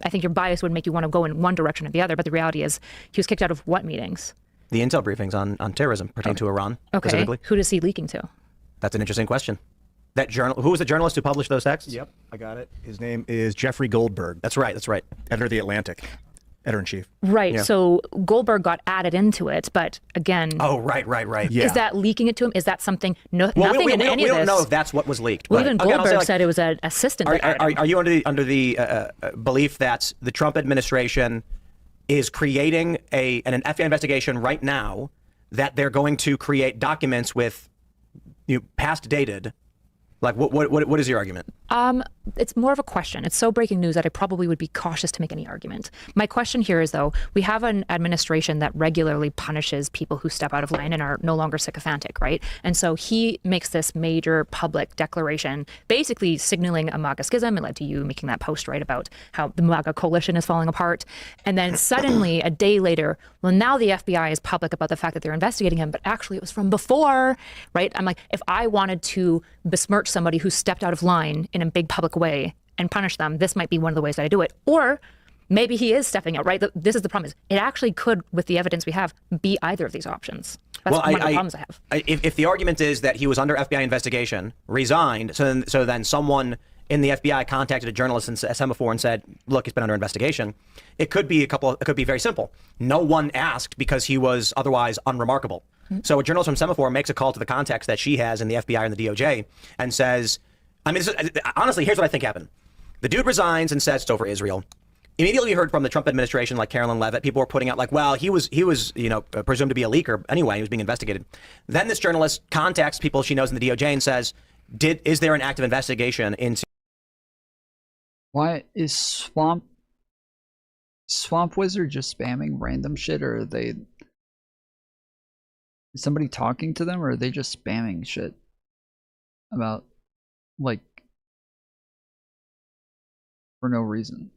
Speaker 15: I think your bias would make you want to go in one direction or the other. But the reality is, he was kicked out of what meetings?
Speaker 3: The intel briefings on terrorism pertaining to Iran specifically.
Speaker 15: Who is he leaking to?
Speaker 3: That's an interesting question. Who was the journalist who published those texts?
Speaker 8: Yep, I got it. His name is Jeffrey Goldberg.
Speaker 3: That's right.
Speaker 8: Editor of The Atlantic. Editor-in-chief.
Speaker 15: Right.
Speaker 3: Yeah.
Speaker 15: So Goldberg got added into it, but again.
Speaker 3: Oh, right.
Speaker 15: Yeah. Is that leaking it to him? Is that something? Nothing in any of this.
Speaker 3: We don't know if that's what was leaked.
Speaker 15: Well, even Goldberg said it was an assistant.
Speaker 3: Are you under the belief that the Trump administration is creating an FBI investigation right now, that they're going to create documents with past dated? Like, what is your argument?
Speaker 15: It's more of a question. It's so breaking news that I probably would be cautious to make any argument. My question here is, though, we have an administration that regularly punishes people who step out of line and are no longer sycophantic, right? And so he makes this major public declaration, basically signaling a MAGA schism. It led to you making that post, right, about how the MAGA coalition is falling apart. And then suddenly, a day later, well, now the FBI is public about the fact that they're investigating him, but actually it was from before, right? I'm like, if I wanted to besmirch somebody who stepped out of line in a big public way and punish them, this might be one of the ways that I do it. Or maybe he is stepping out, right? This is the problem, is it actually could, with the evidence we have, be either of these options. That's one of the problems I have.
Speaker 3: If the argument is that he was under FBI investigation, resigned, so then someone in the FBI contacted a journalist in Semaphore and said, look, he's been under investigation, it could be very simple. No one asked because he was otherwise unremarkable. So a journalist from Semaphore makes a call to the contacts that she has in the FBI and the DOJ and says, honestly, here's what I think happened. The dude resigns and says it's over Israel. Immediately heard from the Trump administration, like Carolyn Levitt, people were putting out like, well, he was presumed to be a leaker anyway. He was being investigated. Then this journalist contacts people she knows in the DOJ and says, is there an active investigation into?
Speaker 1: Why is Swamp Wizard just spamming random shit, or is somebody talking to them, or are they just spamming shit about, like, for no reason?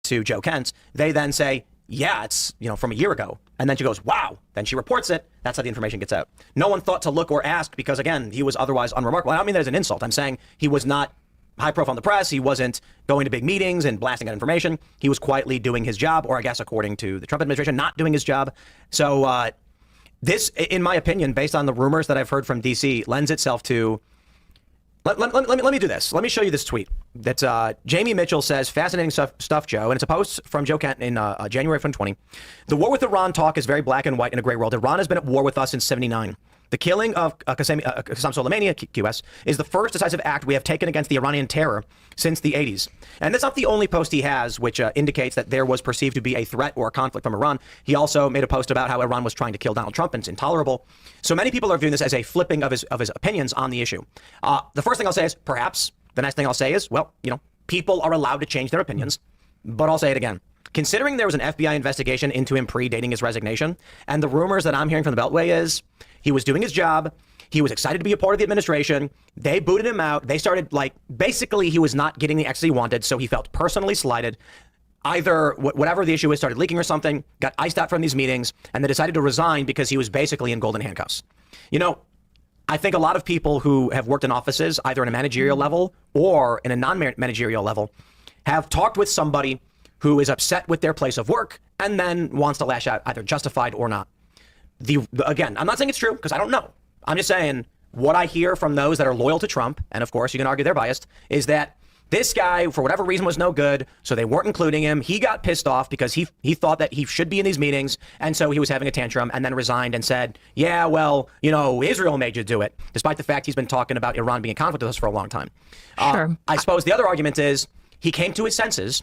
Speaker 3: To Joe Kent, they then say, yeah, it's from a year ago. And then she goes, wow. Then she reports it. That's how the information gets out. No one thought to look or ask because, again, he was otherwise unremarkable. I don't mean that as an insult. I'm saying he was not high profile in the press. He wasn't going to big meetings and blasting out information. He was quietly doing his job, or I guess according to the Trump administration, not doing his job. So this, in my opinion, based on the rumors that I've heard from DC, lends itself to. Let me do this. Let me show you this tweet. That's Jamie Mitchell says, fascinating stuff, Joe. And it's a post from Joe Kent in January of 2020. The war with Iran talk is very black and white in a gray world. Iran has been at war with us since 1979. The killing of Qasem Soleimani, QS, is the first decisive act we have taken against the Iranian terror since the 80s. And that's not the only post he has, which indicates that there was perceived to be a threat or a conflict from Iran. He also made a post about how Iran was trying to kill Donald Trump, and it's intolerable. So many people are viewing this as a flipping of his opinions on the issue. The first thing I'll say is, perhaps. The next thing I'll say is, well, people are allowed to change their opinions. But I'll say it again. Considering there was an FBI investigation into him predating his resignation, and the rumors that I'm hearing from the Beltway is he was doing his job, he was excited to be a part of the administration, they booted him out, they started, basically he was not getting the access he wanted, so he felt personally slighted. Either whatever the issue is started leaking or something, got iced out from these meetings, and they decided to resign because he was basically in golden handcuffs. I think a lot of people who have worked in offices, either in a managerial level or in a non-managerial level, have talked with somebody who is upset with their place of work and then wants to lash out, either justified or not. Again, I'm not saying it's true because I don't know. I'm just saying what I hear from those that are loyal to Trump, and of course you can argue they're biased, is that this guy, for whatever reason, was no good, so they weren't including him. He got pissed off because he thought that he should be in these meetings, and so he was having a tantrum and then resigned and said, yeah, well, Israel made you do it, despite the fact he's been talking about Iran being in conflict with us for a long time. Sure. I suppose the other argument is he came to his senses,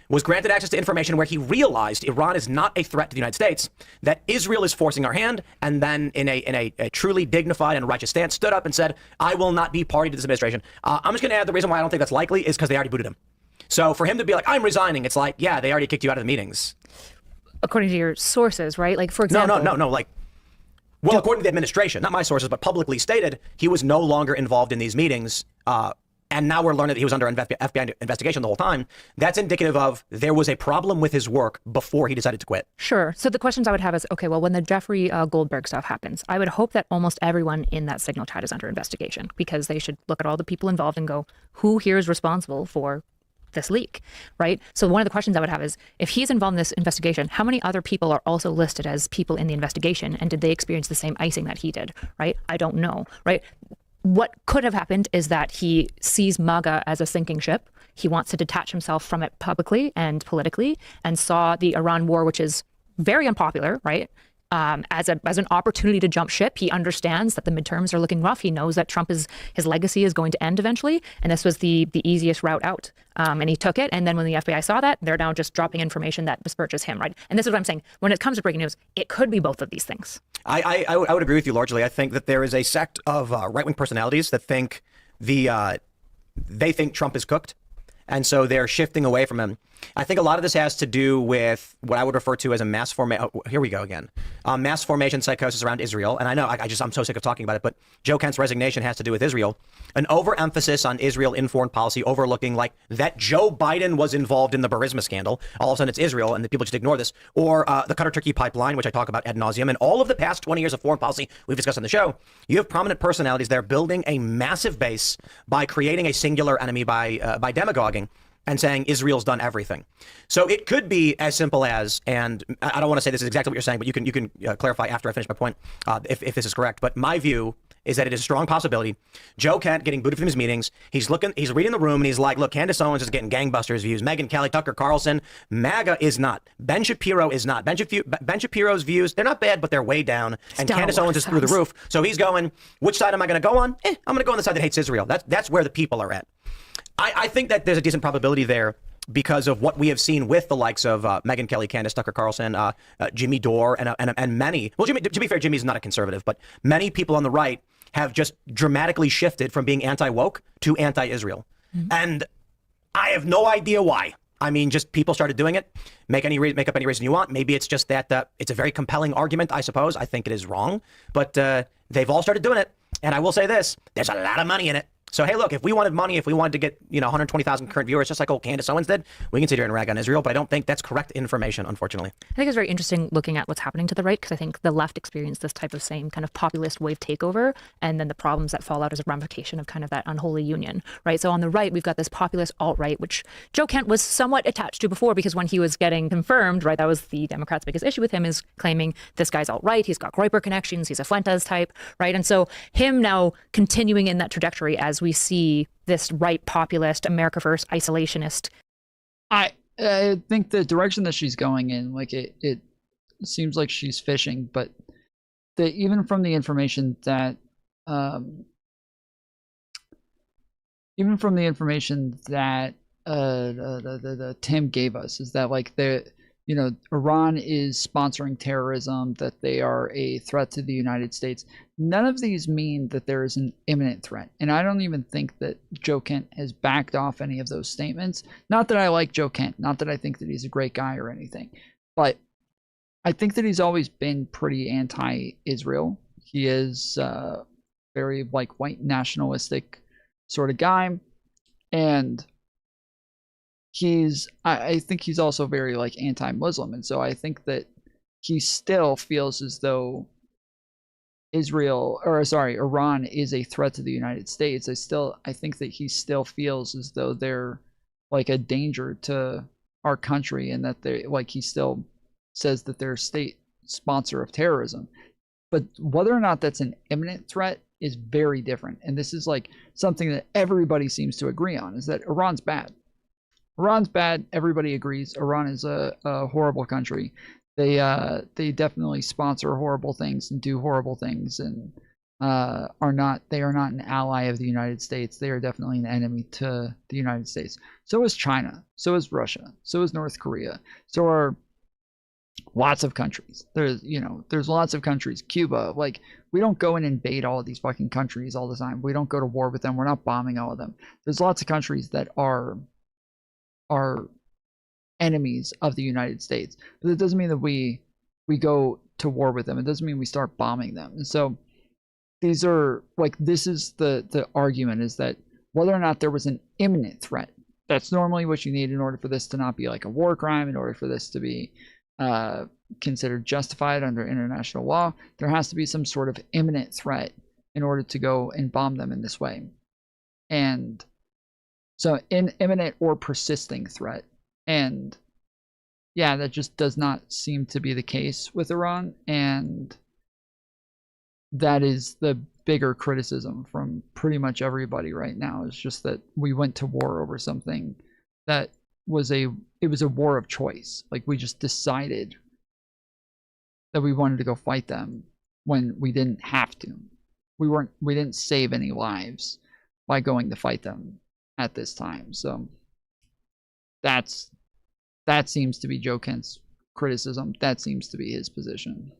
Speaker 3: was granted access to information where he realized Iran is not a threat to the United States, that Israel is forcing our hand, and then in a truly dignified and righteous stance stood up and said, I will not be party to this administration. I'm just going to add the reason why I don't think that's likely is because they already booted him. So for him to be like, I'm resigning, it's like, yeah, they already kicked you out of the meetings.
Speaker 15: According to your sources, right? Like, for example...
Speaker 3: No. Well, according to the administration, not my sources, but publicly stated, he was no longer involved in these meetings. And now we're learning that he was under FBI investigation the whole time. That's indicative of there was a problem with his work before he decided to quit.
Speaker 15: Sure. So the questions I would have is, okay, well, when the Jeffrey Goldberg stuff happens, I would hope that almost everyone in that signal chat is under investigation, because they should look at all the people involved and go, who here is responsible for this leak, right? So one of the questions I would have is, if he's involved in this investigation, how many other people are also listed as people in the investigation? And did they experience the same icing that he did, right? I don't know, right? What could have happened is that he sees MAGA as a sinking ship. He wants to detach himself from it publicly and politically, and saw the Iran war, which is very unpopular, right, as an opportunity to jump ship. He understands that the midterms are looking rough. He knows that his legacy is going to end eventually, and this was the easiest route out. And he took it. And then when the FBI saw that, they're now just dropping information that besmirches him, right? And this is what I'm saying. When it comes to breaking news, it could be both of these things.
Speaker 3: I would agree with you largely. I think that there is a sect of right-wing personalities that think they think Trump is cooked, and so they're shifting away from him. I think a lot of this has to do with what I would refer to as a mass formation. Oh, here we go again. Mass formation psychosis around Israel. And I know I'm so sick of talking about it, but Joe Kent's resignation has to do with Israel. An overemphasis on Israel in foreign policy, overlooking like that Joe Biden was involved in the Burisma scandal. All of a sudden it's Israel, and the people just ignore this. Or the Qatar-Turkey pipeline, which I talk about ad nauseum. And all of the past 20 years of foreign policy we've discussed on the show, you have prominent personalities there building a massive base by creating a singular enemy by demagoguing.
Speaker 8: and saying Israel's done everything. So it could be as simple as, and I don't want to say this is exactly what you're saying, but you can clarify after I finish my point if this is correct. But my view is that it is a strong possibility. Joe Kent getting booted from his meetings. He's reading the room and he's like, look, Candace Owens is getting gangbusters views. Megyn Kelly, Tucker Carlson, MAGA is not. Ben Shapiro is not. Ben Shapiro's views, they're not bad, but they're way down. And Candace Owens is through the roof. So he's going, which side am I going to go on? I'm going to go on the side that hates Israel. That's where the people are at. I think that there's a decent probability there because of what we have seen with the likes of Megyn Kelly, Candace, Tucker Carlson, Jimmy Dore, and many. Well, to be fair, Jimmy's not a conservative, but many people on the right have just dramatically shifted from being anti-woke to anti-Israel. Mm-hmm. And I have no idea why. I mean, just people started doing it. Make up any reason you want. Maybe it's just that it's a very compelling argument, I suppose. I think it is wrong. But they've all started doing it. And I will say this, there's a lot of money in it. So, hey, look, if we wanted money, if we wanted to get, 120,000 current viewers, just like old Candace Owens did, we can sit here and rag on Israel, but I don't think that's correct information, unfortunately.
Speaker 15: I think it's very interesting looking at what's happening to the right, because I think the left experienced this type of same kind of populist wave takeover, and then the problems that fall out as a ramification of kind of that unholy union, right? So on the right, we've got this populist alt-right, which Joe Kent was somewhat attached to before, because when he was getting confirmed, right, that was the Democrats' biggest issue with him, is claiming this guy's alt-right, he's got Groyper connections, he's a Fuentes type, right? And so him now continuing in that trajectory as we see this right populist, America First, isolationist.
Speaker 1: I think the direction that she's going in, like it seems like she's fishing, but even from the information that Tim gave us, is that like Iran is sponsoring terrorism, that they are a threat to the United States. None of these mean that there is an imminent threat. And I don't even think that Joe Kent has backed off any of those statements. Not that I like Joe Kent, not that I think that he's a great guy or anything, but I think that he's always been pretty anti-Israel. He is very like white nationalistic sort of guy. And I think he's also very like anti-Muslim, and so I think that he still feels as though Iran is a threat to the United States. I think that he still feels as though they're like a danger to our country, and that he still says that they're a state sponsor of terrorism. But whether or not that's an imminent threat is very different, and this is like something that everybody seems to agree on, is that Iran's bad. Iran's bad. Everybody agrees. Iran is a horrible country. They definitely sponsor horrible things and do horrible things, and are not an ally of the United States. They are definitely an enemy to the United States. So is China. So is Russia. So is North Korea. So are lots of countries. There's lots of countries. Cuba. Like, we don't go and invade all of these fucking countries all the time. We don't go to war with them. We're not bombing all of them. There's lots of countries that are enemies of the United States, but it doesn't mean that we go to war with them. It doesn't mean we start bombing them. And so this is the argument, is that whether or not there was an imminent threat, that's normally what you need in order for this to not be like a war crime, in order for this to be considered justified under international law. There has to be some sort of imminent threat in order to go and bomb them in this way. And so an imminent or persisting threat. And yeah, that just does not seem to be the case with Iran. And that is the bigger criticism from pretty much everybody right now, is just that we went to war over something that was a war of choice. Like, we just decided that we wanted to go fight them when we didn't have to. We didn't save any lives by going to fight them at this time. So that seems to be Joe Kent's criticism. That seems to be his position.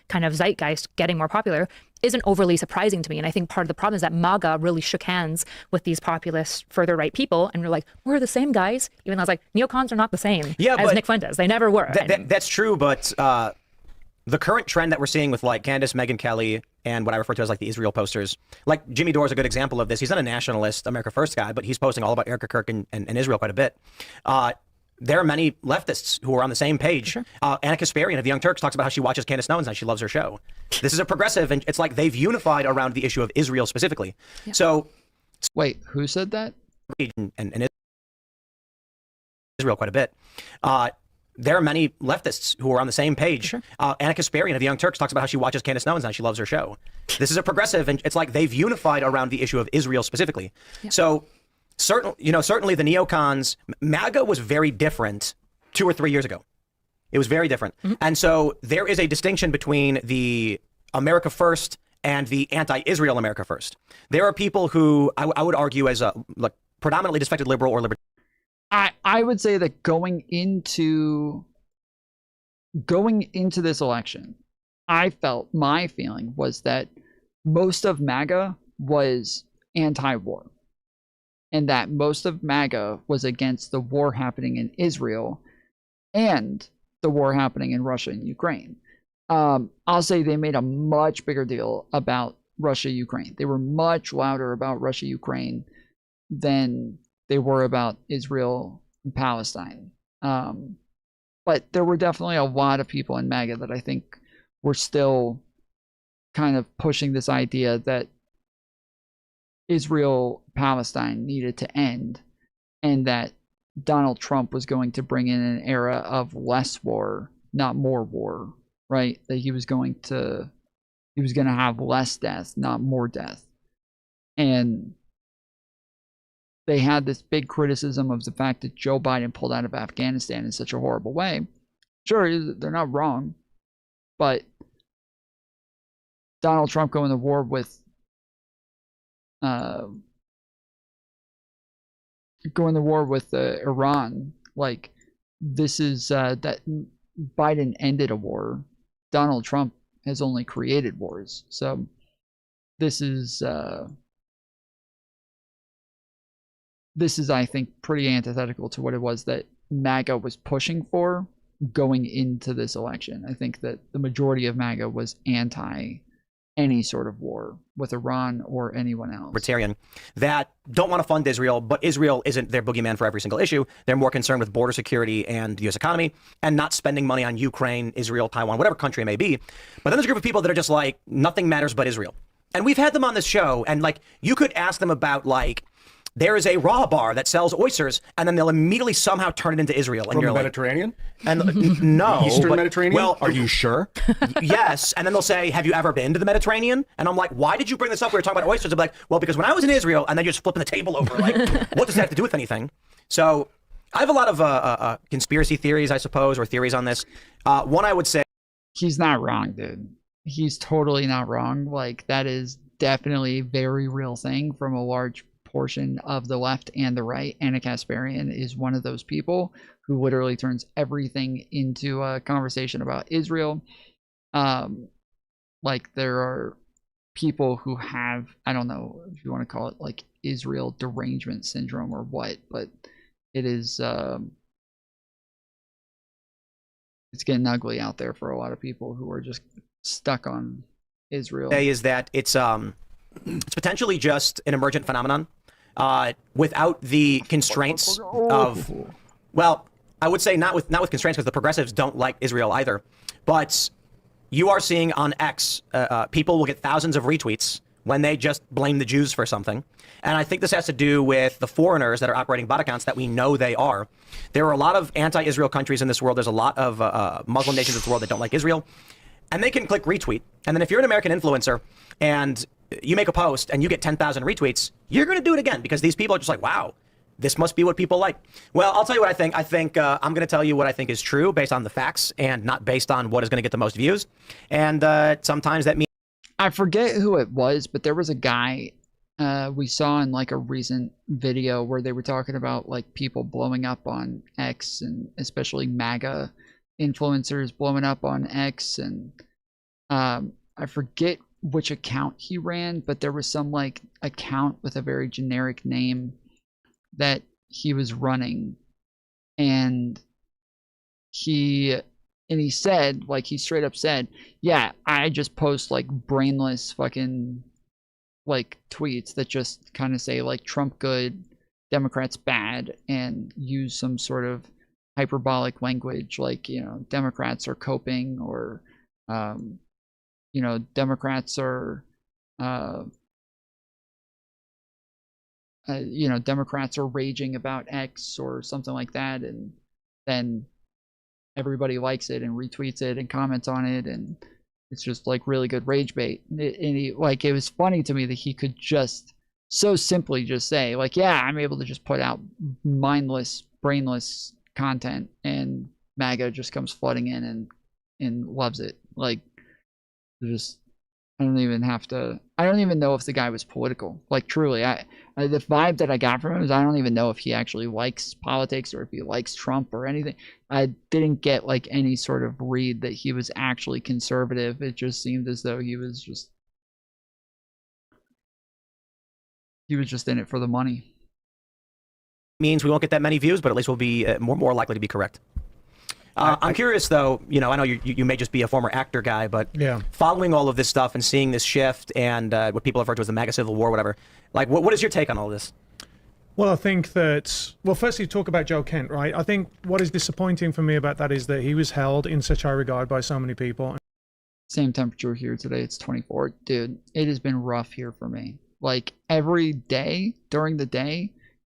Speaker 15: Kind of zeitgeist getting more popular isn't overly surprising to me. And I think part of the problem is that MAGA really shook hands with these populist further right people, and we're like, we're the same guys, even though I was like, neocons are not the same as Nick Fuentes. They never were.
Speaker 8: That's true, but the current trend that we're seeing with like Candace, Megyn Kelly, and what I refer to as like the Israel posters, like Jimmy Dore is a good example of this. He's not a nationalist, America First guy, but he's posting all about Erica Kirk and Israel quite a bit. There are many leftists who are on the same page. Sure. Anna Kasparian of the Young Turks talks about how she watches Candace Owens and she loves her show. This is a progressive, and it's like they've unified around the issue of Israel specifically. Yeah. So,
Speaker 1: wait, who said that?
Speaker 3: and Israel quite a bit. There are many leftists who are on the same page. Sure. Anna Kasparian of the Young Turks talks about how she watches Candace Owens and she loves her show. This is a progressive, and it's like they've unified around the issue of Israel specifically. Yeah. So, certainly the neocons, MAGA was very different 2 or 3 years ago. It was very different. Mm-hmm. And so there is a distinction between the America First and the anti-Israel America First. There are people who I would argue as a predominantly disaffected liberal or libertarian.
Speaker 1: I would say that going into this election, my feeling was that most of MAGA was anti-war, and that most of MAGA was against the war happening in Israel and the war happening in Russia and Ukraine. I'll say they made a much bigger deal about Russia-Ukraine. They were much louder about Russia-Ukraine than they were about Israel and Palestine. But there were definitely a lot of people in MAGA that I think were still kind of pushing this idea that Israel-Palestine needed to end, and that Donald Trump was going to bring in an era of less war, not more war, right? That he was going to have less death, not more death. And they had this big criticism of the fact that Joe Biden pulled out of Afghanistan in such a horrible way. Sure, they're not wrong, but Donald Trump going to war with Iran, like, this is that Biden ended a war. Donald Trump has only created wars. So this is I think pretty antithetical to what it was that MAGA was pushing for going into this election. I think that the majority of MAGA was anti any sort of war with Iran or anyone else.
Speaker 3: Libertarian that don't want to fund Israel, but Israel isn't their boogeyman for every single issue. They're more concerned with border security and the U.S. economy and not spending money on Ukraine, Israel, Taiwan, whatever country it may be. But then there's a group of people that are just like, nothing matters but Israel. And we've had them on this show, and like, you could ask them about, like, there is a raw bar that sells oysters, and then they'll immediately somehow turn it into Israel. And
Speaker 8: From
Speaker 3: you're
Speaker 8: the
Speaker 3: like,
Speaker 8: Mediterranean?
Speaker 3: And no.
Speaker 8: Eastern Mediterranean?
Speaker 3: Well,
Speaker 8: are you sure?
Speaker 3: Yes. And then they'll say, have you ever been to the Mediterranean? And I'm like, why did you bring this up? We were talking about oysters. I'm like, well, because when I was in Israel, and then you're just flipping the table over, like, what does that have to do with anything? So I have a lot of conspiracy theories, I suppose, or theories on this. One, I would say.
Speaker 1: He's not wrong, dude. He's totally not wrong. Like, that is definitely a very real thing from a large portion of the left and the right. Anna Kasparian is one of those people who literally turns everything into a conversation about Israel. Like, there are people who have, I don't know if you want to call it like Israel derangement syndrome or what, but it is it's getting ugly out there for a lot of people who are just stuck on Israel.
Speaker 3: Is that it's potentially just an emergent phenomenon without the constraints of, well, I would say not with constraints, because the progressives don't like Israel either. But you are seeing on X, people will get thousands of retweets when they just blame the Jews for something. And I think this has to do with the foreigners that are operating bot accounts that we know they are. There are a lot of anti-Israel countries in this world. There's a lot of Muslim nations in this world that don't like Israel. And they can click retweet. And then if you're an American influencer and you make a post and you get 10,000 retweets, you're going to do it again, because these people are just like, wow, this must be what people like. Well, I'll tell you what I think. I think I'm going to tell you what I think is true based on the facts and not based on what is going to get the most views. And sometimes that means...
Speaker 1: I forget who it was, but there was a guy we saw in like a recent video where they were talking about like people blowing up on X, and especially MAGA influencers blowing up on X. And I forget which account he ran, but there was some like account with a very generic name that he was running, and he said, like, he straight up said, yeah, I just post like brainless fucking like tweets that just kind of say like Trump good, Democrats bad, and use some sort of hyperbolic language like, you know, Democrats are coping, or you know, Democrats are you know, Democrats are raging about X or something like that, and then everybody likes it and retweets it and comments on it, and it's just like really good rage bait. And it was funny to me that he could just so simply just say like, yeah, I'm able to just put out mindless, brainless content, and MAGA just comes flooding in and loves it. Like, just, I don't even know if the guy was political. Like, truly, the vibe that I got from him is I don't even know if he actually likes politics or if he likes Trump or anything. I didn't get like any sort of read that he was actually conservative. It just seemed as though he was just in it for the money.
Speaker 3: Means we won't get that many views, but at least we'll be more likely to be correct. I'm curious, though, you know, I know you may just be a former actor guy, but following all of this stuff and seeing this shift and what people have referred to as the MAGA Civil War, whatever, like, what is your take on all this?
Speaker 16: Well, I think that, well, firstly, talk about Joe Kent, right? I think what is disappointing for me about that is that he was held in such high regard by so many people.
Speaker 1: Same temperature here today. It's 24. Dude, it has been rough here for me. Like, every day, during the day,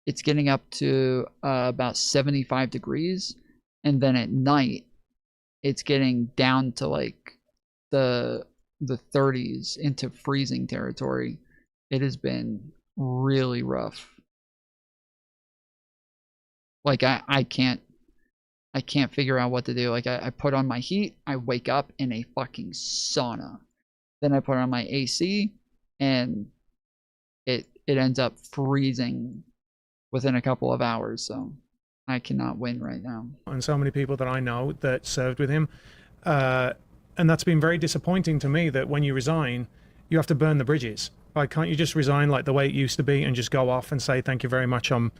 Speaker 1: it's getting up to about 75 degrees. And then at night, it's getting down to like the 30s into freezing territory. It has been really rough. Like I can't figure out what to do. Like I put on my heat, I wake up in a fucking sauna. Then I put on my AC, and it ends up freezing within a couple of hours. So I cannot win right now.
Speaker 16: And so many people that I know that served with him. And that's been very disappointing to me, that when you resign, you have to burn the bridges. Like, can't you just resign like the way it used to be and just go off and say, thank you very much, I'm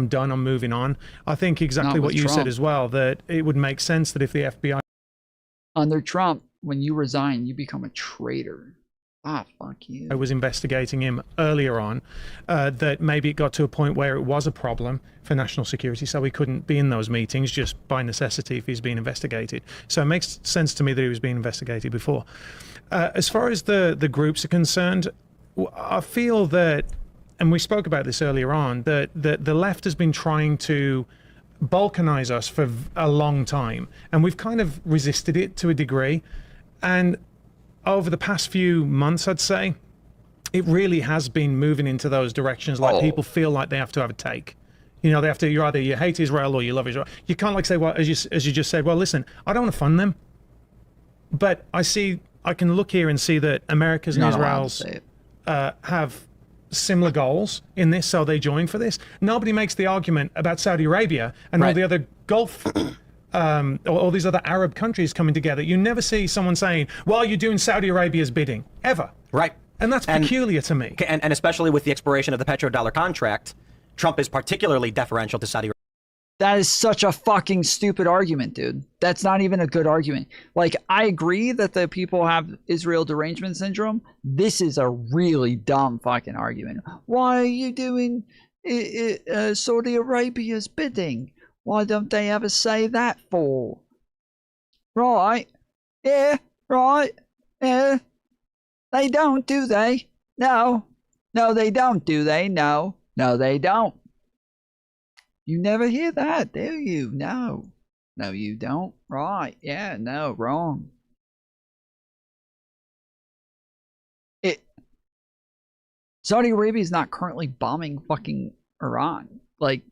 Speaker 16: done, I'm moving on. I think exactly what you said as well, that it would make sense that if the FBI...
Speaker 1: Under Trump, when you resign, you become a traitor. Ah, fuck you.
Speaker 16: I was investigating him earlier on, that maybe it got to a point where it was a problem for national security, so he couldn't be in those meetings just by necessity if he's being investigated. So it makes sense to me that he was being investigated before. As far as the groups are concerned, I feel that, and we spoke about this earlier on, that the left has been trying to balkanize us for a long time, and we've kind of resisted it to a degree. And over the past few months, I'd say, it really has been moving into those directions. Like, people feel like they have to have a take. You know, they have to, you hate Israel or you love Israel. You can't like say, well, as you just said, well, listen, I don't want to fund them, but I can look here and see that America's and Israel's have similar goals in this, so they join for this. Nobody makes the argument about Saudi Arabia and all the other Gulf all these other Arab countries coming together. You never see someone saying, well, you're doing Saudi Arabia's bidding, ever.
Speaker 3: Right.
Speaker 16: And that's peculiar to me.
Speaker 3: And especially with the expiration of the petrodollar contract, Trump is particularly deferential to Saudi Arabia.
Speaker 1: That is such a fucking stupid argument, dude. That's not even a good argument. Like, I agree that the people have Israel derangement syndrome. This is a really dumb fucking argument. Why are you doing Saudi Arabia's bidding? Why don't they ever say that for? Right. Yeah, right. Yeah. They don't, do they? No. No, they don't, do they? No. No, they don't. You never hear that, do you? No. No, you don't. Right. Yeah, no, wrong. Saudi Arabia is not currently bombing fucking Iran. Like,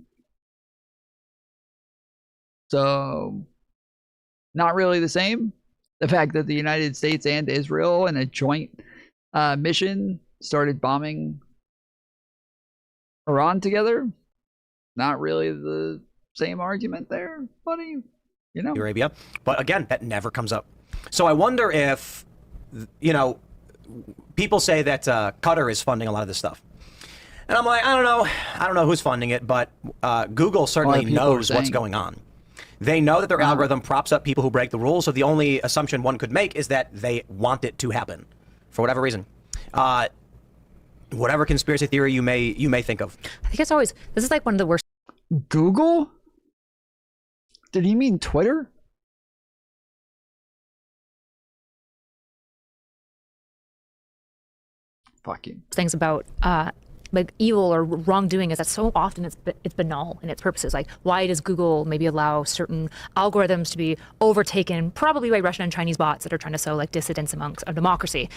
Speaker 1: so, not really the same. The fact that the United States and Israel in a joint mission started bombing Iran together, not really the same argument there, buddy. You know,
Speaker 3: Arabia. But again, that never comes up. So I wonder if, you know, people say that Qatar is funding a lot of this stuff. And I'm like, I don't know who's funding it, but Google certainly knows what's going on. They know that their algorithm props up people who break the rules, so the only assumption one could make is that they want it to happen, for whatever reason. Whatever conspiracy theory you may think of.
Speaker 15: I think it's always, this is like one of the worst.
Speaker 1: Google? Did he mean Twitter?
Speaker 15: Things about like evil or wrongdoing is that so often it's banal in its purposes. Like, why does Google maybe allow certain algorithms to be overtaken, probably by Russian and Chinese bots that are trying to sow like dissidence amongst a democracy?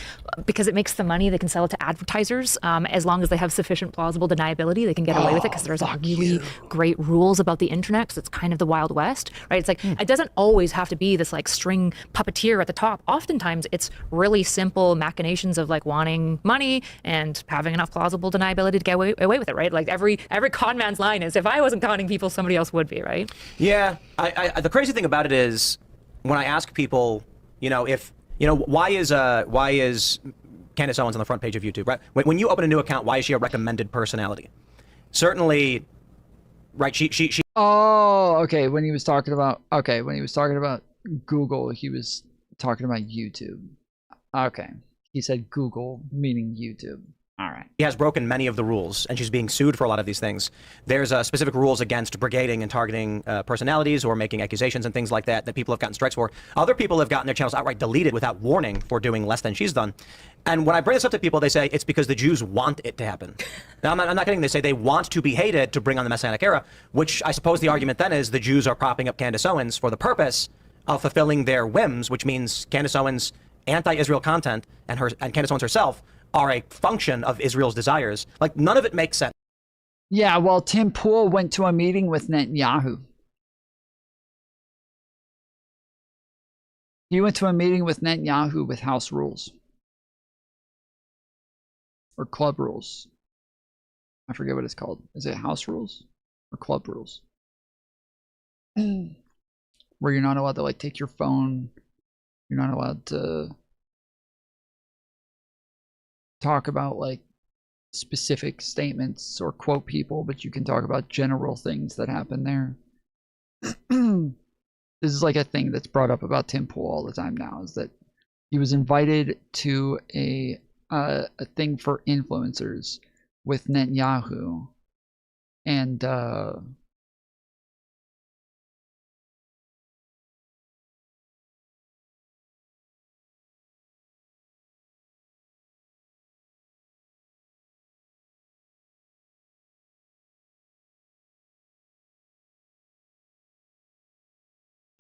Speaker 15: Because it makes the money, they can sell it to advertisers. As long as they have sufficient plausible deniability, they can get away with it because there's really great rules about the internet, because it's kind of the Wild West, right? It's like, it doesn't always have to be this like string puppeteer at the top. Oftentimes it's really simple machinations of like wanting money and having enough plausible deniability to get away with it, right? Like every con man's line is, if I wasn't conning people, somebody else would be, right?
Speaker 3: Yeah, the crazy thing about it is, when I ask people, why is Candace Owens on the front page of YouTube, right? When you open a new account, why is she a recommended personality? Certainly, right? She.
Speaker 1: Oh, okay. When he was talking about Google, he was talking about YouTube. Okay, he said Google, meaning YouTube. All right.
Speaker 3: She has broken many of the rules, and she's being sued for a lot of these things. There's specific rules against brigading and targeting personalities or making accusations and things like that that people have gotten strikes for. Other people have gotten their channels outright deleted without warning for doing less than she's done. And when I bring this up to people, they say it's because the Jews want it to happen. Now, I'm not kidding. They say they want to be hated to bring on the Messianic era, which I suppose the argument then is the Jews are propping up Candace Owens for the purpose of fulfilling their whims, which means Candace Owens' anti-Israel content and Candace Owens herself are a function of Israel's desires. Like, none of it makes sense.
Speaker 1: Yeah, well, Tim Pool went to a meeting with Netanyahu. He went to a meeting with Netanyahu with house rules. Or club rules. I forget what it's called. Is it house rules? Or club rules? Where you're not allowed to, like, take your phone. You're not allowed to talk about like specific statements or quote people, but you can talk about general things that happen there. This is like a thing that's brought up about Tim Pool all the time now, is that he was invited to a thing for influencers with Netanyahu, and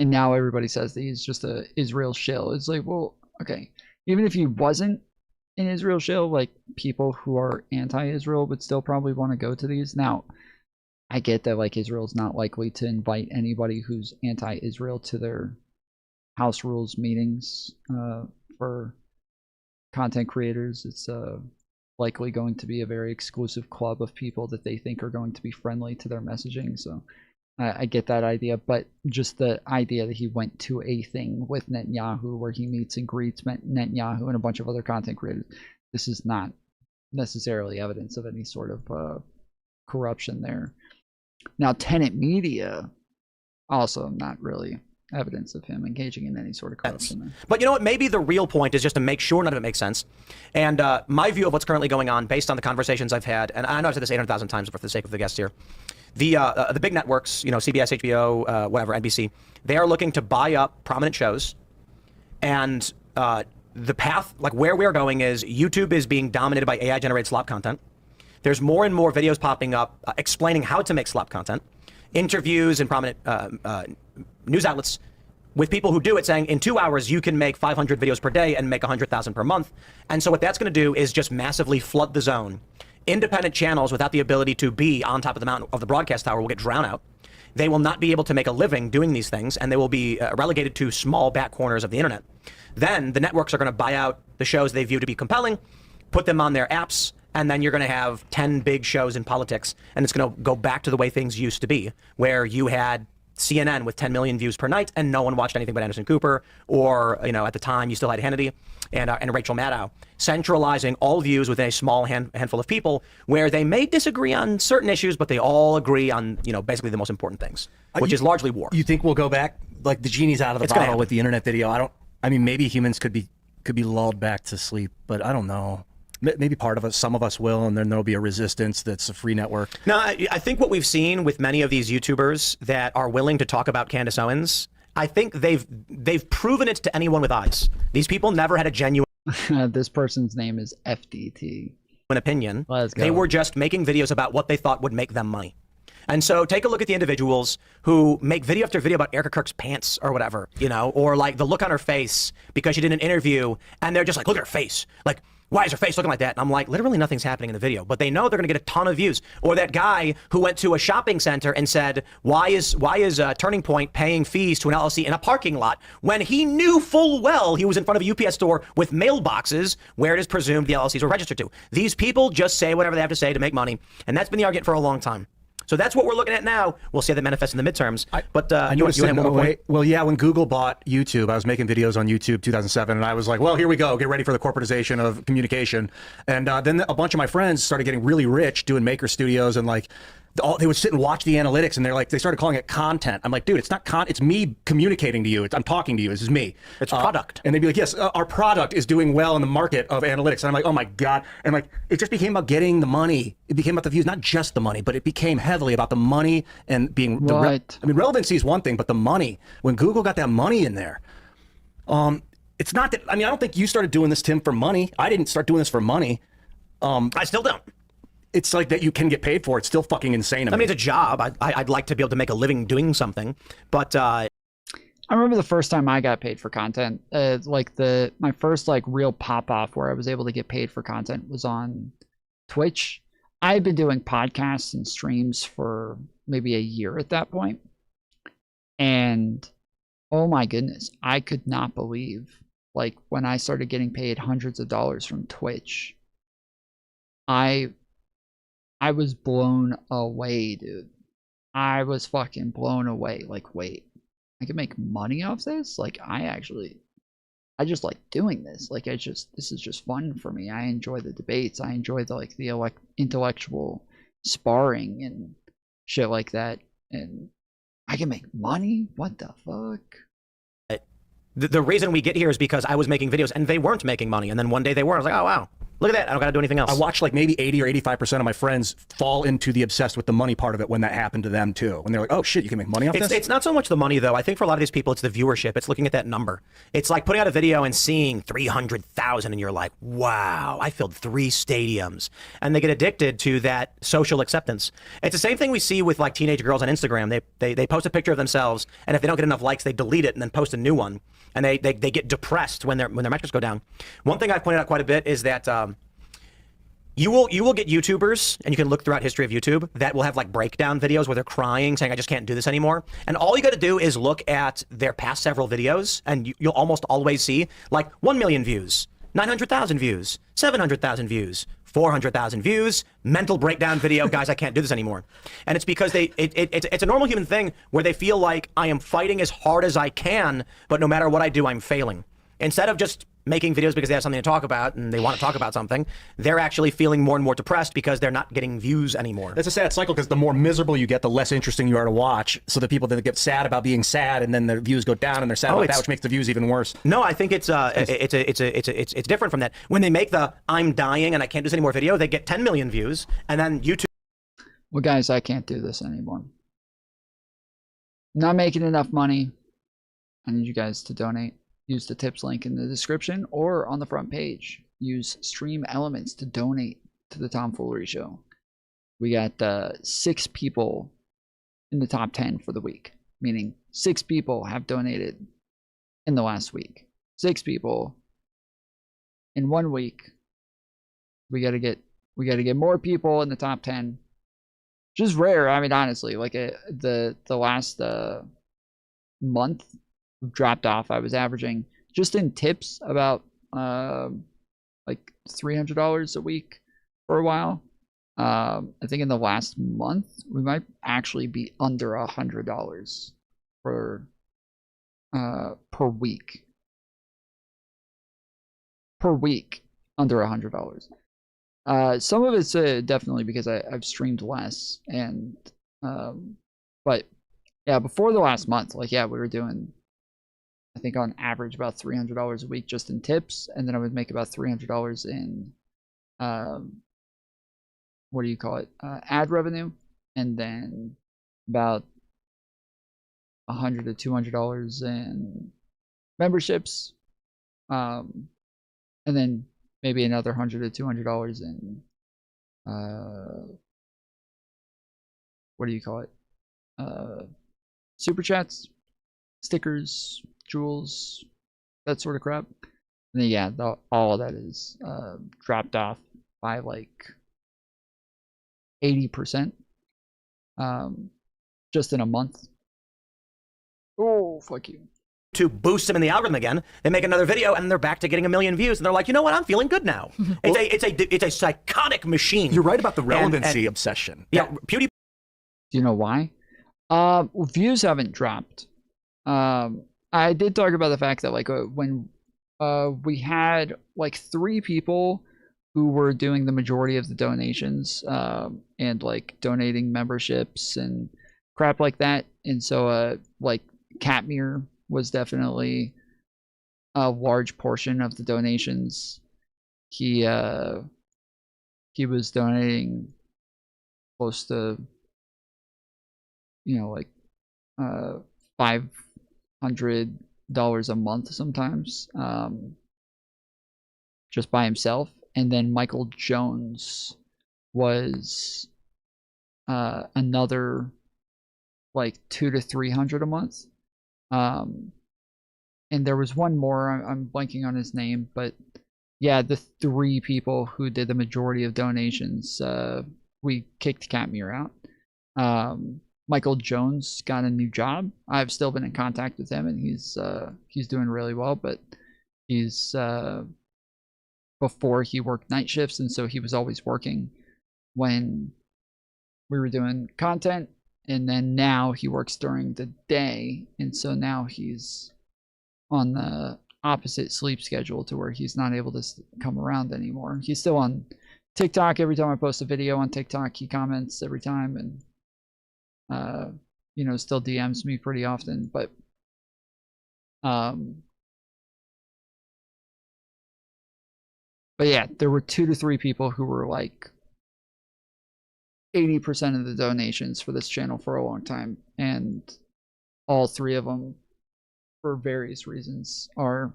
Speaker 1: now everybody says that he's just a Israel shill. It's like, well, okay, even if he wasn't an Israel shill, like, people who are anti-Israel would still probably want to go to these. Now, I get that, like, Israel's not likely to invite anybody who's anti-Israel to their house rules meetings for content creators. It's likely going to be a very exclusive club of people that they think are going to be friendly to their messaging. So I get that idea, but just the idea that he went to a thing with Netanyahu where he meets and greets Netanyahu and a bunch of other content creators, this is not necessarily evidence of any sort of corruption there. Now, Tenet Media, also not really evidence of him engaging in any sort of corruption there.
Speaker 3: But you know what? Maybe the real point is just to make sure none of it makes sense. And my view of what's currently going on, based on the conversations I've had, and I know I've said this 800,000 times for the sake of the guests here, the big networks, CBS, HBO, whatever, NBC, they are looking to buy up prominent shows. And the path, like where we're going, is YouTube is being dominated by AI-generated slop content. There's more and more videos popping up explaining how to make slop content. Interviews in prominent news outlets with people who do it, saying in 2 hours you can make 500 videos per day and make 100,000 per month. And so what that's going to do is just massively flood the zone. Independent channels without the ability to be on top of the mountain of the broadcast tower will get drowned out. They will not be able to make a living doing these things, and they will be relegated to small back corners of the internet. Then the networks are going to buy out the shows they view to be compelling, put them on their apps, and then you're going to have 10 big shows in politics, and it's going to go back to the way things used to be, where you had CNN with 10 million views per night, and no one watched anything but Anderson Cooper, or, at the time you still had Hannity and Rachel Maddow, centralizing all views within a small handful of people, where they may disagree on certain issues, but they all agree on, basically the most important things, which is largely war.
Speaker 8: You think we'll go back, like the genie's out of the bottle with the internet video? I mean, maybe humans could be lulled back to sleep, but I don't know. Maybe part of us, some of us will, and then there'll be a resistance that's a free network.
Speaker 3: No, I think what we've seen with many of these YouTubers that are willing to talk about Candace Owens, I think they've proven it to anyone with eyes. These people never had a genuine
Speaker 1: this person's name is FDT.
Speaker 3: an opinion.
Speaker 1: Let's go.
Speaker 3: They were just making videos about what they thought would make them money. And so take a look at the individuals who make video after video about Erica Kirk's pants or whatever, you know, or like the look on her face because she did an interview and they're just like, look at her face. Like, why is her face looking like that? And I'm like, literally nothing's happening in the video, but they know they're going to get a ton of views. Or that guy who went to a shopping center and said, why is Turning Point paying fees to an LLC in a parking lot when he knew full well he was in front of a UPS store with mailboxes where it is presumed the LLCs were registered to. These people just say whatever they have to say to make money. And that's been the argument for a long time. So that's what we're looking at now. We'll see how that manifests in the midterms. But you want to have one more point?
Speaker 8: Well, yeah, when Google bought YouTube, I was making videos on YouTube 2007, and I was like, well, here we go. Get ready for the corporatization of communication. And then a bunch of my friends started getting really rich doing maker studios, and like, they would sit and watch the analytics, and they started calling it content. I'm like, dude, it's not it's me communicating to you. I'm talking to you. This is me.
Speaker 3: It's product.
Speaker 8: And they'd be like, yes, our product is doing well in the market of analytics. And I'm like, oh my God. And like, it just became about getting the money. It became about the views, not just the money, but it became heavily about the money and being
Speaker 1: right.
Speaker 8: I mean, relevancy is one thing, but the money, when Google got that money in there, it's not that, I mean, I don't think you started doing this, Tim, for money. I didn't start doing this for money.
Speaker 3: I still don't.
Speaker 8: It's like that you can get paid for. It's still fucking insane to me.
Speaker 3: I mean, it's a job. I'd like to be able to make a living doing something, but
Speaker 1: I remember the first time I got paid for content. Like my first like real pop off where I was able to get paid for content was on Twitch. I had been doing podcasts and streams for maybe a year at that point, and oh my goodness, I could not believe like when I started getting paid hundreds of dollars from Twitch. I was blown away, dude. I was fucking blown away. Like, wait, I can make money off this? Like, I just like doing this. Like, this is just fun for me. I enjoy the debates. I enjoy the intellectual sparring and shit like that. And I can make money? What the fuck?
Speaker 3: The reason we get here is because I was making videos and they weren't making money. And then one day they were. I was like, oh, wow. Look at that. I don't got to do anything else.
Speaker 8: I watched like maybe 80 or 85% of my friends fall into the obsessed with the money part of it when that happened to them too. And they're like, oh shit, you can make money off this?
Speaker 3: It's not so much the money though. I think for a lot of these people, it's the viewership. It's looking at that number. It's like putting out a video and seeing 300,000 and you're like, wow, I filled 3 stadiums. And they get addicted to that social acceptance. It's the same thing we see with like teenage girls on Instagram. They post a picture of themselves and if they don't get enough likes, they delete it and then post a new one. And they get depressed when their metrics go down. One thing I've pointed out quite a bit is that you will get YouTubers, and you can look throughout history of YouTube, that will have like breakdown videos where they're crying, saying, I just can't do this anymore. And all you got to do is look at their past several videos, and you'll almost always see like 1 million views, 900,000 views, 700,000 views, 400,000 views, mental breakdown video, guys, I can't do this anymore. And it's because it's a normal human thing where they feel like I am fighting as hard as I can, but no matter what I do, I'm failing. Instead of just making videos because they have something to talk about and they want to talk about something, they're actually feeling more and more depressed because they're not getting views anymore.
Speaker 8: That's a sad cycle because the more miserable you get, the less interesting you are to watch. So the people that get sad about being sad and then their views go down and they're sad about that, which makes the views even worse.
Speaker 3: No, I think it's different from that. When they make the I'm dying and I can't do this anymore video, they get 10 million views and then YouTube.
Speaker 1: Well, guys, I can't do this anymore. Not making enough money. I need you guys to donate. Use the tips link in the description or on the front page. Use Stream Elements to donate to the Tom Foolery Show. We got 6 people in the top 10 for the week, meaning 6 people have donated in the last week. 6 people in 1 week. We gotta get more people in the top 10. Which is rare. I mean, honestly, like the last month dropped off. I was averaging just in tips about like $300 a week for a while. I think in the last month we might actually be under $100 per week. Per week, under $100. Some of it's definitely because I've streamed less, and but yeah, before the last month, like yeah, we were doing, I think on average about $300 a week just in tips, and then I would make about $300 in what do you call it, ad revenue, and then about $100 to $200 in memberships, and then maybe another $100 to $200 in what do you call it? Super chats, stickers, jewels, that sort of crap. And then, yeah, all of that is dropped off by like 80%, just in a month. Oh, fuck you.
Speaker 3: To boost them in the algorithm again, they make another video and they're back to getting 1 million views, and they're like, you know what, I'm feeling good now. It's a psychotic machine.
Speaker 17: You're right about the relevancy obsession.
Speaker 3: Yeah, PewDiePie.
Speaker 1: Do you know why? Views haven't dropped. I did talk about the fact that like when we had like 3 people who were doing the majority of the donations and like donating memberships and crap like that, and so like Katmere was definitely a large portion of the donations. He was donating close to, you know, like $500 a month sometimes, just by himself. And then Michael Jones was another like $200 to $300 a month. And there was one more, I'm blanking on his name, but yeah, the 3 people who did the majority of donations, we kicked Katmere out. Michael Jones got a new job. I've still been in contact with him, and he's doing really well, but he's before he worked night shifts, and so he was always working when we were doing content. And then now he works during the day, and so now he's on the opposite sleep schedule to where he's not able to come around anymore. He's still on TikTok. Every time I post a video on TikTok, he comments every time, and you know, still DMs me pretty often. But yeah, there were 2 to 3 people who were like 80% of the donations for this channel for a long time, and all 3 of them, for various reasons, are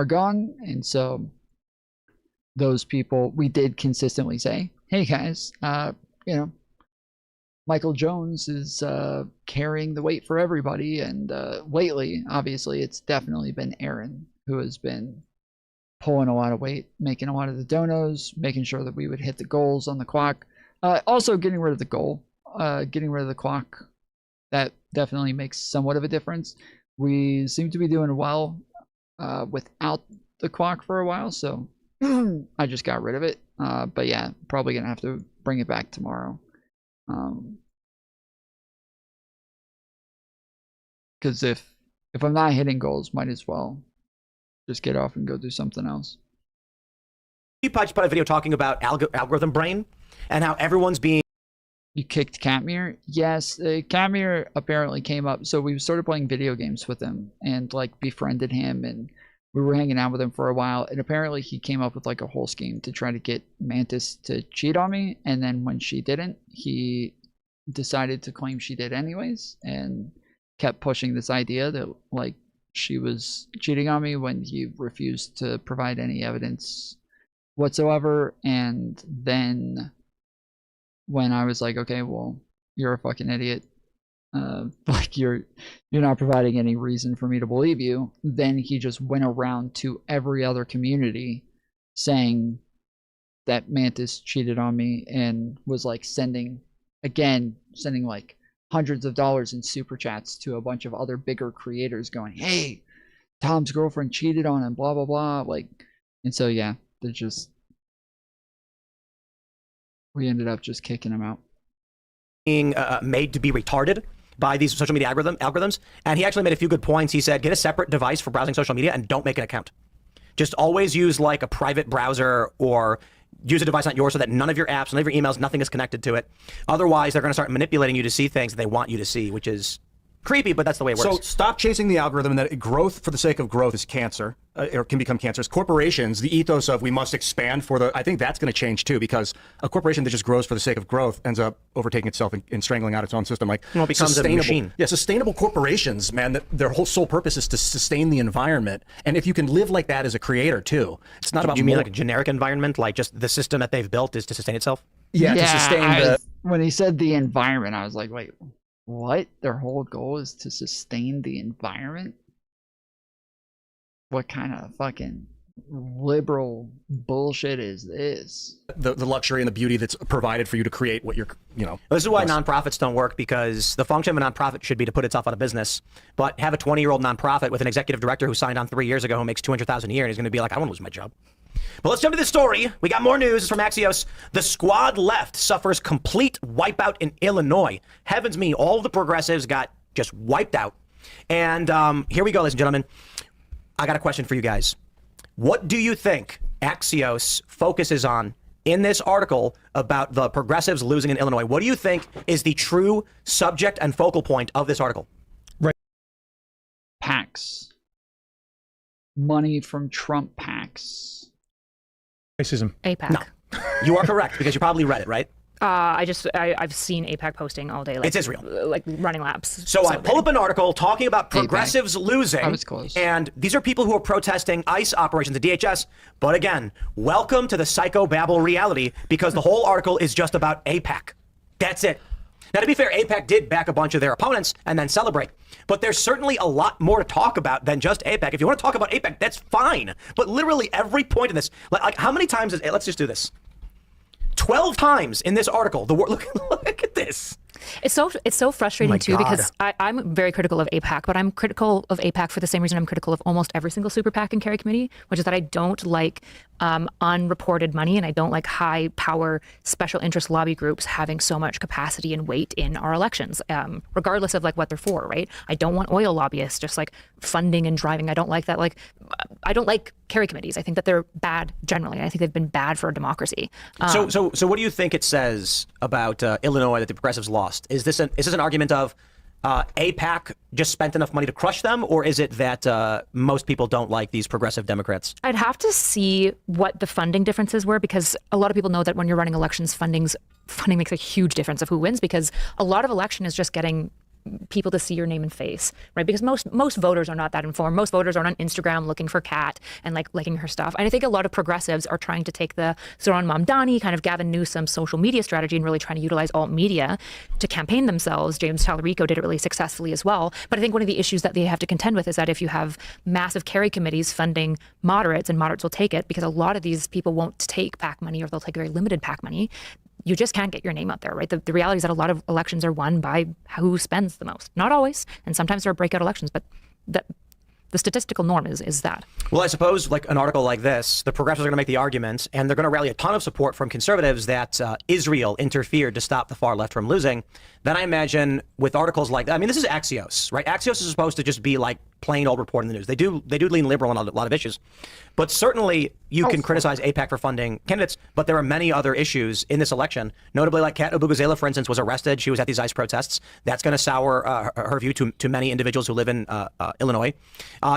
Speaker 1: gone. And so those people, we did consistently say, hey guys, you know, Michael Jones is carrying the weight for everybody. And lately, obviously, it's definitely been Aaron who has been pulling a lot of weight, making a lot of the donos, making sure that we would hit the goals on the clock. Also getting rid of the goal, getting rid of the clock. That definitely makes somewhat of a difference. We seem to be doing well without the clock for a while, so I just got rid of it. But yeah, probably gonna have to bring it back tomorrow. Because if I'm not hitting goals, might as well just get off and go do something else.
Speaker 3: PewDiePie just put a video talking about algorithm brain and how everyone's being...
Speaker 1: You kicked Katmere? Yes, Katmere apparently came up. So we started playing video games with him and like befriended him, and we were hanging out with him for a while. And apparently he came up with like a whole scheme to try to get Mantis to cheat on me. And then when she didn't, he decided to claim she did anyways, and kept pushing this idea that like she was cheating on me when he refused to provide any evidence whatsoever. And then when I was like, okay, well, you're a fucking idiot, like you're not providing any reason for me to believe you, then he just went around to every other community saying that Mantis cheated on me, and was like sending like hundreds of dollars in super chats to a bunch of other bigger creators going, hey, Tom's girlfriend cheated on him, blah blah blah. Like, and so yeah, they're just, we ended up just kicking him out.
Speaker 3: Being made to be retarded by these social media algorithms. And he actually made a few good points. He said, get a separate device for browsing social media and don't make an account. Just always use like a private browser, or use a device not yours, so that none of your apps, none of your emails, nothing is connected to it. Otherwise, they're going to start manipulating you to see things that they want you to see, which is creepy, but that's the way it works.
Speaker 8: So stop chasing the algorithm, and that growth for the sake of growth is cancer, or can become cancerous. Corporations, the ethos of we must expand for the, I think that's going to change too, because a corporation that just grows for the sake of growth ends up overtaking itself and strangling out its own system. Like,
Speaker 3: well, it becomes a machine.
Speaker 8: Yeah, sustainable corporations, man, that their whole sole purpose is to sustain the environment. And if you can live like that as a creator too, it's not about.
Speaker 3: Do you mean like a generic environment, like just the system that they've built is to sustain itself?
Speaker 8: Yeah, to sustain
Speaker 1: when he said the environment, I was like, wait, what? Their whole goal is to sustain the environment? What kind of fucking liberal bullshit is this?
Speaker 8: The luxury and the beauty that's provided for you to create what you're,
Speaker 3: This is why nonprofits don't work, because the function of a nonprofit should be to put itself out of business. But have a 20-year-old nonprofit with an executive director who signed on 3 years ago who makes $200,000 a year, and he's going to be like, I want to lose my job. But let's jump to this story. We got more news. It's from Axios. The squad left suffers complete wipeout in Illinois. Heavens me, all the progressives got just wiped out. And here we go, ladies and gentlemen. I got a question for you guys. What do you think Axios focuses on in this article about the progressives losing in Illinois? What do you think is the true subject and focal point of this article?
Speaker 1: Right. PACs. Money from Trump PACs.
Speaker 16: Racism.
Speaker 15: APAC.
Speaker 3: No. You are correct, because you probably read it, right?
Speaker 15: I've seen APAC posting all day. Like,
Speaker 3: it's Israel.
Speaker 15: Like running laps.
Speaker 3: So I pull up an article talking about progressives losing.
Speaker 1: I was close.
Speaker 3: And these are people who are protesting ICE operations at DHS. But again, welcome to the psychobabble reality, because the whole article is just about APAC. That's it. Now, to be fair, APAC did back a bunch of their opponents and then celebrate. But there's certainly a lot more to talk about than just APAC. If you want to talk about APAC, that's fine. But literally every point in this, like how many times let's just do this. 12 times in this article, the word, look at this.
Speaker 15: It's so frustrating too, because I'm very critical of APAC, but I'm critical of APAC for the same reason I'm critical of almost every single super PAC and carry committee, which is that I don't like unreported money, and I don't like high power special interest lobby groups having so much capacity and weight in our elections, regardless of like what they're for, right? I don't want oil lobbyists just like funding and driving. I don't like that. Like, I don't like carry committees. I think that they're bad generally. I think they've been bad for our democracy.
Speaker 3: So what do you think it says about Illinois that the progressives lost? Is this an argument of APAC just spent enough money to crush them, or is it that most people don't like these progressive Democrats?
Speaker 15: I'd have to see what the funding differences were, because a lot of people know that when you're running elections, funding makes a huge difference of who wins, because a lot of election is just getting people to see your name and face, right? Because most voters are not that informed. Most voters aren't on Instagram looking for Kat and like liking her stuff. And I think a lot of progressives are trying to take the Zoran Mamdani kind of Gavin Newsom social media strategy and really trying to utilize alt media to campaign themselves. James Talarico did it really successfully as well. But I think one of the issues that they have to contend with is that if you have massive carry committees funding moderates, and moderates will take it because a lot of these people won't take PAC money, or they'll take very limited PAC money, you just can't get your name out there, right? The reality is that a lot of elections are won by who spends the most. Not always, and sometimes there are breakout elections, but the statistical norm is that.
Speaker 3: Well, I suppose like an article like this, the progressives are going to make the argument, and they're going to rally a ton of support from conservatives that Israel interfered to stop the far left from losing. Then I imagine with articles like that, I mean, this is Axios, right? Axios is supposed to just be like plain old reporting the news. They do lean liberal on a lot of issues, but certainly you can criticize APAC for funding candidates, but there are many other issues in this election, notably like Kat Abugazela, for instance, was arrested. She was at these ICE protests. That's going to sour her view to many individuals who live in Illinois.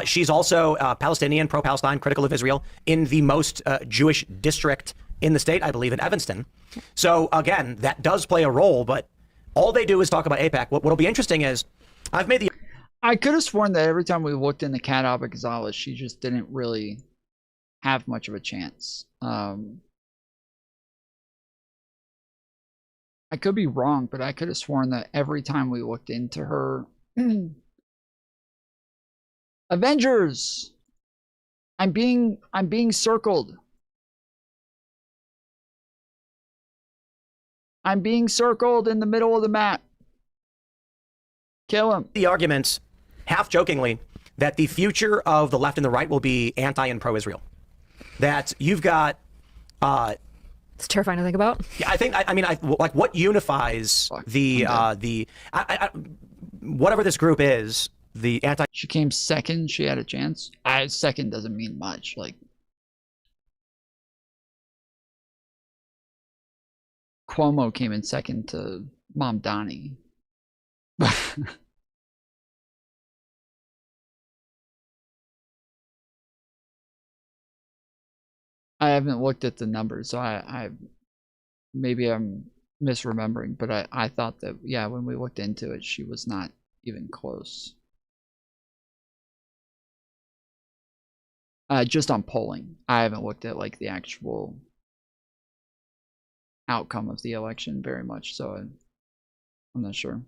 Speaker 3: She's also Palestinian, pro-Palestine, critical of Israel in the most Jewish district in the state, I believe, in Evanston. So again, that does play a role, but all they do is talk about APAC. What'll be interesting is
Speaker 1: I could have sworn that every time we looked into Kat Abugazela, she just didn't really have much of a chance. I could be wrong, but I could have sworn that every time we looked into her, Avengers, I'm being circled. I'm being circled in the middle of the map. Kill him.
Speaker 3: The arguments, half jokingly, that the future of the left and the right will be anti and pro-Israel. That you've got.
Speaker 15: It's terrifying to think about.
Speaker 3: Yeah, I mean, like what unifies whatever this group is, the anti.
Speaker 1: She came second. She had a chance. Second doesn't mean much. Like, Cuomo came in second to Mamdani. I haven't looked at the numbers, so I maybe I'm misremembering, but I thought that, yeah, when we looked into it, she was not even close. Just on polling. I haven't looked at like the actual outcome of the election very much, so I'm not sure.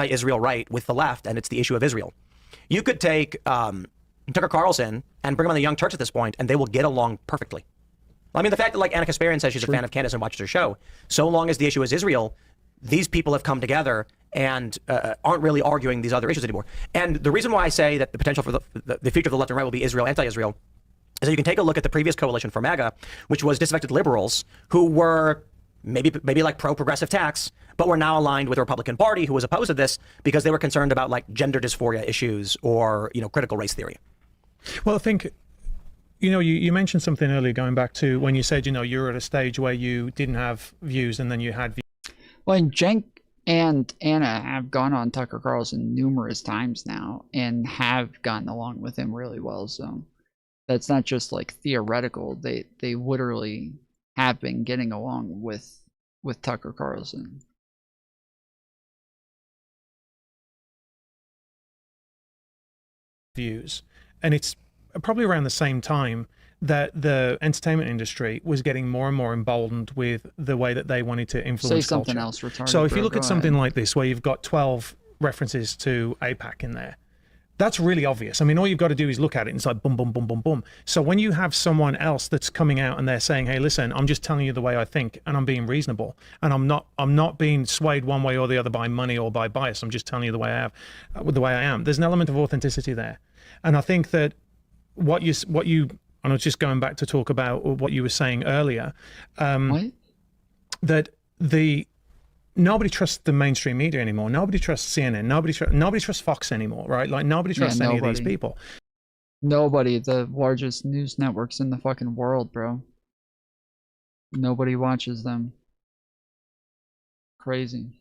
Speaker 3: Israel right with the left, and it's the issue of Israel. You could take Tucker Carlson and bring him on the Young Turks at this point, and they will get along perfectly. I mean, the fact that like Anna Kasparian says she's a fan of Candace and watches her show, so long as the issue is Israel, these people have come together and aren't really arguing these other issues anymore. And the reason why I say that the potential for the future of the left and right will be Israel, anti-Israel, is that you can take a look at the previous coalition for MAGA, which was disaffected liberals who were maybe like pro-progressive tax, but were now aligned with the Republican Party, who was opposed to this because they were concerned about like gender dysphoria issues or, you know, critical race theory.
Speaker 16: Well, I think, you know, you mentioned something earlier going back to when you said, you know, you're at a stage where you didn't have views and then you had views.
Speaker 1: Well, and Cenk and Anna have gone on Tucker Carlson numerous times now and have gotten along with him really well. So that's not just like theoretical. They literally have been getting along with Tucker Carlson.
Speaker 16: Views. And it's probably around the same time that the entertainment industry was getting more and more emboldened with the way that they wanted to influence
Speaker 1: Say something
Speaker 16: culture.
Speaker 1: else, retarded.
Speaker 16: So if you
Speaker 1: bro,
Speaker 16: look at
Speaker 1: go
Speaker 16: something
Speaker 1: ahead.
Speaker 16: like this, where you've got 12 references to AIPAC in there, that's really obvious. I mean, all you've got to do is look at it and it's like boom, boom, boom, boom, boom. So when you have someone else that's coming out and they're saying, hey, listen, I'm just telling you the way I think and I'm being reasonable and I'm not being swayed one way or the other by money or by bias. I'm just telling you the way I am. There's an element of authenticity there. And I think that what you and I was just going back to talk about what you were saying earlier, that nobody trusts the mainstream media anymore. Nobody trusts CNN. Nobody trusts Fox anymore, right? Like nobody trusts any of these people.
Speaker 1: Nobody. The largest news networks in the fucking world, bro. Nobody watches them. Crazy.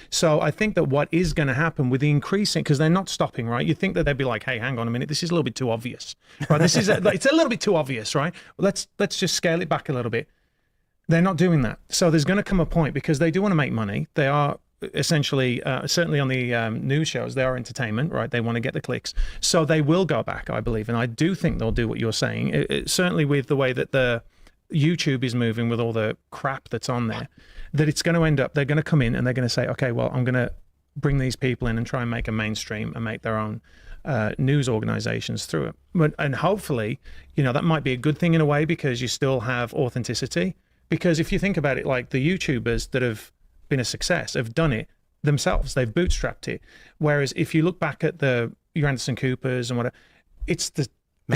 Speaker 16: So I think that what is going to happen with the increasing, because they're not stopping, right? You think that they'd be like, hey, hang on a minute, this is a little bit too obvious, right? This is it's a little bit too obvious, right? Let's just scale it back a little bit. They're not doing that. So there's going to come a point, because they do want to make money. They are essentially, certainly on the news shows, they are entertainment, right? They want to get the clicks. So they will go back, I believe. And I do think they'll do what you're saying. Certainly with the way that the YouTube is moving with all the crap that's on there, that it's going to end up, they're going to come in and they're going to say, okay, well, I'm going to bring these people in and try and make a mainstream and make their own news organizations through it. And hopefully, you know, that might be a good thing in a way, because you still have authenticity. Because if you think about it, like the YouTubers that have been a success have done it themselves. They've bootstrapped it. Whereas if you look back at your Anderson Coopers and whatever, it's the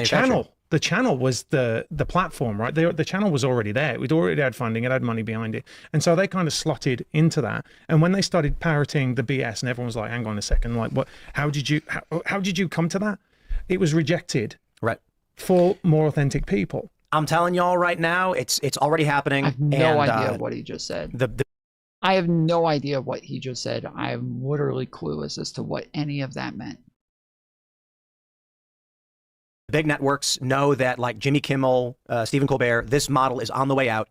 Speaker 16: channel. The channel was the platform, right? The channel was already there. We'd already had funding. It had money behind it. And so they kind of slotted into that. And when they started parroting the BS and everyone was like, hang on a second, like what, how did you come to that? It was rejected.
Speaker 3: Right.
Speaker 16: For more authentic people.
Speaker 3: I'm telling y'all right now, it's already happening.
Speaker 1: I have no idea what he just said. I have no idea what he just said. I'm literally clueless as to what any of that meant.
Speaker 3: Big networks know that, like Jimmy Kimmel, Stephen Colbert, this model is on the way out.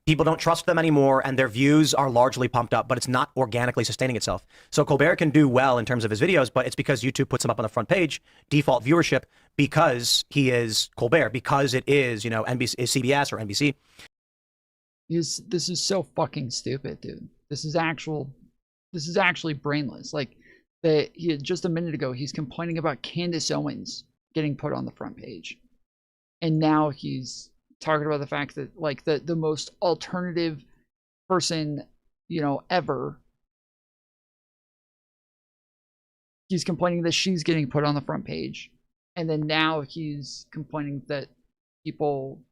Speaker 3: People don't trust them anymore, and their views are largely pumped up, but it's not organically sustaining itself. So Colbert can do well in terms of his videos, but it's because YouTube puts him up on the front page, default viewership, because he is Colbert, because it is, you know, NBC, CBS or NBC.
Speaker 1: This is so fucking stupid, dude. This is actually brainless. Like, just a minute ago, he's complaining about Candace Owens getting put on the front page, and now he's talking about the fact that like the most alternative person, you know, ever he's complaining that she's getting put on the front page. And then now he's complaining that people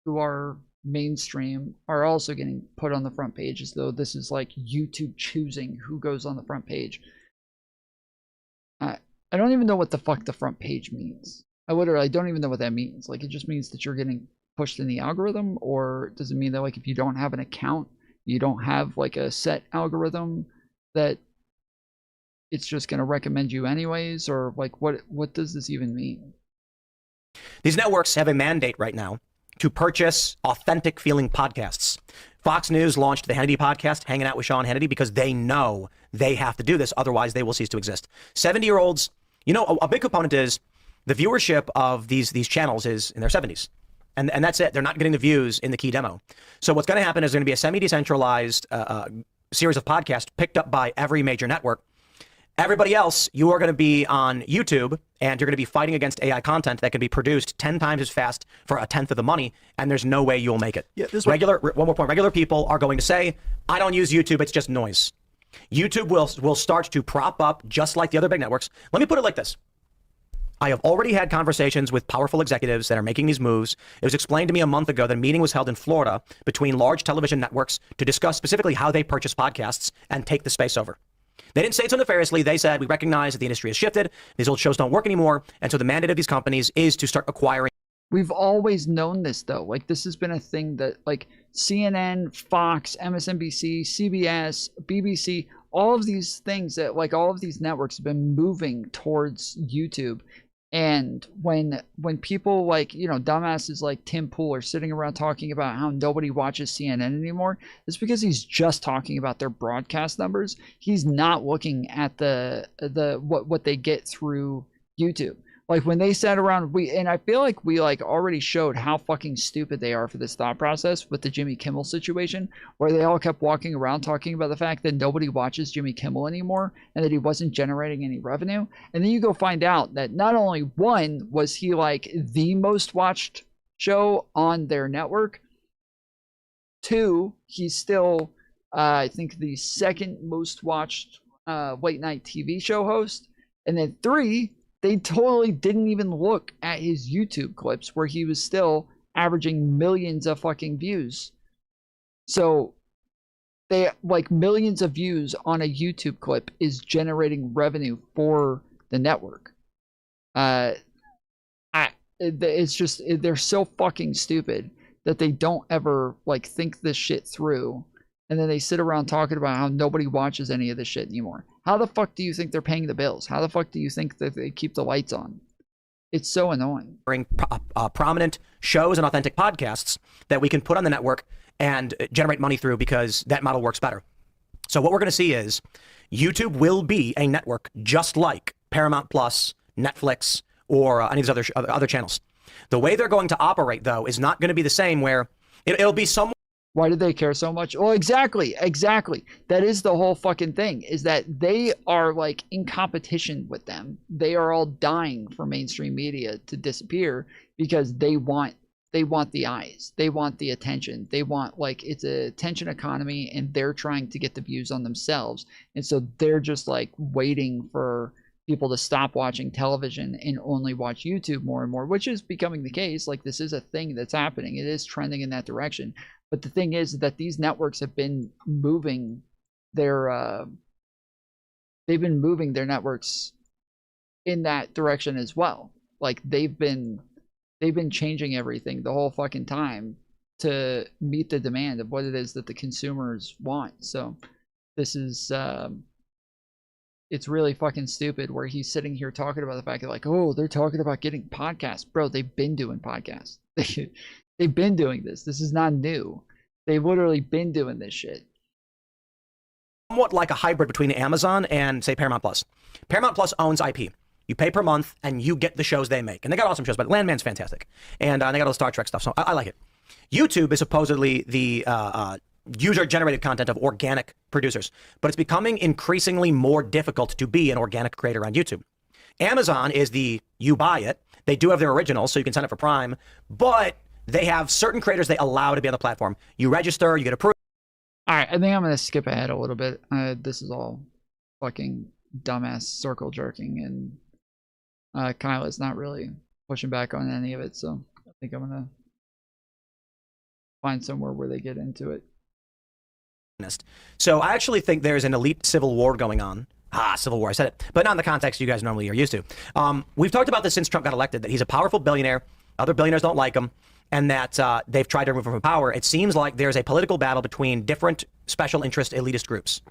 Speaker 1: who are mainstream are also getting put on the front page, as though this is like YouTube choosing who goes on the front page. I don't even know what the fuck the front page means. I don't even know what that means. Like, it just means that you're getting pushed in the algorithm, or does it mean that like if you don't have an account, you don't have like a set algorithm that it's just going to recommend you anyways, or like what does this even mean?
Speaker 3: These networks have a mandate right now to purchase authentic feeling podcasts. Fox News launched the Hannity podcast, Hanging Out with Sean Hannity, because they know they have to do this. Otherwise, they will cease to exist. 70-year-olds, you know, a big component is the viewership of these channels is in their 70s. And that's it. They're not getting the views in the key demo. So what's going to happen is going to be a semi-decentralized series of podcasts picked up by every major network. Everybody else, you are going to be on YouTube, and you're going to be fighting against AI content that can be produced 10 times as fast for a tenth of the money, and there's no way you'll make it. Yeah, one more point. Regular people are going to say, I don't use YouTube, it's just noise. YouTube will start to prop up just like the other big networks. Let me put it like this. I have already had conversations with powerful executives that are making these moves. It was explained to me a month ago that a meeting was held in Florida between large television networks to discuss specifically how they purchase podcasts and take the space over. They didn't say it so nefariously. They said, we recognize that the industry has shifted. These old shows don't work anymore. And so the mandate of these companies is to start acquiring.
Speaker 1: We've always known this, though. Like, this has been a thing that, like, CNN, Fox, MSNBC, CBS, BBC, all of these things that, like, all of these networks have been moving towards YouTube. And when people like, you know, dumbasses like Tim Pool are sitting around talking about how nobody watches CNN anymore, it's because he's just talking about their broadcast numbers. He's not looking at what they get through YouTube. Like, when they sat around, and I feel like we like already showed how fucking stupid they are for this thought process with the Jimmy Kimmel situation, where they all kept walking around talking about the fact that nobody watches Jimmy Kimmel anymore and that he wasn't generating any revenue. And then you go find out that not only one was he like the most watched show on their network, two, he's still I think the second most watched late night TV show host, and then three, they totally didn't even look at his YouTube clips where he was still averaging millions of fucking views. So they like millions of views on a YouTube clip is generating revenue for the network. It's just, they're so fucking stupid that they don't ever like think this shit through. And then they sit around talking about how nobody watches any of this shit anymore. How the fuck do you think they're paying the bills? How the fuck do you think that they keep the lights on? It's so annoying.
Speaker 3: Bring prominent shows and authentic podcasts that we can put on the network and generate money through, because that model works better. So what we're going to see is YouTube will be a network just like Paramount Plus, Netflix, or any of these other channels. The way they're going to operate, though, is not going to be the same, where it'll be somewhat.
Speaker 1: Why do they care so much? Well, exactly. That is the whole fucking thing, is that they are like in competition with them. They are all dying for mainstream media to disappear because they want the eyes. They want the attention. They want, like, it's a attention economy, and they're trying to get the views on themselves. And so they're just like waiting for people to stop watching television and only watch YouTube more and more, which is becoming the case. Like, this is a thing that's happening. It is trending in that direction. But the thing is that these networks have been moving their networks in that direction as well. Like, they've been changing everything the whole fucking time to meet the demand of what it is that the consumers want. So this is it's really fucking stupid where he's sitting here talking about the fact that, like, oh, they're talking about getting podcasts. Bro, they've been doing podcasts. They've been doing this. This is not new. They've literally been doing this shit.
Speaker 3: Somewhat like a hybrid between Amazon and, say, Paramount Plus. Paramount Plus owns IP. You pay per month, and you get the shows they make. And they got awesome shows, but Landman's fantastic. And they got all the Star Trek stuff, so I like it. YouTube is supposedly the user-generated content of organic producers, but it's becoming increasingly more difficult to be an organic creator on YouTube. Amazon is you buy it. They do have their originals, so you can sign up for Prime, but they have certain creators they allow to be on the platform. You register, you get approved.
Speaker 1: All right, I think I'm going to skip ahead a little bit. This is all fucking dumbass circle jerking, and Kyla's not really pushing back on any of it. So I think I'm gonna find somewhere where they get into it.
Speaker 3: So I actually think there's an elite civil war going on. Civil war, I said it, but not in the context you guys normally are used to. We've talked about this since Trump got elected, that he's a powerful billionaire, other billionaires don't like him, and that they've tried to remove him from power. It seems like there's a political battle between different special interest elitist groups.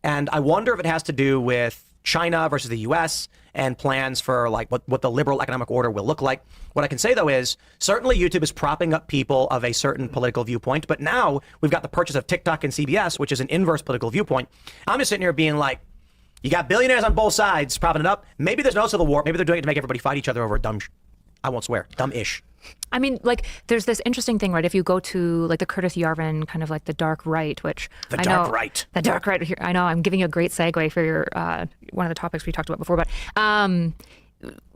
Speaker 3: And I wonder if it has to do with China versus the US and plans for like what the liberal economic order will look like. What I can say, though, is certainly YouTube is propping up people of a certain political viewpoint. But now we've got the purchase of TikTok and CBS, which is an inverse political viewpoint. I'm just sitting here being like, you got billionaires on both sides propping it up. Maybe there's no civil war. Maybe they're doing it to make everybody fight each other over dumb, I won't swear, dumb-ish.
Speaker 15: I mean, like, there's this interesting thing, right? If you go to, like, the Curtis Yarvin, kind of like the dark right, which
Speaker 3: The dark right.
Speaker 15: The dark right. Here, I know I'm giving you a great segue for your one of the topics we talked about before, but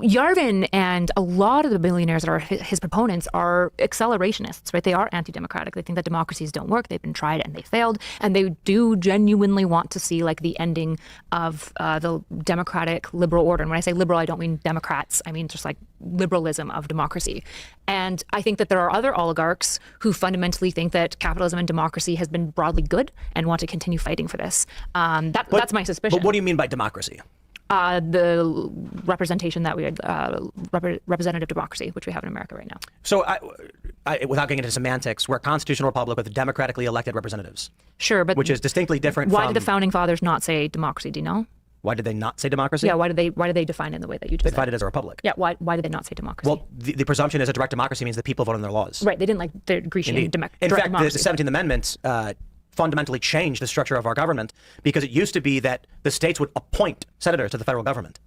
Speaker 15: Yarvin and a lot of the billionaires that are his proponents are accelerationists, right? They are anti-democratic. They think that democracies don't work. They've been tried and they failed. And they do genuinely want to see like the ending of the democratic liberal order. And when I say liberal, I don't mean Democrats. I mean just like liberalism of democracy. And I think that there are other oligarchs who fundamentally think that capitalism and democracy has been broadly good and want to continue fighting for this. That's my suspicion.
Speaker 3: But what do you mean by democracy?
Speaker 15: The representation that we had, representative democracy, which we have in America right now.
Speaker 3: So, without getting into semantics, we're a constitutional republic with democratically elected representatives.
Speaker 15: Sure, but
Speaker 3: which is distinctly different.
Speaker 15: Why
Speaker 3: from...
Speaker 15: did the founding fathers not say democracy? Do you know?
Speaker 3: Why did they not say democracy?
Speaker 15: Yeah, why did they define it in the way that you just
Speaker 3: They
Speaker 15: said?
Speaker 3: defined it as a republic.
Speaker 15: Yeah, why did they not say democracy?
Speaker 3: Well, the presumption is a direct democracy means that people vote on their laws.
Speaker 15: Right, they didn't like the Grecian
Speaker 3: In
Speaker 15: direct
Speaker 3: fact,
Speaker 15: democracy.
Speaker 3: the 17th Amendment fundamentally changed the structure of our government because it used to be that the states would appoint senators to the federal government.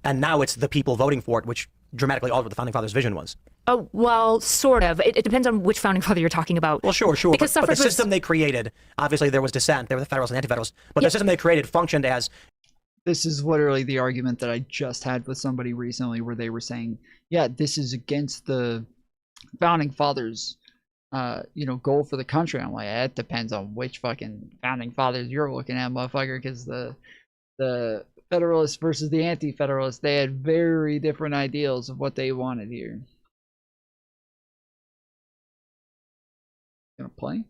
Speaker 3: And now it's the people voting for it, which dramatically altered what the founding fathers' vision was.
Speaker 15: Oh, well, sort of. It depends on which founding father you're talking about.
Speaker 3: Well, sure.
Speaker 15: Because
Speaker 3: but the system they created, obviously there was dissent. There were the Federalists and Anti-Federalists. But the system they created functioned as...
Speaker 1: This is literally the argument that I just had with somebody recently where they were saying, yeah, this is against the founding fathers' goal for the country. I'm like, it depends on which fucking founding fathers you're looking at, motherfucker, because the Federalists versus the Anti-Federalists, they had very different ideals of what they wanted here. Gonna play?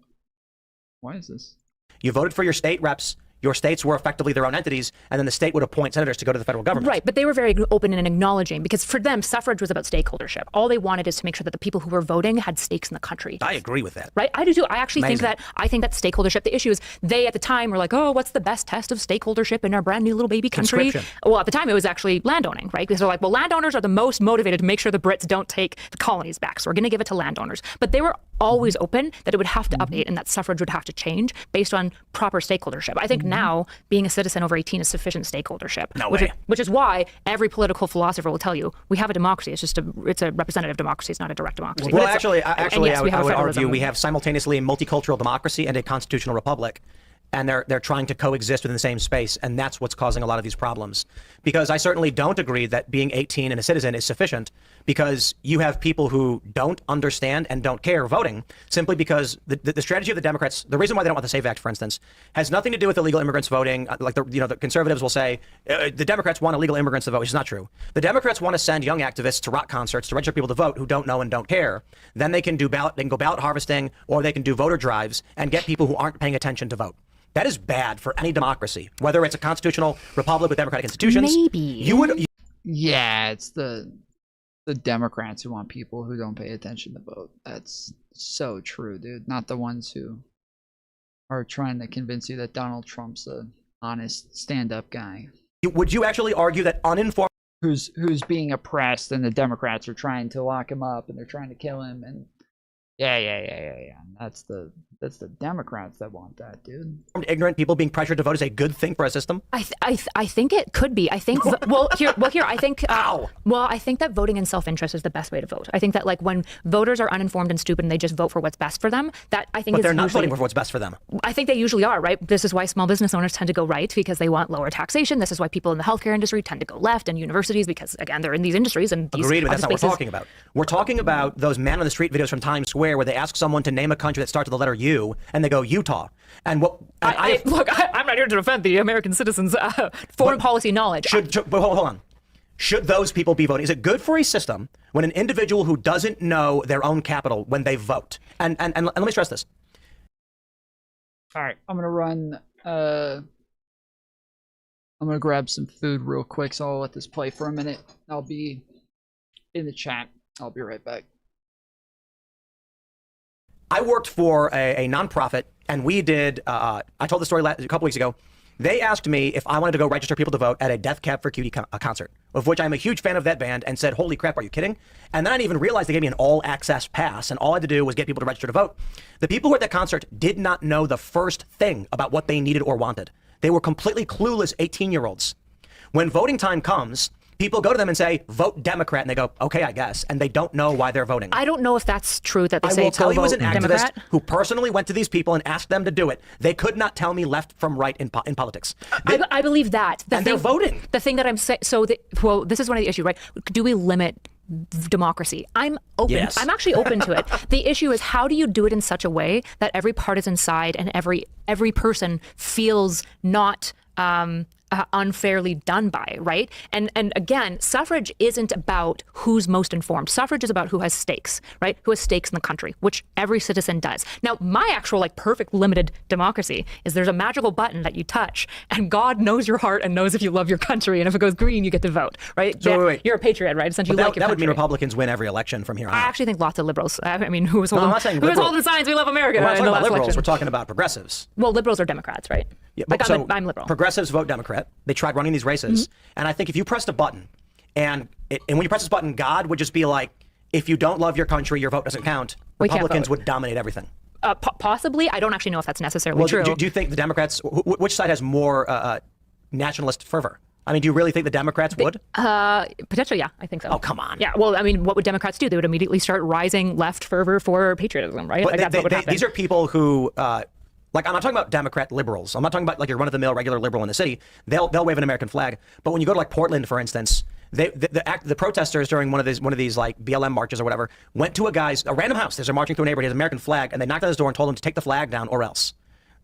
Speaker 1: Why is this?
Speaker 3: You voted for your state reps. Your states were effectively their own entities, and then the state would appoint senators to go to the federal government.
Speaker 15: Right, but they were very open and acknowledging, because for them, suffrage was about stakeholdership. All they wanted is to make sure that the people who were voting had stakes in the country.
Speaker 3: I agree with that.
Speaker 15: Right, I do too. I actually think that stakeholdership, the issue is they at the time were like, oh, what's the best test of stakeholdership in our brand new little baby country? Well, at the time it was actually landowning, right? Because they're like, well, landowners are the most motivated to make sure the Brits don't take the colonies back, so we're going to give it to landowners. But they were always open that it would have to update and that suffrage would have to change based on proper stakeholdership. I think now being a citizen over 18 is sufficient stakeholdership.
Speaker 3: No way.
Speaker 15: Which is why every political philosopher will tell you we have a democracy. It's just it's a representative democracy. It's not a direct democracy.
Speaker 3: Well, actually, I would argue we have simultaneously a multicultural democracy and a constitutional republic. And they're trying to coexist within the same space, and that's what's causing a lot of these problems. Because I certainly don't agree that being 18 and a citizen is sufficient, because you have people who don't understand and don't care voting simply because the strategy of the Democrats, the reason why they don't want the SAVE Act, for instance, has nothing to do with illegal immigrants voting. Like the conservatives will say the Democrats want illegal immigrants to vote, which is not true. The Democrats want to send young activists to rock concerts to register people to vote who don't know and don't care. Then they can go ballot harvesting, or they can do voter drives and get people who aren't paying attention to vote. That is bad for any democracy, whether it's a constitutional republic with democratic institutions.
Speaker 15: Maybe.
Speaker 1: Yeah, it's the Democrats who want people who don't pay attention to vote. That's so true, dude. Not the ones who are trying to convince you that Donald Trump's an honest stand-up guy.
Speaker 3: Would you actually argue that uninformed...
Speaker 1: Who's being oppressed, and the Democrats are trying to lock him up, and they're trying to kill him, and... Yeah. That's the Democrats that want that, dude.
Speaker 3: Ignorant people being pressured to vote is a good thing for a system?
Speaker 15: I think it could be. I think I think I think that voting in self-interest is the best way to vote. I think that like when voters are uninformed and stupid and they just vote for what's best for them, that I think
Speaker 3: But they're not voting for what's best for them.
Speaker 15: I think they usually are, right? This is why small business owners tend to go right, because they want lower taxation. This is why people in the healthcare industry tend to go left, and universities, because again, they're in these industries and these
Speaker 3: Agreed, but that's not what we're talking about. We're talking about those man on the street videos from Times Square where they ask someone to name a country that starts with the letter U.
Speaker 8: you, and they go Utah. And what
Speaker 15: look, I'm not here to defend the American citizens' foreign policy knowledge.
Speaker 8: But hold on. Should those people be voting? Is it good for a system when an individual who doesn't know their own capital when they vote? And let me stress this.
Speaker 1: All right, I'm gonna run. I'm gonna grab some food real quick, so I'll let this play for a minute. I'll be in the chat. I'll be right back.
Speaker 8: I worked for a nonprofit, and we did. I told the story a couple weeks ago. They asked me if I wanted to go register people to vote at a Death Cab for Cutie concert, of which I'm a huge fan of that band, and said, "Holy crap, are you kidding?" And then I didn't even realize they gave me an all-access pass, and all I had to do was get people to register to vote. The people who were at that concert did not know the first thing about what they needed or wanted. They were completely clueless 18-year-olds. When voting time comes, people go to them and say, vote Democrat, and they go, okay, I guess, and they don't know why they're voting.
Speaker 15: I don't know if that's true that they say
Speaker 8: I will tell you as an
Speaker 15: Democrat.
Speaker 8: activist who personally went to these people and asked them to do it. They could not tell me left from right in politics.
Speaker 15: I believe that.
Speaker 8: They're voting.
Speaker 15: The thing that I'm saying, well, this is one of the issues, right? Do we limit democracy? I'm open.
Speaker 8: Yes.
Speaker 15: I'm actually open to it. The issue is, how do you do it in such a way that every partisan side and every person feels not unfairly done by, right? And again, suffrage isn't about who's most informed. Suffrage is about who has stakes, right? Who has stakes in the country, which every citizen does. Now, my actual perfect limited democracy is there's a magical button that you touch, and God knows your heart and knows if you love your country, and if it goes green, you get to vote, right?
Speaker 8: So wait.
Speaker 15: You're a patriot, right? Essentially,
Speaker 8: That would mean Republicans win every election from here on out.
Speaker 15: I actually think lots of liberals. I mean, who was
Speaker 8: No,
Speaker 15: holding,
Speaker 8: I'm not saying
Speaker 15: who was
Speaker 8: liberal.
Speaker 15: holding signs, we love America?
Speaker 8: We're not
Speaker 15: in
Speaker 8: talking
Speaker 15: the
Speaker 8: about
Speaker 15: last
Speaker 8: liberals.
Speaker 15: election.
Speaker 8: We're talking about progressives.
Speaker 15: Well, liberals are Democrats, right?
Speaker 8: Yeah,
Speaker 15: I'm liberal.
Speaker 8: Progressives vote Democrat. They tried running these races, and I think if you pressed a button, and when you press this button, God would just be like, if you don't love your country, your vote doesn't count.
Speaker 15: We can't
Speaker 8: Republicans
Speaker 15: vote.
Speaker 8: would dominate everything.
Speaker 15: Possibly. I don't actually know if that's necessarily true.
Speaker 8: Do you think the Democrats, which side has more nationalist fervor? I mean, do you really think the Democrats would?
Speaker 15: Potentially, yeah, I think so.
Speaker 8: Oh, come on.
Speaker 15: Yeah, well, I mean, what would Democrats do? They would immediately start rising left fervor for patriotism, right?
Speaker 8: But
Speaker 15: That's what would happen.
Speaker 8: these are people who, I'm not talking about Democrat liberals. I'm not talking about your run-of-the-mill regular liberal in the city. They'll wave an American flag. But when you go to Portland, for instance, the protesters during one of these BLM marches or whatever went to a random house. They're marching through a neighborhood, he has an American flag, and they knocked on his door and told him to take the flag down or else.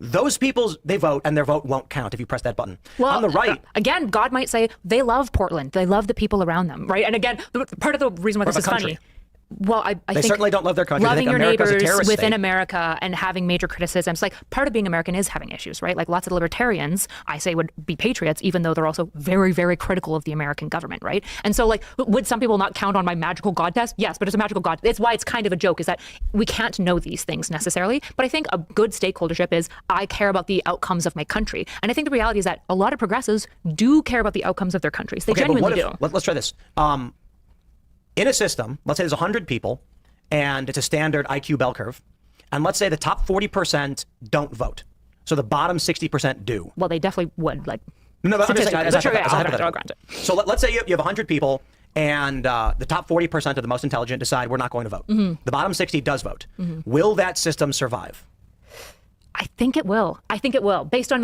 Speaker 8: Those people, they vote, and their vote won't count if you press that button.
Speaker 15: Well,
Speaker 8: on the right,
Speaker 15: again, God might say they love Portland. They love the people around them, right? And again, part of the reason why this is funny. Well, I
Speaker 8: they
Speaker 15: think
Speaker 8: certainly don't love their country.
Speaker 15: Loving
Speaker 8: they think
Speaker 15: your
Speaker 8: America's a
Speaker 15: neighbors
Speaker 8: terrorist
Speaker 15: within
Speaker 8: state.
Speaker 15: America and having major criticisms, part of being American is having issues, right? Like lots of libertarians, I say, would be patriots, even though they're also very, very critical of the American government, right? And so, would some people not count on my magical God test? Yes, but it's a magical God. It's why it's kind of a joke, is that we can't know these things necessarily. But I think a good stakeholdership is, I care about the outcomes of my country. And I think the reality is that a lot of progressives do care about the outcomes of their countries. They genuinely do.
Speaker 8: Let's try this. In a system, let's say there's 100 people, and it's a standard IQ bell curve. And let's say the top 40% don't vote. So the bottom 60% do.
Speaker 15: Well, they definitely would.
Speaker 8: No, but I'm just saying, as a hypothetical.
Speaker 15: I'll grant it.
Speaker 8: So let's say you have 100 people, and the top 40% of the most intelligent decide we're not going to vote. The bottom 60 does vote. Will that system survive?
Speaker 15: I think it will. Based on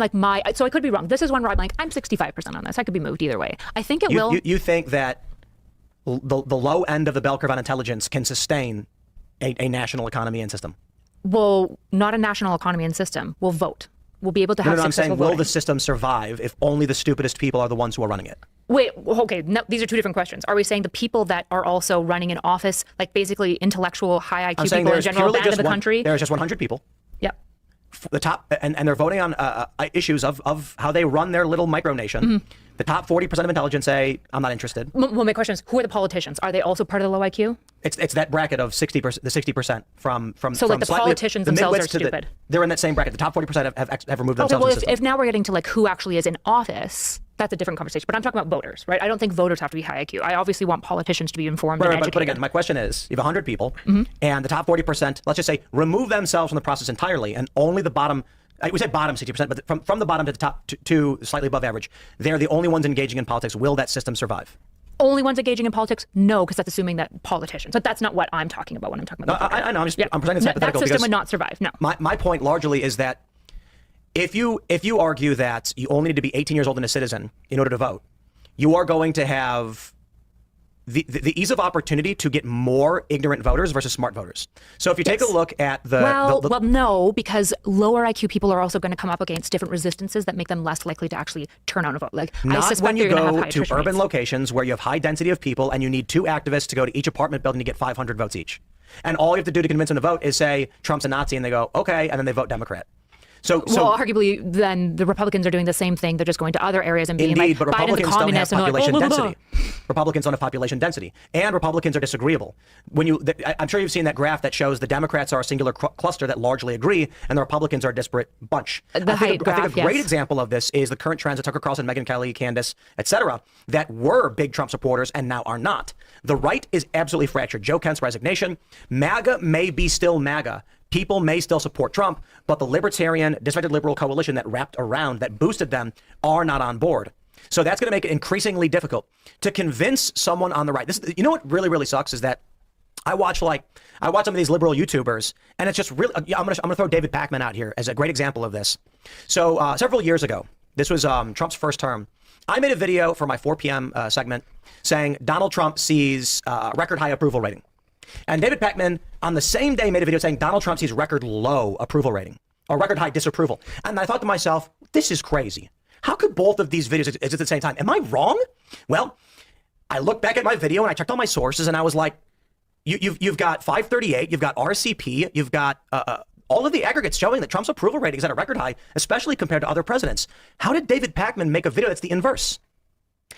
Speaker 15: so I could be wrong. This is one where I'm 65% on this. I could be moved either way. I think it will.
Speaker 8: You think that the low end of the bell curve on intelligence can sustain a national economy and system?
Speaker 15: Well, not a national economy and system. We'll vote. We'll be able to have
Speaker 8: I'm saying,
Speaker 15: voting.
Speaker 8: will the system survive if only the stupidest people are the ones who are running it?
Speaker 15: Wait, okay, no, these are two different questions. Are we saying the people that are also running in office, basically intellectual, high IQ people in general, abandon the country?
Speaker 8: There's just 100 people.
Speaker 15: Yep.
Speaker 8: The top, and they're voting on issues of how they run their little micronation. The top 40% of intelligence say, I'm not interested.
Speaker 15: Well, my question is, who are the politicians? Are they also part of the low IQ?
Speaker 8: It's that bracket of 60%, the 60% from
Speaker 15: So the politicians themselves are stupid.
Speaker 8: They're in that same bracket. The top 40% have removed themselves.
Speaker 15: Okay, well,
Speaker 8: from the
Speaker 15: if now we're getting to who actually is in office, that's a different conversation. But I'm talking about voters, right? I don't think voters have to be high IQ. I obviously want politicians to be informed and educated.
Speaker 8: But again, my question is, you have 100 people, and the top 40%, let's just say, remove themselves from the process entirely, and only the bottom. We say bottom 60%, but from the bottom to the top to slightly above average, they're the only ones engaging in politics. Will that system survive?
Speaker 15: Only ones engaging in politics? No, because that's assuming that politicians. But that's not what I'm talking about when I'm talking about.
Speaker 8: I know. I'm presenting this hypothetical.
Speaker 15: That system would not survive. No.
Speaker 8: My point largely is that if you argue that you only need to be 18 years old and a citizen in order to vote, you are going to have the ease of opportunity to get more ignorant voters versus smart voters. So if you take a look at
Speaker 15: well, no, because lower IQ people are also going to come up against different resistances that make them less likely to actually turn out and vote. Like, I
Speaker 8: not
Speaker 15: suspect
Speaker 8: when you
Speaker 15: they're gonna
Speaker 8: go
Speaker 15: have
Speaker 8: to
Speaker 15: high
Speaker 8: urban
Speaker 15: rates.
Speaker 8: locations where you have high density of people and you need 2 activists to go to each apartment building to get 500 votes each. And all you have to do to convince them to vote is say Trump's a Nazi, and they go, okay, and then they vote Democrat. So
Speaker 15: arguably, then the Republicans are doing the same thing. They're just going to other areas and being
Speaker 8: indeed,
Speaker 15: like,
Speaker 8: but
Speaker 15: Biden's a
Speaker 8: Republicans don't have
Speaker 15: communist, and they're like,
Speaker 8: population
Speaker 15: blah, blah, blah.
Speaker 8: density. Republicans don't have population density, and Republicans are disagreeable. I'm sure you've seen that graph that shows the Democrats are a singular cluster that largely agree, and the Republicans are a disparate bunch. I think a great example of this is the current trends of Tucker Carlson, Megyn Kelly, Candace, etc., that were big Trump supporters and now are not. The right is absolutely fractured. Joe Kent's resignation. MAGA may be still MAGA. People may still support Trump, but the libertarian, disaffected liberal coalition that wrapped around, that boosted them, are not on board. So that's going to make it increasingly difficult to convince someone on the right. You know what really, really sucks is that I watch some of these liberal YouTubers, and it's just really. I'm gonna throw David Pakman out here as a great example of this. So several years ago, this was Trump's first term. I made a video for my 4 p.m. Segment saying Donald Trump sees record high approval rating. And David Pakman on the same day made a video saying Donald Trump sees record low approval rating or record high disapproval. And I thought to myself, this is crazy. How could both of these videos exist at the same time? Am I wrong? Well, I looked back at my video and I checked all my sources and I was like, you've got 538, you've got RCP, you've got all of the aggregates showing that Trump's approval rating is at a record high, especially compared to other presidents. How did David Pakman make a video that's the inverse?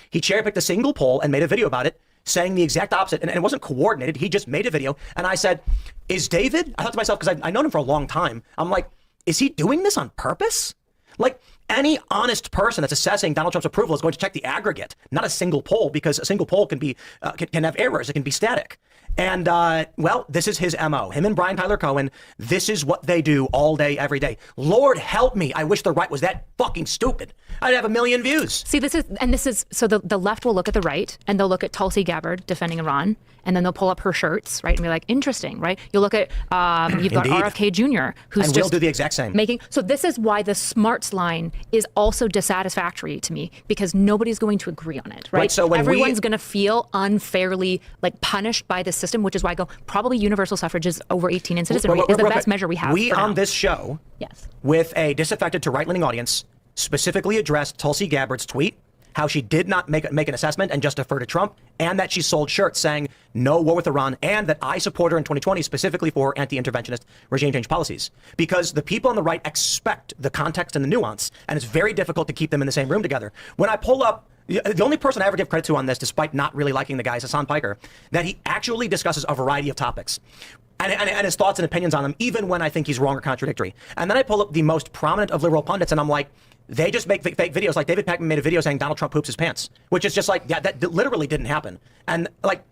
Speaker 8: He cherry-picked a single poll and made a video about it, saying the exact opposite, and it wasn't coordinated. He just made a video, and I said, is David, I thought to myself, because I've known him for a long time, I'm like, is he doing this on purpose? Like, any honest person that's assessing Donald Trump's approval is going to check the aggregate, not a single poll, because a single poll can be can have errors, it can be static. And, well, this is his MO. Him and Brian Tyler Cohen, this is what they do all day, every day. Lord help me, I wish the right was that fucking stupid. I'd have 1 million views.
Speaker 15: See, so the left will look at the right, and they'll look at Tulsi Gabbard defending Iran, and then they'll pull up her shirts, right, and be like, interesting, right? You'll look at, you've got RFK Jr., who's
Speaker 8: and
Speaker 15: just
Speaker 8: we'll do the exact same.
Speaker 15: So this is why the smarts line is also dissatisfactory to me, because nobody's going to agree on it, right?
Speaker 8: So when
Speaker 15: everyone's going to feel unfairly like punished by the system, which is why I go, probably universal suffrage is over 18 and citizenry is the best measure we have.
Speaker 8: We on this show, with a disaffected to right-leaning audience, specifically addressed Tulsi Gabbard's tweet, how she did not make an assessment and just defer to Trump, and that she sold shirts saying no war with Iran, and that I support her in 2020 specifically for anti-interventionist regime change policies. Because the people on the right expect the context and the nuance, and it's very difficult to keep them in the same room together. When I pull up, the only person I ever give credit to on this, despite not really liking the guy, is Hassan Piker, that he actually discusses a variety of topics. And his thoughts and opinions on them, even when I think he's wrong or contradictory. And then I pull up the most prominent of liberal pundits, and I'm like, they just make fake videos. Like David Pakman made a video saying Donald Trump poops his pants, which is just like, yeah, that literally didn't happen. And like,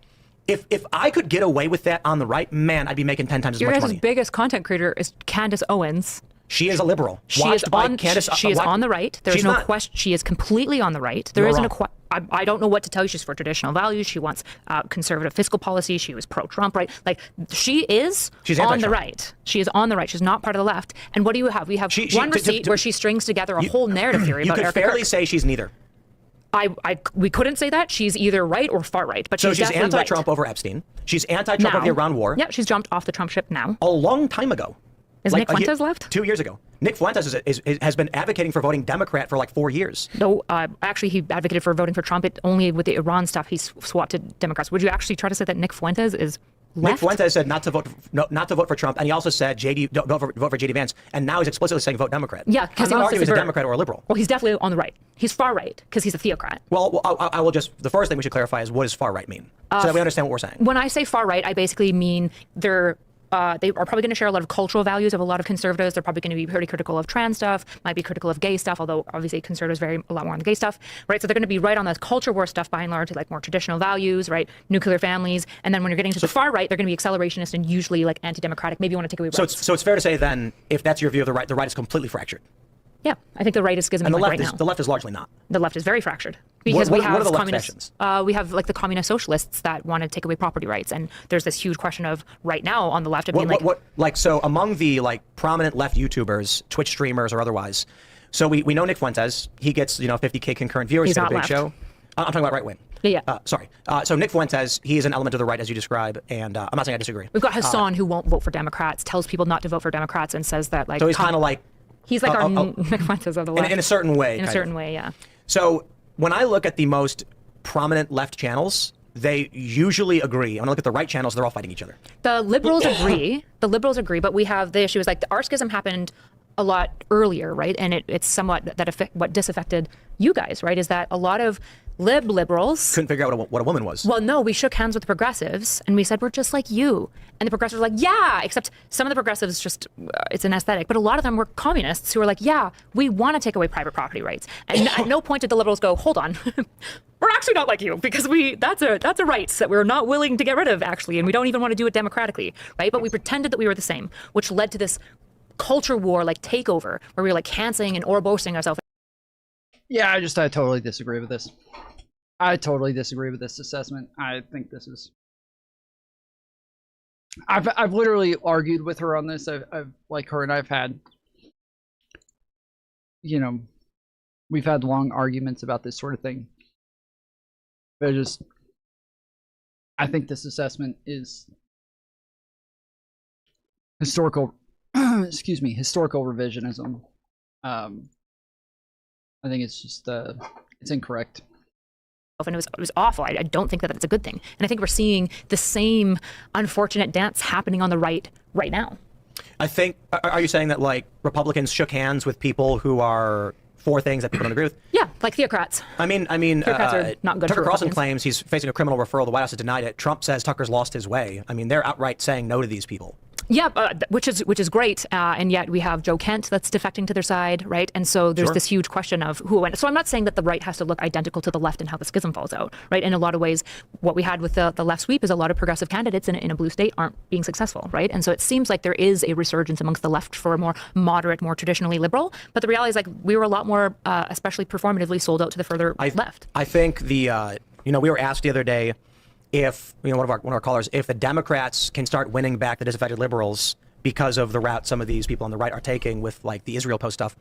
Speaker 8: if I could get away with that on the right, man, I'd be making 10 times as much money.
Speaker 15: Your guys' biggest content creator is Candace Owens.
Speaker 8: She is a liberal.
Speaker 15: She is on the right. There's no question. She is completely on the right. There isn't a question. I don't know what to tell you. She's for traditional values. She wants conservative fiscal policy. She was pro-Trump, right? Like, she's on the right. She is on the right. She's not part of the left. And what do you have? We have one receipt where she strings together a whole narrative theory about Erica
Speaker 8: You could fairly
Speaker 15: Kirk.
Speaker 8: say she's neither.
Speaker 15: We couldn't say that. She's either right or far right. But
Speaker 8: so
Speaker 15: she's
Speaker 8: anti-Trump over Epstein. She's anti-Trump over the Iran war.
Speaker 15: Yeah, she's jumped off the Trump ship now.
Speaker 8: A long time ago.
Speaker 15: Is Nick Fuentes left?
Speaker 8: 2 years ago. Nick Fuentes has been advocating for voting Democrat for like 4 years.
Speaker 15: No, actually, he advocated for voting for Trump. Only with the Iran stuff, he's swapped to Democrats. Would you actually try to say that Nick Fuentes is left?
Speaker 8: Nick Fuentes said not to vote for Trump, and he also said don't vote for JD Vance, and now he's explicitly saying vote Democrat.
Speaker 15: Yeah, because he wants to
Speaker 8: he's a Democrat or a liberal.
Speaker 15: Well, he's definitely on the right. He's far right because he's a theocrat.
Speaker 8: Well, I will just, the first thing we should clarify is, what does far right mean, so that we understand what we're saying.
Speaker 15: When I say far right, I basically mean they are probably going to share a lot of cultural values of a lot of conservatives. They're probably going to be pretty critical of trans stuff, might be critical of gay stuff, although obviously conservatives vary a lot more on the gay stuff, right? So they're going to be right on the culture war stuff by and large, like more traditional values, right? Nuclear families. And then when you're getting to the far right, they're going to be accelerationist and usually like anti-democratic. Maybe you want to take away rights.
Speaker 8: So it's fair to say then, if that's your view of the right is completely fractured.
Speaker 15: Yeah, I think the right is schismatic
Speaker 8: and
Speaker 15: right now.
Speaker 8: The left is largely not.
Speaker 15: The left is very fractured because
Speaker 8: what
Speaker 15: we have
Speaker 8: are the left
Speaker 15: communists. We have like the communist socialists that want to take away property rights, and there's this huge question of right now on the left of being
Speaker 8: so among the prominent left YouTubers, Twitch streamers or otherwise. So we know Nick Fuentes. He gets 50K concurrent viewers. He's
Speaker 15: not
Speaker 8: a big
Speaker 15: left.
Speaker 8: show. I'm talking about right wing.
Speaker 3: Sorry. So Nick Fuentes, he is an element of the right, as you describe, and I'm not saying I disagree.
Speaker 15: We've got Hassan who won't vote for Democrats, tells people not to vote for Democrats, and says that like.
Speaker 3: So he's kind of like.
Speaker 15: He's like our Nick Fuentes of the left.
Speaker 3: In a certain way.
Speaker 15: In a certain way, yeah.
Speaker 3: So when I look at the most prominent left channels, they usually agree. When I look at the right channels, they're all fighting each other.
Speaker 15: The liberals agree. The liberals agree, but we have the issue is like our schism happened a lot earlier, right? And it's somewhat what disaffected you guys, right? Is that a lot of liberals
Speaker 3: couldn't figure out what a woman was.
Speaker 15: Well, no, we shook hands with the progressives and we said, we're just like you. And the progressives were like, yeah, except some of the progressives just, it's an aesthetic. But a lot of them were communists who were like, yeah, we want to take away private property rights. And at no point did the liberals go, hold on, we're actually not like you because that's a right that we're not willing to get rid of actually. And we don't even want to do it democratically, right? But we pretended that we were the same, which led to this culture war like takeover where we were like canceling and boasting ourselves.
Speaker 1: Yeah, I totally disagree with this. I totally disagree with this assessment. I think this is. I've literally argued with her on this. I've like her and I've had. You know, we've had long arguments about this sort of thing. But I think this assessment is historical. Excuse me, historical revisionism. I think it's just it's incorrect.
Speaker 15: And it was awful. I don't think that that's a good thing. And I think we're seeing the same unfortunate dance happening on the right now.
Speaker 3: I think, are you saying that like Republicans shook hands with people who are for things that people don't agree with?
Speaker 15: Yeah, like theocrats.
Speaker 3: I mean,
Speaker 15: theocrats are not good.
Speaker 3: Tucker Carlson claims he's facing a criminal referral. The White House has denied it. Trump says Tucker's lost his way. I mean, they're outright saying no to these people.
Speaker 15: Yeah, which is great, and yet we have Joe Kent that's defecting to their side, right? And so there's this huge question of who went. So I'm not saying that the right has to look identical to the left and how the schism falls out, right? In a lot of ways, what we had with the left sweep is a lot of progressive candidates in a blue state aren't being successful, right? And so it seems like there is a resurgence amongst the left for a more moderate, more traditionally liberal. But the reality is like we were a lot more, especially performatively, sold out to the further left.
Speaker 3: I think we were asked the other day if one of our callers, if the Democrats can start winning back the disaffected liberals because of the route some of these people on the right are taking with like the Israel post stuff.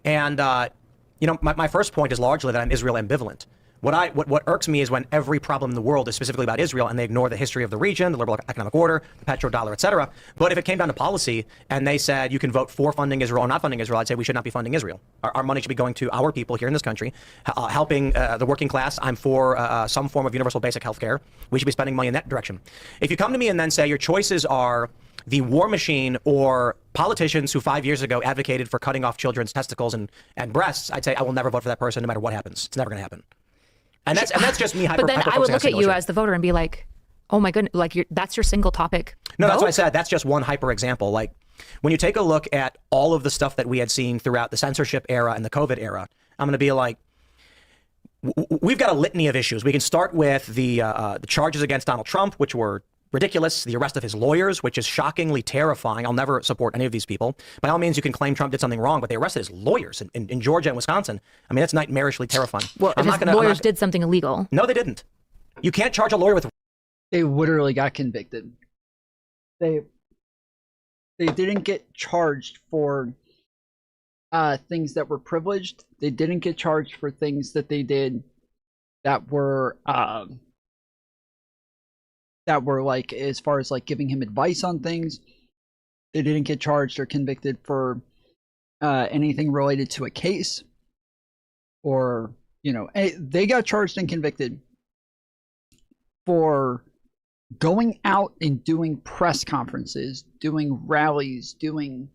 Speaker 3: And my first point is largely that I'm Israel ambivalent. What irks me is when every problem in the world is specifically about Israel and they ignore the history of the region, the liberal economic order, the petrodollar, etc. But if it came down to policy and they said you can vote for funding Israel or not funding Israel, I'd say we should not be funding Israel. Our money should be going to our people here in this country, helping the working class. I'm for some form of universal basic health care. We should be spending money in that direction. If you come to me and then say your choices are the war machine or politicians who 5 years ago advocated for cutting off children's testicles and breasts, I'd say I will never vote for that person no matter what happens. It's never going to happen. And that's just me.
Speaker 15: But then I would look at you as the voter and be like, oh my goodness, like that's your single topic.
Speaker 3: No, that's what I said. That's just one hyper example. Like when you take a look at all of the stuff that we had seen throughout the censorship era and the COVID era, I'm going to be like, we've got a litany of issues. We can start with the charges against Donald Trump, which were ridiculous. The arrest of his lawyers, which is shockingly terrifying. I'll never support any of these people. By all means, you can claim Trump did something wrong, but they arrested his lawyers in Georgia and Wisconsin. I mean, that's nightmarishly terrifying.
Speaker 15: Well, his lawyers did something illegal.
Speaker 3: No, they didn't. You can't charge a lawyer with.
Speaker 1: They literally got convicted. They didn't get charged for things that were privileged. They didn't get charged for things that they did that were like as far as like giving him advice on things. They didn't get charged or convicted for anything related to a case, or they got charged and convicted for going out and doing press conferences, doing rallies, doing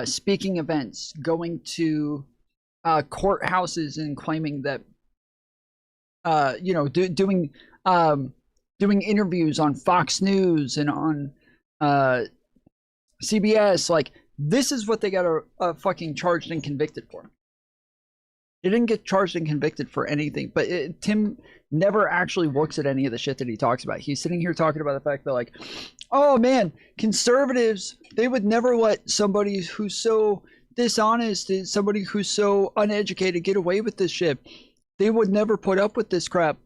Speaker 1: speaking events, going to courthouses and claiming that doing interviews on Fox News and on CBS. Like, this is what they got fucking charged and convicted for. They didn't get charged and convicted for anything. But Tim never actually looks at any of the shit that he talks about. He's sitting here talking about the fact that, like, oh man, conservatives, they would never let somebody who's so dishonest, somebody who's so uneducated get away with this shit. They would never put up with this crap.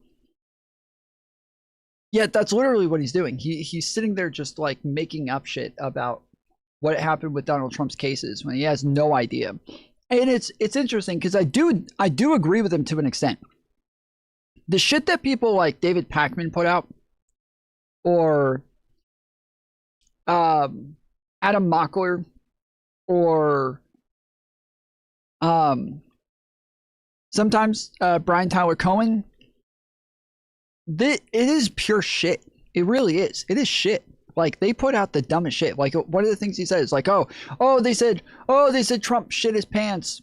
Speaker 1: Yeah, that's literally what he's doing. He's sitting there just like making up shit about what happened with Donald Trump's cases when he has no idea. And it's interesting because I do agree with him to an extent. the shit that people like David Pakman put out, or Adam Mockler, or sometimes Brian Tyler Cohen, it is pure shit. It really is. It is shit. Like, they put out the dumbest shit. Like, one of the things he says, like, they said Trump shit his pants.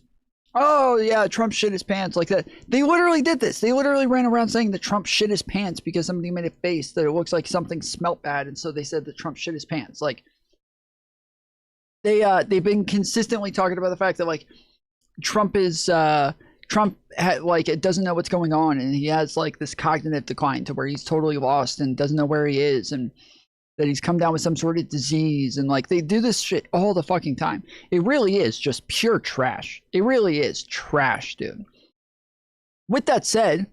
Speaker 1: Oh, yeah, Trump shit his pants. Like that. They literally did this. They literally ran around saying that Trump shit his pants because somebody made a face that it looks like something smelt bad, and so they said that Trump shit his pants. Like, they've been consistently talking about the fact that, like, Trump it doesn't know what's going on, and he has, like, this cognitive decline to where he's totally lost and doesn't know where he is, and that he's come down with some sort of disease, and like they do this shit all the fucking time. It really is just pure trash. It really is trash, dude. With that said,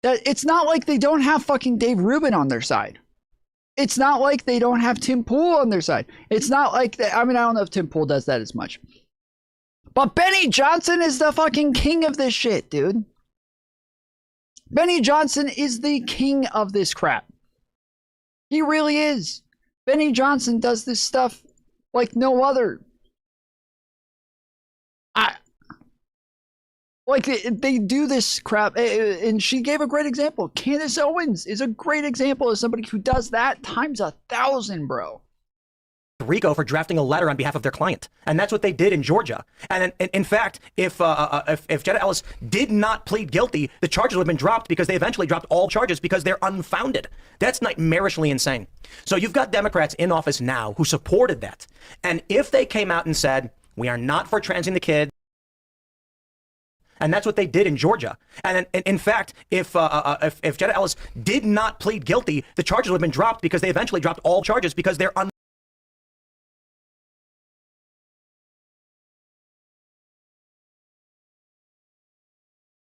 Speaker 1: that it's not like they don't have fucking Dave Rubin on their side. It's not like they don't have Tim Pool on their side. It's not like I don't know if Tim Pool does that as much. But Benny Johnson is the fucking king of this shit, dude. Benny Johnson is the king of this crap. He really is. Benny Johnson does this stuff like no other. They do this crap, and she gave a great example. Candace Owens is a great example of somebody who does that times 1,000, bro.
Speaker 3: RICO for drafting a letter on behalf of their client, and that's what they did in Georgia. And in fact, if Jenna Ellis did not plead guilty, the charges would have been dropped because they eventually dropped all charges because they're unfounded. That's nightmarishly insane. So you've got Democrats in office now who supported that, and if they came out and said we are not for transing the kid. And that's what they did in Georgia. And in fact, if Jenna Ellis did not plead guilty, the charges would have been dropped because they eventually dropped all charges because they're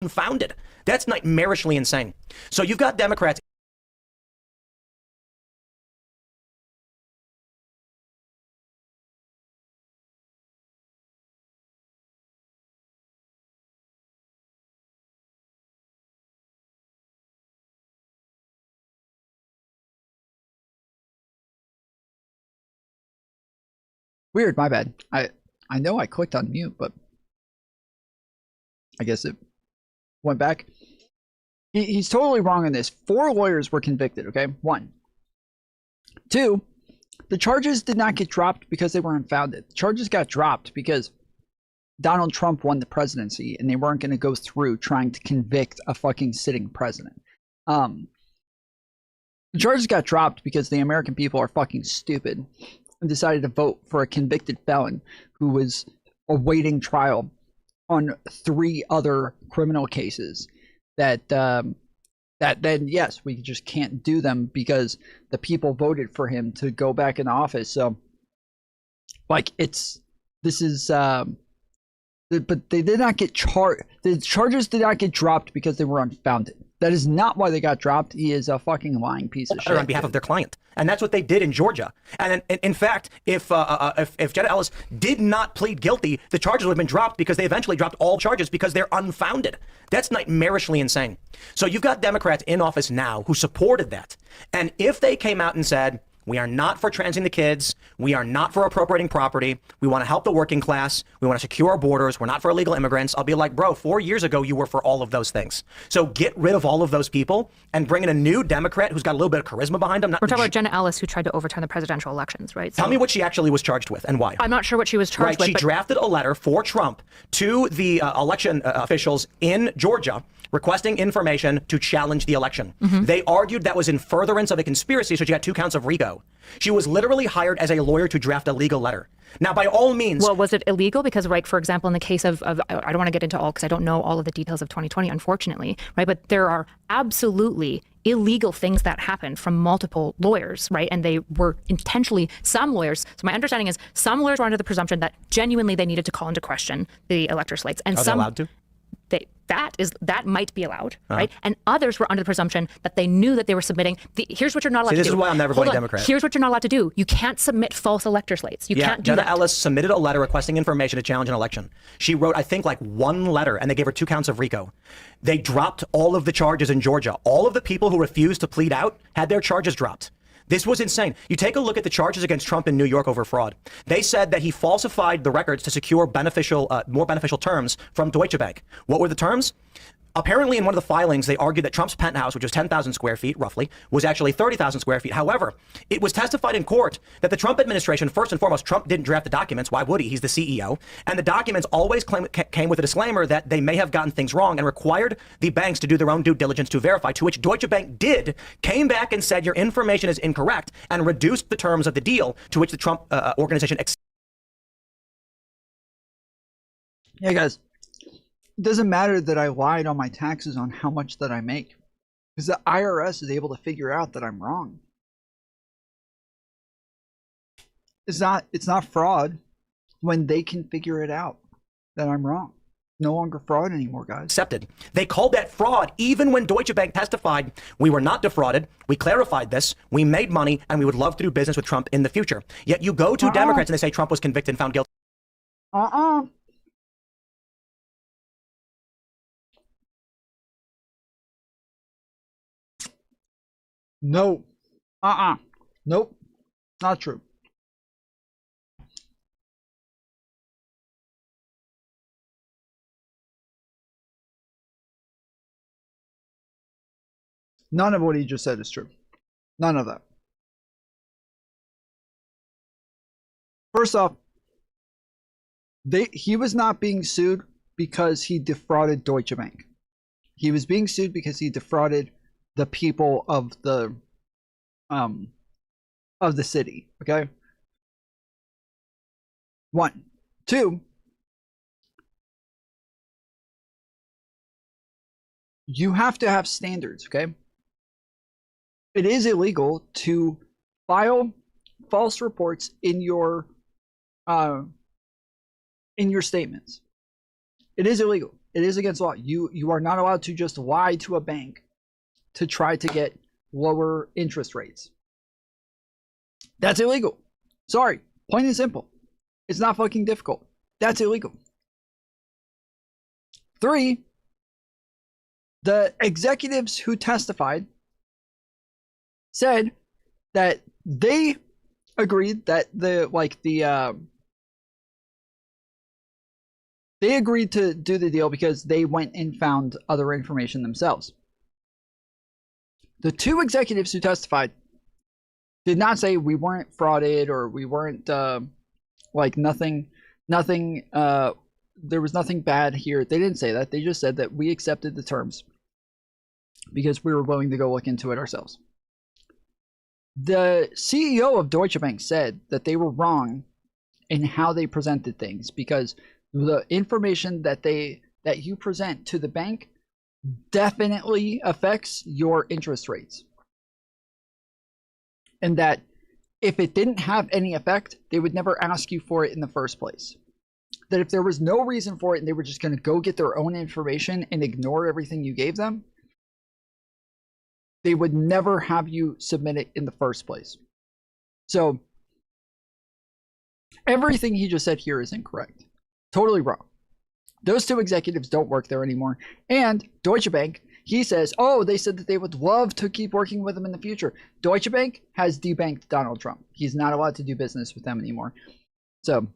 Speaker 3: unfounded. That's nightmarishly insane. So you've got Democrats.
Speaker 1: Weird, my bad. I know I clicked on mute, but I guess it went back. He's totally wrong on this. 4 lawyers were convicted, okay? 1. 2, the charges did not get dropped because they were unfounded. The charges got dropped because Donald Trump won the presidency and they weren't going to go through trying to convict a fucking sitting president. The charges got dropped because the American people are fucking stupid and decided to vote for a convicted felon who was awaiting trial on 3 other criminal cases that then, yes, we just can't do them because the people voted for him to go back in office. So, like, but they did not get charged. The charges did not get dropped because they were unfounded. That is not why they got dropped. He is a fucking lying piece of shit.
Speaker 3: On behalf of their client. And that's what they did in Georgia. And in fact, if Jenna Ellis did not plead guilty, the charges would have been dropped because they eventually dropped all charges because they're unfounded. That's nightmarishly insane. So you've got Democrats in office now who supported that. And if they came out and said, we are not for transing the kids. We are not for appropriating property. We want to help the working class. We want to secure our borders. We're not for illegal immigrants. I'll be like, bro, 4 years ago, you were for all of those things. So get rid of all of those people and bring in a new Democrat who's got a little bit of charisma behind him.
Speaker 15: We're talking about Jenna Ellis, who tried to overturn the presidential elections, right? So
Speaker 3: tell me what she actually was charged with and why.
Speaker 15: I'm not sure what she was charged with.
Speaker 3: She drafted a letter for Trump to the election officials in Georgia requesting information to challenge the election.
Speaker 15: Mm-hmm.
Speaker 3: They argued that was in furtherance of a conspiracy, so she got 2 counts of RICO. She was literally hired as a lawyer to draft a legal letter. Now, by all means...
Speaker 15: Well, was it illegal? Because, right, for example, in the case of I don't want to get into all, because I don't know all of the details of 2020, unfortunately, right? But there are absolutely illegal things that happened from multiple lawyers, right? And they were intentionally, some lawyers, so my understanding is some lawyers were under the presumption that genuinely they needed to call into question the elector slates. And
Speaker 3: are they allowed to?
Speaker 15: that might be allowed, right? And others were under the presumption that they knew that they were submitting. Here's what you're not allowed to do.
Speaker 3: This is why I'm never voting Democrat.
Speaker 15: Here's what you're not allowed to do. You can't submit false elector slates. You can't do
Speaker 3: Jenna
Speaker 15: that.
Speaker 3: Ellis submitted a letter requesting information to challenge an election. She wrote, I think, like one letter, and they gave her 2 counts of RICO. They dropped all of the charges in Georgia. All of the people who refused to plead out had their charges dropped. This was insane. You take a look at the charges against Trump in New York over fraud. They said that he falsified the records to secure more beneficial terms from Deutsche Bank. What were the terms? Apparently, in one of the filings, they argued that Trump's penthouse, which was 10,000 square feet, roughly, was actually 30,000 square feet. However, it was testified in court that the Trump administration, first and foremost, Trump didn't draft the documents. Why would he? He's the CEO. And the documents always came with a disclaimer that they may have gotten things wrong and required the banks to do their own due diligence to verify, to which Deutsche Bank did, came back and said your information is incorrect and reduced the terms of the deal, to which the Trump organization.
Speaker 1: Yeah, guys. It doesn't matter that I lied on my taxes on how much that I make, because the IRS is able to figure out that I'm wrong. It's not fraud when they can figure it out that I'm wrong. No longer fraud anymore, guys.
Speaker 3: Accepted. They called that fraud even when Deutsche Bank testified we were not defrauded. We clarified this. We made money, and we would love to do business with Trump in the future. Yet you go to Democrats and they say Trump was convicted and found guilty.
Speaker 1: No. Nope. Not true. None of what he just said is true. None of that. First off, he was not being sued because he defrauded Deutsche Bank. He was being sued because he defrauded the people of the city. Okay. 1. 2. You have to have standards. Okay. It is illegal to file false reports in your statements. It is illegal. It is against law. You are not allowed to just lie to a bank to try to get lower interest rates. That's illegal. Sorry, plain and simple. It's not fucking difficult. That's illegal. 3, the executives who testified said that they agreed that they agreed to do the deal because they went and found other information themselves. The 2 executives who testified did not say we weren't frauded or we weren't nothing, there was nothing bad here. They didn't say that. They just said that we accepted the terms because we were willing to go look into it ourselves. The CEO of Deutsche Bank said that they were wrong in how they presented things because the information that you present to the bank definitely affects your interest rates. And that if it didn't have any effect, they would never ask you for it in the first place. That if there was no reason for it and they were just going to go get their own information and ignore everything you gave them, they would never have you submit it in the first place. So everything he just said here is incorrect. Totally wrong. Those 2 executives don't work there anymore. And Deutsche Bank, he says, oh, they said that they would love to keep working with him in the future. Deutsche Bank has debanked Donald Trump. He's not allowed to do business with them anymore. So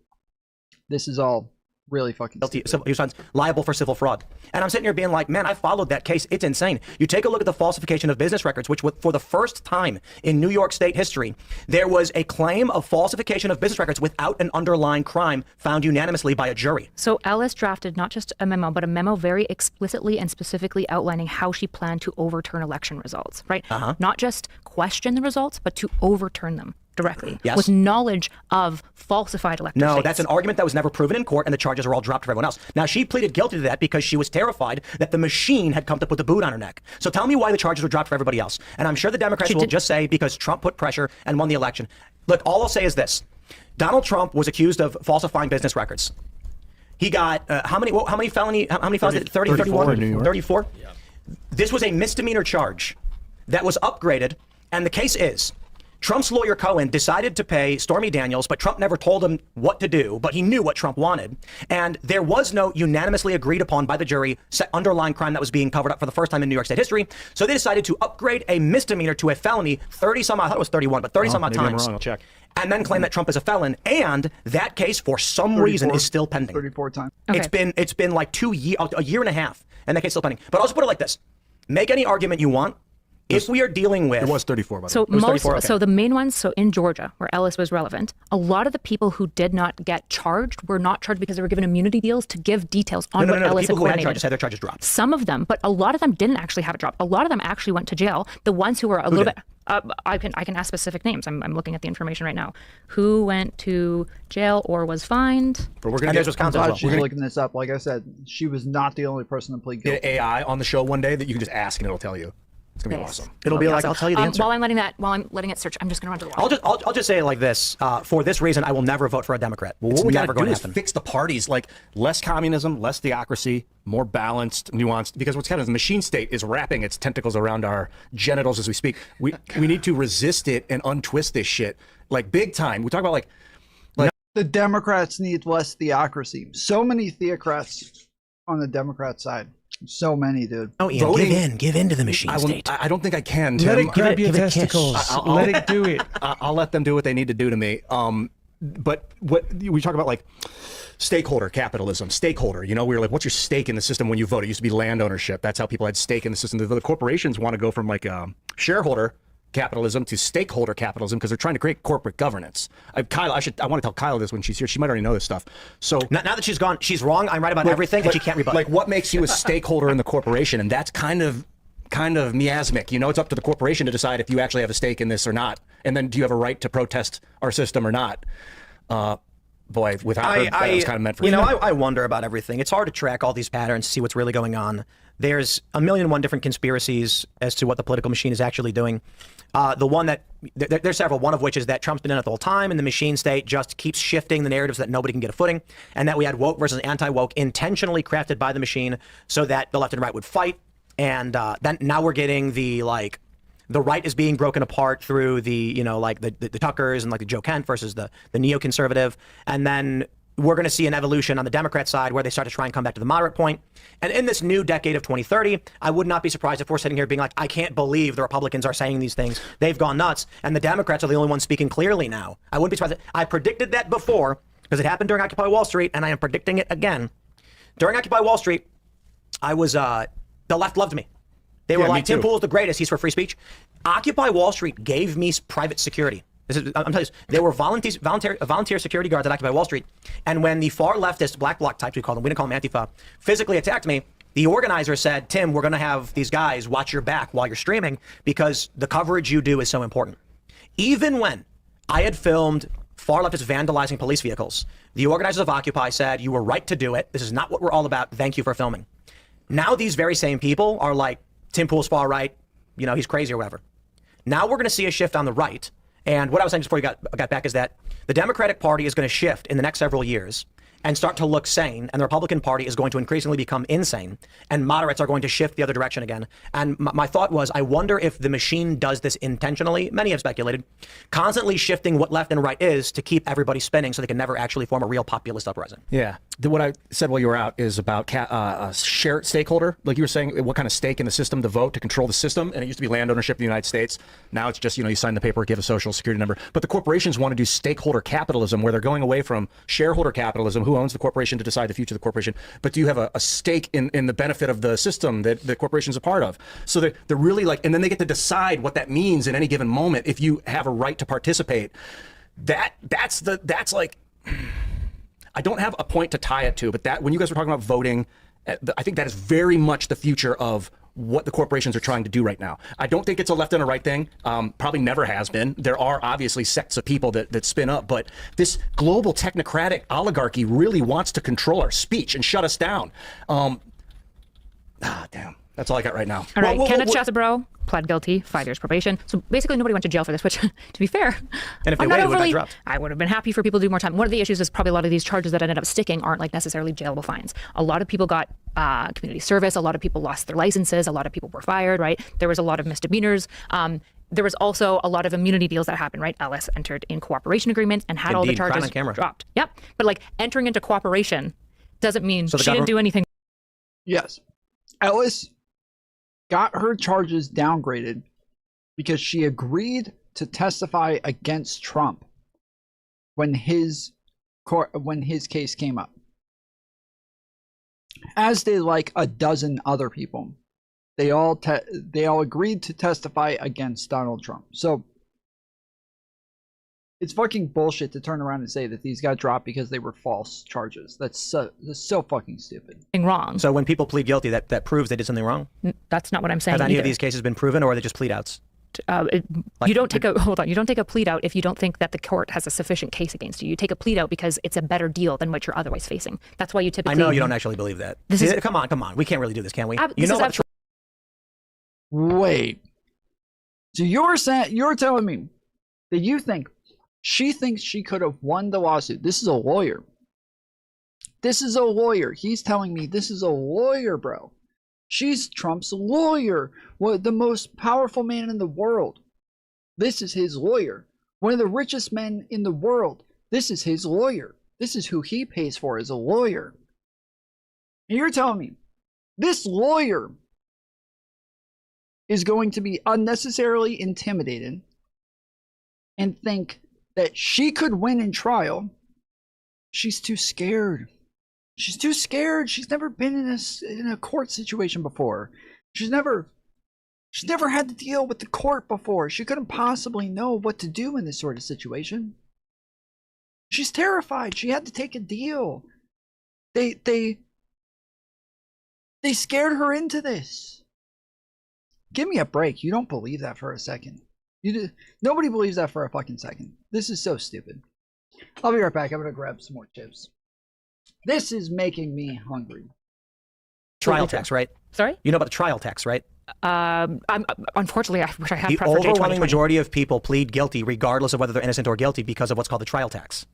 Speaker 1: this is all really fucking
Speaker 3: guilty. Your son's liable for civil fraud. And I'm sitting here being like, man, I followed that case. It's insane. You take a look at the falsification of business records, which for the first time in New York State history, there was a claim of falsification of business records without an underlying crime found unanimously by a jury.
Speaker 15: So Ellis drafted not just a memo, but a memo very explicitly and specifically outlining how she planned to overturn election results, right? Not just question the results, but to overturn them directly with knowledge of falsified elector
Speaker 3: No,
Speaker 15: states.
Speaker 3: that's an argument that was never proven in court, and the charges were all dropped for everyone else. Now, she pleaded guilty to that because she was terrified that the machine had come to put the boot on her neck. So tell me why the charges were dropped for everybody else. And I'm sure the Democrats will just say because Trump put pressure and won the election. Look, all I'll say is this. Donald Trump was accused of falsifying business records. He got how many felonies? 30, 31, 34. Yeah. This was a misdemeanor charge that was upgraded, and the case is Trump's lawyer Cohen decided to pay Stormy Daniels, but Trump never told him what to do, but he knew what Trump wanted. And there was no unanimously agreed upon by the jury underlying crime that was being covered up for the first time in New York State history. So they decided to upgrade a misdemeanor to a felony 30 some odd, I thought it was 31, but 30 some odd times.
Speaker 8: I'm wrong, I'll check.
Speaker 3: And then claim that Trump is a felon. And that case, for some reason, is still pending.
Speaker 1: 34 times.
Speaker 3: Okay. It's been like a year and a half, and that case is still pending. But I'll just put it like this. Make any argument you want. If we are dealing with...
Speaker 8: It was 34, by the way.
Speaker 15: So
Speaker 8: It was 34, okay.
Speaker 15: So the main ones, so in Georgia, where Ellis was relevant, a lot of the people who did not get charged were not charged because they were given immunity deals to give details on what Ellis
Speaker 3: the people who had
Speaker 15: coordinated.
Speaker 3: charges had their charges dropped.
Speaker 15: Some of them, but a lot of them didn't actually have it dropped. A lot of them actually went to jail. The ones who were a little bit... I can ask specific names. I'm looking at the information right now. Who went to jail or was fined?
Speaker 8: But we're going to get
Speaker 1: Wisconsin as well. She's looking this up. Like I said, she was not the only person to plead guilty.
Speaker 8: Get AI on the show one day that you can just ask and it'll tell you. It's gonna be awesome.
Speaker 3: It'll be like, I'll tell you the answer.
Speaker 15: While I'm letting it search, I'm just gonna run to the wall.
Speaker 3: I'll just say it like this. For this reason, I will never vote for a Democrat.
Speaker 8: Well,
Speaker 3: It's
Speaker 8: what we
Speaker 3: never
Speaker 8: gotta
Speaker 3: going
Speaker 8: do
Speaker 3: to
Speaker 8: is
Speaker 3: happen.
Speaker 8: fix the parties, like less communism, less theocracy, more balanced, nuanced. Because what's kind of the machine state is wrapping its tentacles around our genitals as we speak. We need to resist it and untwist this shit like big time. We talk about like
Speaker 1: the Democrats need less theocracy. So many theocrats on the Democrat side. So many, dude.
Speaker 3: Oh, Ian, give in to the machine state.
Speaker 8: I don't think I can, Tim.
Speaker 16: Let it grab your testicles. Let it do it.
Speaker 8: I'll let them do what they need to do to me. But what we talk about, like stakeholder capitalism, stakeholder, we were like, what's your stake in the system when you vote? It used to be land ownership. That's how people had stake in the system. The corporations want to go from like shareholder capitalism to stakeholder capitalism because they're trying to create corporate governance. Kyle, I want to tell Kyle this when she's here. She might already know this stuff. So
Speaker 3: now that she's gone, she's wrong. I'm right about everything, and she can't rebut.
Speaker 8: Like, what makes you a stakeholder in the corporation? And that's kind of miasmic. It's up to the corporation to decide if you actually have a stake in this or not. And then do you have a right to protest our system or not? Boy, without her, that was kind of meant for you.
Speaker 3: I wonder about everything. It's hard to track all these patterns, see what's really going on. There's a million and one different conspiracies as to what the political machine is actually doing. The one that there's several, one of which is that Trump's been in it the whole time, and the machine state just keeps shifting the narratives that nobody can get a footing, and that we had woke versus anti-woke intentionally crafted by the machine so that the left and right would fight. And then now we're getting the right is being broken apart through the the Tuckers and like the Joe Kent versus the neoconservative, and then we're going to see an evolution on the Democrat side where they start to try and come back to the moderate point. And in this new decade of 2030, I would not be surprised if we're sitting here being like, I can't believe the Republicans are saying these things. They've gone nuts. And the Democrats are the only ones speaking clearly now. I wouldn't be surprised. I predicted that before because it happened during Occupy Wall Street, and I am predicting it again. During Occupy Wall Street, I was, the left loved me. They were like, Tim Pool's the greatest. He's for free speech. Occupy Wall Street gave me private security. I'm telling you, there were volunteer security guards at Occupy Wall Street. And when the far leftist black bloc types, we didn't call them Antifa, physically attacked me, the organizer said, Tim, we're going to have these guys watch your back while you're streaming because the coverage you do is so important. Even when I had filmed far leftists vandalizing police vehicles, the organizers of Occupy said, you were right to do it. This is not what we're all about. Thank you for filming. Now these very same people are like, Tim Pool's far right, he's crazy or whatever. Now we're going to see a shift on the right. And what I was saying just before you got back is that the Democratic Party is going to shift in the next several years and start to look sane, and the Republican Party is going to increasingly become insane, and moderates are going to shift the other direction again. And my thought was, I wonder if the machine does this intentionally. Many have speculated, constantly shifting what left and right is to keep everybody spinning so they can never actually form a real populist uprising.
Speaker 8: Yeah. What I said while you were out is about a shared stakeholder. Like you were saying, what kind of stake in the system to vote to control the system. And it used to be land ownership in the United States. Now it's just, you sign the paper, give a social security number. But the corporations want to do stakeholder capitalism, where they're going away from shareholder capitalism, who owns the corporation to decide the future of the corporation. But do you have a stake in the benefit of the system that the corporation's a part of? So they're really like, and then they get to decide what that means in any given moment if you have a right to participate. That's like... I don't have a point to tie it to, but that when you guys were talking about voting, I think that is very much the future of what the corporations are trying to do right now. I don't think it's a left and a right thing. Probably never has been. There are obviously sects of people that spin up, but this global technocratic oligarchy really wants to control our speech and shut us down. Damn. That's all I got right now.
Speaker 15: All right, Kenneth Chesebro, pled guilty, 5 years probation. So basically nobody went to jail for this, which, to be fair,
Speaker 3: and if they waited, it would have dropped.
Speaker 15: I would have been happy for people to do more time. One of the issues is probably a lot of these charges that ended up sticking aren't like necessarily jailable fines. A lot of people got community service. A lot of people lost their licenses. A lot of people were fired, right? There was a lot of misdemeanors. There was also a lot of immunity deals that happened, right? Ellis entered in cooperation agreements and had all the charges dropped. Yep. But like entering into cooperation doesn't mean she didn't do anything.
Speaker 1: Yes. Ellis got her charges downgraded because she agreed to testify against Trump when his case came up. As did like a dozen other people. They all agreed to testify against Donald Trump. So it's fucking bullshit to turn around and say that these got dropped because they were false charges. That's so fucking stupid.
Speaker 15: Wrong.
Speaker 3: So when people plead guilty, that proves they did something wrong?
Speaker 15: That's not what I'm saying.
Speaker 3: Have any of these cases been proven, or are they just plead outs?
Speaker 15: You don't take a plead out if you don't think that the court has a sufficient case against you. You take a plead out because it's a better deal than what you're otherwise facing. That's why you typically.
Speaker 3: I know you don't actually believe that. Come on. We can't really do this, can we?
Speaker 1: Wait. So you're telling me that you think she thinks she could have won the lawsuit? This is a lawyer. He's telling me this is a lawyer, bro. She's Trump's lawyer. The most powerful man in the world. This is his lawyer. One of the richest men in the world. This is his lawyer. This is who he pays for as a lawyer. And you're telling me this lawyer is going to be unnecessarily intimidated and think that she could win in trial. She's too scared. She's never been in a court situation before. She's never had to deal with the court before. She couldn't possibly know what to do in this sort of situation. She's terrified. She had to take a deal. They scared her into this. Give me a break. You don't believe that for a second. Nobody believes that for a fucking second. This is so stupid. I'll be right back. I'm gonna grab some more chips. This is making me hungry.
Speaker 3: Trial tax, right?
Speaker 15: Sorry?
Speaker 3: You know about the trial tax, right?
Speaker 15: Unfortunately, I wish I had.
Speaker 3: The overwhelming majority of people plead guilty, regardless of whether they're innocent or guilty, because of what's called the trial tax.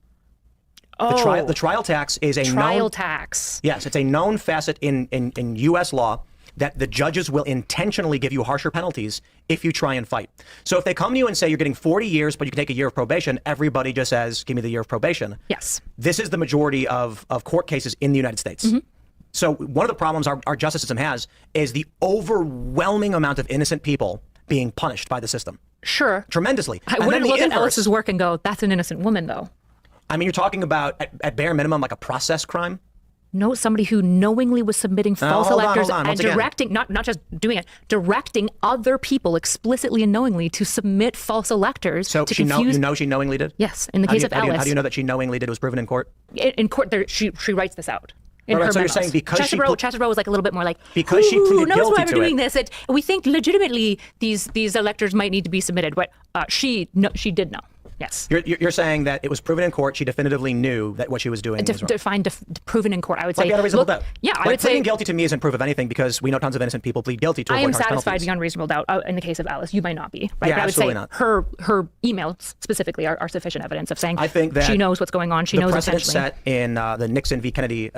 Speaker 15: Oh,
Speaker 3: the trial tax is a
Speaker 15: trial tax.
Speaker 3: Yes, it's a known facet in U.S. law that the judges will intentionally give you harsher penalties if you try and fight. So if they come to you and say you're getting 40 years, but you can take a year of probation, everybody just says, give me the year of probation.
Speaker 15: Yes.
Speaker 3: This is the majority of court cases in the United States. Mm-hmm. So one of the problems our justice system has is the overwhelming amount of innocent people being punished by the system.
Speaker 15: Sure.
Speaker 3: Tremendously.
Speaker 15: I wouldn't look at Ellis's work and go, that's an innocent woman, though.
Speaker 3: I mean, you're talking about, at bare minimum, like a process crime?
Speaker 15: No, somebody who knowingly was submitting false electors and directing, not just doing it, directing other people explicitly and knowingly to submit false electors.
Speaker 3: So
Speaker 15: to
Speaker 3: she
Speaker 15: confuse.
Speaker 3: she knowingly did?
Speaker 15: Yes, in the case of Ellis.
Speaker 3: How do you know that she knowingly did? It was proven in court?
Speaker 15: In court, she writes this out. In her
Speaker 3: so
Speaker 15: memos.
Speaker 3: You're saying because
Speaker 15: Chastity was like a little bit more like,
Speaker 3: because she pleaded
Speaker 15: knows
Speaker 3: guilty
Speaker 15: why we're doing this? We think legitimately these electors might need to be submitted, but she did know. Yes.
Speaker 3: You're saying that it was proven in court. She definitively knew that what she was doing was wrong.
Speaker 15: Proven in court. I would say.
Speaker 3: Beyond reasonable doubt.
Speaker 15: Yeah, I would say.
Speaker 3: Pleading guilty to me isn't proof of anything because we know tons of innocent people plead guilty to avoid harsh penalties.
Speaker 15: I am satisfied beyond reasonable doubt in the case of Ellis. You might not be. Right?
Speaker 3: Yeah,
Speaker 15: but I would say
Speaker 3: not.
Speaker 15: her emails specifically are sufficient evidence of saying
Speaker 3: I think that
Speaker 15: she knows what's going on. She knows
Speaker 3: precedent
Speaker 15: essentially.
Speaker 3: set in the Nixon v. Kennedy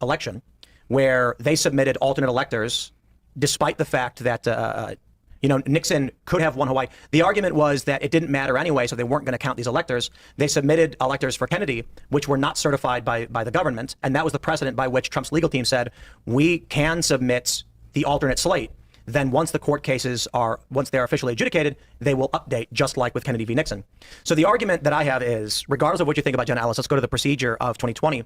Speaker 3: election, where they submitted alternate electors, despite the fact that Nixon could have won Hawaii. The argument was that it didn't matter anyway, so they weren't going to count these electors. They submitted electors for Kennedy, which were not certified by the government, and that was the precedent by which Trump's legal team said, we can submit the alternate slate. Then once the court cases once they're officially adjudicated, they will update, just like with Kennedy v. Nixon. So the argument that I have is, regardless of what you think about Jenna Ellis, let's go to the procedure of 2020.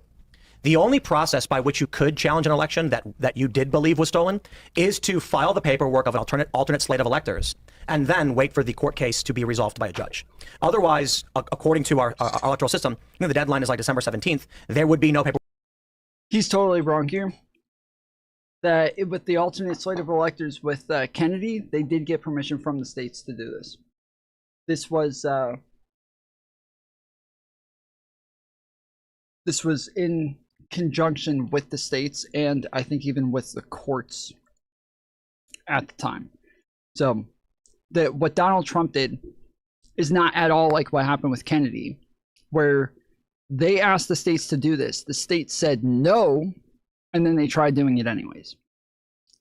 Speaker 3: The only process by which you could challenge an election that you did believe was stolen is to file the paperwork of an alternate slate of electors and then wait for the court case to be resolved by a judge. Otherwise, according to our electoral system, the deadline is like December 17th. There would be no paperwork.
Speaker 1: He's totally wrong here. With the alternate slate of electors with Kennedy, they did get permission from the states to do this. This was in conjunction with the states and I think even with the courts at the time. So what Donald Trump did is not at all like what happened with Kennedy, where they asked the states to do this. The states said no, and then they tried doing it anyways.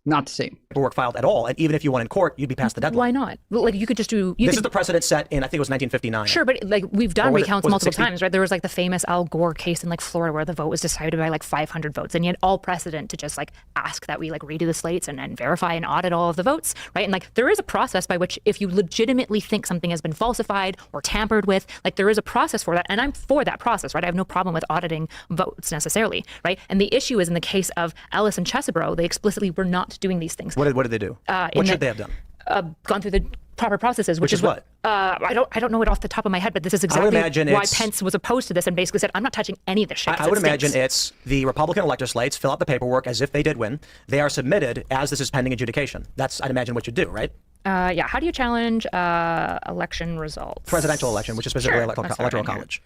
Speaker 1: Not the same.
Speaker 3: Paperwork filed at all, and even if you won in court, you'd be past the deadline.
Speaker 15: Why not? Like you could just do.
Speaker 3: This is the precedent set in, I think it was 1959.
Speaker 15: Sure, but like we've done recounts multiple
Speaker 3: 60?
Speaker 15: times, right? There was like the famous Al Gore case in like Florida where the vote was decided by like 500 votes, and you had all precedent to just like ask that we like redo the slates and verify and audit all of the votes, right? And like there is a process by which if you legitimately think something has been falsified or tampered with, like there is a process for that, and I'm for that process, right? I have no problem with auditing votes necessarily, right? And the issue is in the case of Ellis and Chesebro, they explicitly were not doing these things.
Speaker 3: What did they do? What should they have done?
Speaker 15: Gone through the proper processes, which is what? I don't know it off the top of my head, but this is exactly why Pence was opposed to this and basically said, I'm not touching any of this shit.
Speaker 3: I would imagine it's the Republican elector slates fill out the paperwork as if they did win. They are submitted as this is pending adjudication. That's, I'd imagine, what you do, right?
Speaker 15: Yeah. How do you challenge election results?
Speaker 3: Presidential election, which is specifically electoral college.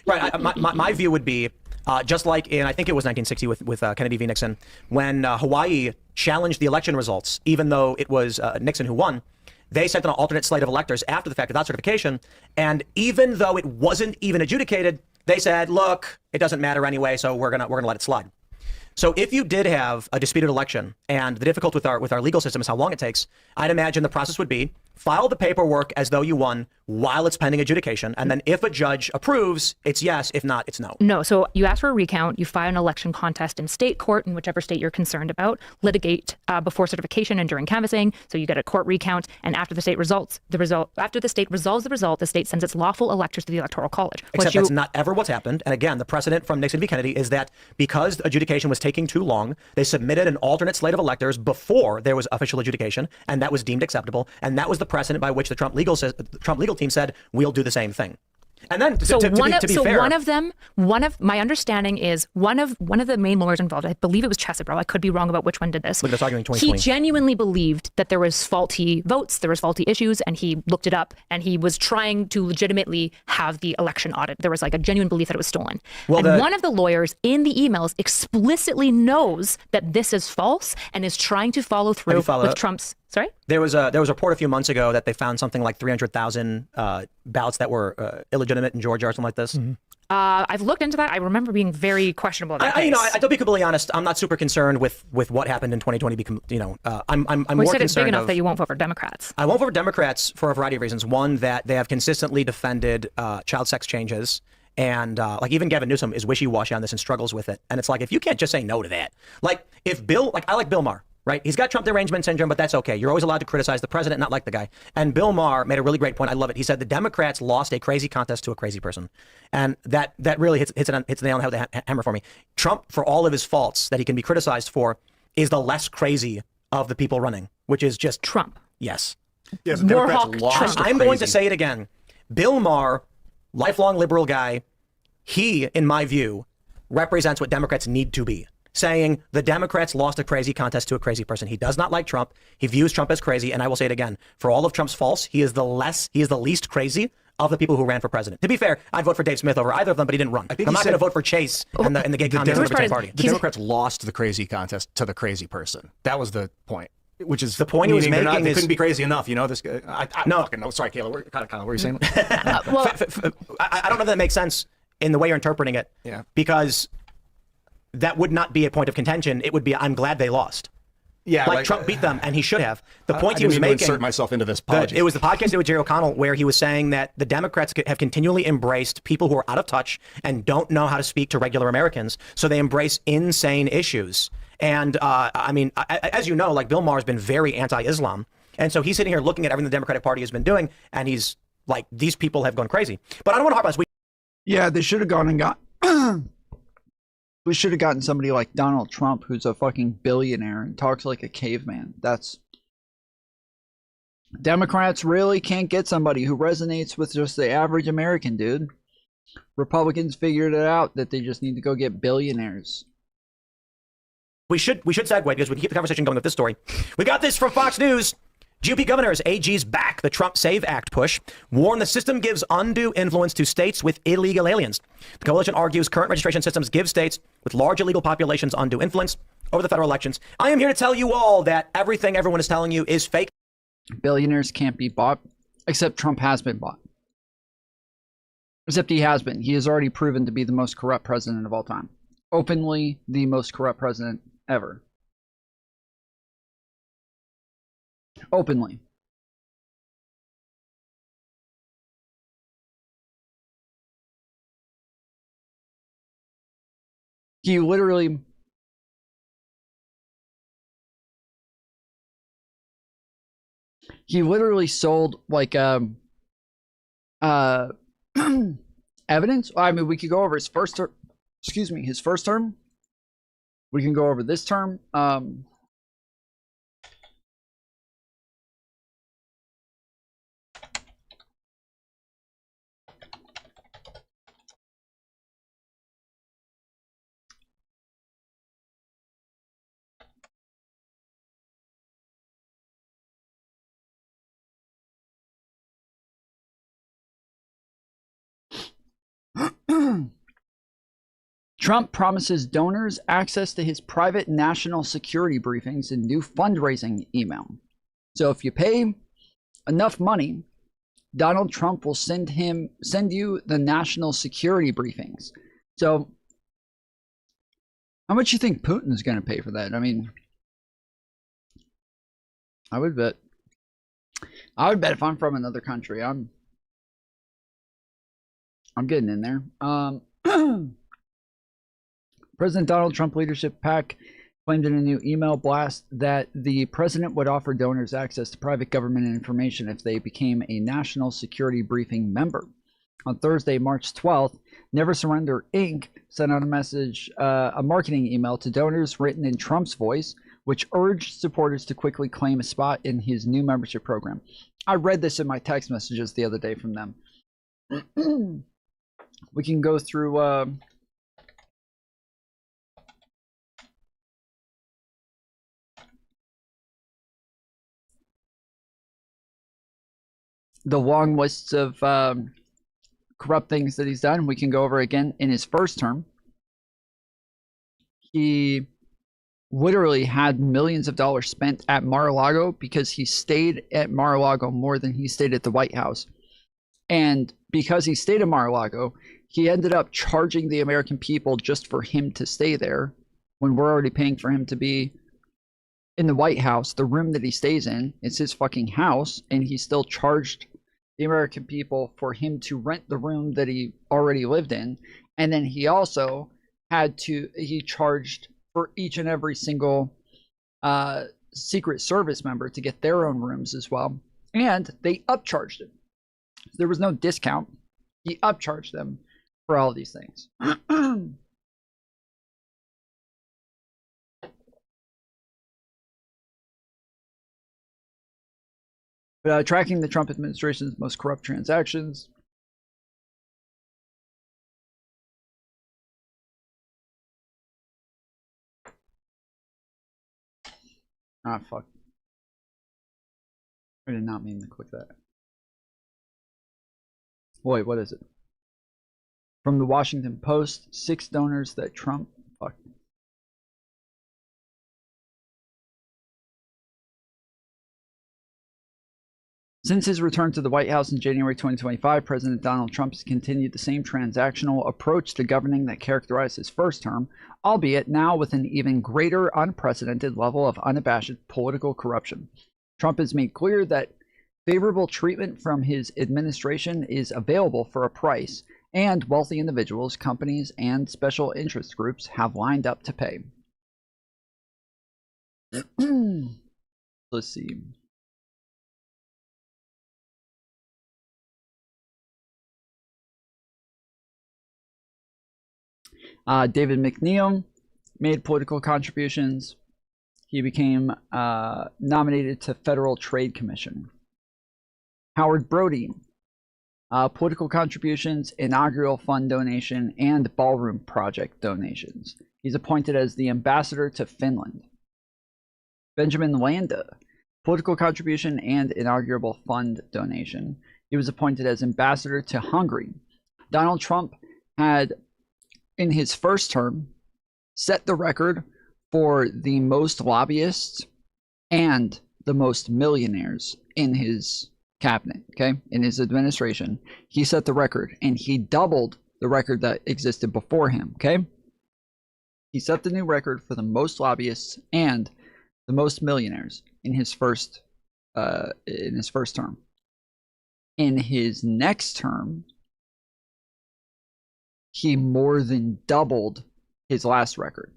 Speaker 3: Right. My view would be, just like in, I think it was 1960 with Kennedy v. Nixon, when Hawaii challenged the election results, even though it was Nixon who won, they sent an alternate slate of electors after the fact without certification. And even though it wasn't even adjudicated, they said, look, it doesn't matter anyway, so we're gonna let it slide. So if you did have a disputed election, and the difficulty with our legal system is how long it takes, I'd imagine the process would be file the paperwork as though you won while it's pending adjudication, and then if a judge approves, it's yes. If not, it's no.
Speaker 15: No. So you ask for a recount, you file an election contest in state court in whichever state you're concerned about, litigate before certification and during canvassing. So you get a court recount, and after the state resolves the result, the state sends its lawful electors to the Electoral College.
Speaker 3: Except that's not ever what's happened. And again, the precedent from Nixon v. Kennedy is that because adjudication was taking too long, they submitted an alternate slate of electors before there was official adjudication, and that was deemed acceptable. And that was the precedent by which the Trump legal team said, we'll do the same thing. And then to be fair, my understanding is one of the main lawyers involved, I believe it was Chesebro, I could be wrong about which one did this. Look at us arguing 2020.
Speaker 15: He genuinely believed that there was faulty votes, there was faulty issues, and he looked it up, and he was trying to legitimately have the election audit. There was like a genuine belief that it was stolen. Well, and one of the lawyers in the emails explicitly knows that this is false and is trying to follow through with Trump's. Sorry?
Speaker 3: There was a report a few months ago that they found something like 300,000 ballots that were illegitimate in Georgia or something like this.
Speaker 15: Mm-hmm. I've looked into that. I remember being very questionable about that.
Speaker 3: I'll be completely honest. I'm not super concerned with what happened in 2020. I'm more concerned.
Speaker 15: It's big enough that you won't vote for Democrats.
Speaker 3: I won't vote for Democrats for a variety of reasons. One, that they have consistently defended child sex changes. And like even Gavin Newsom is wishy-washy on this and struggles with it. And it's like, if you can't just say no to that, like if I like Bill Maher. Right? He's got Trump derangement syndrome, but that's okay. You're always allowed to criticize the president, not like the guy. And Bill Maher made a really great point. I love it. He said the Democrats lost a crazy contest to a crazy person. And that really hits the nail on the head with the hammer for me. Trump, for all of his faults that he can be criticized for, is the less crazy of the people running, which is just
Speaker 15: Trump.
Speaker 3: Yes.
Speaker 17: Yes, the Democrats lost.
Speaker 3: I'm going to say it again. Bill Maher, lifelong liberal guy, he, in my view, represents what Democrats need to be. Saying the Democrats lost a crazy contest to a crazy person. He does not like Trump. He views Trump as crazy. And I will say it again. For all of Trump's faults, he is the least crazy of the people who ran for president. To be fair, I'd vote for Dave Smith over either of them, but he didn't run. I'm not going to vote for Chase in the gay Communist Libertarian Party.
Speaker 17: The Democrats lost the crazy contest to the crazy person. That was the point. Which is
Speaker 3: the point he was making.
Speaker 17: They couldn't be crazy enough, you know. This guy. No, sorry, Kayla. What were you saying?
Speaker 3: I don't know if that makes sense in the way you're interpreting it.
Speaker 17: Yeah.
Speaker 3: Because that would not be a point of contention. It would be, I'm glad they lost.
Speaker 17: Yeah,
Speaker 3: like Trump beat them, and he should have. The point he was
Speaker 17: making.
Speaker 3: To
Speaker 17: insert myself into this apology.
Speaker 3: It was the podcast with Jerry O'Connell where he was saying that the Democrats have continually embraced people who are out of touch and don't know how to speak to regular Americans, so they embrace insane issues. And I mean, as you know, like Bill Maher's been very anti-Islam, and so he's sitting here looking at everything the Democratic Party has been doing, and he's like, these people have gone crazy. But I don't want to harp on this.
Speaker 1: Yeah, they should have gone and got. We should have gotten somebody like Donald Trump, who's a fucking billionaire and talks like a caveman. Democrats really can't get somebody who resonates with just the average American, dude. Republicans figured it out that they just need to go get billionaires.
Speaker 3: We should segue because we keep the conversation going with this story. We got this from Fox News. GOP governors, AG's back the Trump SAVE Act push, warn the system gives undue influence to states with illegal aliens. The coalition argues current registration systems give states with large illegal populations undue influence over the federal elections. I am here to tell you all that everything everyone is telling you is fake.
Speaker 1: Billionaires can't be bought, except Trump has been bought. Except he has been. He has already proven to be the most corrupt president of all time. Openly the most corrupt president ever. Openly. He literally sold like evidence. I mean, we could go over his first term. Excuse me, his first term. We can go over this term. Trump promises donors access to his private national security briefings and new fundraising email. So if you pay enough money, Donald Trump will send you the national security briefings. So how much you think Putin's going to pay for that? I mean, I would bet if I'm from another country, I'm getting in there. President Donald Trump leadership PAC claimed in a new email blast that the president would offer donors access to private government information if they became a national security briefing member. On Thursday, March 12th, Never Surrender Inc. sent out a marketing email to donors written in Trump's voice, which urged supporters to quickly claim a spot in his new membership program. I read this in my text messages the other day from them. We can go through the long lists of corrupt things that he's done. We can go over again in his first term. He literally had millions of dollars spent at Mar-a-Lago because he stayed at Mar-a-Lago more than he stayed at the White House. And because he stayed at Mar-a-Lago, he ended up charging the American people just for him to stay there when we're already paying for him to be in the White House. The room that he stays in, it's his fucking house, and he still charged the American people for him to rent the room that he already lived in. And then he also he charged for each and every single Secret Service member to get their own rooms as well. And they upcharged him. There was no discount. He upcharged them for all of these things. Tracking the Trump administration's most corrupt transactions. Ah, fuck. I did not mean to click that. Wait, what is it? From the Washington Post, 6 donors that Trump... Fuck. Since his return to the White House in January 2025, President Donald Trump has continued the same transactional approach to governing that characterized his first term, albeit now with an even greater unprecedented level of unabashed political corruption. Trump has made clear that favorable treatment from his administration is available for a price, and wealthy individuals, companies, and special interest groups have lined up to pay. Let's see. David McNeil made political contributions. He became nominated to Federal Trade Commission. Howard Brody, political contributions, inaugural fund donation, and ballroom project donations. He's appointed as the ambassador to Finland. Benjamin Landa, political contribution and inaugural fund donation. He was appointed as ambassador to Hungary. Donald Trump had, in his first term, set the record for the most lobbyists and the most millionaires in his cabinet, okay, in his administration. He set the record, and he doubled the record that existed before him, okay? He set the new record for the most lobbyists and the most millionaires in his first term. In his next term, he more than doubled his last record.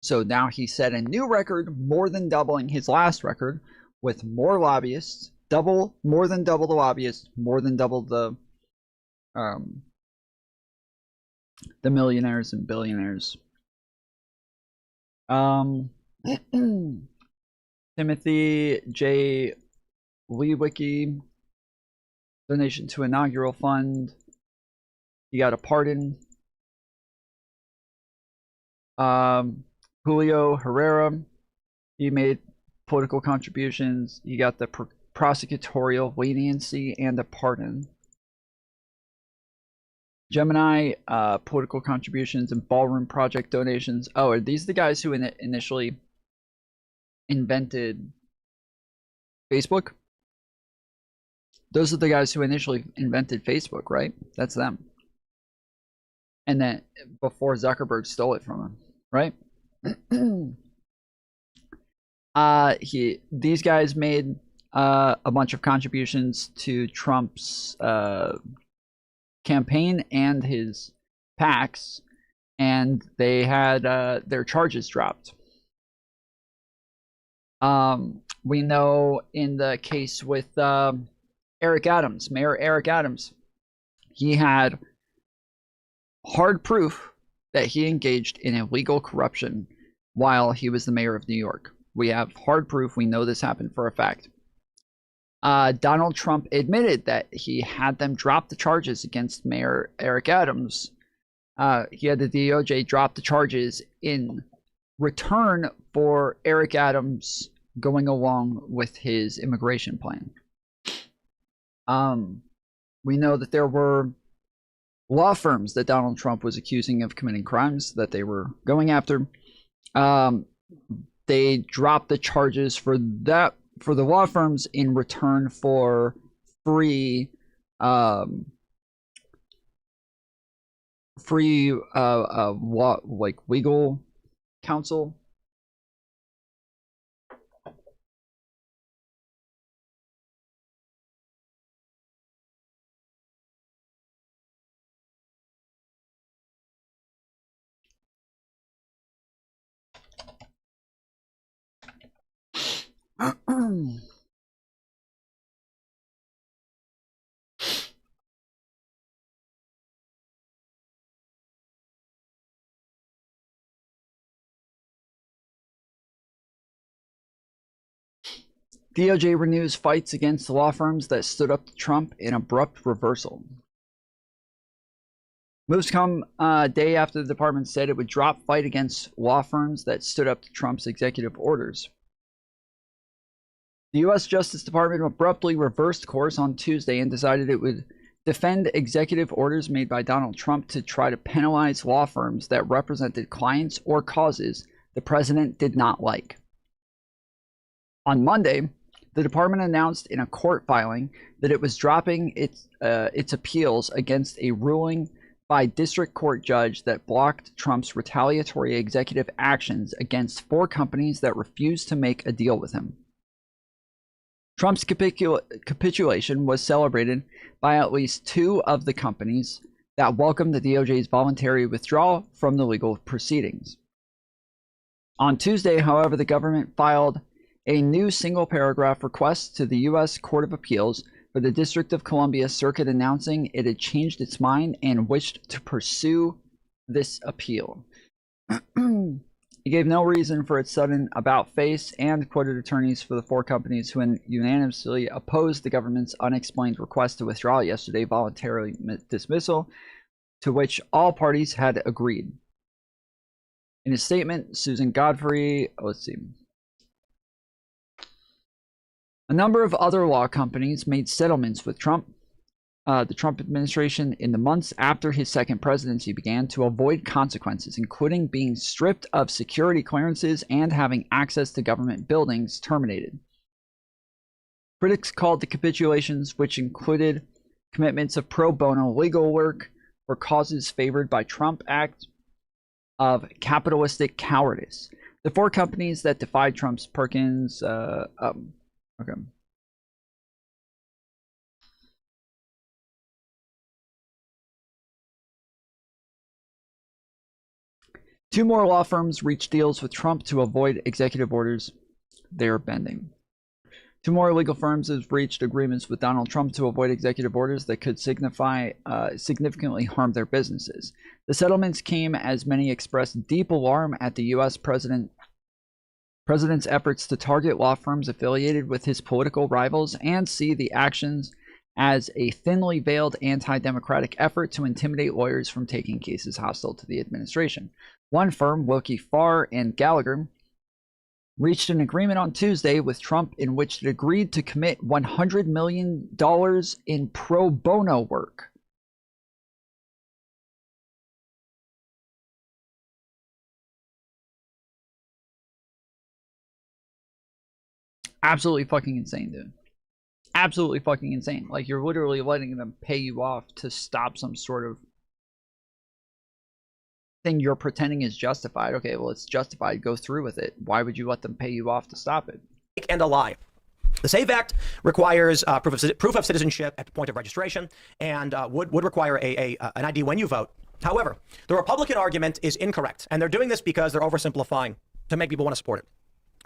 Speaker 1: So now he set a new record, more than doubling his last record, with more lobbyists, more than double the lobbyists, more than double the millionaires and billionaires. Timothy J. Leewicki, donation to inaugural fund. He got a pardon. Julio Herrera, he made political contributions. He got the prosecutorial leniency and a pardon. Gemini, political contributions and ballroom project donations. Oh, are these the guys who initially invented Facebook? Those are the guys who initially invented Facebook, right? That's them. And then before Zuckerberg stole it from him, right? These guys made a bunch of contributions to Trump's campaign and his PACs, and they had their charges dropped. We know in the case with Eric Adams, Mayor Eric Adams, he had hard proof that he engaged in illegal corruption while he was the mayor of New York. We have hard proof. We know this happened for a fact. Donald Trump admitted that he had them drop the charges against Mayor Eric Adams. He had the DOJ drop the charges in return for Eric Adams going along with his immigration plan. We know that there were law firms that Donald Trump was accusing of committing crimes that they were going after. They dropped the charges for the law firms in return for free legal counsel. DOJ renews fights against the law firms that stood up to Trump in abrupt reversal. Moves come a day after the department said it would drop fight against law firms that stood up to Trump's executive orders. The U.S. Justice Department abruptly reversed course on Tuesday and decided it would defend executive orders made by Donald Trump to try to penalize law firms that represented clients or causes the president did not like. On Monday, the department announced in a court filing that it was dropping its appeals against a ruling by district court judge that blocked Trump's retaliatory executive actions against 4 companies that refused to make a deal with him. Trump's capitulation was celebrated by at least 2 of the companies that welcomed the DOJ's voluntary withdrawal from the legal proceedings. On Tuesday, however, the government filed a new single-paragraph request to the U.S. Court of Appeals for the District of Columbia Circuit announcing it had changed its mind and wished to pursue this appeal. It gave no reason for its sudden about-face and quoted attorneys for the 4 companies who unanimously opposed the government's unexplained request to withdraw yesterday voluntary dismissal, to which all parties had agreed. In a statement, Susan Godfrey, a number of other law companies made settlements with the Trump administration in the months after his second presidency began to avoid consequences, including being stripped of security clearances and having access to government buildings terminated. Critics called the capitulations, which included commitments of pro bono legal work for causes favored by Trump Act, of capitalistic cowardice. The 4 companies that defied Trump's Perkins, okay. Two more law firms reached deals with Trump to avoid executive orders they are bending. 2 more legal firms have reached agreements with Donald Trump to avoid executive orders that could significantly harm their businesses. The settlements came as many expressed deep alarm at the U.S. president's efforts to target law firms affiliated with his political rivals and see the actions as a thinly veiled anti-democratic effort to intimidate lawyers from taking cases hostile to the administration. One firm, Wilkie Farr and Gallagher, reached an agreement on Tuesday with Trump in which it agreed to commit $100 million in pro bono work. Absolutely fucking insane, dude. Absolutely fucking insane. Like, you're literally letting them pay you off to stop some sort of thing you're pretending is justified. Okay, well, it's justified. Go through with it. Why would you let them pay you off to stop it?
Speaker 3: And a lie. The SAVE Act requires proof of citizenship at the point of registration and would require an ID when you vote. However, the Republican argument is incorrect, and they're doing this because they're oversimplifying to make people want to support it.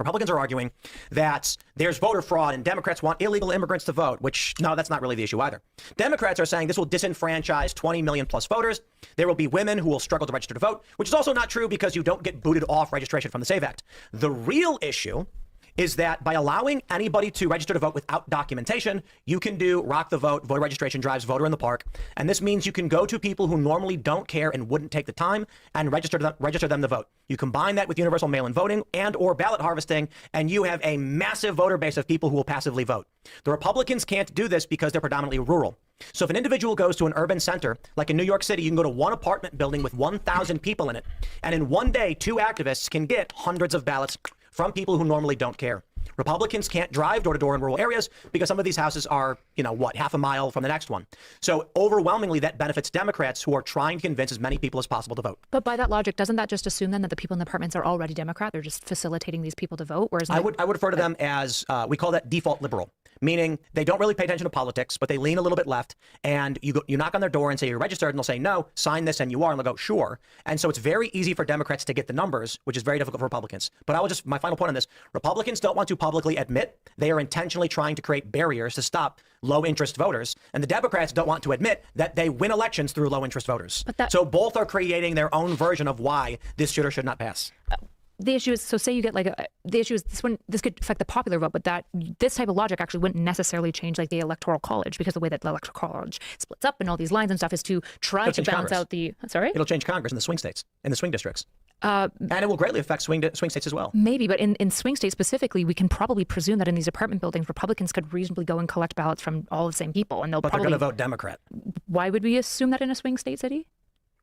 Speaker 3: Republicans are arguing that there's voter fraud and Democrats want illegal immigrants to vote, which, no, that's not really the issue either. Democrats are saying this will disenfranchise 20 million plus voters. There will be women who will struggle to register to vote, which is also not true because you don't get booted off registration from the SAVE Act. The real issue is that by allowing anybody to register to vote without documentation, you can do rock the vote, voter registration drives, voter in the park. And this means you can go to people who normally don't care and wouldn't take the time and register them to vote. You combine that with universal mail-in voting and or ballot harvesting, and you have a massive voter base of people who will passively vote. The Republicans can't do this because they're predominantly rural. So if an individual goes to an urban center, like in New York City, you can go to one apartment building with 1,000 people in it. And in one day, 2 activists can get hundreds of ballots from people who normally don't care. Republicans can't drive door to door in rural areas because some of these houses are, half a mile from the next one. So overwhelmingly, that benefits Democrats who are trying to convince as many people as possible to vote.
Speaker 15: But by that logic, doesn't that just assume then that the people in the apartments are already Democrat? They're just facilitating these people to vote? Whereas
Speaker 3: I would refer to them as, we call that default liberal, meaning they don't really pay attention to politics, but they lean a little bit left. And you knock on their door and say you're registered, and they'll say, no, sign this and you are. And they'll go, sure. And so it's very easy for Democrats to get the numbers, which is very difficult for Republicans. But my final point on this, Republicans don't want to publicly admit they are intentionally trying to create barriers to stop low interest voters. And the Democrats don't want to admit that they win elections through low interest voters. So both are creating their own version of why this should or should not pass.
Speaker 15: The issue is, so say you get the issue is this could affect the popular vote, but this type of logic actually wouldn't necessarily change the electoral college, because the way that the electoral college splits up and all these lines and stuff is to try to balance out the, sorry?
Speaker 3: It'll change Congress in the swing states, in the swing districts. And it will greatly affect swing states as well.
Speaker 15: Maybe, but in swing states specifically, we can probably presume that in these apartment buildings, Republicans could reasonably go and collect ballots from all the same people, and they're
Speaker 3: going to vote Democrat.
Speaker 15: Why would we assume that in a swing state city?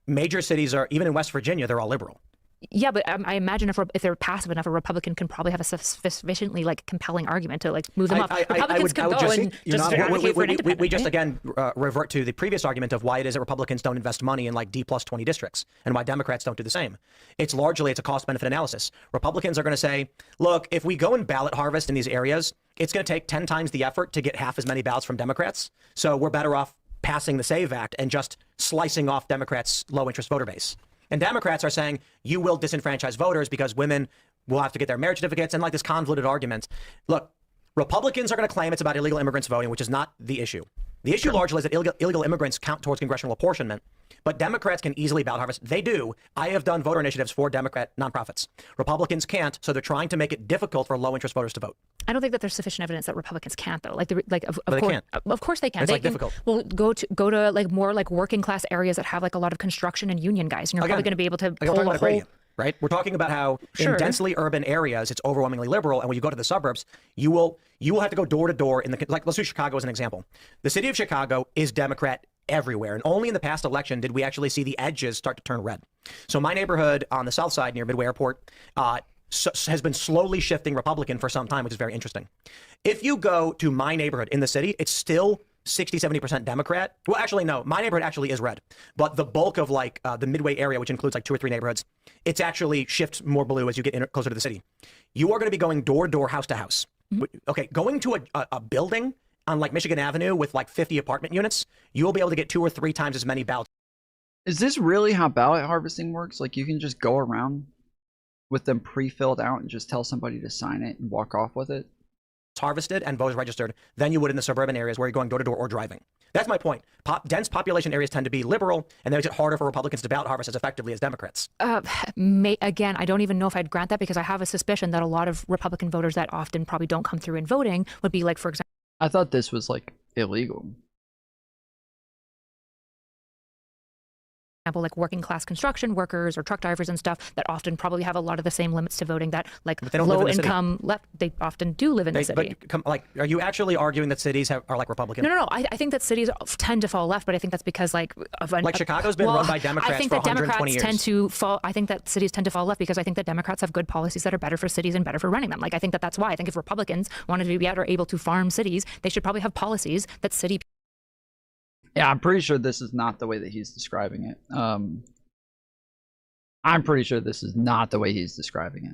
Speaker 3: Major cities are, even in West Virginia, they're all liberal.
Speaker 15: Yeah, but I imagine if they're passive enough, a Republican can probably have a sufficiently move them up. Republicans could go and just advocate for an independent.
Speaker 3: We just again revert to the previous argument of why it is that Republicans don't invest money in D+20 districts and why Democrats don't do the same. It's a cost-benefit analysis. Republicans are going to say, look, if we go and ballot harvest in these areas, it's going to take 10 times the effort to get half as many ballots from Democrats. So we're better off passing the SAVE Act and just slicing off Democrats' low-interest voter base. And Democrats are saying you will disenfranchise voters because women will have to get their marriage certificates and this convoluted argument. Look, Republicans are going to claim it's about illegal immigrants voting, which is not the issue. The issue largely is that illegal immigrants count towards congressional apportionment, but Democrats can easily ballot harvest. They do. I have done voter initiatives for Democrat nonprofits. Republicans can't, so they're trying to make it difficult for low-interest voters to vote.
Speaker 15: I don't think that there's sufficient evidence that Republicans can't, though.
Speaker 3: Of
Speaker 15: course they can.
Speaker 3: It's difficult.
Speaker 15: Well, go to more working class areas that have a lot of construction and union guys, and you're probably going to be able to pull a whole.
Speaker 3: Right? We're talking about how in densely urban areas, it's overwhelmingly liberal. And when you go to the suburbs, you will have to go door to door let's use Chicago as an example. The city of Chicago is Democrat everywhere. And only in the past election did we actually see the edges start to turn red. So my neighborhood on the south side near Midway Airport, has been slowly shifting Republican for some time, which is very interesting. If you go to my neighborhood in the city, it's still 60-70% Democrat. Well, actually, no, my neighborhood actually is red, but the bulk of like the Midway area, which includes like 2 or 3 neighborhoods, it's actually shifts more blue as you get closer to the city. You are going to be going door to door, house to house. Okay, going to a building on like Michigan Avenue with like 50 apartment units, you will be able to get 2 or 3 times as many ballots.
Speaker 1: Is this really how ballot harvesting works? Like you can just go around with them pre-filled out and just tell somebody to sign it and walk off with it?
Speaker 3: Harvested and voters registered than you would in the suburban areas where you're going door to door or driving. That's my point. Dense population areas tend to be liberal, and that makes it harder for Republicans to ballot harvest as effectively as Democrats.
Speaker 15: Again, I don't even know if I'd grant that, because I have a suspicion that a lot of Republican voters that often probably don't come through in voting would be like, for example,
Speaker 1: I thought this was like illegal.
Speaker 15: Like working class construction workers or truck drivers and stuff that often probably have a lot of the same limits to voting that like low income left. They often do live in the city.
Speaker 3: But are you actually arguing that cities are like Republican?
Speaker 15: No. I think that cities tend to fall left, but I think that's because like
Speaker 3: Chicago's been run by Democrats
Speaker 15: I think
Speaker 3: for
Speaker 15: that
Speaker 3: 120
Speaker 15: Democrats
Speaker 3: years.
Speaker 15: tend to fall. I think that cities tend to fall left because I think that Democrats have good policies that are better for cities and better for running them. Like I think that that's why I think if Republicans wanted to be able to farm cities, they should probably have policies that city.
Speaker 1: Yeah, I'm pretty sure this is not the way that he's describing it. I'm pretty sure this is not the way he's describing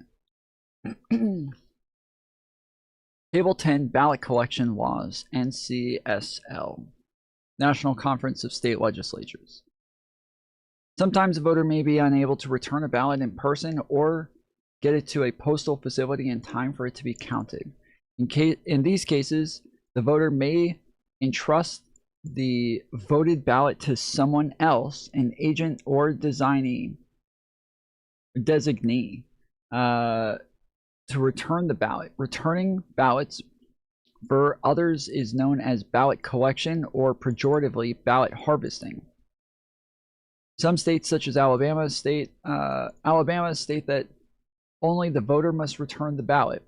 Speaker 1: it. Table 10, Ballot Collection Laws, NCSL, National Conference of State Legislatures. Sometimes a voter may be unable to return a ballot in person or get it to a postal facility in time for it to be counted. In these cases, the voter may entrust the voted ballot to someone else, an agent or designee, to return the ballot. Returning ballots for others is known as ballot collection or pejoratively ballot harvesting. Some states, such as Alabama, state that only the voter must return the ballot.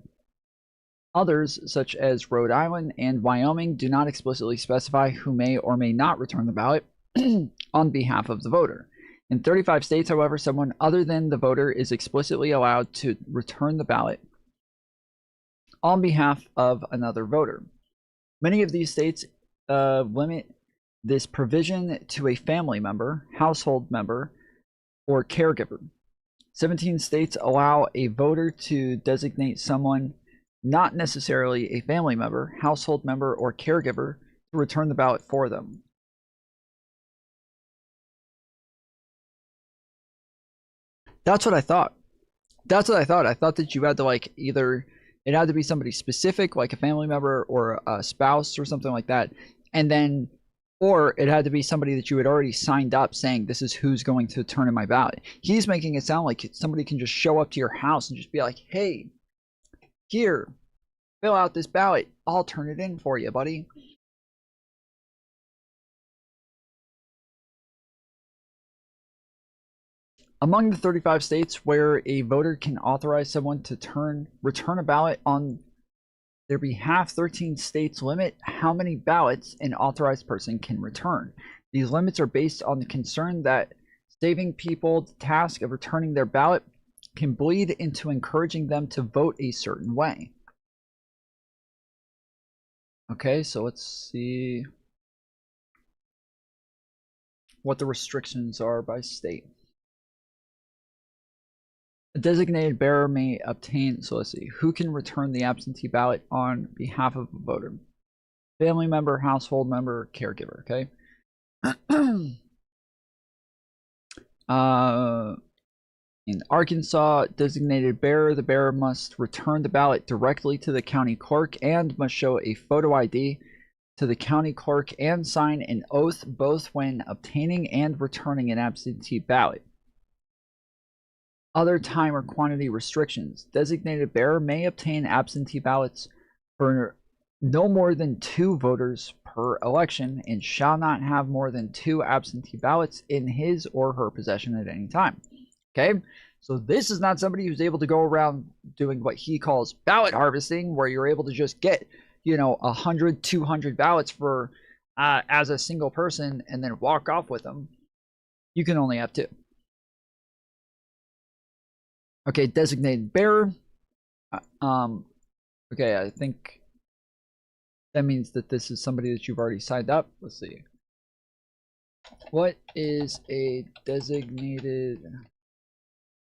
Speaker 1: Others, such as Rhode Island and Wyoming, do not explicitly specify who may or may not return the ballot on behalf of the voter. In 35 states, however, someone other than the voter is explicitly allowed to return the ballot on behalf of another voter. Many of these states limit this provision to a family member, household member, or caregiver. 17 states allow a voter to designate someone not necessarily a family member, household member, or caregiver to return the ballot for them. That's what I thought. I thought that you had to like either it had to be somebody specific, like a family member or a spouse or something like that, and then or it had to be somebody that you had already signed up saying this is who's going to turn in my ballot. He's making it sound like somebody can just show up to your house and just be like, hey, here, fill out this ballot. I'll turn it in for you, buddy. Among the 35 states where a voter can authorize someone to return a ballot on their behalf, 13 states limit how many ballots an authorized person can return. These limits are based on the concern that saving people the task of returning their ballot can bleed into encouraging them to vote a certain way. Okay, so let's see what the restrictions are by state. A designated bearer may obtain, so let's see, who can return the absentee ballot on behalf of a voter? Family member, household member, caregiver, okay? In Arkansas, designated bearer, the bearer must return the ballot directly to the county clerk and must show a photo ID to the county clerk and sign an oath both when obtaining and returning an absentee ballot. Other time or quantity restrictions. Designated bearer may obtain absentee ballots for no more than 2 voters per election and shall not have more than 2 absentee ballots in his or her possession at any time. Okay, so this is not somebody who's able to go around doing what he calls ballot harvesting, where you're able to just get, 100, 200 ballots for as a single person and then walk off with them. You can only have 2. Okay, designated bearer. Okay, I think that means that this is somebody that you've already signed up. Let's see. What is a designated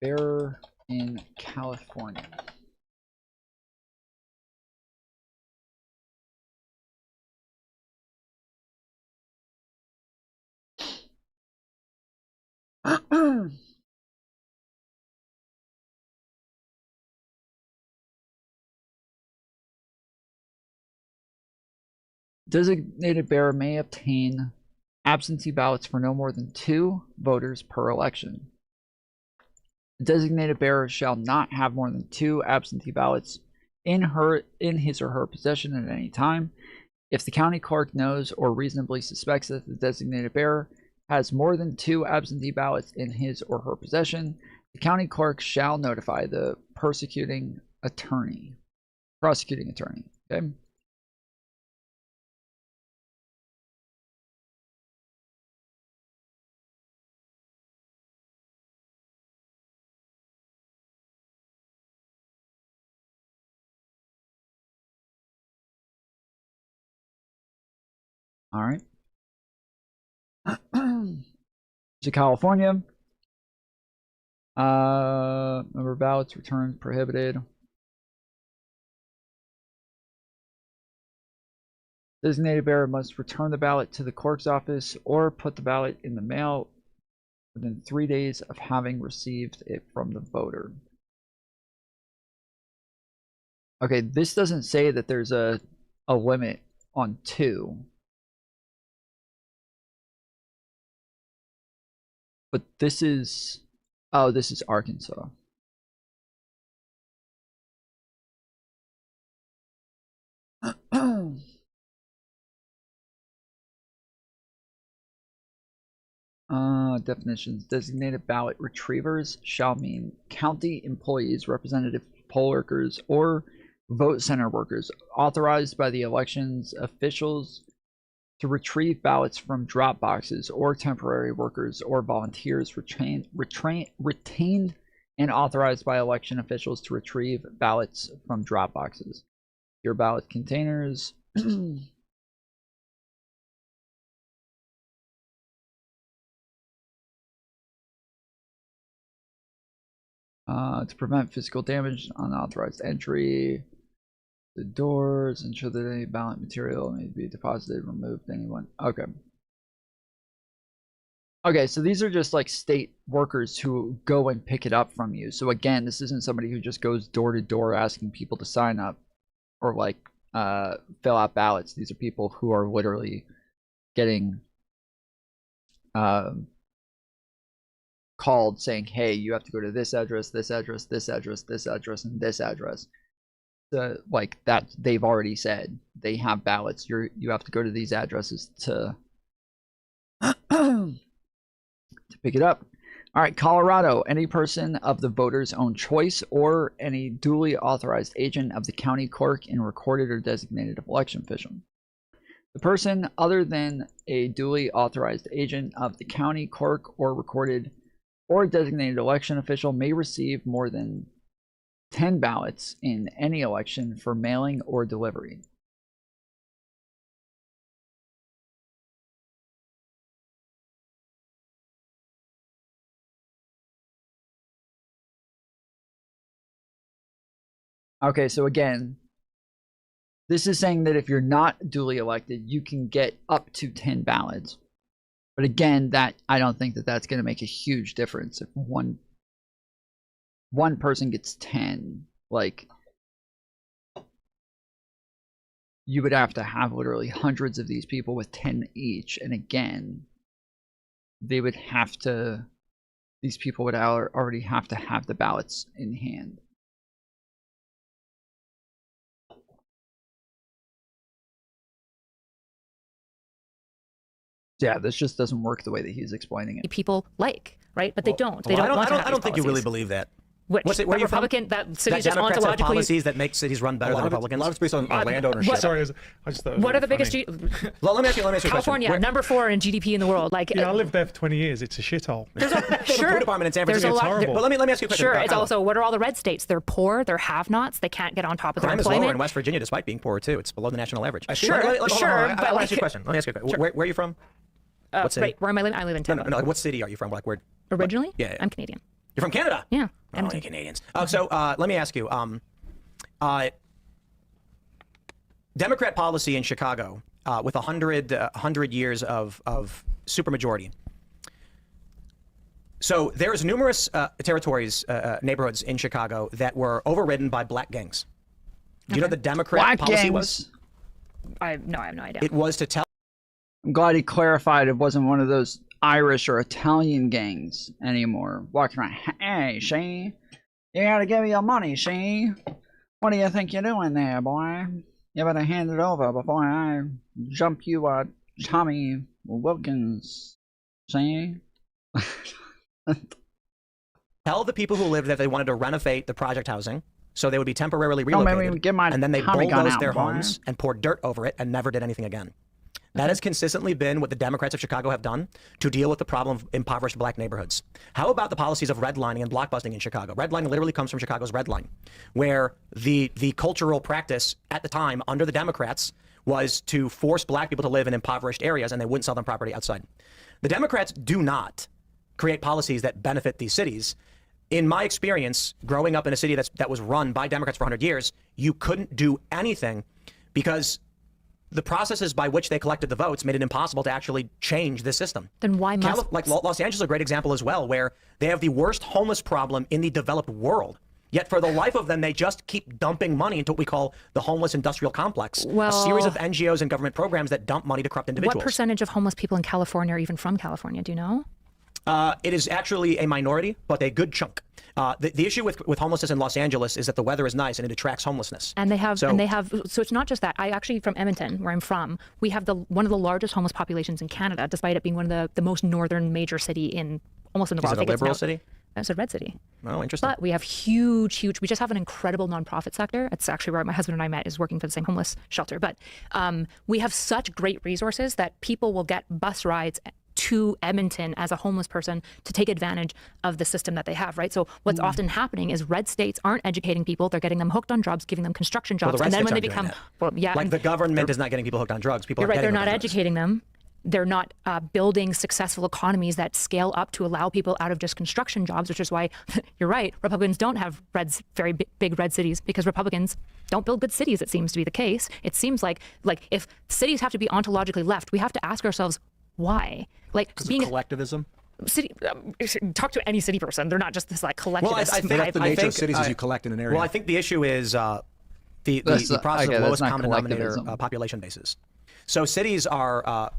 Speaker 1: bearer in California? Designated bearer may obtain absentee ballots for no more than 2 voters per election. The designated bearer shall not have more than 2 absentee ballots in his or her possession at any time. If the county clerk knows or reasonably suspects that the designated bearer has more than 2 absentee ballots in his or her possession, the county clerk shall notify the prosecuting attorney. Okay? All right. To California. Number of ballots returned prohibited. Designated bearer must return the ballot to the clerk's office or put the ballot in the mail within 3 days of having received it from the voter. Okay, this doesn't say that there's a limit on 2. But this is, oh, this is Arkansas. Definitions. Designated ballot retrievers shall mean county employees, representative poll workers, or vote center workers authorized by the elections officials to retrieve ballots from drop boxes, or temporary workers or volunteers retained and authorized by election officials to retrieve ballots from drop boxes. Your ballot containers. To prevent physical damage, unauthorized entry, the doors, ensure that any ballot material may be deposited, removed, anyone. Okay. Okay, so these are just like state workers who go and pick it up from you. So again, this isn't somebody who just goes door to door asking people to sign up or like fill out ballots. These are people who are literally getting called saying, hey, you have to go to this address, this address, this address, this address, and this address. Like that, they've already said they have ballots. You have to go to these addresses to to pick it up. All right, Colorado. Any person of the voter's own choice or any duly authorized agent of the county clerk and recorded or designated election official. The person other than a duly authorized agent of the county clerk or recorded or designated election official may receive more than 10 ballots in any election for mailing or delivery. Okay, so again, this is saying that if you're not duly elected, you can get up to 10 ballots. But again, that I don't think that that's going to make a huge difference if one person gets 10. Like, you would have to have literally hundreds of these people with 10 each, and again, they would have to. These people would already have to have the ballots in hand. Yeah, this just doesn't work the way that he's explaining it.
Speaker 15: People like, right? But they don't. They
Speaker 8: well,
Speaker 15: don't want to have
Speaker 8: I don't
Speaker 15: these
Speaker 8: think you really
Speaker 15: policies.
Speaker 8: believe that.
Speaker 15: Which
Speaker 8: What's it, where are you from?
Speaker 15: Republican, that city's
Speaker 8: that
Speaker 15: just
Speaker 8: Democrats have
Speaker 15: ontologically...
Speaker 8: policies that make cities run better than Republicans?
Speaker 17: A lot of it's based on land ownership.
Speaker 16: Sorry, I just thought it was
Speaker 15: What are
Speaker 16: really
Speaker 15: the biggest...
Speaker 16: funny.
Speaker 8: Well, let me ask you a question.
Speaker 15: California, number 4 in GDP in the world. Like,
Speaker 16: I lived there for 20 years. It's a shithole.
Speaker 15: Sure.
Speaker 8: Food department in San Francisco.
Speaker 15: There's a lot,
Speaker 16: horrible.
Speaker 8: But let me ask you a question.
Speaker 15: Sure, it's also, what are all the red states? They're poor, they're have-nots, they can't get on top of their
Speaker 8: Crime is
Speaker 15: employment.
Speaker 8: lower in West Virginia despite being poor, too. It's below the national average.
Speaker 15: Sure,
Speaker 8: Hold
Speaker 15: sure,
Speaker 8: on.
Speaker 15: but
Speaker 8: I'll
Speaker 15: like...
Speaker 8: ask you a question. Let me ask you a question.
Speaker 15: Sure.
Speaker 8: Where are you from? What city?
Speaker 15: Right, where am I living? I live in Tampa.
Speaker 8: No, what city are you from? Like, where?
Speaker 15: Originally?
Speaker 8: Yeah.
Speaker 15: I'm Canadian.
Speaker 8: You're from Canada?
Speaker 15: Yeah.
Speaker 8: Oh, you Canadians. So let me ask you. Democrat policy in Chicago with 100 years of supermajority. So there's numerous territories, neighborhoods in Chicago that were overridden by black gangs. Do you know the Democrat
Speaker 1: Black
Speaker 8: policy
Speaker 1: gangs.
Speaker 8: was?
Speaker 15: I have no idea.
Speaker 8: It was to tell.
Speaker 1: I'm glad he clarified it wasn't one of those Irish or Italian gangs anymore. Walking around, hey, see? You gotta give me your money, see? What do you think you're doing there, boy? You better hand it over before I jump you at Tommy Wilkins, see?
Speaker 8: Tell the people who lived there they wanted to renovate the project housing, so they would be temporarily relocated, and then they bulldozed their homes and poured dirt over it and never did anything again. That has consistently been what the Democrats of Chicago have done to deal with the problem of impoverished black neighborhoods. How about the policies of redlining and blockbusting in Chicago? Redlining literally comes from Chicago's red line, where the cultural practice at the time under the Democrats was to force black people to live in impoverished areas and they wouldn't sell them property outside. The Democrats do not create policies that benefit these cities. In my experience, growing up in a city that was run by Democrats for 100 years, you couldn't do anything because the processes by which they collected the votes made it impossible to actually change the system.
Speaker 15: Then why must...
Speaker 8: Like Los Angeles is a great example as well, where they have the worst homeless problem in the developed world. Yet for the life of them, they just keep dumping money into what we call the homeless industrial complex, a series of NGOs and government programs that dump money to corrupt individuals.
Speaker 15: What percentage of homeless people in California are even from California? Do you know?
Speaker 8: It is actually a minority, but a good chunk. The issue with homelessness in Los Angeles is that the weather is nice and it attracts homelessness.
Speaker 15: And they have, so it's not just that. I actually, from Edmonton, where I'm from, we have one of the largest homeless populations in Canada, despite it being one of the most northern major city in almost in the world.
Speaker 8: Is it a liberal city?
Speaker 15: It's a red city.
Speaker 8: Oh, interesting.
Speaker 15: But we have huge, we just have an incredible nonprofit sector. It's actually where my husband and I met, is working for the same homeless shelter. But we have such great resources that people will get bus rides to Edmonton as a homeless person to take advantage of the system that they have, right? So what's often happening is red states aren't educating people. They're getting them hooked on drugs, giving them construction jobs.
Speaker 8: Well,
Speaker 15: and then when they become,
Speaker 8: like the government is not getting people hooked on drugs. People
Speaker 15: you're
Speaker 8: are
Speaker 15: right, they're
Speaker 8: getting
Speaker 15: not educating them. They're not building successful economies that scale up to allow people out of just construction jobs, which is why, you're right, Republicans don't have very big red cities, because Republicans don't build good cities, it seems to be the case. It seems like if cities have to be ontologically left, we have to ask ourselves, why? Like being
Speaker 17: collectivism.
Speaker 15: Talk to any city person. They're not just this like collectivist.
Speaker 17: Well, I think of cities is you collect in an area.
Speaker 8: Well, I think the issue is the process of lowest common denominator population basis. So cities are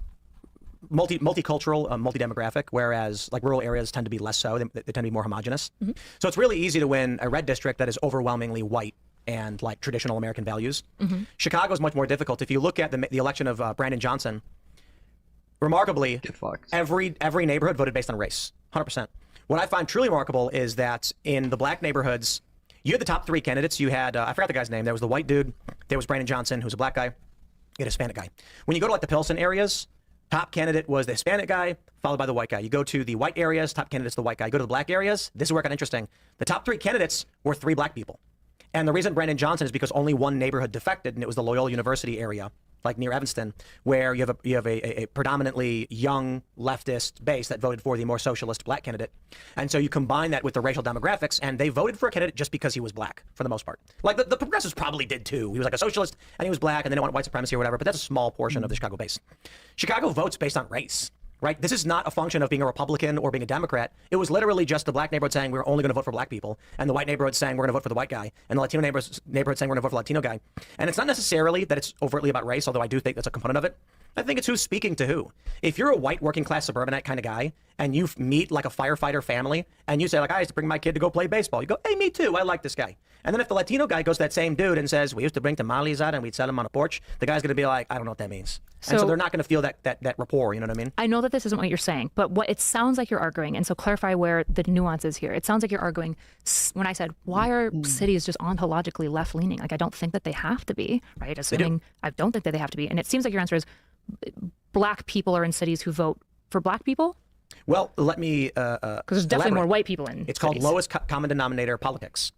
Speaker 8: multicultural, multi-demographic, whereas like rural areas tend to be less so. They tend to be more homogenous. Mm-hmm. So it's really easy to win a red district that is overwhelmingly white and like traditional American values. Mm-hmm. Chicago is much more difficult. If you look at the election of Brandon Johnson, remarkably, every neighborhood voted based on race, 100%. What I find truly remarkable is that in the black neighborhoods, you had the top three candidates. You had, I forgot the guy's name. There was the white dude. There was Brandon Johnson, who's a black guy. You had a Hispanic guy. When you go to like the Pilsen areas, top candidate was the Hispanic guy, followed by the white guy. You go to the white areas, top candidate's the white guy. You go to the black areas, this is where it got interesting. The top three candidates were 3 black people. And the reason Brandon Johnson is because only one neighborhood defected, and it was the Loyola University area, like near Evanston, where you have a predominantly young leftist base that voted for the more socialist black candidate. And so you combine that with the racial demographics, and they voted for a candidate just because he was black, for the most part. Like the progressives probably did too. He was like a socialist, and he was black, and they didn't want white supremacy or whatever, but that's a small portion of the Chicago base. Chicago votes based on race. Right? This is not a function of being a Republican or being a Democrat. It was literally just the black neighborhood saying we're only going to vote for black people, and the white neighborhood saying we're going to vote for the white guy, and the Latino neighborhood saying we're going to vote for the Latino guy. And it's not necessarily that it's overtly about race, although I do think that's a component of it. I think it's who's speaking to who. If you're a white working class suburbanite kind of guy, and you meet like a firefighter family, and you say like, I used to bring my kid to go play baseball. You go, hey, me too. I like this guy. And then if the Latino guy goes to that same dude and says, we used to bring tamales out and we'd sell them on a porch, the guy's going to be like, I don't know what that means.
Speaker 3: and so
Speaker 15: So-
Speaker 3: they're not going to feel that rapport. You know what I mean?
Speaker 15: I know that this isn't what you're saying, but what it sounds like you're arguing, and so clarify where the nuance is here. It sounds like you're arguing when I said, why are cities just ontologically left leaning? Like, I don't think that they have to be, right? Assuming I don't think that they have to be. And it seems like your answer is black people are in cities who vote for black people.
Speaker 3: Well, let me.
Speaker 15: Because there's definitely more white people in
Speaker 3: It's called
Speaker 15: cities.
Speaker 3: lowest common denominator politics.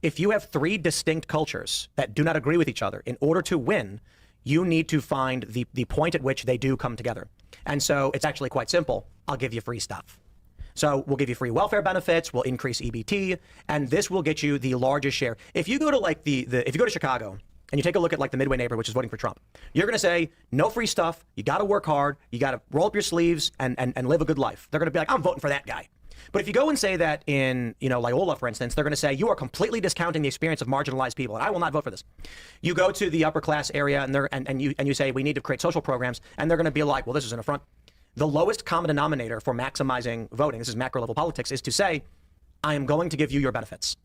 Speaker 3: If you have three distinct cultures that do not agree with each other, in order to win, you need to find the point at which they do come together. And so it's actually quite simple. I'll give you free stuff. So we'll give you free welfare benefits, we'll increase EBT, and this will get you the largest share. If you go to like if you go to Chicago and you take a look at like the Midway neighborhood, which is voting for Trump, you're going to say, no free stuff, you got to work hard, you got to roll up your sleeves and live a good life. They're going to be like, I'm voting for that guy. But if you go and say that in, Loyola, for instance, they're going to say you are completely discounting the experience of marginalized people, and I will not vote for this. You go to the upper class area and you say we need to create social programs, and they're going to be like, well, this is an affront. The lowest common denominator for maximizing voting, this is macro level politics, is to say, I am going to give you your benefits.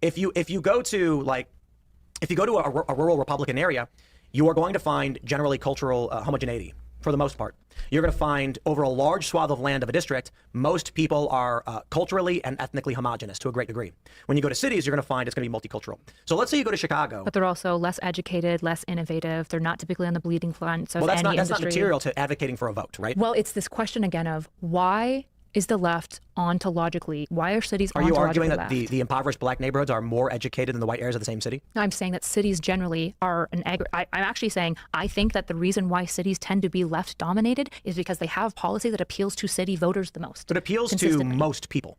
Speaker 3: If you go to a rural Republican area, you are going to find generally cultural homogeneity for the most part. You're going to find over a large swath of land of a district, most people are culturally and ethnically homogenous to a great degree. When you go to cities, you're going to find it's going to be multicultural. So let's say you go to Chicago.
Speaker 15: But they're also less educated, less innovative. They're not typically on the bleeding front of
Speaker 3: that's
Speaker 15: any
Speaker 3: not
Speaker 15: industry.
Speaker 3: material to advocating for a vote, right?
Speaker 15: Well, it's this question again of why is the left ontologically, why are cities
Speaker 3: Are you arguing
Speaker 15: ontologically
Speaker 3: that
Speaker 15: left?
Speaker 3: the impoverished black neighborhoods are more educated than the white areas of the same city?
Speaker 15: No, I'm saying that cities generally are I'm actually saying I think that the reason why cities tend to be left dominated is because they have policy that appeals to city voters the most.
Speaker 3: It appeals to most people.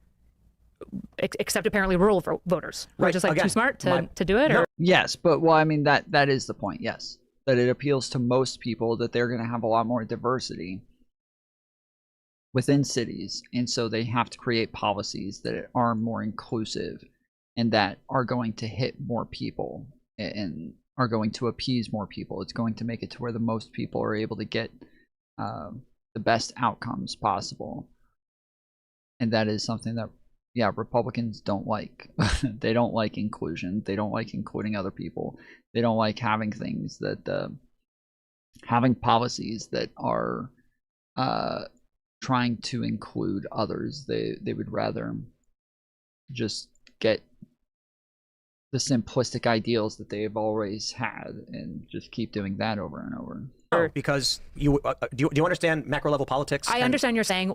Speaker 15: Except apparently rural voters. Who are
Speaker 1: Right,
Speaker 15: just like
Speaker 1: again,
Speaker 15: too smart to do it? Or?
Speaker 1: Yes, but well, I mean that is the point. Yes, that it appeals to most people, that they're going to have a lot more diversity within cities, and so they have to create policies that are more inclusive and that are going to hit more people and are going to appease more people. It's going to make it to where the most people are able to get the best outcomes possible, and that is something that Republicans don't like. They don't like inclusion. They don't like including other people. They don't like having things that having policies that are trying to include others. They would rather just get the simplistic ideals that they've always had and just keep doing that over and over.
Speaker 3: Because you do you understand macro level politics?
Speaker 15: I understand you're saying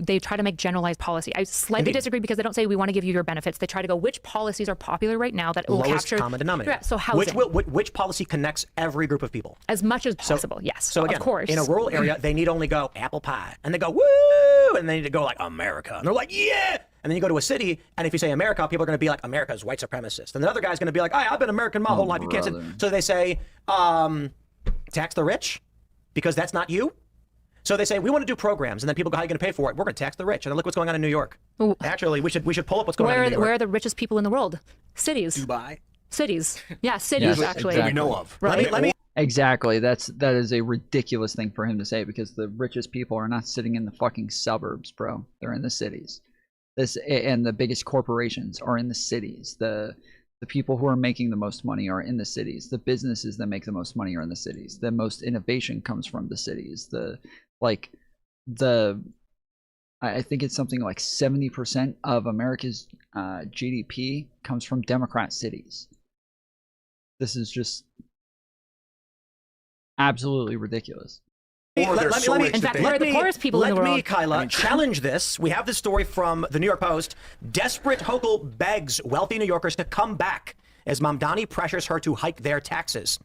Speaker 15: they try to make generalized policy. I slightly disagree because they don't say we want to give you your benefits. They try to go which policies are popular right now that will
Speaker 3: lowest
Speaker 15: capture
Speaker 3: common denominator.
Speaker 15: Yeah, so housing.
Speaker 3: Which policy connects every group of people
Speaker 15: as much as possible. Yes.
Speaker 3: So again,
Speaker 15: of course,
Speaker 3: in a rural area, they need only go apple pie, and they go woo, and they need to go like America, and they're like yeah. And then you go to a city, and if you say America, people are going to be like, America's white supremacist. And the other guy's going to be like, I've been American my whole life. You can't say. So they say, tax the rich, because that's not you. So they say, we want to do programs. And then people go, how are you going to pay for it? We're going to tax the rich. And then look what's going on in New York. Ooh. Actually, we should pull up what's going on in New York.
Speaker 15: Where are the richest people in the world? Cities.
Speaker 3: Dubai.
Speaker 15: Cities. Yeah, cities, actually.
Speaker 1: Exactly.
Speaker 3: We know of.
Speaker 15: Right.
Speaker 3: Let me
Speaker 1: Exactly. That is a ridiculous thing for him to say, because the richest people are not sitting in the fucking suburbs, bro. They're in the cities. And the biggest corporations are in the cities. The people who are making the most money are in the cities. The businesses that make the most money are in the cities. The most innovation comes from the cities. I think it's something like 70% of America's GDP comes from Democrat cities. This is just absolutely ridiculous.
Speaker 3: Let me, Kyla,
Speaker 1: I
Speaker 3: challenge this. We have this story from the New York Post. Desperate Hochul begs wealthy New Yorkers to come back as Mamdani pressures her to hike their taxes.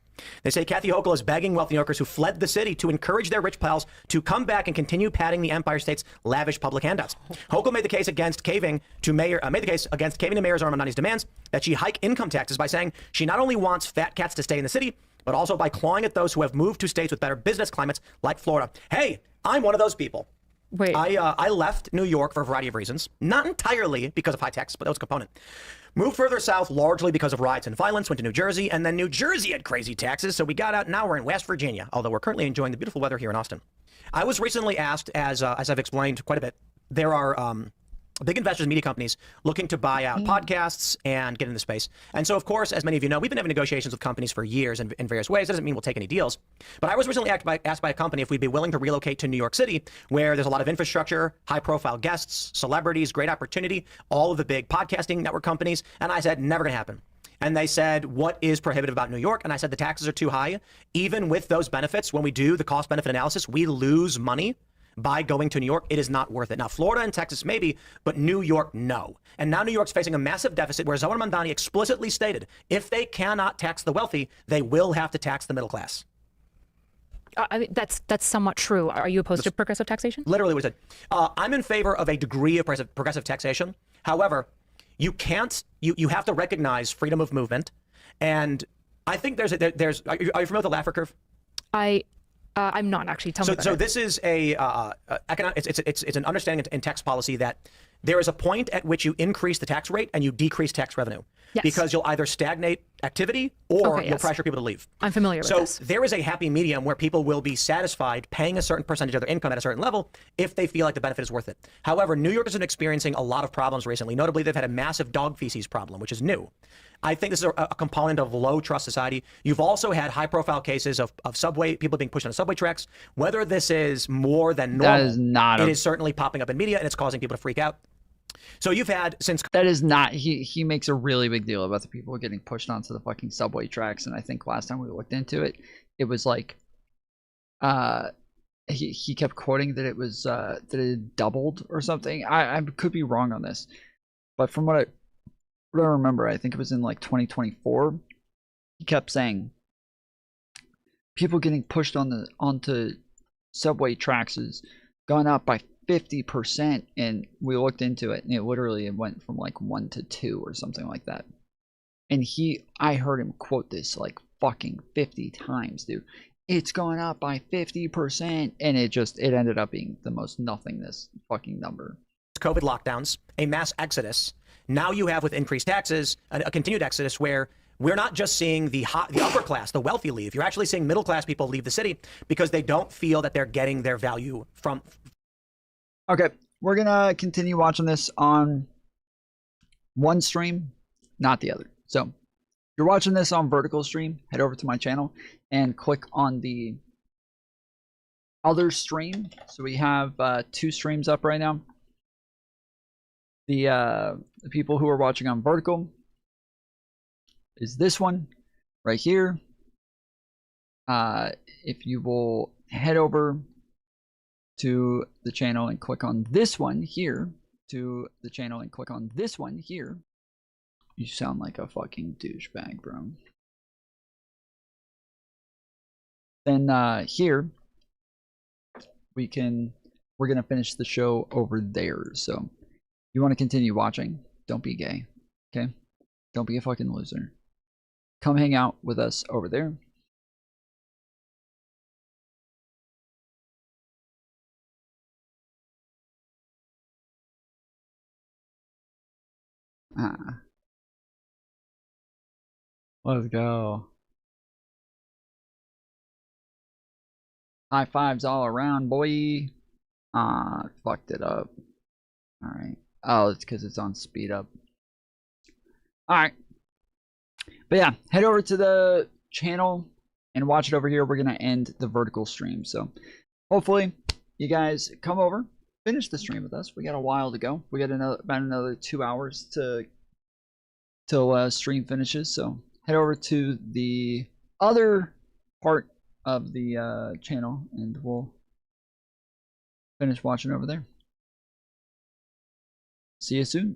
Speaker 3: They say Kathy Hochul is begging wealthy New Yorkers who fled the city to encourage their rich pals to come back and continue padding the Empire State's lavish public handouts. Hochul made the case against caving to Mayor Zora Mamdani's demands that she hike income taxes by saying she not only wants fat cats to stay in the city, but also by clawing at those who have moved to states with better business climates like Florida. Hey, I'm one of those people.
Speaker 15: Wait.
Speaker 3: I left New York for a variety of reasons. Not entirely because of high taxes, but that was a component. Moved further south largely because of riots and violence, went to New Jersey, and then New Jersey had crazy taxes, so we got out. Now we're in West Virginia, although we're currently enjoying the beautiful weather here in Austin. I was recently asked, as I've explained quite a bit, there are big investors, media companies looking to buy out podcasts and get into the space. And so, of course, as many of you know, we've been having negotiations with companies for years in various ways. That doesn't mean we'll take any deals. But I was recently asked by a company if we'd be willing to relocate to New York City, where there's a lot of infrastructure, high-profile guests, celebrities, great opportunity, all of the big podcasting network companies. And I said, never going to happen. And they said, what is prohibitive about New York? And I said, the taxes are too high. Even with those benefits, when we do the cost-benefit analysis, we lose money by going to New York. It is not worth it. Now, Florida and Texas maybe, but New York, no. And now New York's facing a massive deficit where Zohar Mamdani explicitly stated, if they cannot tax the wealthy, they will have to tax the middle class.
Speaker 15: I mean, that's somewhat true. Are you opposed to progressive taxation?
Speaker 3: Literally what he said. I'm in favor of a degree of progressive taxation. However, you can't, you have to recognize freedom of movement. And I think are you familiar with the Laffer curve?
Speaker 15: I'm not actually. Tell me about
Speaker 3: so
Speaker 15: it.
Speaker 3: this is it's an understanding in tax policy that there is a point at which you increase the tax rate and you decrease tax revenue.
Speaker 15: Yes.
Speaker 3: Because you'll either stagnate activity or
Speaker 15: Okay,
Speaker 3: you'll
Speaker 15: yes.
Speaker 3: pressure people to leave.
Speaker 15: I'm familiar with this.
Speaker 3: So there is a happy medium where people will be satisfied paying a certain percentage of their income at a certain level if they feel like the benefit is worth it. However, New York has been experiencing a lot of problems recently. Notably, they've had a massive dog feces problem, which is new. I think this is a component of low trust society. You've also had high profile cases of subway, people being pushed on subway tracks. Whether this is more than normal,
Speaker 1: That is not
Speaker 3: it is certainly popping up in media and it's causing people to freak out. So you've had since
Speaker 1: that is not he makes a really big deal about the people getting pushed onto the fucking subway tracks, and I think last time we looked into it, it was like he kept quoting that it was that it doubled or something. I could be wrong on this, but from what I remember, I think it was in like 2024, he kept saying people getting pushed onto subway tracks has gone up by 50%, and we looked into it and it literally went from like 1 to 2 or something like that. And I heard him quote this like fucking 50 times, dude. It's going up by 50%, and it ended up being the most nothingness fucking number.
Speaker 3: COVID lockdowns, a mass exodus. Now you have, with increased taxes, a continued exodus where we're not just seeing the upper class, the wealthy leave. You're actually seeing middle class people leave the city because they don't feel that they're getting their value from.
Speaker 1: Okay, we're gonna continue watching this on one stream, not the other. So if you're watching this on vertical stream, head over to my channel and click on the other stream. So we have 2 streams up right now. The people who are watching on vertical is this one right here. If you will head over to the channel and click on this one here, you sound like a fucking douchebag, bro. Then here we're gonna finish the show over there. So you want to continue watching, don't be gay, okay? Don't be a fucking loser. Come hang out with us over there. Let's go. High fives all around, boy. Fucked it up. Alright. Oh, it's because it's on speed up. Alright. But yeah, head over to the channel and watch it over here. We're going to end the vertical stream. So hopefully you guys come over, finish the stream with us. We got a while to go. We got about another 2 hours till stream finishes. So head over to the other part of the channel and we'll finish watching over there. See you soon.